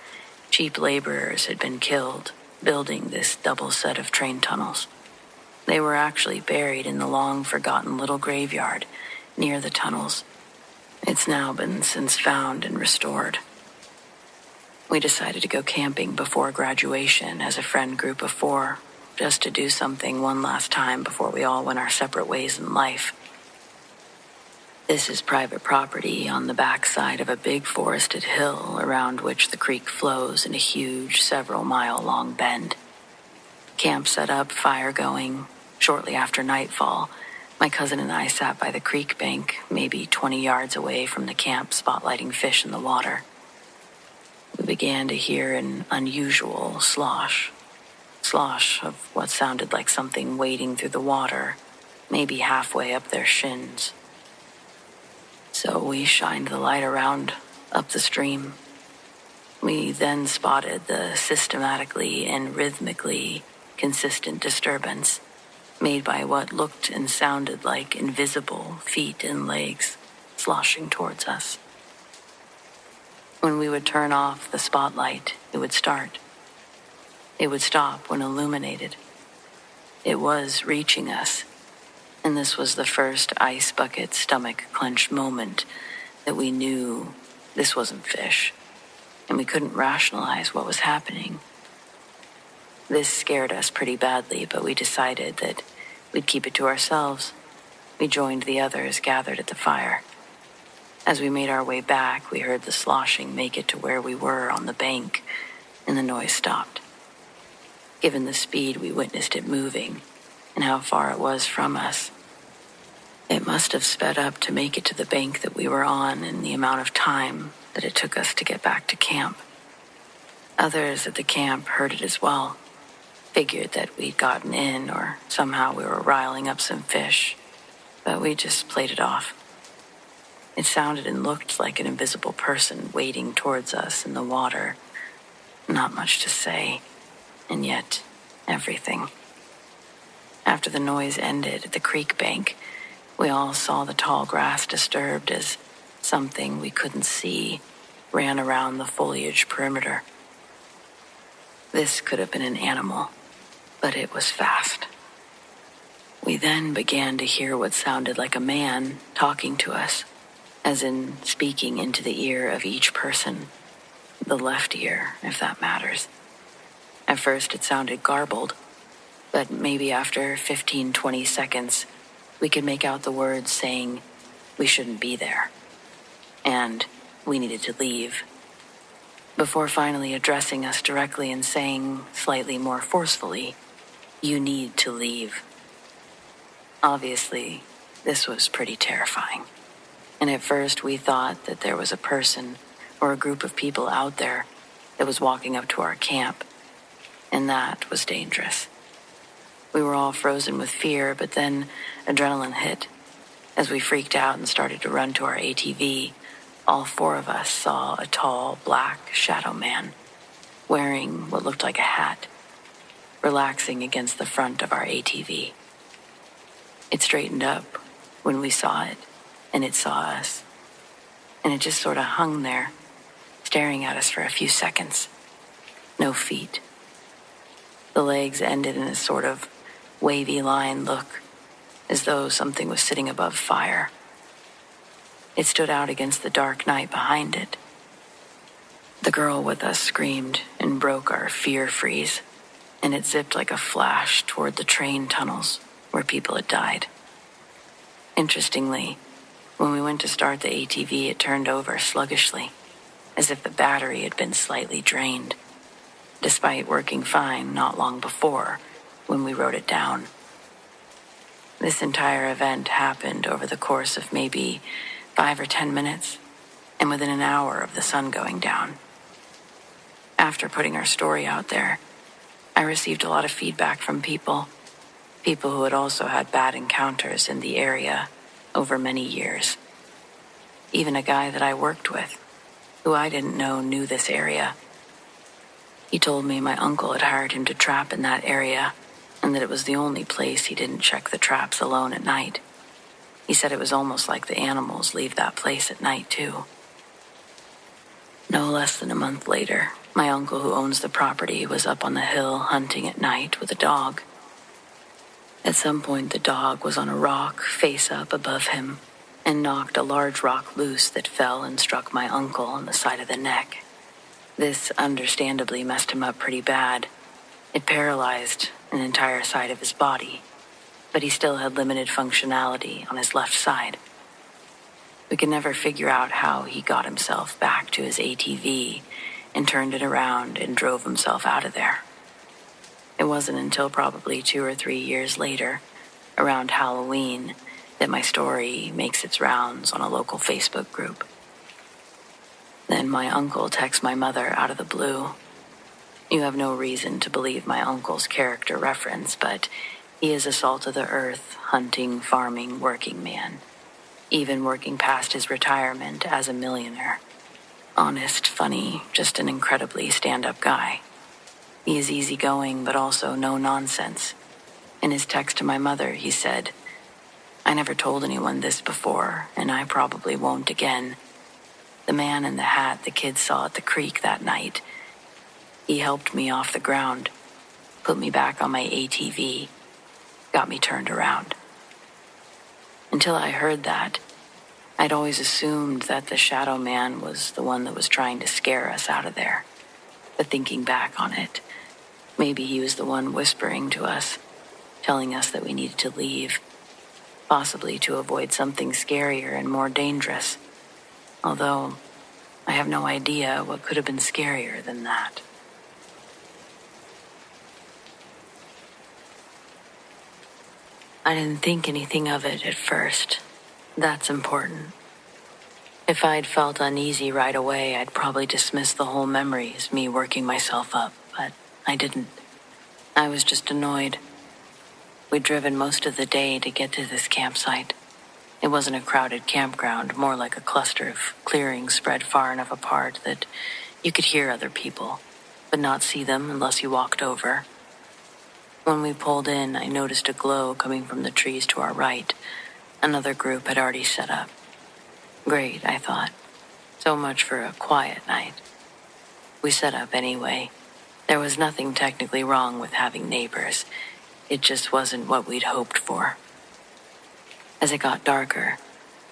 cheap laborers had been killed building this double set of train tunnels. They were actually buried in the long-forgotten little graveyard near the tunnels. It's now been since found and restored. We decided to go camping before graduation as a friend group of 4, just to do something one last time before we all went our separate ways in life. This is private property on the backside of a big forested hill around which the creek flows in a huge, several-mile-long bend. Camp set up, fire going. Shortly after nightfall, my cousin and I sat by the creek bank, maybe 20 yards away from the camp, spotlighting fish in the water. We began to hear an unusual slosh of what sounded like something wading through the water, maybe halfway up their shins. So we shined the light around up the stream. We then spotted the systematically and rhythmically consistent disturbance made by what looked and sounded like invisible feet and legs sloshing towards us. When we would turn off the spotlight, it would start. It would stop when illuminated. It was reaching us, and this was the first ice bucket stomach clench moment that we knew this wasn't fish, and we couldn't rationalize what was happening. This scared us pretty badly, but we decided that we'd keep it to ourselves. We joined the others gathered at the fire. As we made our way back, we heard the sloshing make it to where we were on the bank, and the noise stopped. Given the speed we witnessed it moving, and how far it was from us, it must have sped up to make it to the bank that we were on in the amount of time that it took us to get back to camp. Others at the camp heard it as well, figured that we'd gotten in or somehow we were riling up some fish, but we just played it off. It sounded and looked like an invisible person wading towards us in the water. Not much to say, and yet everything. After the noise ended at the creek bank, we all saw the tall grass disturbed as something we couldn't see ran around the foliage perimeter. This could have been an animal, but it was fast. We then began to hear what sounded like a man talking to us, as in speaking into the ear of each person, the left ear, if that matters. At first it sounded garbled, but maybe after 15-20 seconds, we could make out the words saying, we shouldn't be there, and we needed to leave, before finally addressing us directly and saying, slightly more forcefully, you need to leave. Obviously, this was pretty terrifying, and at first we thought that there was a person or a group of people out there that was walking up to our camp, and that was dangerous. We were all frozen with fear, but then adrenaline hit. As we freaked out and started to run to our ATV, all 4 of us saw a tall, black shadow man, wearing what looked like a hat, relaxing against the front of our ATV. It straightened up when we saw it, and it saw us. And it just sort of hung there, staring at us for a few seconds. No feet. The legs ended in a sort of wavy line look, as though something was sitting above fire. It stood out against the dark night behind it. The girl with us screamed and broke our fear freeze, and it zipped like a flash toward the train tunnels where people had died. Interestingly, when we went to start the ATV, it turned over sluggishly, as if the battery had been slightly drained, despite working fine not long before when we wrote it down. This entire event happened over the course of maybe 5 or 10 minutes, and within an hour of the sun going down. After putting our story out there, I received a lot of feedback from people who had also had bad encounters in the area over many years. Even a guy that I worked with, who I didn't know knew this area. He told me my uncle had hired him to trap in that area, and that it was the only place he didn't check the traps alone at night. He said it was almost like the animals leave that place at night, too. No less than a month later, my uncle who owns the property was up on the hill hunting at night with a dog. At some point, the dog was on a rock face up above him and knocked a large rock loose that fell and struck my uncle on the side of the neck. This understandably messed him up pretty bad. It paralyzed an entire side of his body, but he still had limited functionality on his left side. We could never figure out how he got himself back to his ATV and turned it around and drove himself out of there. It wasn't until probably 2 or 3 years later, around Halloween, that my story makes its rounds on a local Facebook group. Then my uncle texts my mother out of the blue. You have no reason to believe my uncle's character reference, but he is a salt-of-the-earth, hunting, farming, working man, even working past his retirement as a millionaire. Honest, funny, just an incredibly stand-up guy. He is easygoing, but also no nonsense. In his text to my mother, he said, I never told anyone this before, and I probably won't again. The man in the hat the kids saw at the creek that night, he helped me off the ground, put me back on my ATV, got me turned around. Until I heard that, I'd always assumed that the shadow man was the one that was trying to scare us out of there. But thinking back on it, maybe he was the one whispering to us, telling us that we needed to leave, possibly to avoid something scarier and more dangerous. Although, I have no idea what could have been scarier than that. I didn't think anything of it at first. That's important. If I'd felt uneasy right away, I'd probably dismiss the whole memory as me working myself up, but I didn't. I was just annoyed. We'd driven most of the day to get to this campsite. It wasn't a crowded campground, more like a cluster of clearings spread far enough apart that you could hear other people, but not see them unless you walked over. When we pulled in, I noticed a glow coming from the trees to our right. Another group had already set up. Great, I thought. So much for a quiet night. We set up anyway. There was nothing technically wrong with having neighbors. It just wasn't what we'd hoped for. As it got darker,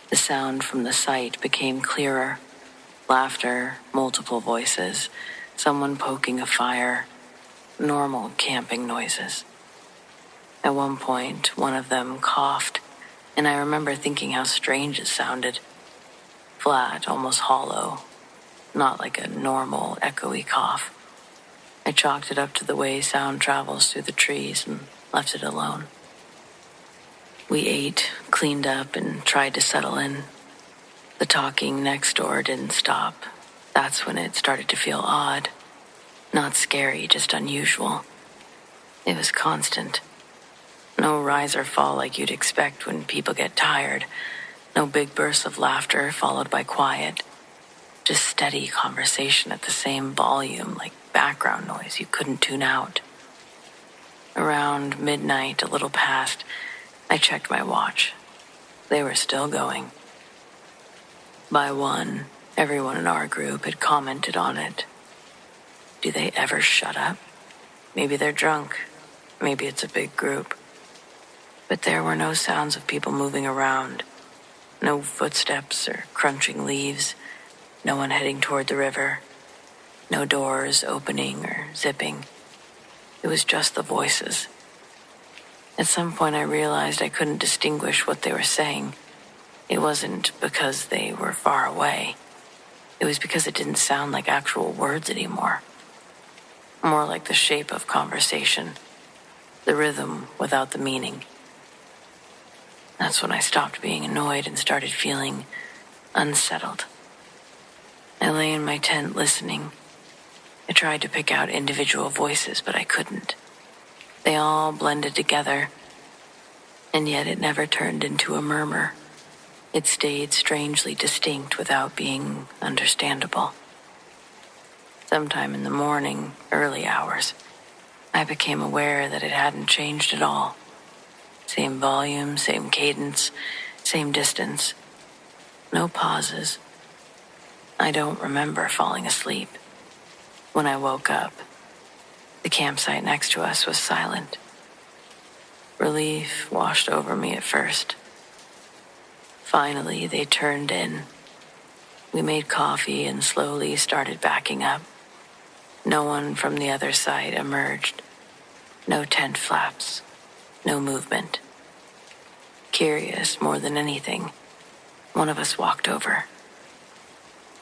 the sound from the site became clearer. Laughter, multiple voices, someone poking a fire, normal camping noises. At one point, one of them coughed, and I remember thinking how strange it sounded. Flat, almost hollow, not like a normal, echoey cough. I chalked it up to the way sound travels through the trees and left it alone. We ate, cleaned up, and tried to settle in. The talking next door didn't stop. That's when it started to feel odd. Not scary, just unusual. It was constant. No rise or fall like you'd expect when people get tired. No big bursts of laughter followed by quiet. Just steady conversation at the same volume, like background noise you couldn't tune out. Around midnight, a little past, I checked my watch. They were still going. By 1, everyone in our group had commented on it. Do they ever shut up? Maybe they're drunk. Maybe it's a big group. But there were no sounds of people moving around. No footsteps or crunching leaves. No one heading toward the river. No doors opening or zipping. It was just the voices. At some point I realized I couldn't distinguish what they were saying. It wasn't because they were far away. It was because it didn't sound like actual words anymore. More like the shape of conversation. The rhythm without the meaning. That's when I stopped being annoyed and started feeling unsettled. I lay in my tent listening. I tried to pick out individual voices, but I couldn't. They all blended together, and yet it never turned into a murmur. It stayed strangely distinct without being understandable. Sometime in the morning, early hours, I became aware that it hadn't changed at all. Same volume, same cadence, same distance. No pauses. I don't remember falling asleep. When I woke up, the campsite next to us was silent. Relief washed over me at first. Finally, they turned in. We made coffee and slowly started backing up. No one from the other side emerged. No tent flaps. No movement. Curious more than anything, one of us walked over.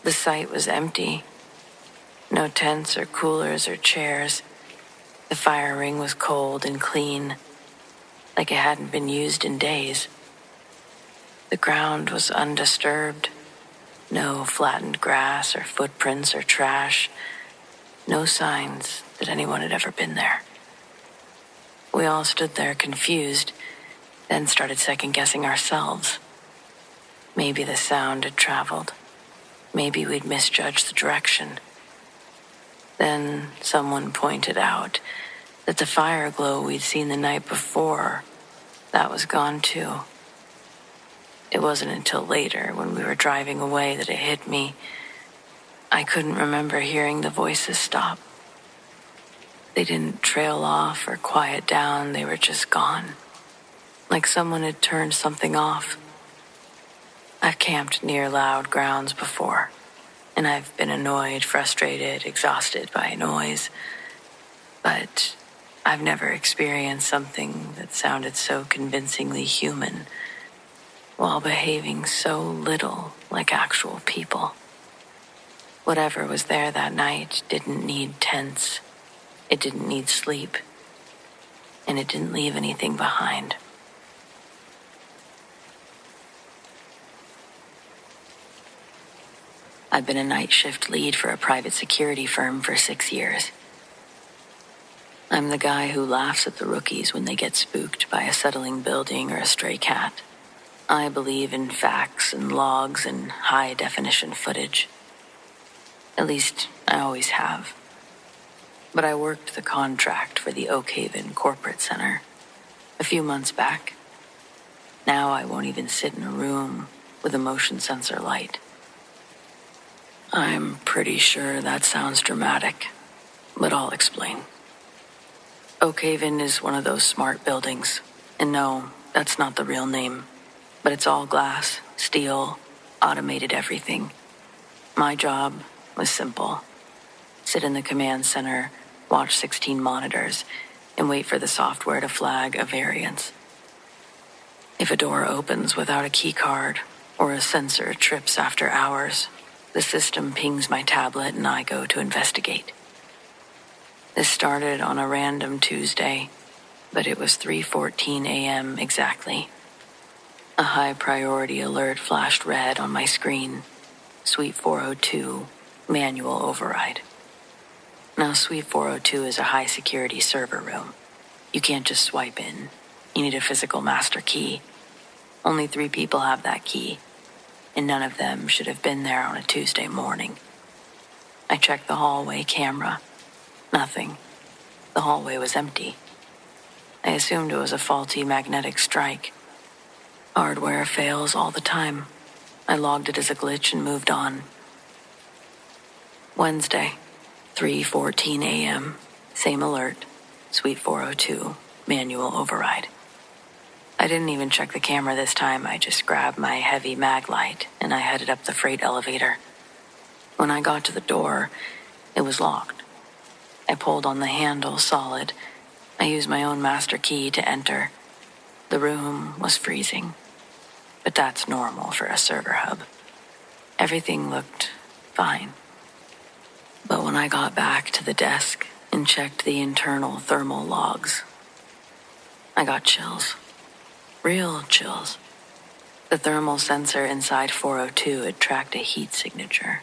The site was empty. No tents or coolers or chairs. The fire ring was cold and clean, like it hadn't been used in days. The ground was undisturbed. No flattened grass or footprints or trash. No signs that anyone had ever been there. We all stood there confused, then started second-guessing ourselves. Maybe the sound had traveled. Maybe we'd misjudged the direction. Then someone pointed out that the fire glow we'd seen the night before, that was gone too. It wasn't until later, when we were driving away, that it hit me. I couldn't remember hearing the voices stop. They didn't trail off or quiet down, they were just gone. Like someone had turned something off. I've camped near loud grounds before, and I've been annoyed, frustrated, exhausted by noise. But I've never experienced something that sounded so convincingly human, while behaving so little like actual people. Whatever was there that night didn't need tents, it didn't need sleep, and it didn't leave anything behind. I've been a night shift lead for a private security firm for 6 years. I'm the guy who laughs at the rookies when they get spooked by a settling building or a stray cat. I believe in facts and logs and high-definition footage. At least, I always have. But I worked the contract for the Oak Haven Corporate Center a few months back. Now I won't even sit in a room with a motion sensor light. I'm pretty sure that sounds dramatic, but I'll explain. Oak Haven is one of those smart buildings, and no, that's not the real name, but it's all glass, steel, automated everything. My job was simple. Sit in the command center, watch 16 monitors, and wait for the software to flag a variance. If a door opens without a key card, or a sensor trips after hours, the system pings my tablet and I go to investigate. This started on a random Tuesday, but it was 3:14 a.m. exactly. A high-priority alert flashed red on my screen. Suite 402, manual override. Now, Suite 402 is a high-security server room. You can't just swipe in. You need a physical master key. Only 3 people have that key, and none of them should have been there on a Tuesday morning. I checked the hallway camera. Nothing. The hallway was empty. I assumed it was a faulty magnetic strike. Hardware fails all the time. I logged it as a glitch and moved on. Wednesday, 3:14 a.m., same alert, Suite 402, manual override. I didn't even check the camera this time. I just grabbed my heavy mag light and I headed up the freight elevator. When I got to the door, it was locked. I pulled on the handle solid. I used my own master key to enter. The room was freezing, but that's normal for a server hub. Everything looked fine. But when I got back to the desk and checked the internal thermal logs, I got chills. Real chills. The thermal sensor inside 402 had tracked a heat signature.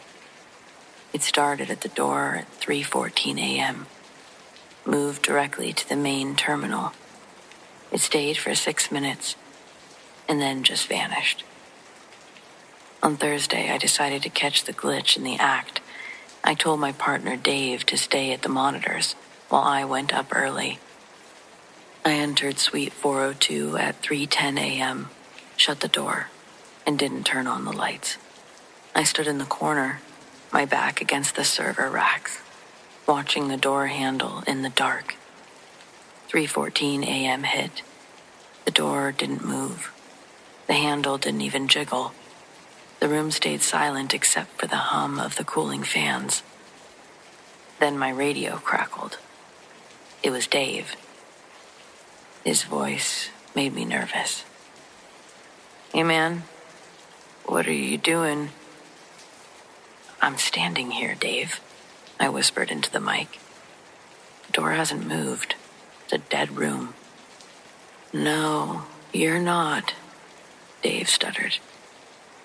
It started at the door at 3:14 a.m., moved directly to the main terminal. It stayed for 6 minutes, and then just vanished. On Thursday, I decided to catch the glitch in the act. I told my partner Dave to stay at the monitors while I went up early. I entered Suite 402 at 3:10 a.m., shut the door, and didn't turn on the lights. I stood in the corner, my back against the server racks, watching the door handle in the dark. 3:14 a.m. hit. The door didn't move. The handle didn't even jiggle. The room stayed silent except for the hum of the cooling fans. Then my radio crackled. It was Dave. His voice made me nervous. "Hey, man, what are you doing?" "I'm standing here, Dave," I whispered into the mic. "The door hasn't moved. It's a dead room." "No, you're not," Dave stuttered.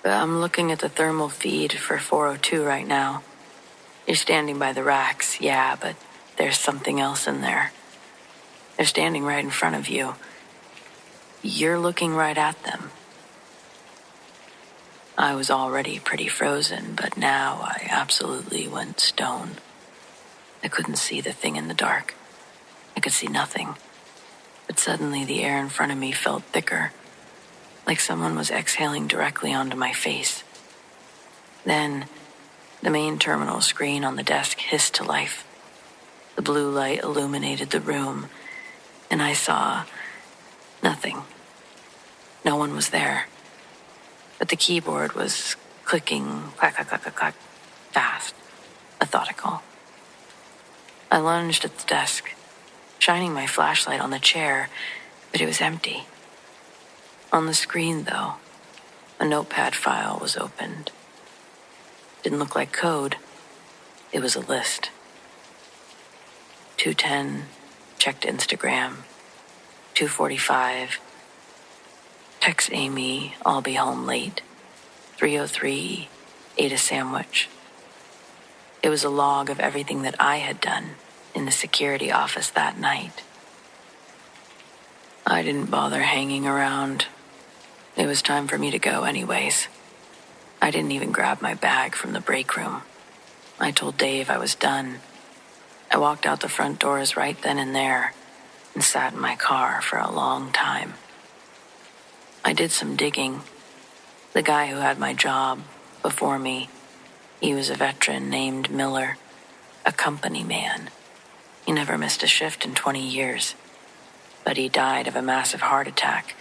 "But I'm looking at the thermal feed for 402 right now. You're standing by the racks, yeah, but there's something else in there. They're standing right in front of you. You're looking right at them." I was already pretty frozen, but now I absolutely went stone. I couldn't see the thing in the dark. I could see nothing. But suddenly the air in front of me felt thicker, like someone was exhaling directly onto my face. Then, the main terminal screen on the desk hissed to life. The blue light illuminated the room, and I saw nothing. No one was there. But the keyboard was clicking, clack, clack, clack, clack, clack, fast, methodical. I lunged at the desk, shining my flashlight on the chair, but it was empty. On the screen, though, a notepad file was opened. Didn't look like code. It was a list. 2:10, checked Instagram. 2:45, text Amy, I'll be home late. 3:03, ate a sandwich. It was a log of everything that I had done in the security office that night. I didn't bother hanging around. It was time for me to go anyways. I didn't even grab my bag from the break room. I told Dave I was done. I walked out the front doors right then and there and sat in my car for a long time. I did some digging. The guy who had my job before me, he was a veteran named Miller, a company man. He never missed a shift in 20 years, but he died of a massive heart attack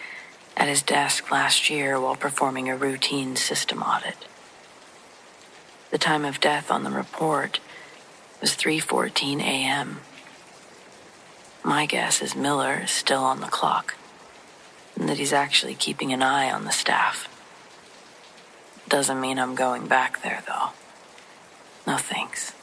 at his desk last year while performing a routine system audit. The time of death on the report was 3:14 a.m. My guess is Miller is still on the clock, and that he's actually keeping an eye on the staff. Doesn't mean I'm going back there, though. No thanks.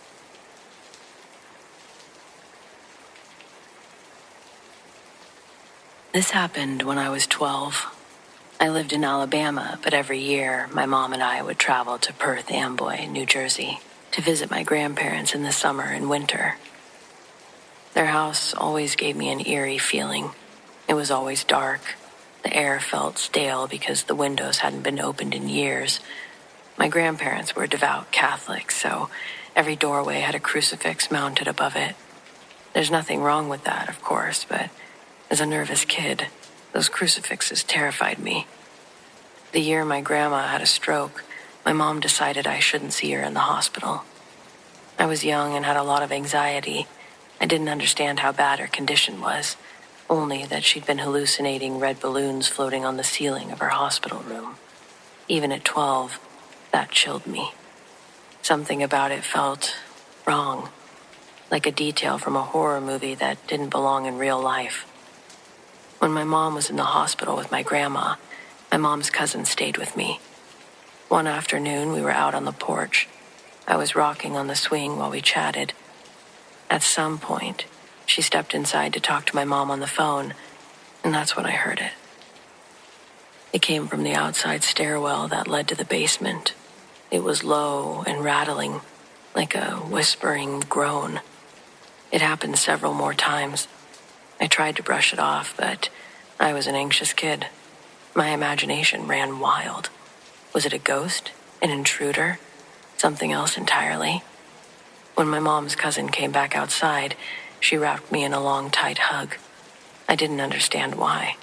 This happened when I was 12. I lived in Alabama, but every year my mom and I would travel to Perth Amboy, New Jersey, to visit my grandparents in the summer and winter. Their house always gave me an eerie feeling. It was always dark. The air felt stale because the windows hadn't been opened in years. My grandparents were devout Catholics, so every doorway had a crucifix mounted above it. There's nothing wrong with that, of course, but as a nervous kid, those crucifixes terrified me. The year my grandma had a stroke, my mom decided I shouldn't see her in the hospital. I was young and had a lot of anxiety. I didn't understand how bad her condition was, only that she'd been hallucinating red balloons floating on the ceiling of her hospital room. Even at 12, that chilled me. Something about it felt wrong, like a detail from a horror movie that didn't belong in real life. When my mom was in the hospital with my grandma, my mom's cousin stayed with me. One afternoon, we were out on the porch. I was rocking on the swing while we chatted. At some point, she stepped inside to talk to my mom on the phone, and that's when I heard it. It came from the outside stairwell that led to the basement. It was low and rattling, like a whispering groan. It happened several more times. I tried to brush it off, but I was an anxious kid. My imagination ran wild. Was it a ghost? An intruder? Something else entirely? When my mom's cousin came back outside, she wrapped me in a long, tight hug. I didn't understand why.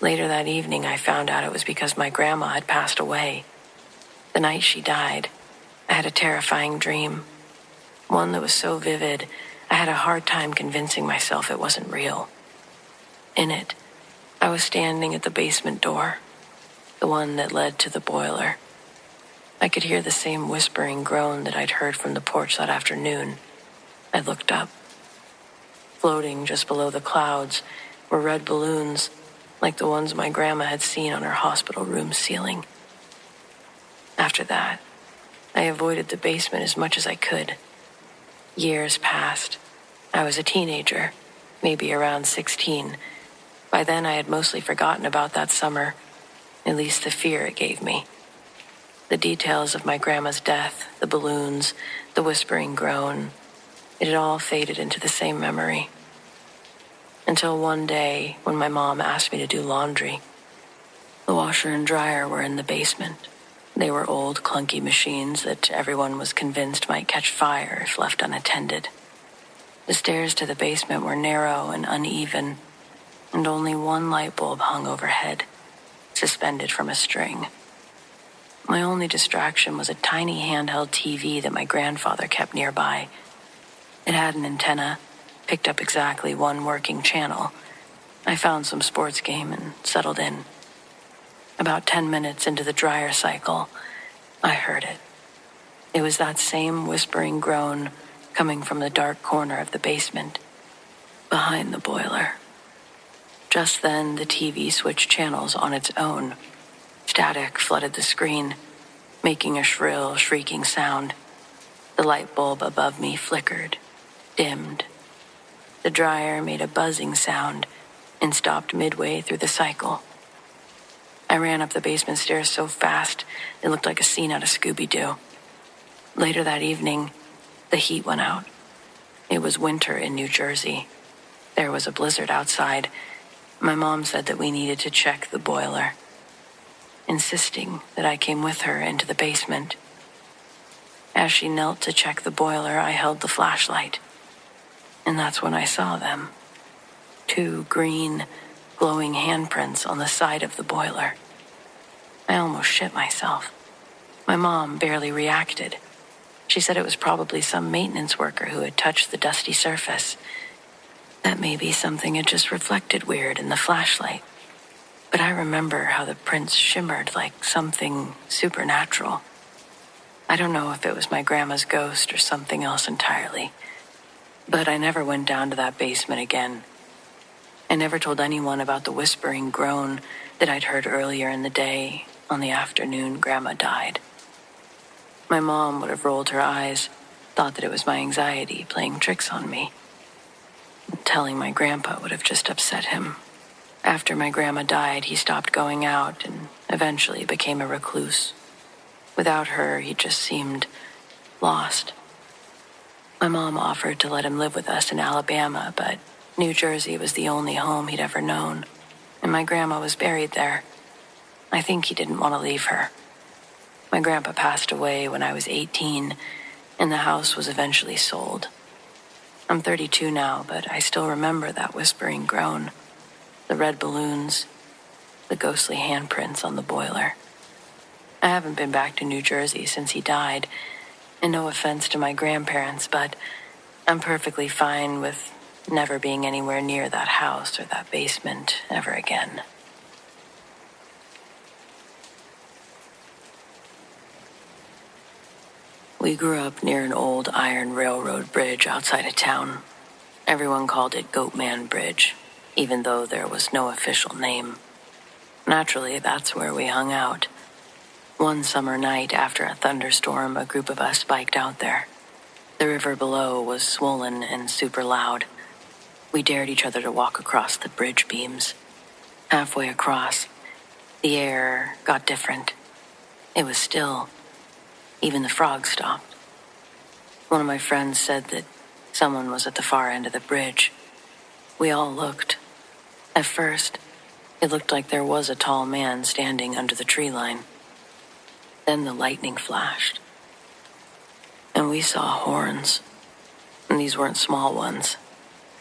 Later that evening, I found out it was because my grandma had passed away. The night she died, I had a terrifying dream. One that was so vivid, I had a hard time convincing myself it wasn't real. In it, I was standing at the basement door, the one that led to the boiler. I could hear the same whispering groan that I'd heard from the porch that afternoon. I looked up. Floating just below the clouds were red balloons, like the ones my grandma had seen on her hospital room ceiling. After that, I avoided the basement as much as I could. Years passed. I was a teenager, maybe around 16. By then, I had mostly forgotten about that summer, at least the fear it gave me. The details of my grandma's death, the balloons, the whispering groan, it had all faded into the same memory. Until one day, when my mom asked me to do laundry. The washer and dryer were in the basement. They were old, clunky machines that everyone was convinced might catch fire if left unattended. The stairs to the basement were narrow and uneven, and only one light bulb hung overhead, suspended from a string. My only distraction was a tiny handheld TV that my grandfather kept nearby. It had an antenna, picked up exactly one working channel. I found some sports game and settled in. About 10 minutes into the dryer cycle, I heard it. It was that same whispering groan coming from the dark corner of the basement, behind the boiler. Just then, the TV switched channels on its own. Static flooded the screen, making a shrill, shrieking sound. The light bulb above me flickered, dimmed. The dryer made a buzzing sound and stopped midway through the cycle. I ran up the basement stairs so fast, it looked like a scene out of Scooby-Doo. Later that evening, the heat went out. It was winter in New Jersey. There was a blizzard outside. My mom said that we needed to check the boiler, insisting that I came with her into the basement. As she knelt to check the boiler, I held the flashlight. And that's when I saw them. 2 green, glowing handprints on the side of the boiler. I almost shit myself. My mom barely reacted. She said it was probably some maintenance worker who had touched the dusty surface. That maybe something had just reflected weird in the flashlight. But I remember how the prints shimmered like something supernatural. I don't know if it was my grandma's ghost or something else entirely. But I never went down to that basement again. I never told anyone about the whispering groan that I'd heard earlier in the day on the afternoon Grandma died. My mom would have rolled her eyes, thought that it was my anxiety playing tricks on me. Telling my grandpa would have just upset him. After my grandma died, he stopped going out and eventually became a recluse. Without her, he just seemed lost. My mom offered to let him live with us in Alabama, but New Jersey was the only home he'd ever known, and my grandma was buried there. I think he didn't want to leave her. My grandpa passed away when I was 18, and the house was eventually sold. I'm 32 now, but I still remember that whispering groan, the red balloons, the ghostly handprints on the boiler. I haven't been back to New Jersey since he died, and no offense to my grandparents, but I'm perfectly fine with never being anywhere near that house or that basement ever again. We grew up near an old iron railroad bridge outside of town. Everyone called it Goatman Bridge, even though there was no official name. Naturally, that's where we hung out. One summer night after a thunderstorm, a group of us biked out there. The river below was swollen and super loud. We dared each other to walk across the bridge beams. Halfway across, the air got different. It was still. Even the frogs stopped. One of my friends said that someone was at the far end of the bridge. We all looked. At first, it looked like there was a tall man standing under the tree line. Then the lightning flashed, and we saw horns. And these weren't small ones.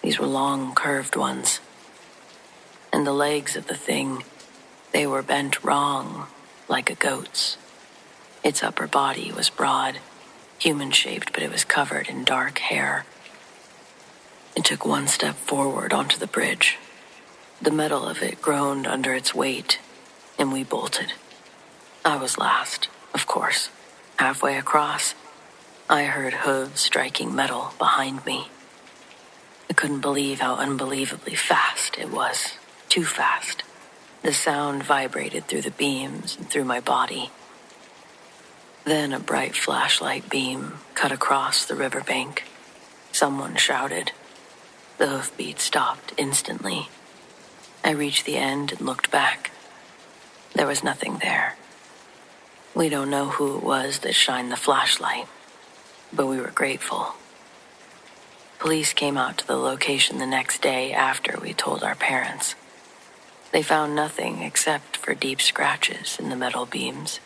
These were long, curved ones. And the legs of the thing, they were bent wrong, like a goat's. Its upper body was broad, human-shaped, but it was covered in dark hair. It took one step forward onto the bridge. The metal of it groaned under its weight, and we bolted. I was last, of course. Halfway across, I heard hooves striking metal behind me. I couldn't believe how unbelievably fast it was. Too fast. The sound vibrated through the beams and through my body. Then a bright flashlight beam cut across the riverbank. Someone shouted. The hoofbeat stopped instantly. I reached the end and looked back. There was nothing there. We don't know who it was that shined the flashlight, but we were grateful. Police came out to the location the next day after we told our parents. They found nothing except for deep scratches in the metal beams,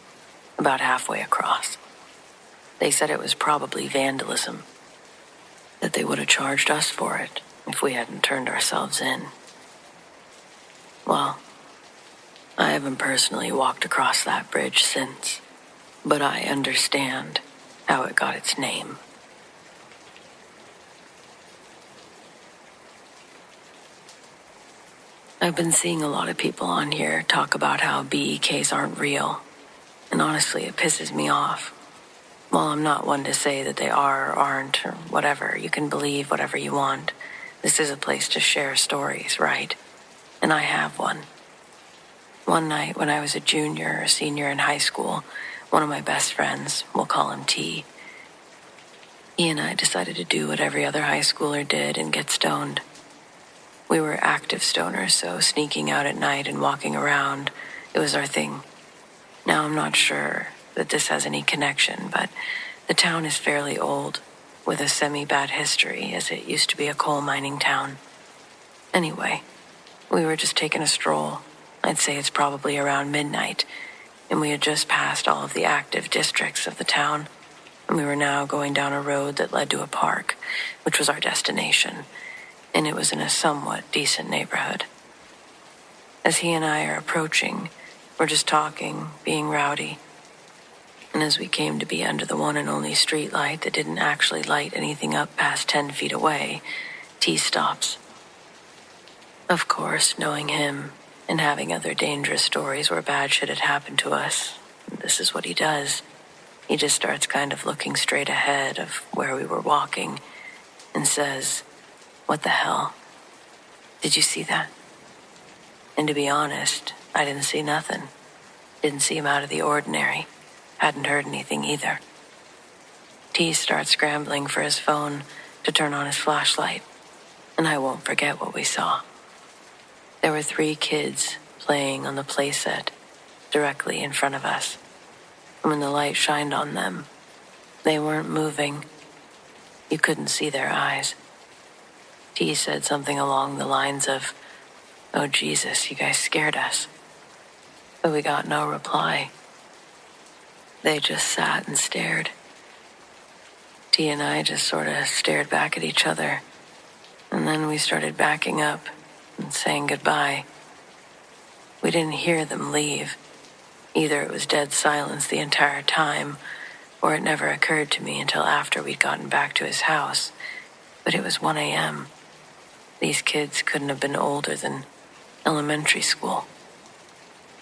about halfway across. They said it was probably vandalism, that they would have charged us for it if we hadn't turned ourselves in. Well, I haven't personally walked across that bridge since, but I understand how it got its name. I've been seeing a lot of people on here talk about how BEKs aren't real, and honestly, it pisses me off. While I'm not one to say that they are or aren't or whatever, you can believe whatever you want. This is a place to share stories, right? And I have one. One night when I was a junior or senior in high school, one of my best friends, we'll call him T, he and I decided to do what every other high schooler did and get stoned. We were active stoners, so sneaking out at night and walking around, it was our thing. Now I'm not sure that this has any connection, but the town is fairly old, with a semi-bad history, as it used to be a coal mining town. Anyway, we were just taking a stroll. I'd say it's probably around midnight, and we had just passed all of the active districts of the town, and we were now going down a road that led to a park, which was our destination, and it was in a somewhat decent neighborhood. As he and I are approaching, we're just talking, being rowdy, and as we came to be under the one and only street light that didn't actually light anything up past 10 feet away, T stops. Of course, knowing him and having other dangerous stories where bad shit had happened to us, this is what he does. He just starts kind of looking straight ahead of where we were walking and says, "What the hell? Did you see that?" And to be honest, I didn't see nothing. Didn't seem out of the ordinary. Hadn't heard anything either. T starts scrambling for his phone to turn on his flashlight, and I won't forget what we saw. There were 3 kids playing on the playset directly in front of us. And when the light shined on them, they weren't moving. You couldn't see their eyes. T said something along the lines of, "Oh Jesus, you guys scared us." But we got no reply. They just sat and stared. T and I just sort of stared back at each other, and then we started backing up and saying goodbye. We didn't hear them leave. Either it was dead silence the entire time, or it never occurred to me until after we'd gotten back to his house. But it was 1 a.m. These kids couldn't have been older than elementary school.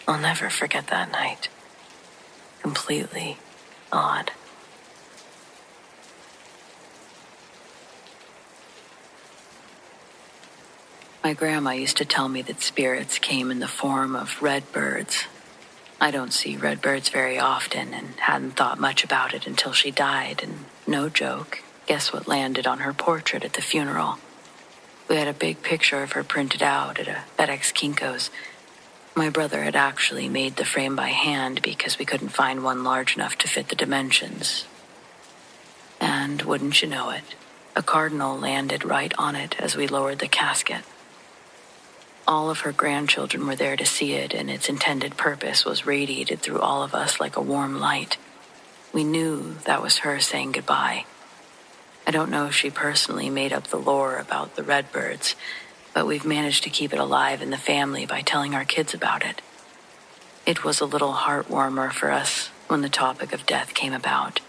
I'll never forget that night. Completely odd. My grandma used to tell me that spirits came in the form of red birds. I don't see red birds very often and hadn't thought much about it until she died, and no joke, guess what landed on her portrait at the funeral? We had a big picture of her printed out at a FedEx Kinko's. My brother had actually made the frame by hand because we couldn't find one large enough to fit the dimensions. And wouldn't you know it, a cardinal landed right on it as we lowered the casket. All of her grandchildren were there to see it, and its intended purpose was radiated through all of us like a warm light. We knew that was her saying goodbye. I don't know if she personally made up the lore about the redbirds, but we've managed to keep it alive in the family by telling our kids about it. It was a little heartwarmer for us when the topic of death came about.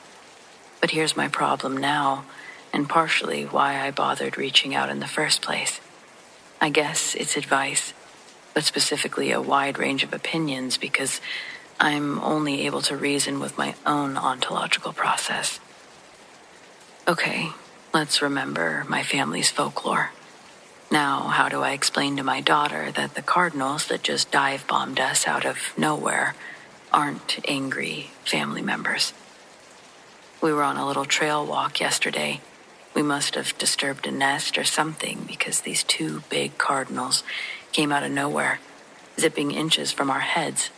But here's my problem now, and partially why I bothered reaching out in the first place. I guess it's advice, but specifically a wide range of opinions because I'm only able to reason with my own ontological process. Okay, let's remember my family's folklore. Now, how do I explain to my daughter that the cardinals that just dive-bombed us out of nowhere aren't angry family members? We were on a little trail walk yesterday. We must have disturbed a nest or something because these two big cardinals came out of nowhere, zipping inches from our heads.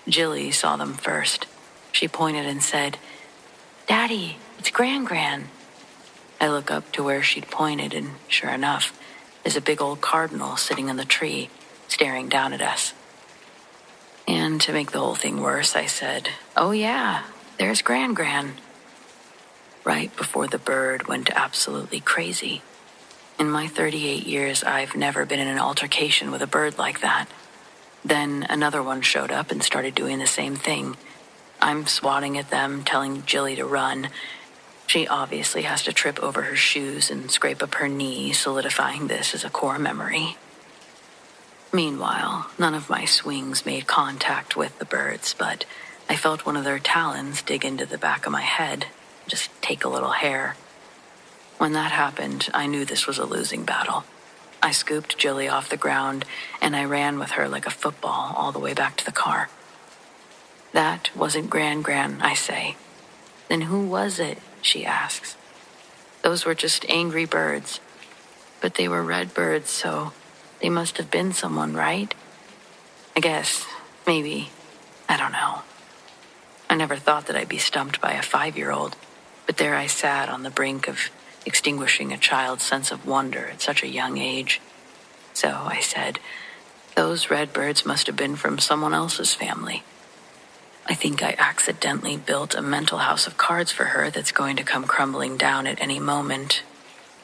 Jilly saw them first. She pointed and said, "Daddy, it's Gran-Gran." I look up to where she'd pointed, and sure enough, there's a big old cardinal sitting in the tree, staring down at us. And to make the whole thing worse, I said, "Oh yeah, there's Gran-Gran." Right before the bird went absolutely crazy. In my 38 years, I've never been in an altercation with a bird like that. Then another one showed up and started doing the same thing. I'm swatting at them, telling Jilly to run. She obviously has to trip over her shoes and scrape up her knee, solidifying this as a core memory. Meanwhile, none of my swings made contact with the birds, but I felt one of their talons dig into the back of my head, just take a little hair. When that happened, I knew this was a losing battle. I scooped Jilly off the ground, and I ran with her like a football all the way back to the car. "That wasn't Gran-Gran," I say. "Then who was it?" she asks. "Those were just angry birds." "But they were red birds, so they must have been someone, right?" "I guess. Maybe. I don't know." I never thought that I'd be stumped by a 5-year-old, but there I sat on the brink of extinguishing a child's sense of wonder at such a young age. So I said, "Those red birds must have been from someone else's family." I think I accidentally built a mental house of cards for her that's going to come crumbling down at any moment.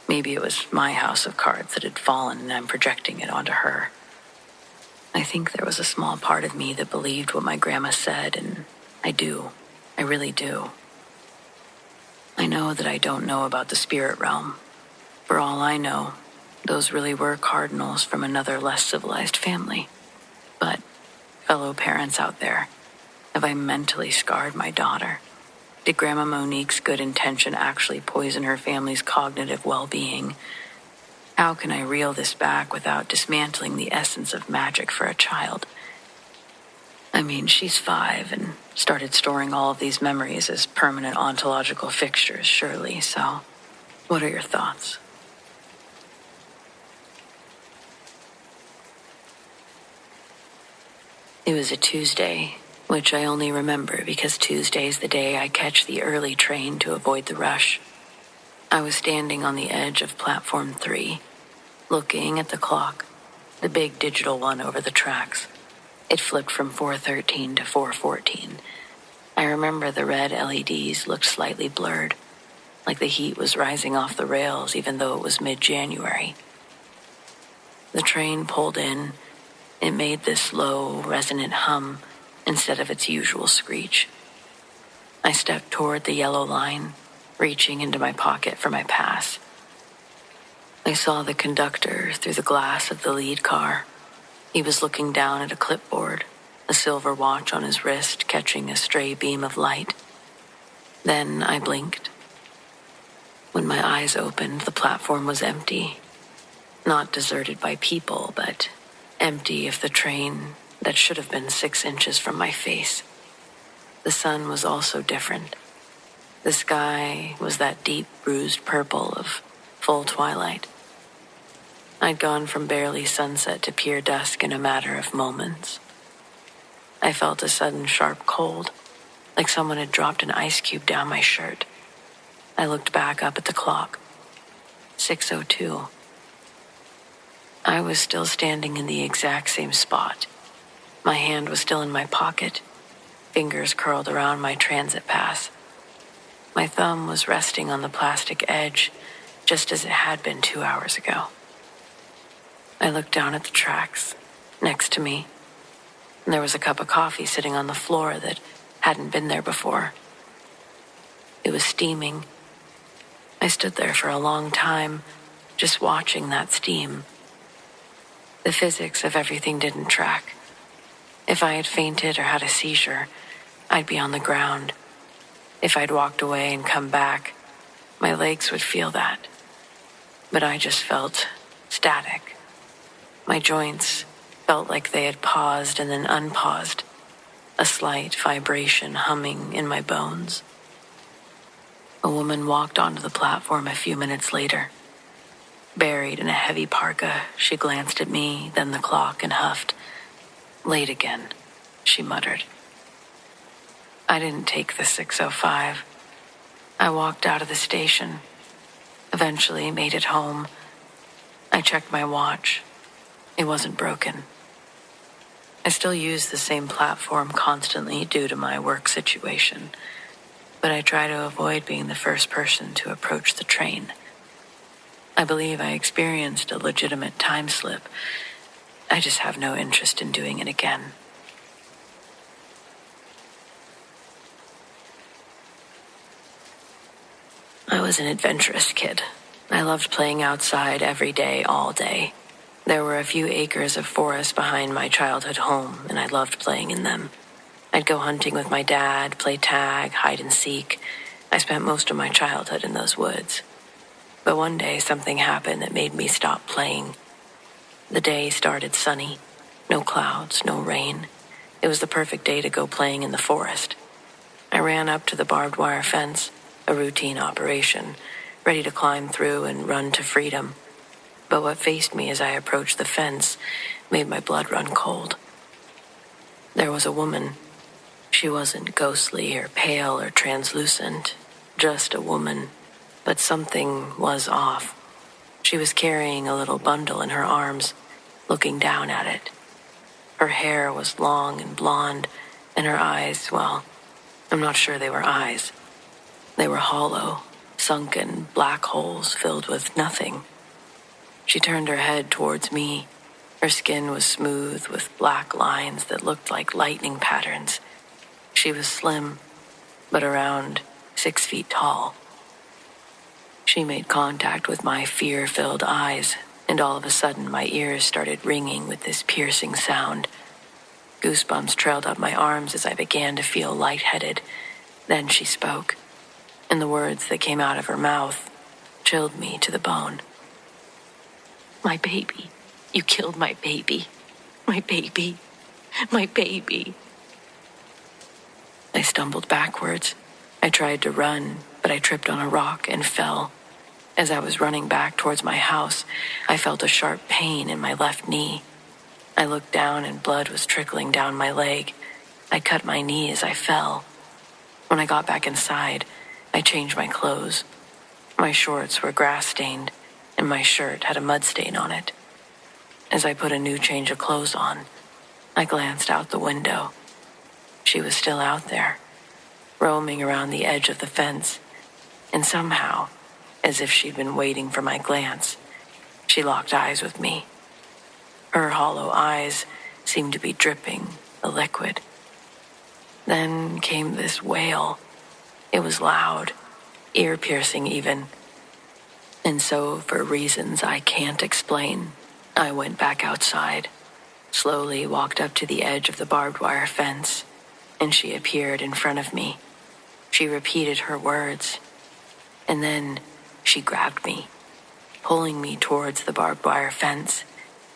Maybe it was my house of cards that had fallen and I'm projecting it onto her. I think there was a small part of me that believed what my grandma said, and I do. I really do. I know that I don't know about the spirit realm. For all I know, those really were cardinals from another less civilized family. But, fellow parents out there, have I mentally scarred my daughter? Did Grandma Monique's good intention actually poison her family's cognitive well-being? How can I reel this back without dismantling the essence of magic for a child? I mean, she's 5 and started storing all of these memories as permanent ontological fixtures, surely, so what are your thoughts? It was a Tuesday, which I only remember because Tuesday's the day I catch the early train to avoid the rush. I was standing on the edge of platform 3, looking at the clock, the big digital one over the tracks. It flipped from 4:13 to 4:14. I remember the red LEDs looked slightly blurred, like the heat was rising off the rails even though it was mid-January. The train pulled in. It made this low, resonant hum instead of its usual screech. I stepped toward the yellow line, reaching into my pocket for my pass. I saw the conductor through the glass of the lead car. He was looking down at a clipboard, a silver watch on his wrist catching a stray beam of light. Then I blinked. When my eyes opened, the platform was empty. Not deserted by people, but empty of the train that should have been 6 inches from my face. The sun was also different. The sky was that deep bruised purple of full twilight. I'd gone from barely sunset to pure dusk in a matter of moments. I felt a sudden sharp cold, like someone had dropped an ice cube down my shirt. I looked back up at the clock. 6:02. I was still standing in the exact same spot. My hand was still in my pocket, fingers curled around my transit pass. My thumb was resting on the plastic edge, just as it had been 2 hours ago. I looked down at the tracks next to me, and there was a cup of coffee sitting on the floor that hadn't been there before. It was steaming. I stood there for a long time, just watching that steam. The physics of everything didn't track. If I had fainted or had a seizure, I'd be on the ground. If I'd walked away and come back, my legs would feel that. But I just felt static. My joints felt like they had paused and then unpaused, a slight vibration humming in my bones. A woman walked onto the platform a few minutes later. Buried in a heavy parka, she glanced at me, then the clock, and huffed. "Late again," she muttered. I didn't take the 6:05. I walked out of the station, eventually made it home. I checked my watch. It wasn't broken. I still use the same platform constantly due to my work situation, but I try to avoid being the first person to approach the train. I believe I experienced a legitimate time slip. I just have no interest in doing it again. I was an adventurous kid. I loved playing outside every day, all day. There were a few acres of forest behind my childhood home, and I loved playing in them. I'd go hunting with my dad, play tag, hide and seek. I spent most of my childhood in those woods. But one day something happened that made me stop playing. The day started sunny. No clouds, no rain. It was the perfect day to go playing in the forest. I ran up to the barbed wire fence, a routine operation, ready to climb through and run to freedom. But what faced me as I approached the fence made my blood run cold. There was a woman. She wasn't ghostly or pale or translucent, just a woman. But something was off. She was carrying a little bundle in her arms, looking down at it. Her hair was long and blonde, and her eyes, well, I'm not sure they were eyes. They were hollow, sunken black holes filled with nothing. She turned her head towards me. Her skin was smooth with black lines that looked like lightning patterns. She was slim, but around 6 feet tall. She made contact with my fear-filled eyes, and all of a sudden my ears started ringing with this piercing sound. Goosebumps trailed up my arms as I began to feel lightheaded. Then she spoke, and the words that came out of her mouth chilled me to the bone. "My baby. You killed my baby. My baby. My baby." I stumbled backwards. I tried to run, but I tripped on a rock and fell. As I was running back towards my house, I felt a sharp pain in my left knee. I looked down and blood was trickling down my leg. I cut my knee as I fell. When I got back inside, I changed my clothes. My shorts were grass-stained, and my shirt had a mud stain on it. As I put a new change of clothes on, I glanced out the window. She was still out there, roaming around the edge of the fence, and somehow, as if she'd been waiting for my glance, she locked eyes with me. Her hollow eyes seemed to be dripping a liquid. Then came this wail. It was loud, ear-piercing even. And so, for reasons I can't explain, I went back outside, slowly walked up to the edge of the barbed wire fence, and she appeared in front of me. She repeated her words, and then she grabbed me, pulling me towards the barbed wire fence,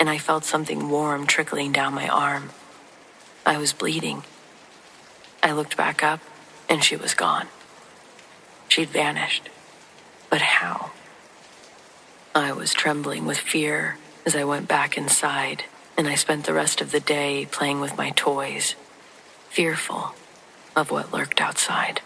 and I felt something warm trickling down my arm. I was bleeding. I looked back up, and she was gone. She'd vanished. But how? I was trembling with fear as I went back inside, and I spent the rest of the day playing with my toys, fearful of what lurked outside.